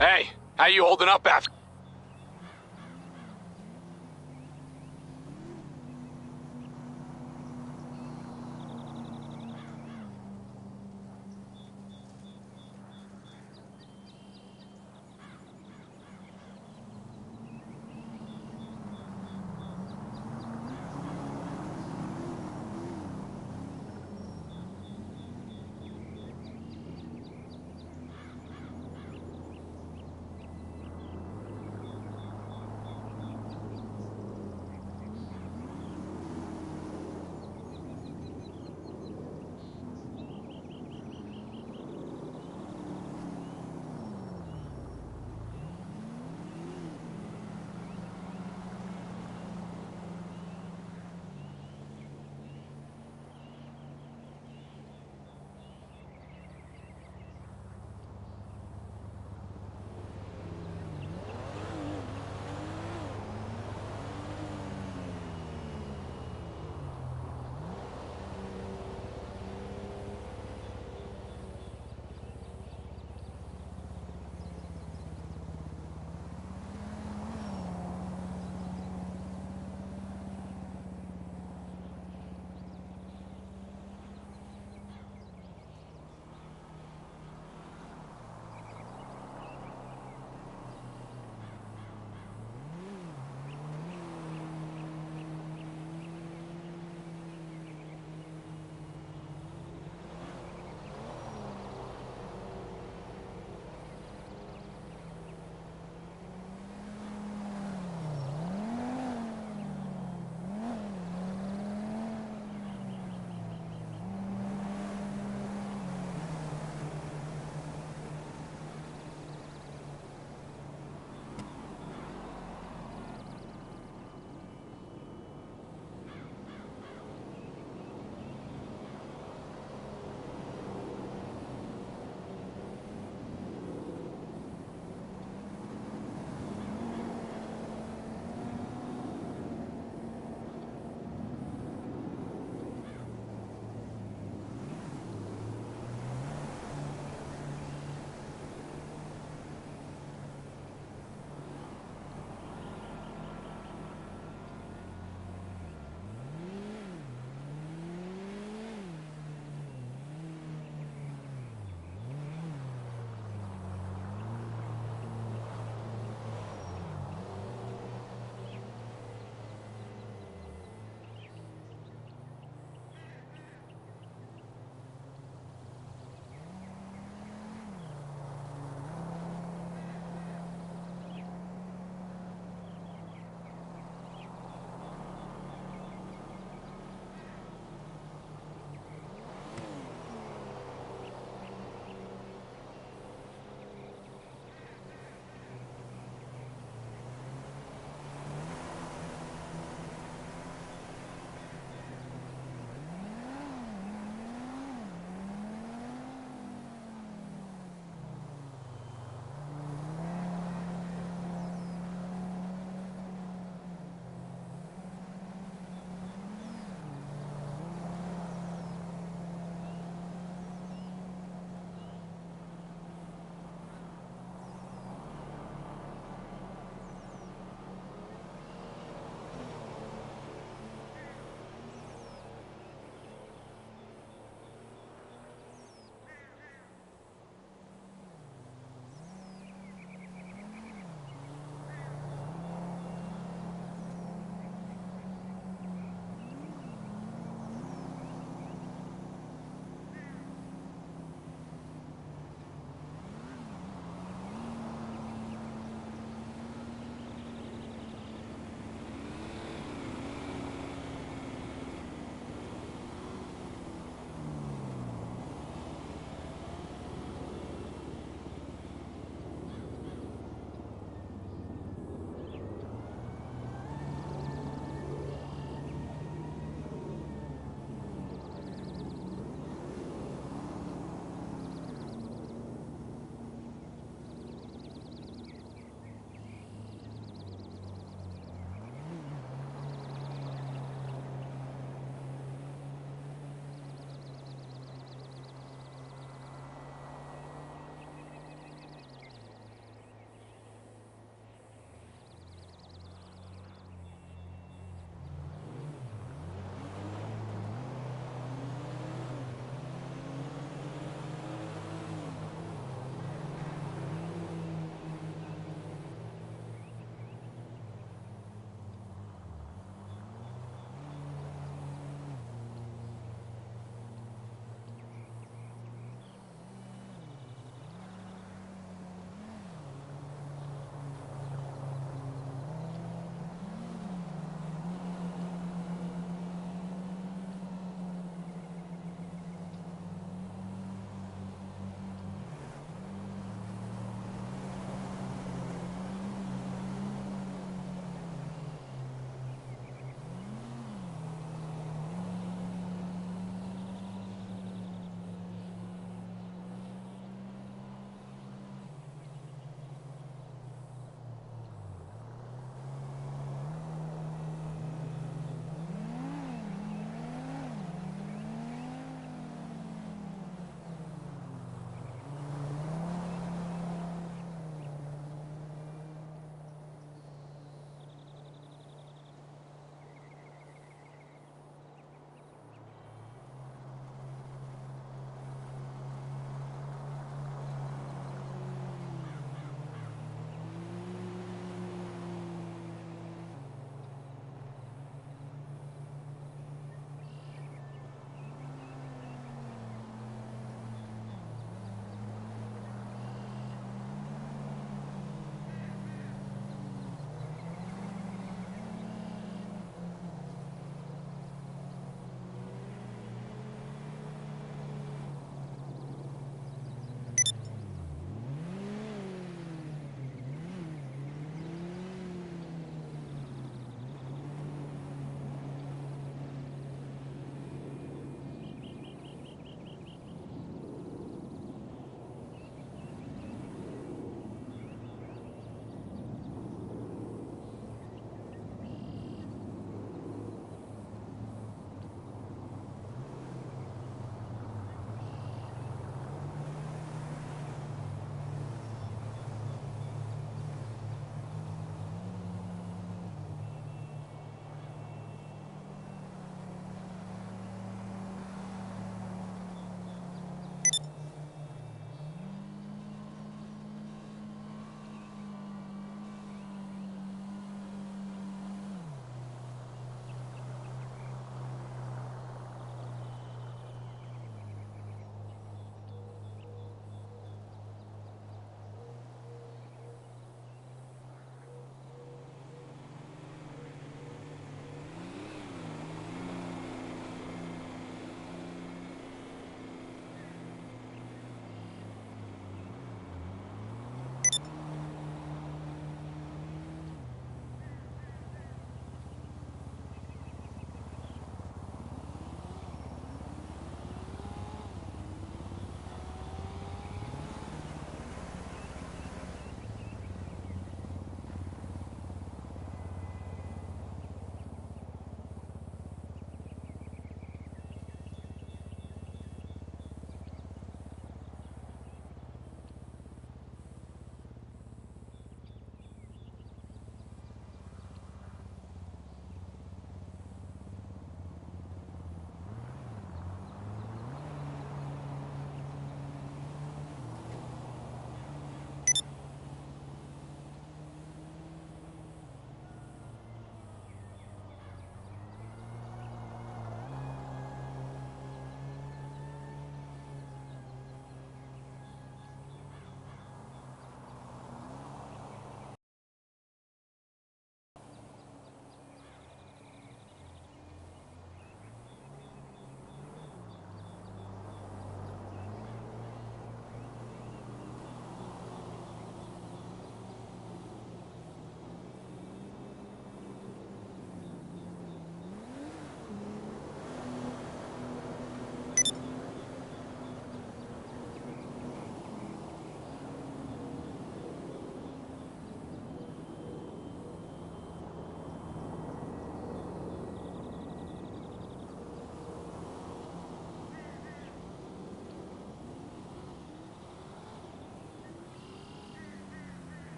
Hey, how you holding up after?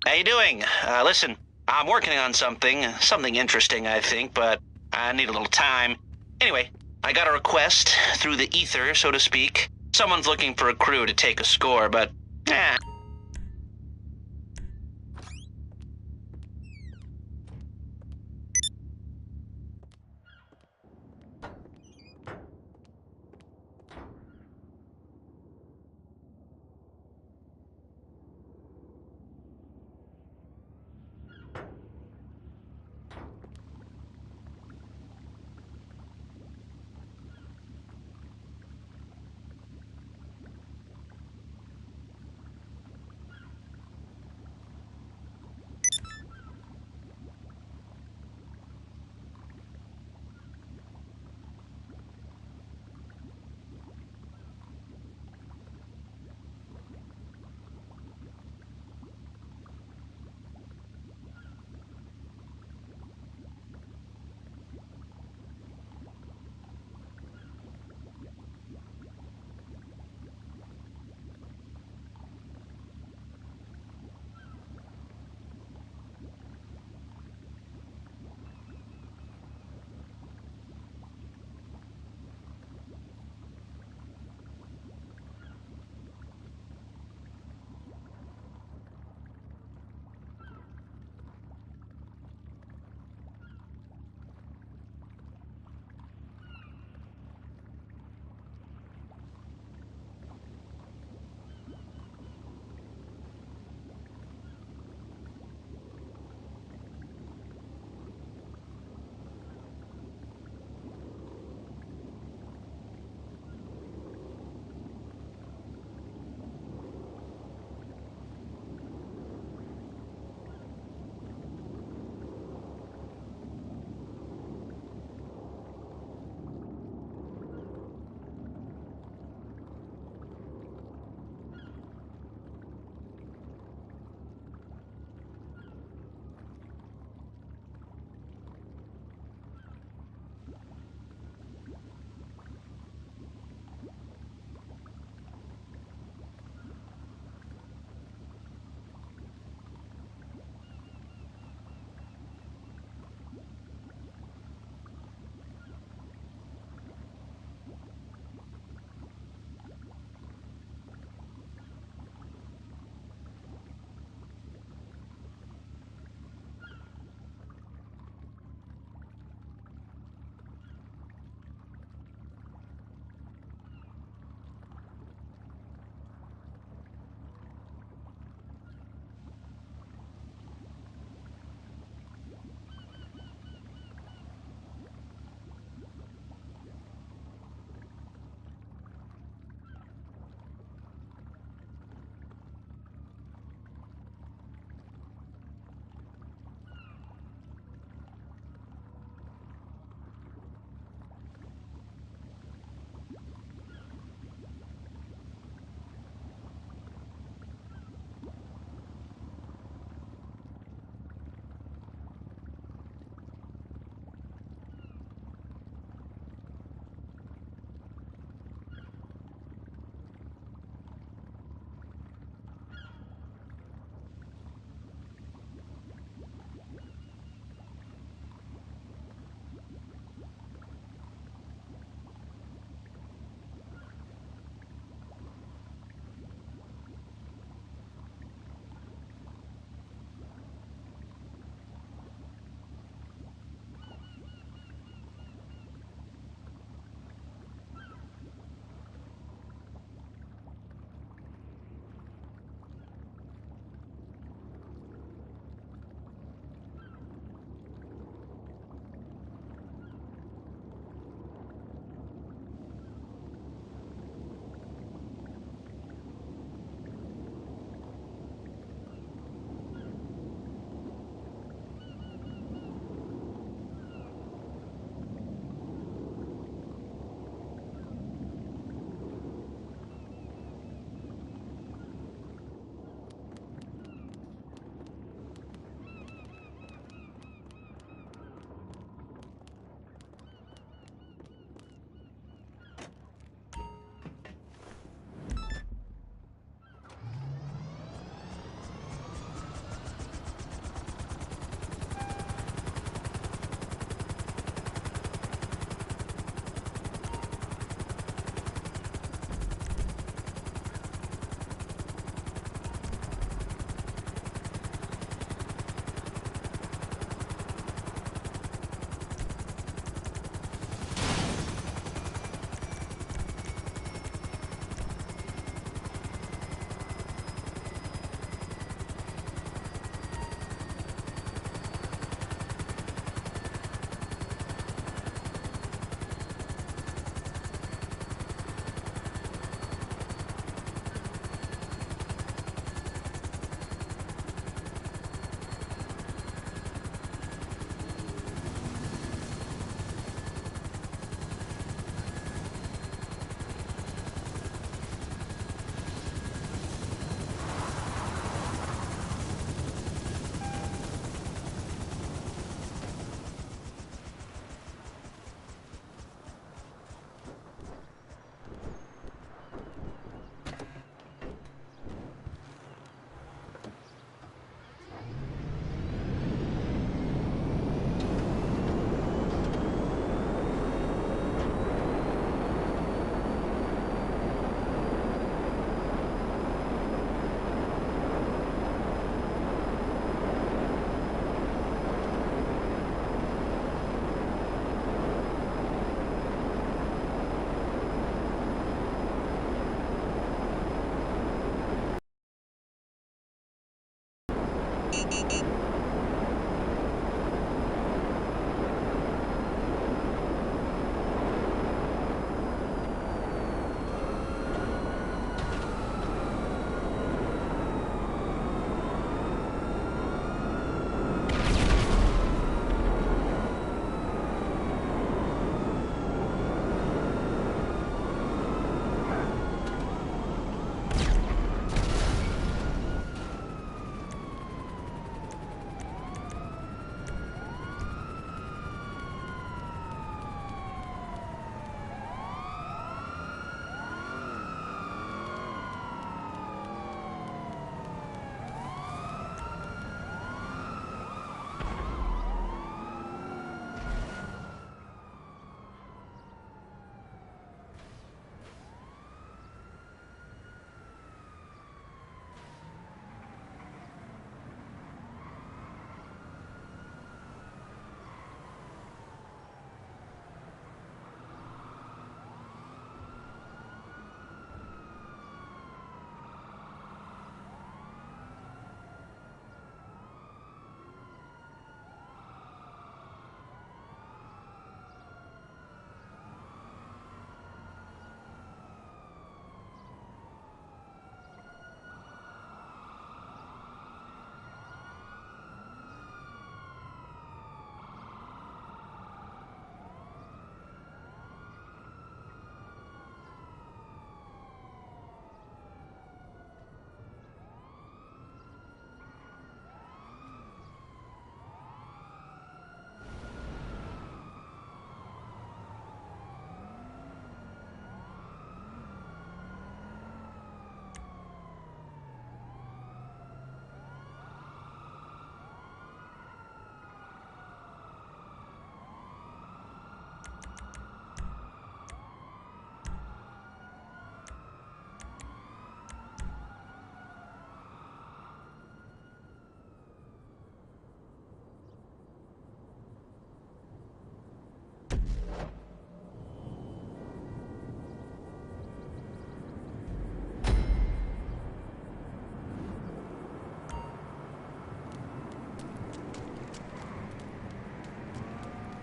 How you doing? Listen, I'm working on something interesting, I think, but I need a little time. Anyway, I got a request through the ether, so to speak. Someone's looking for a crew to take a score, but,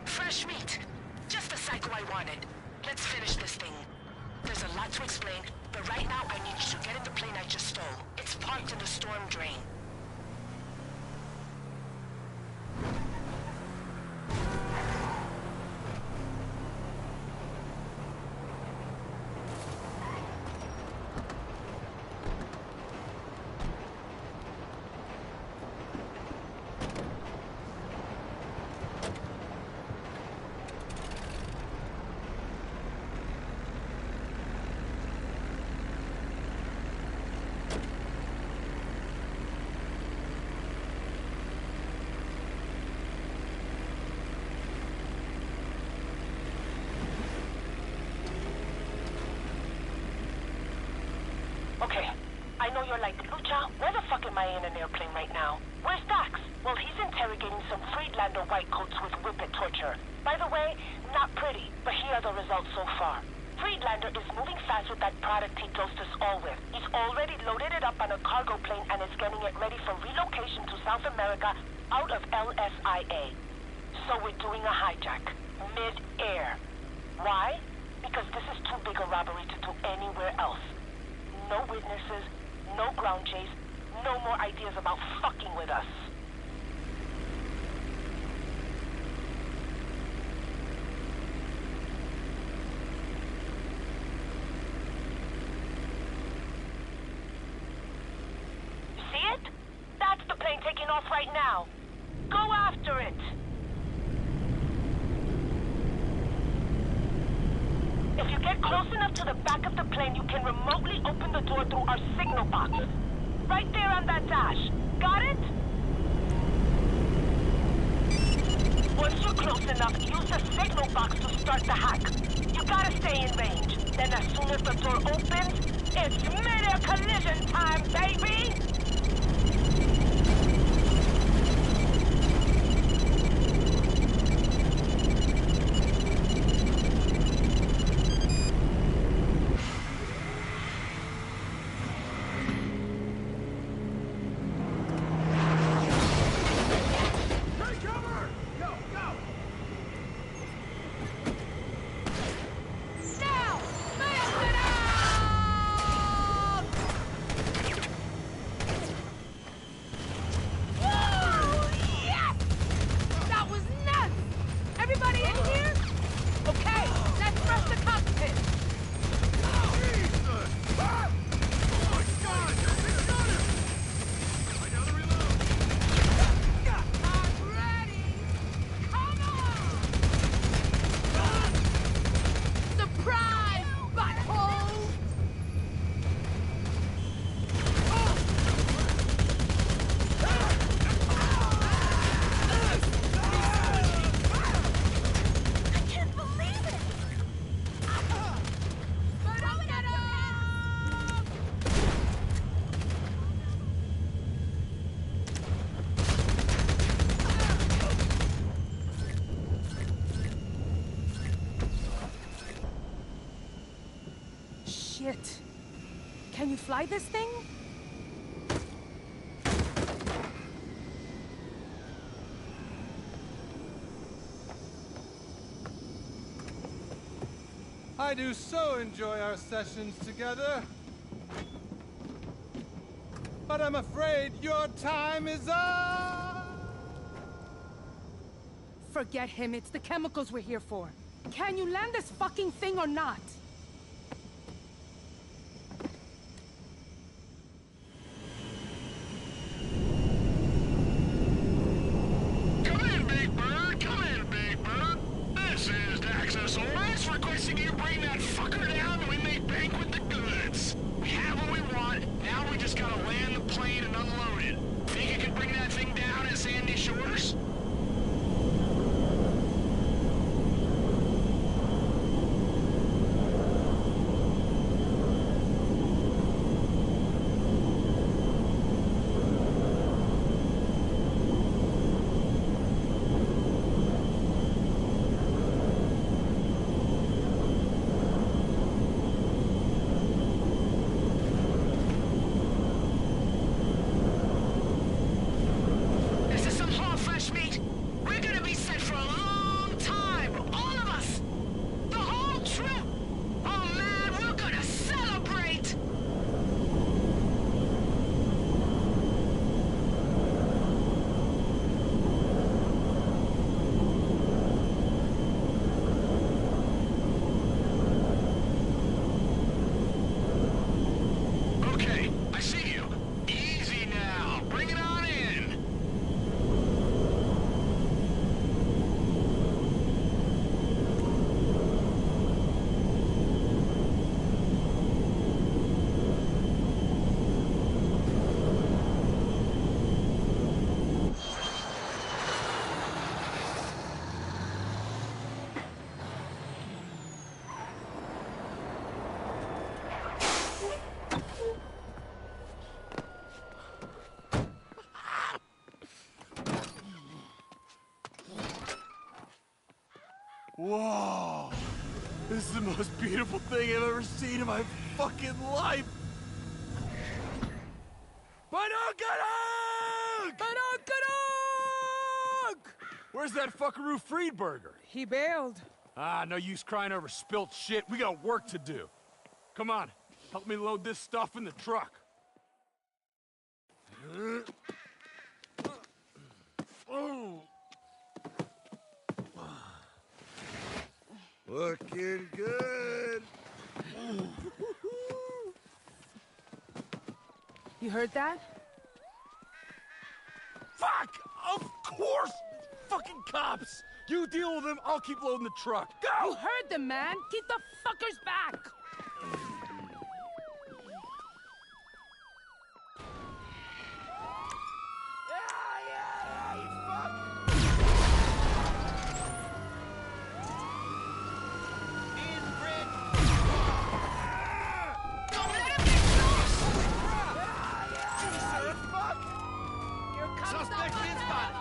Fresh meat. Just the cycle I wanted. Let's finish this thing. There's a lot to explain, but right now I need you to get in the plane I just stole. It's parked in the storm drain. Okay, I know you're like, Lucha, where the fuck am I in an airplane right now? Where's Dax? Well, he's interrogating some Friedlander whitecoats with whippet torture. By the way, not pretty, but here are the results so far. Friedlander is moving fast with that product he dosed us all with. He's already loaded it up on a cargo plane and is getting it ready for relocation to South America out of LSIA. So we're doing a hijack, mid-air. Why? Because this is too big a robbery to do anywhere else. No witnesses, no ground chase, no more ideas about fucking with us. You see it? That's the plane taking off right now. Go after it! If you get close enough to the back of the plane, you can remotely open the door through our signal box. Right there on that dash. Got it? Once you're close enough, use the signal box to start the hack. You gotta stay in range. Then as soon as the door opens, it's mid-air collision time, baby! Shit. Can you fly this thing? I do so enjoy our sessions together. But I'm afraid your time is up. Forget him. It's the chemicals we're here for. Can you land this fucking thing or not? Come in, Big Bird. Come in, Big Bird. This is Daxosaurus requesting you bring that fucker down and we make bank with the goods. We have what we want. Now we just gotta land the plane and unload it. Think you can bring that thing down at Sandy Shores? This is some hot fresh meat. We're gonna be set for a long time. All of us. The whole troop. Oh man, we're gonna celebrate. Okay, I see you. Easy now. Bring it on in. Whoa! This is the most beautiful thing I've ever seen in my fucking life! Banankanuk! Banankanuk! Where's that fuckaroo Friedberger? He bailed. Ah, no use crying over spilt shit. We got work to do. Come on, help me load this stuff in the truck. Oh! Looking good. You heard that? Fuck! Of course! Fucking cops! You deal with them, I'll keep loading the truck. Go! You heard them, man! Keep the fuckers back! Suspect in spotted.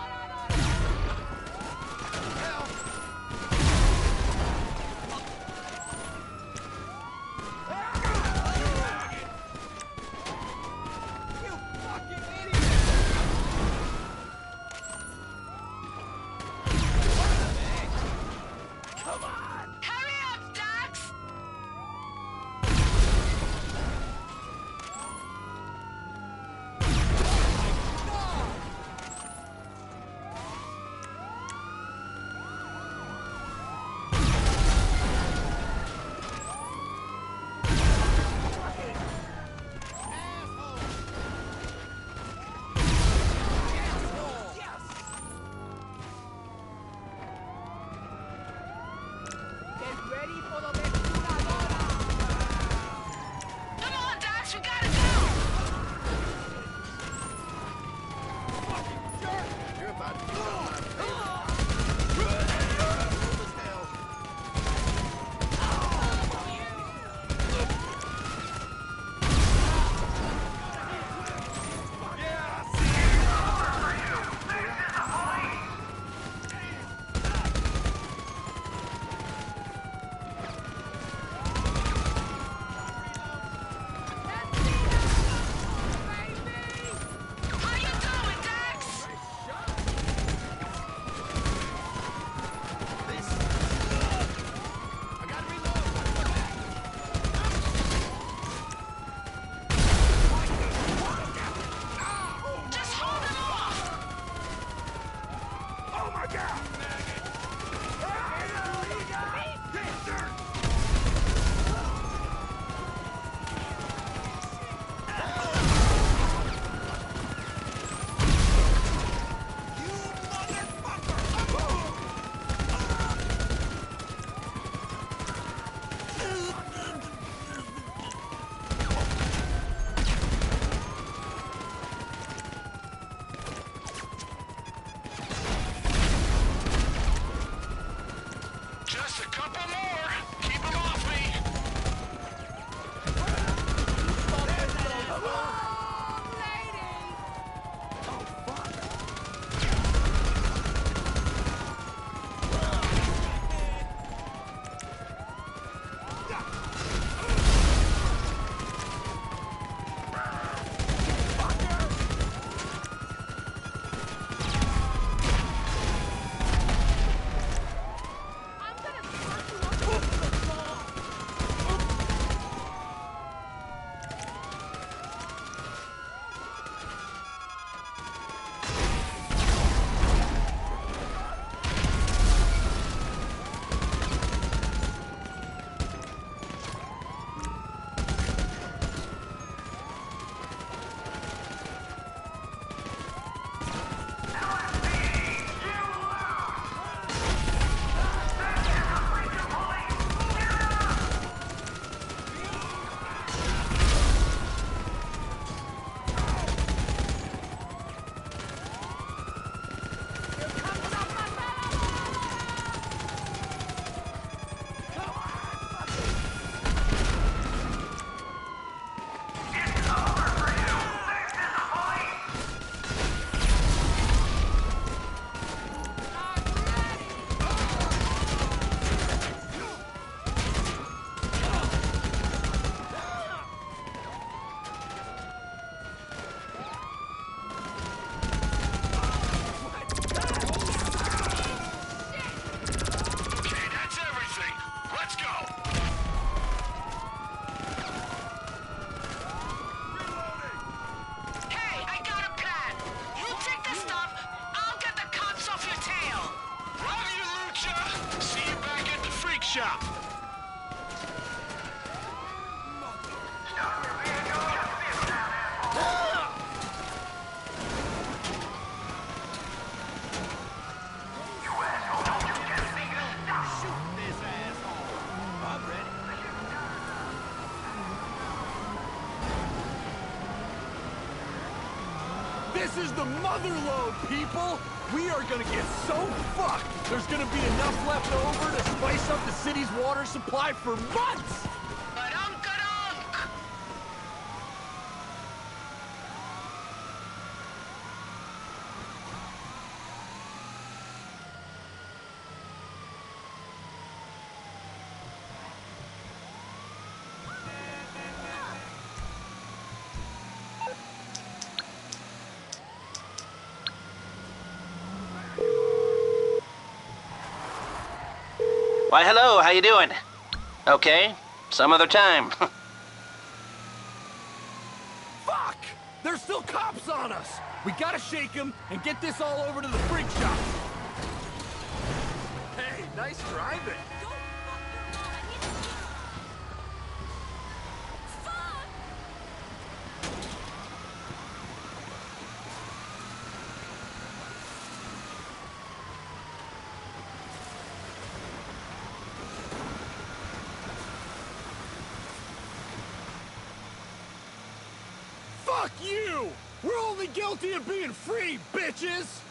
shop. This is the mother load, people! We are gonna get so fucked! There's gonna be enough left over to spice up the city's water supply for months! Why, hello, how you doing? Okay, some other time. Fuck! There's still cops on us! We gotta shake them and get this all over to the freak shop. Hey, nice driving. Fuck you! We're only guilty of being free, bitches!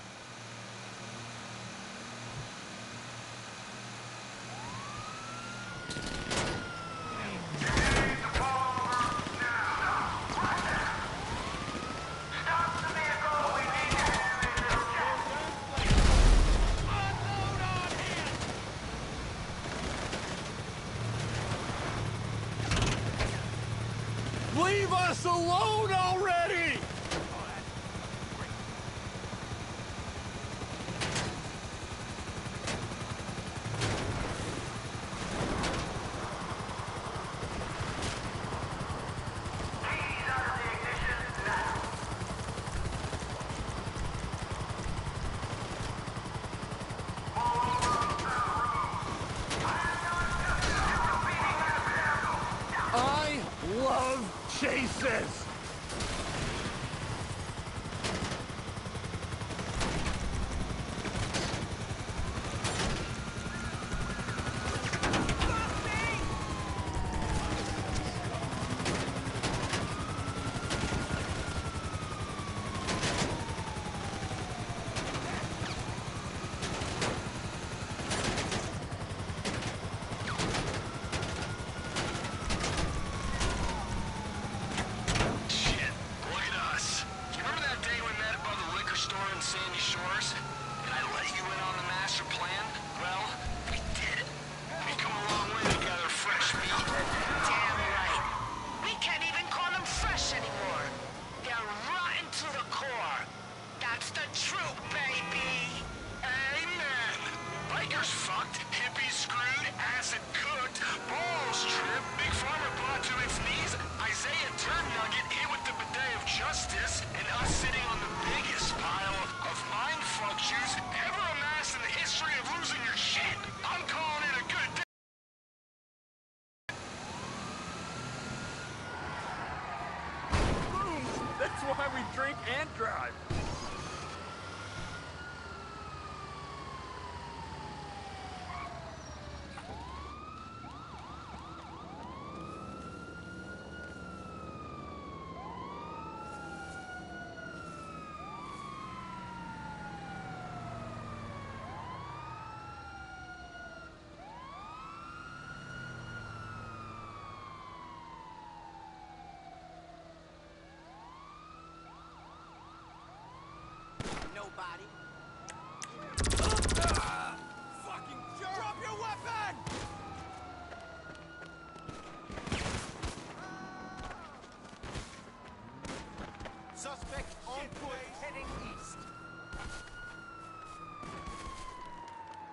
Leave us alone already! I love chases! That's why we drink and drive. Nobody. Fucking jerk! Drop your weapon! Suspect on foot heading east.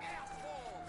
Asshole!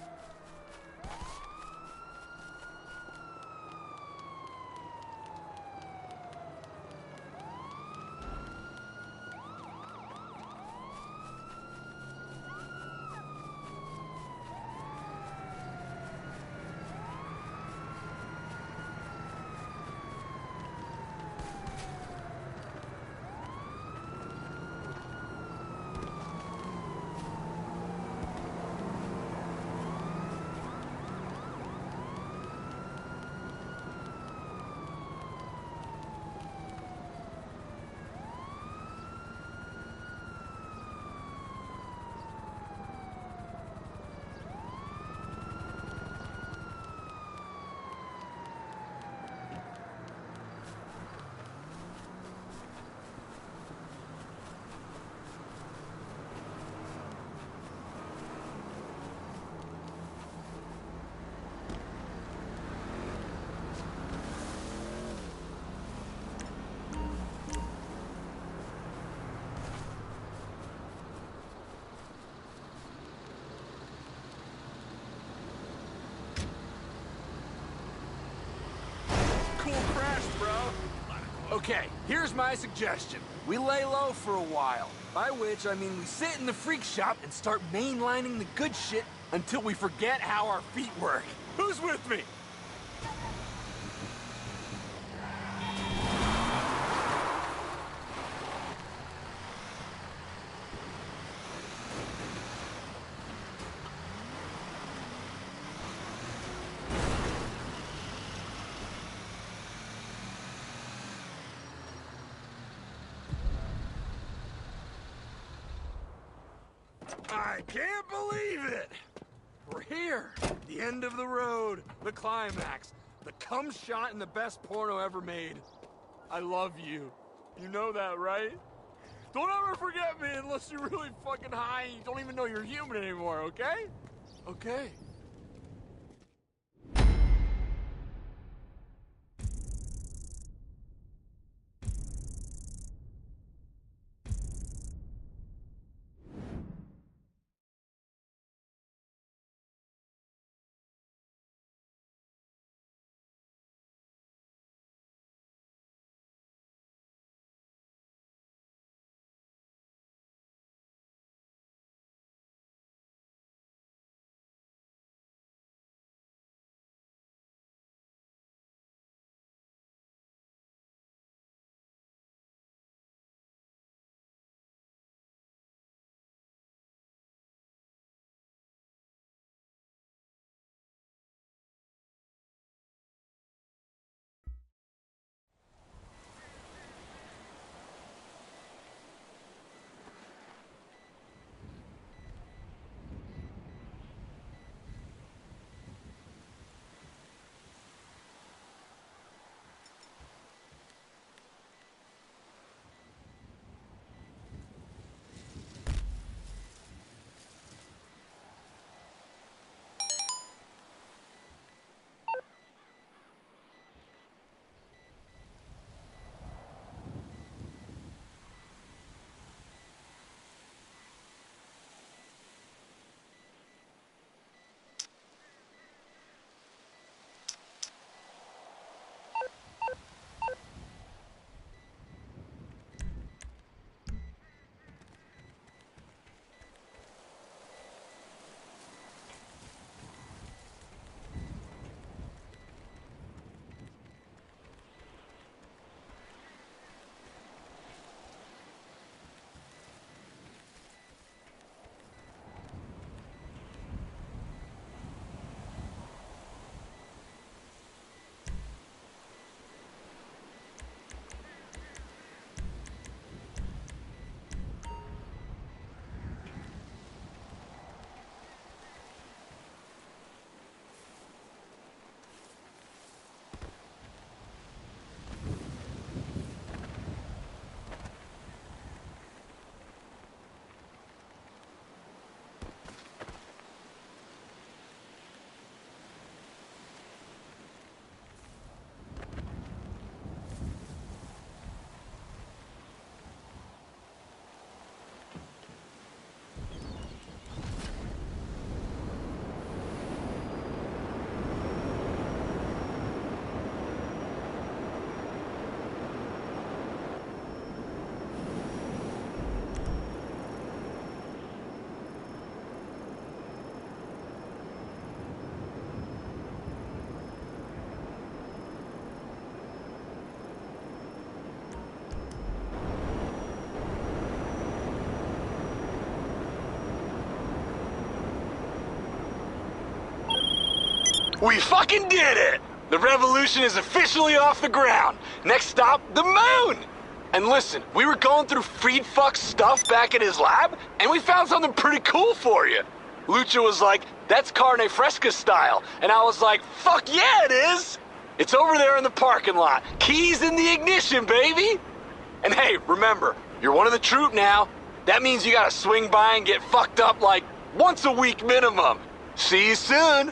Okay, here's my suggestion. We lay low for a while, by which I mean we sit in the freak shop and start mainlining the good shit until we forget how our feet work. Who's with me? I can't believe it! We're here. The end of the road. The climax. The cum shot in the best porno ever made. I love you. You know that, right? Don't ever forget me unless you're really fucking high and you don't even know you're human anymore, okay? Okay. We fucking did it! The revolution is officially off the ground. Next stop, the moon! And listen, we were going through Freed Fuck's stuff back at his lab, and we found something pretty cool for you. Lucha was like, that's carne fresca style. And I was like, fuck yeah, it is! It's over there in the parking lot. Keys in the ignition, baby! And hey, remember, you're one of the troop now. That means you gotta swing by and get fucked up like once a week minimum. See you soon!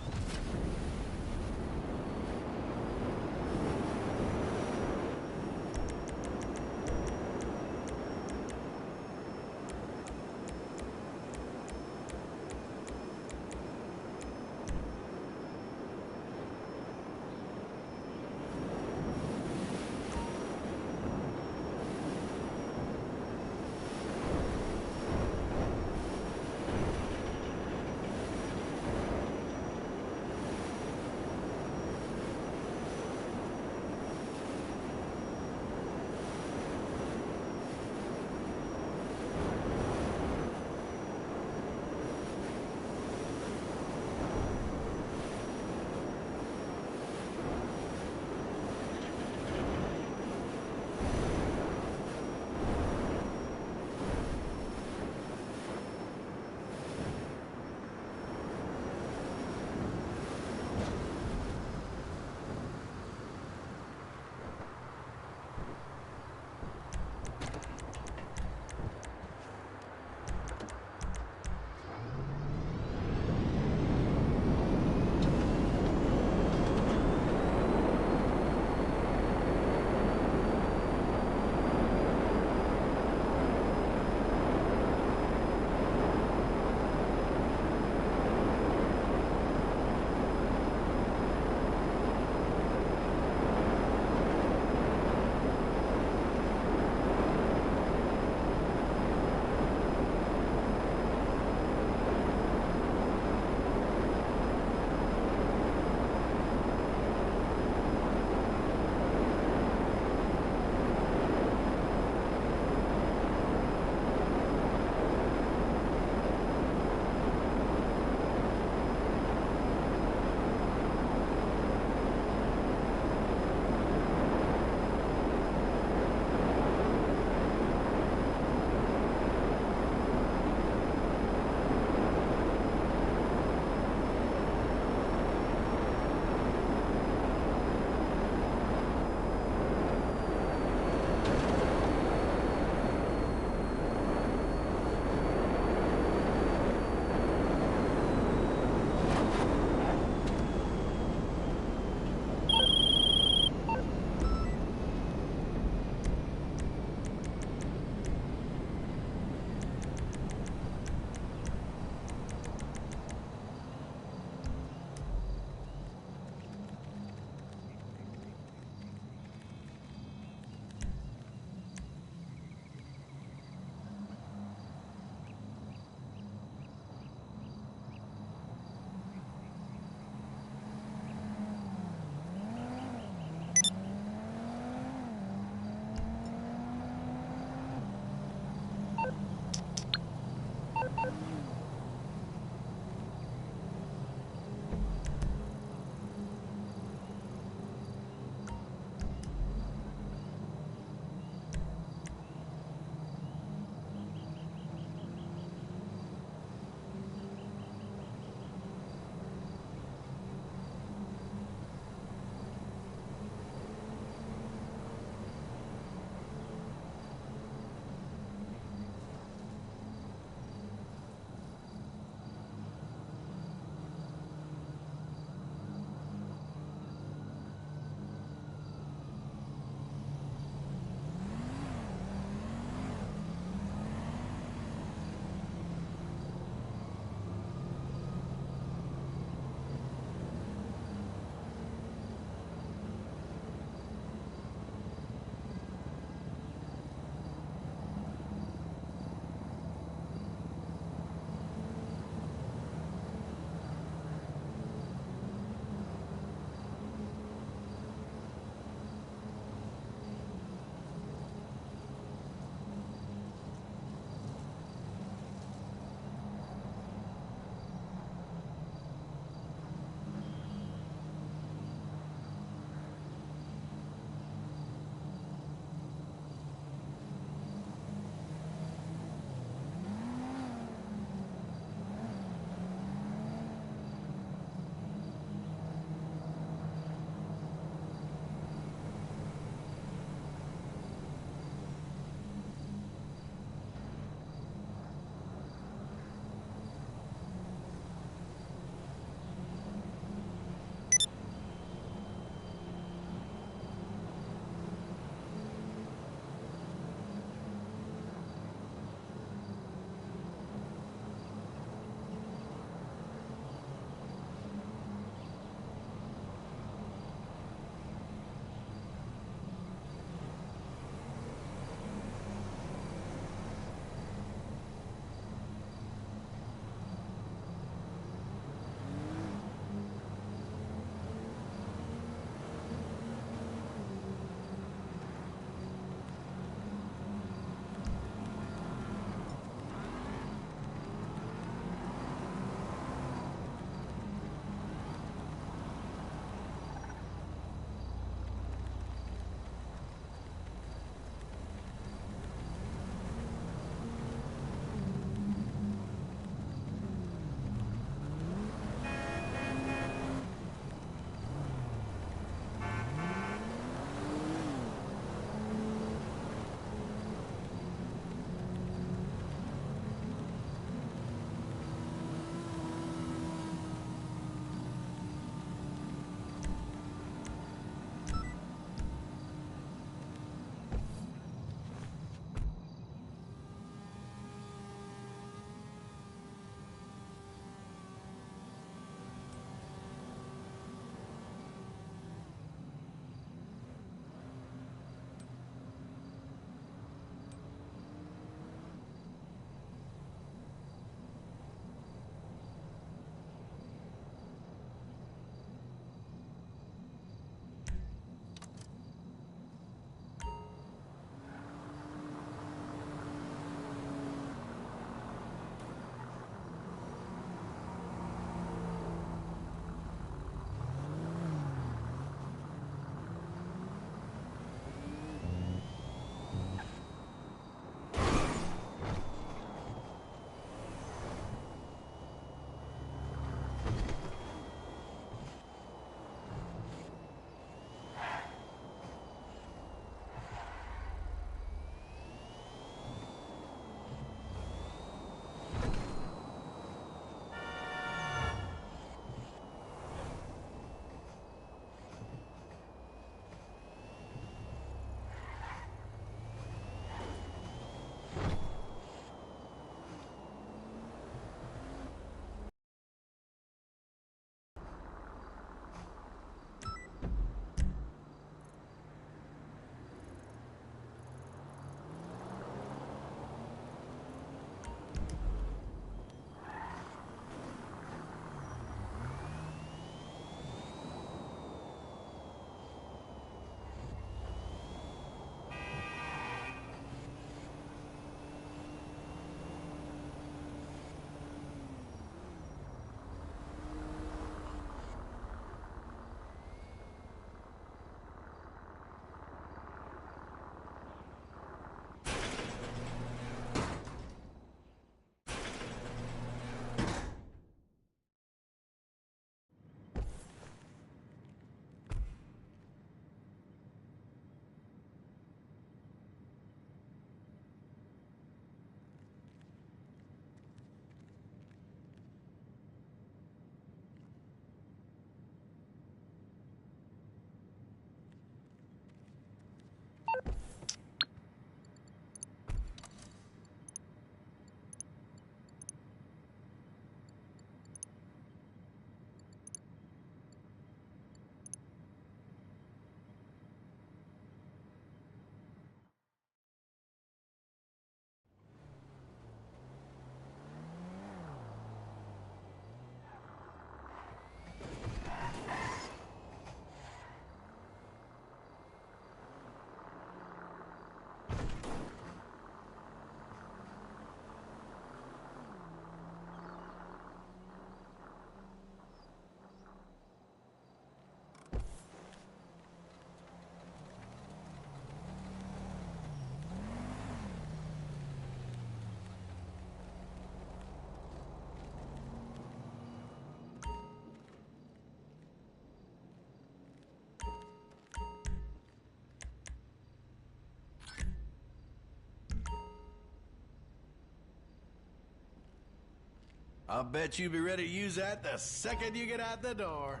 I'll bet you'll be ready to use that the second you get out the door.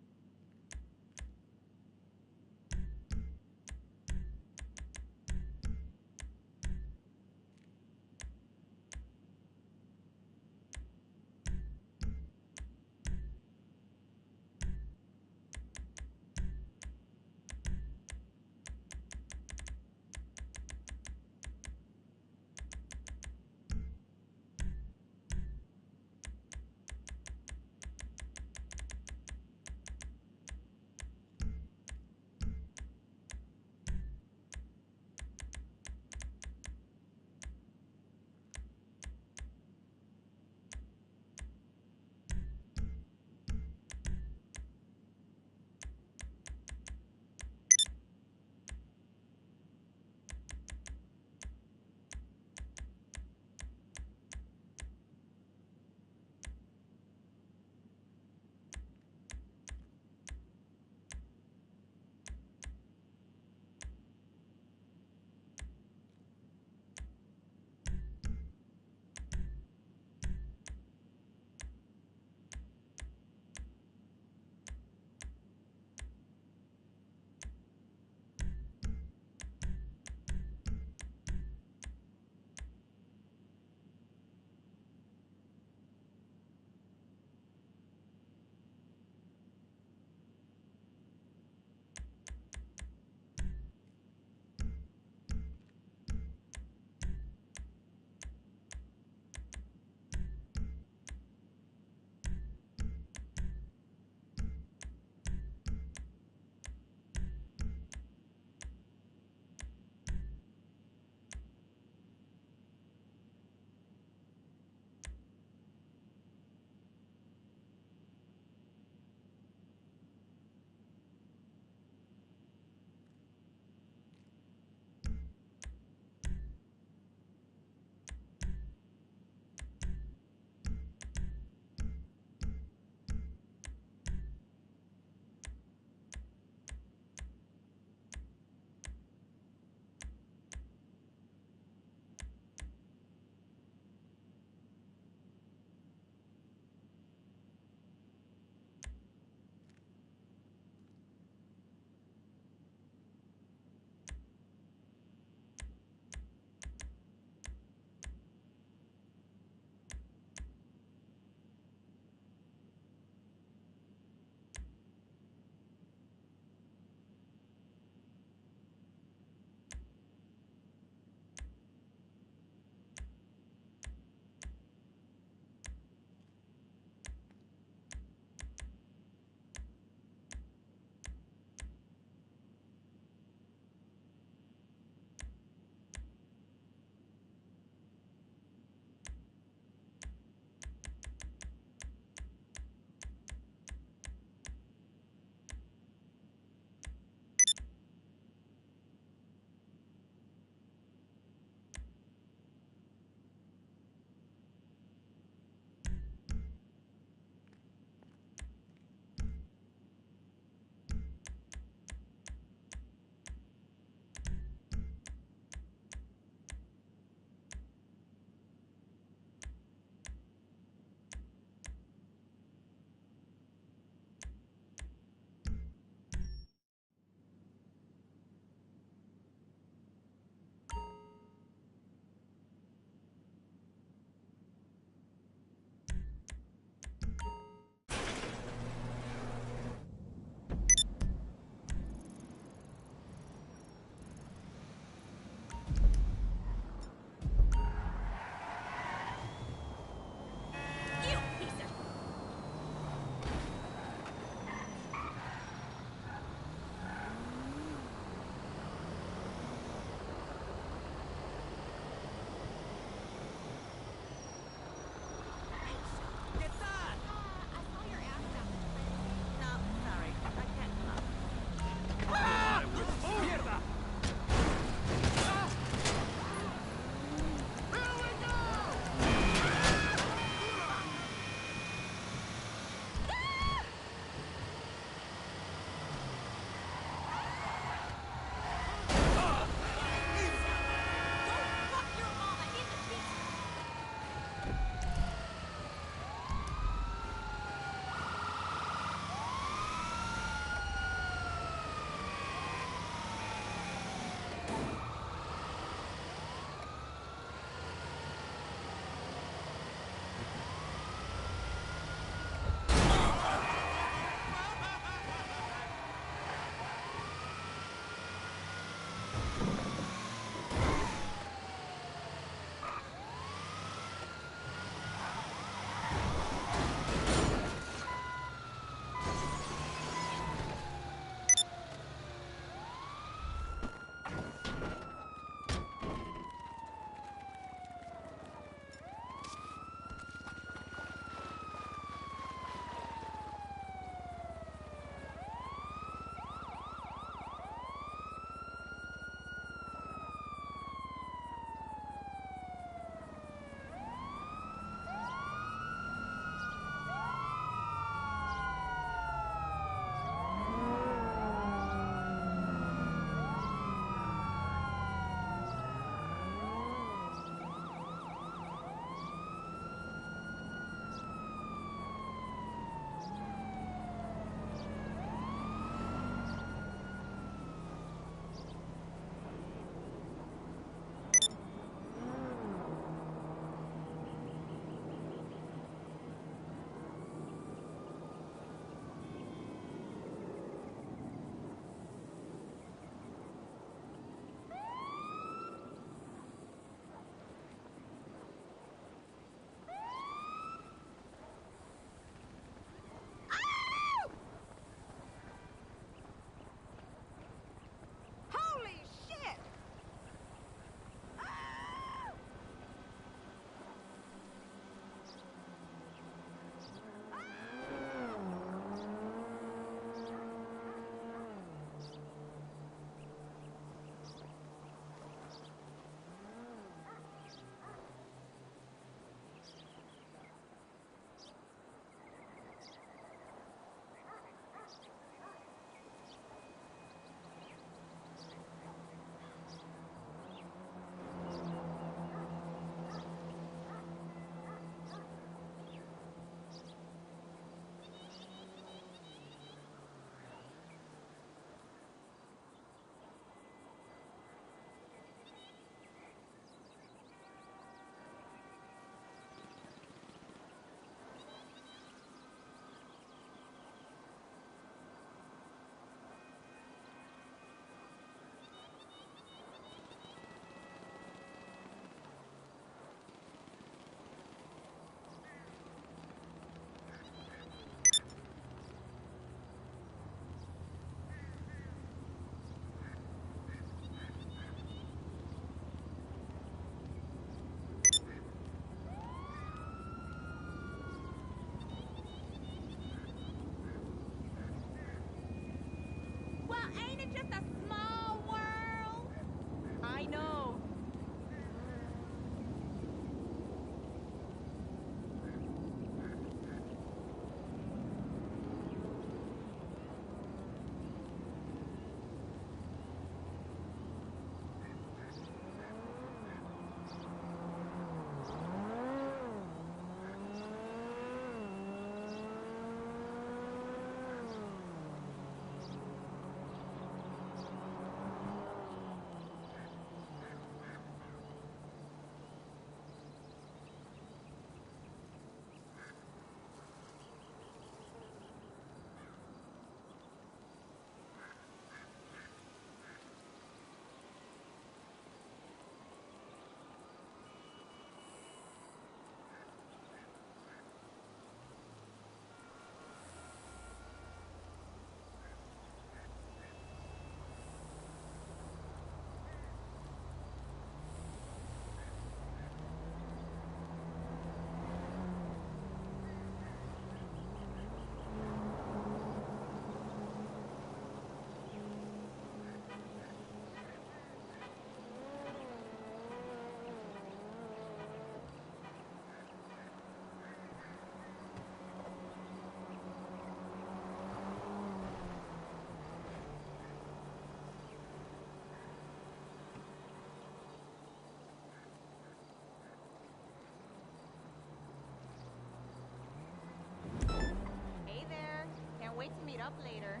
up later.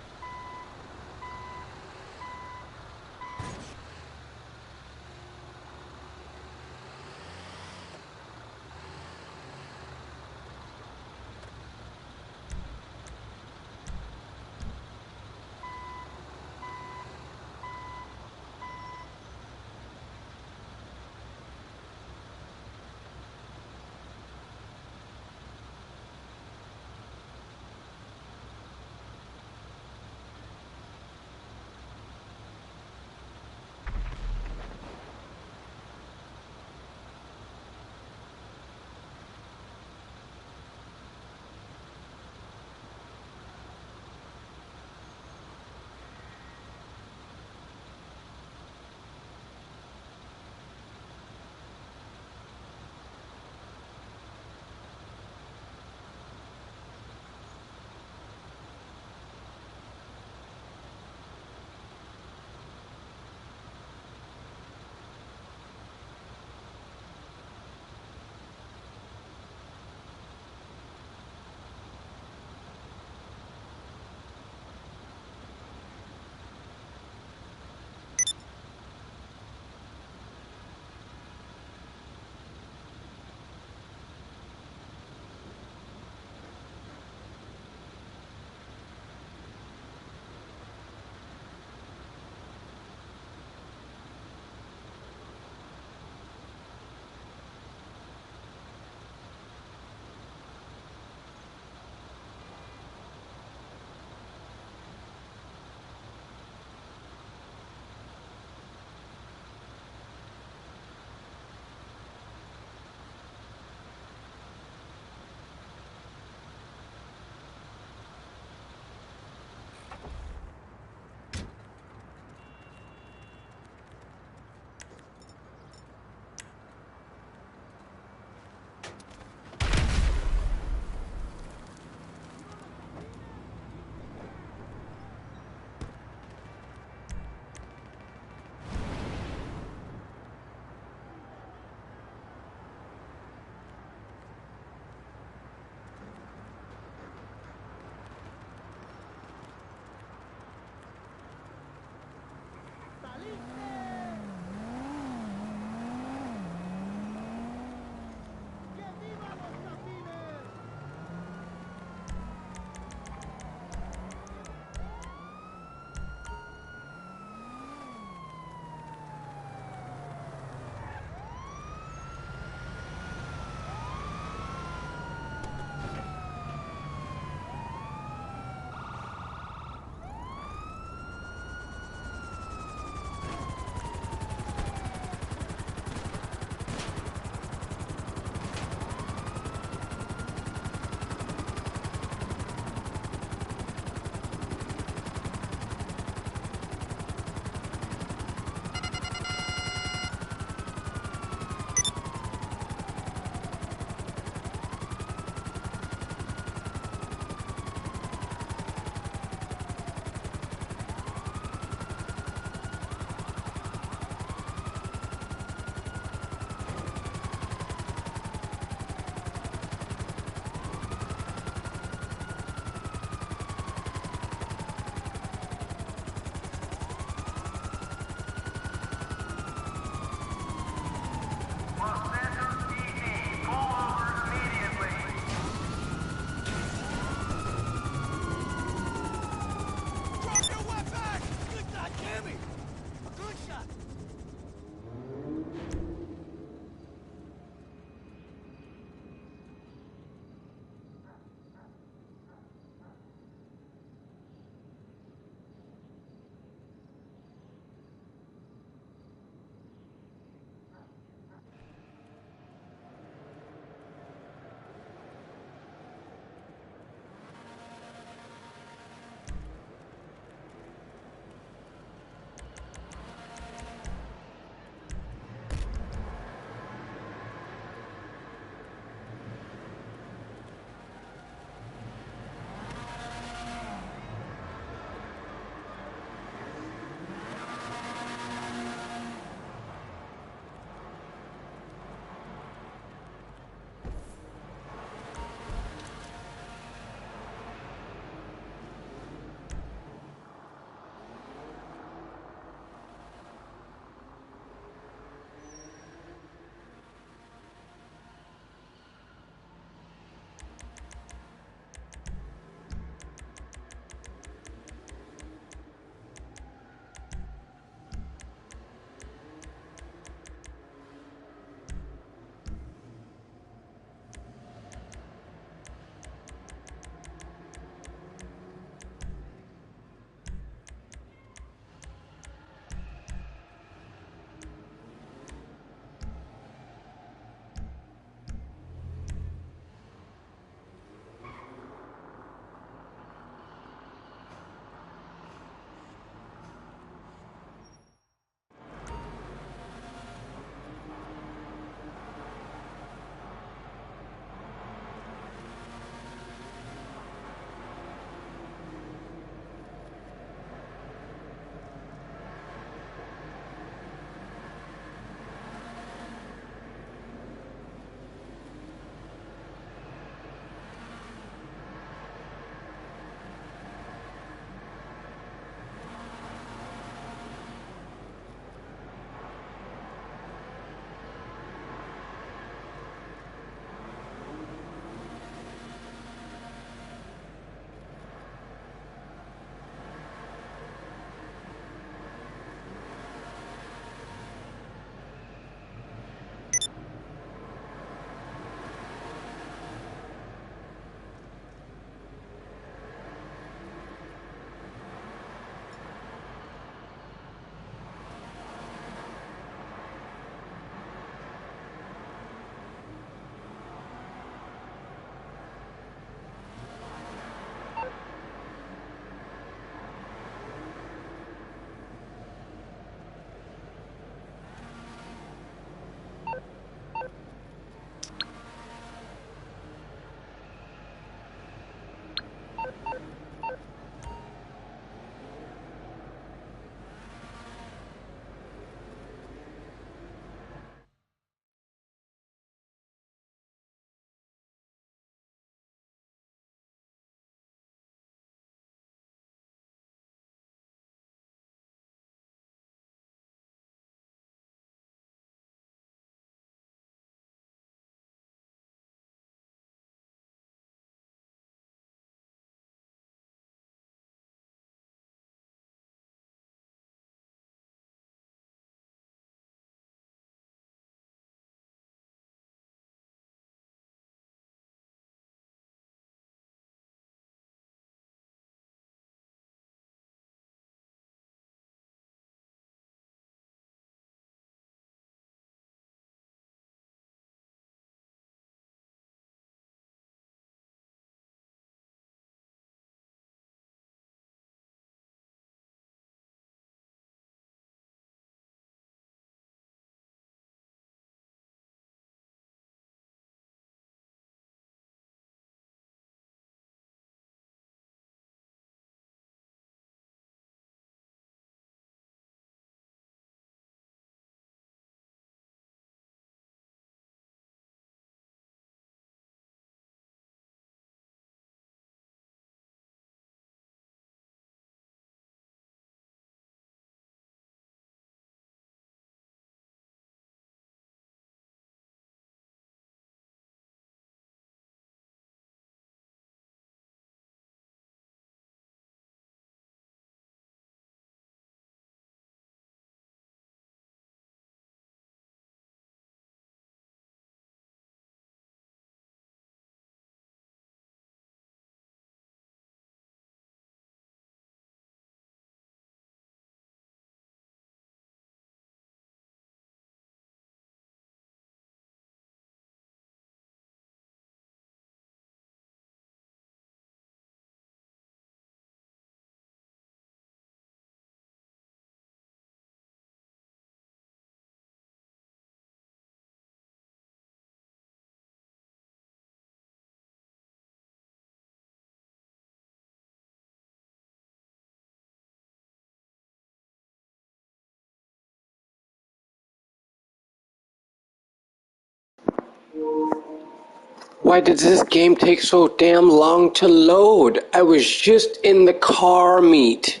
Why did this game take so damn long to load? I was just in the car meet.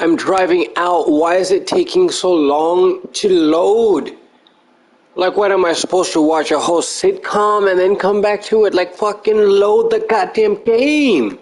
I'm driving out. Why is it taking so long to load? Like, what am I supposed to watch a whole sitcom and then come back to it? Like, fucking load the goddamn game.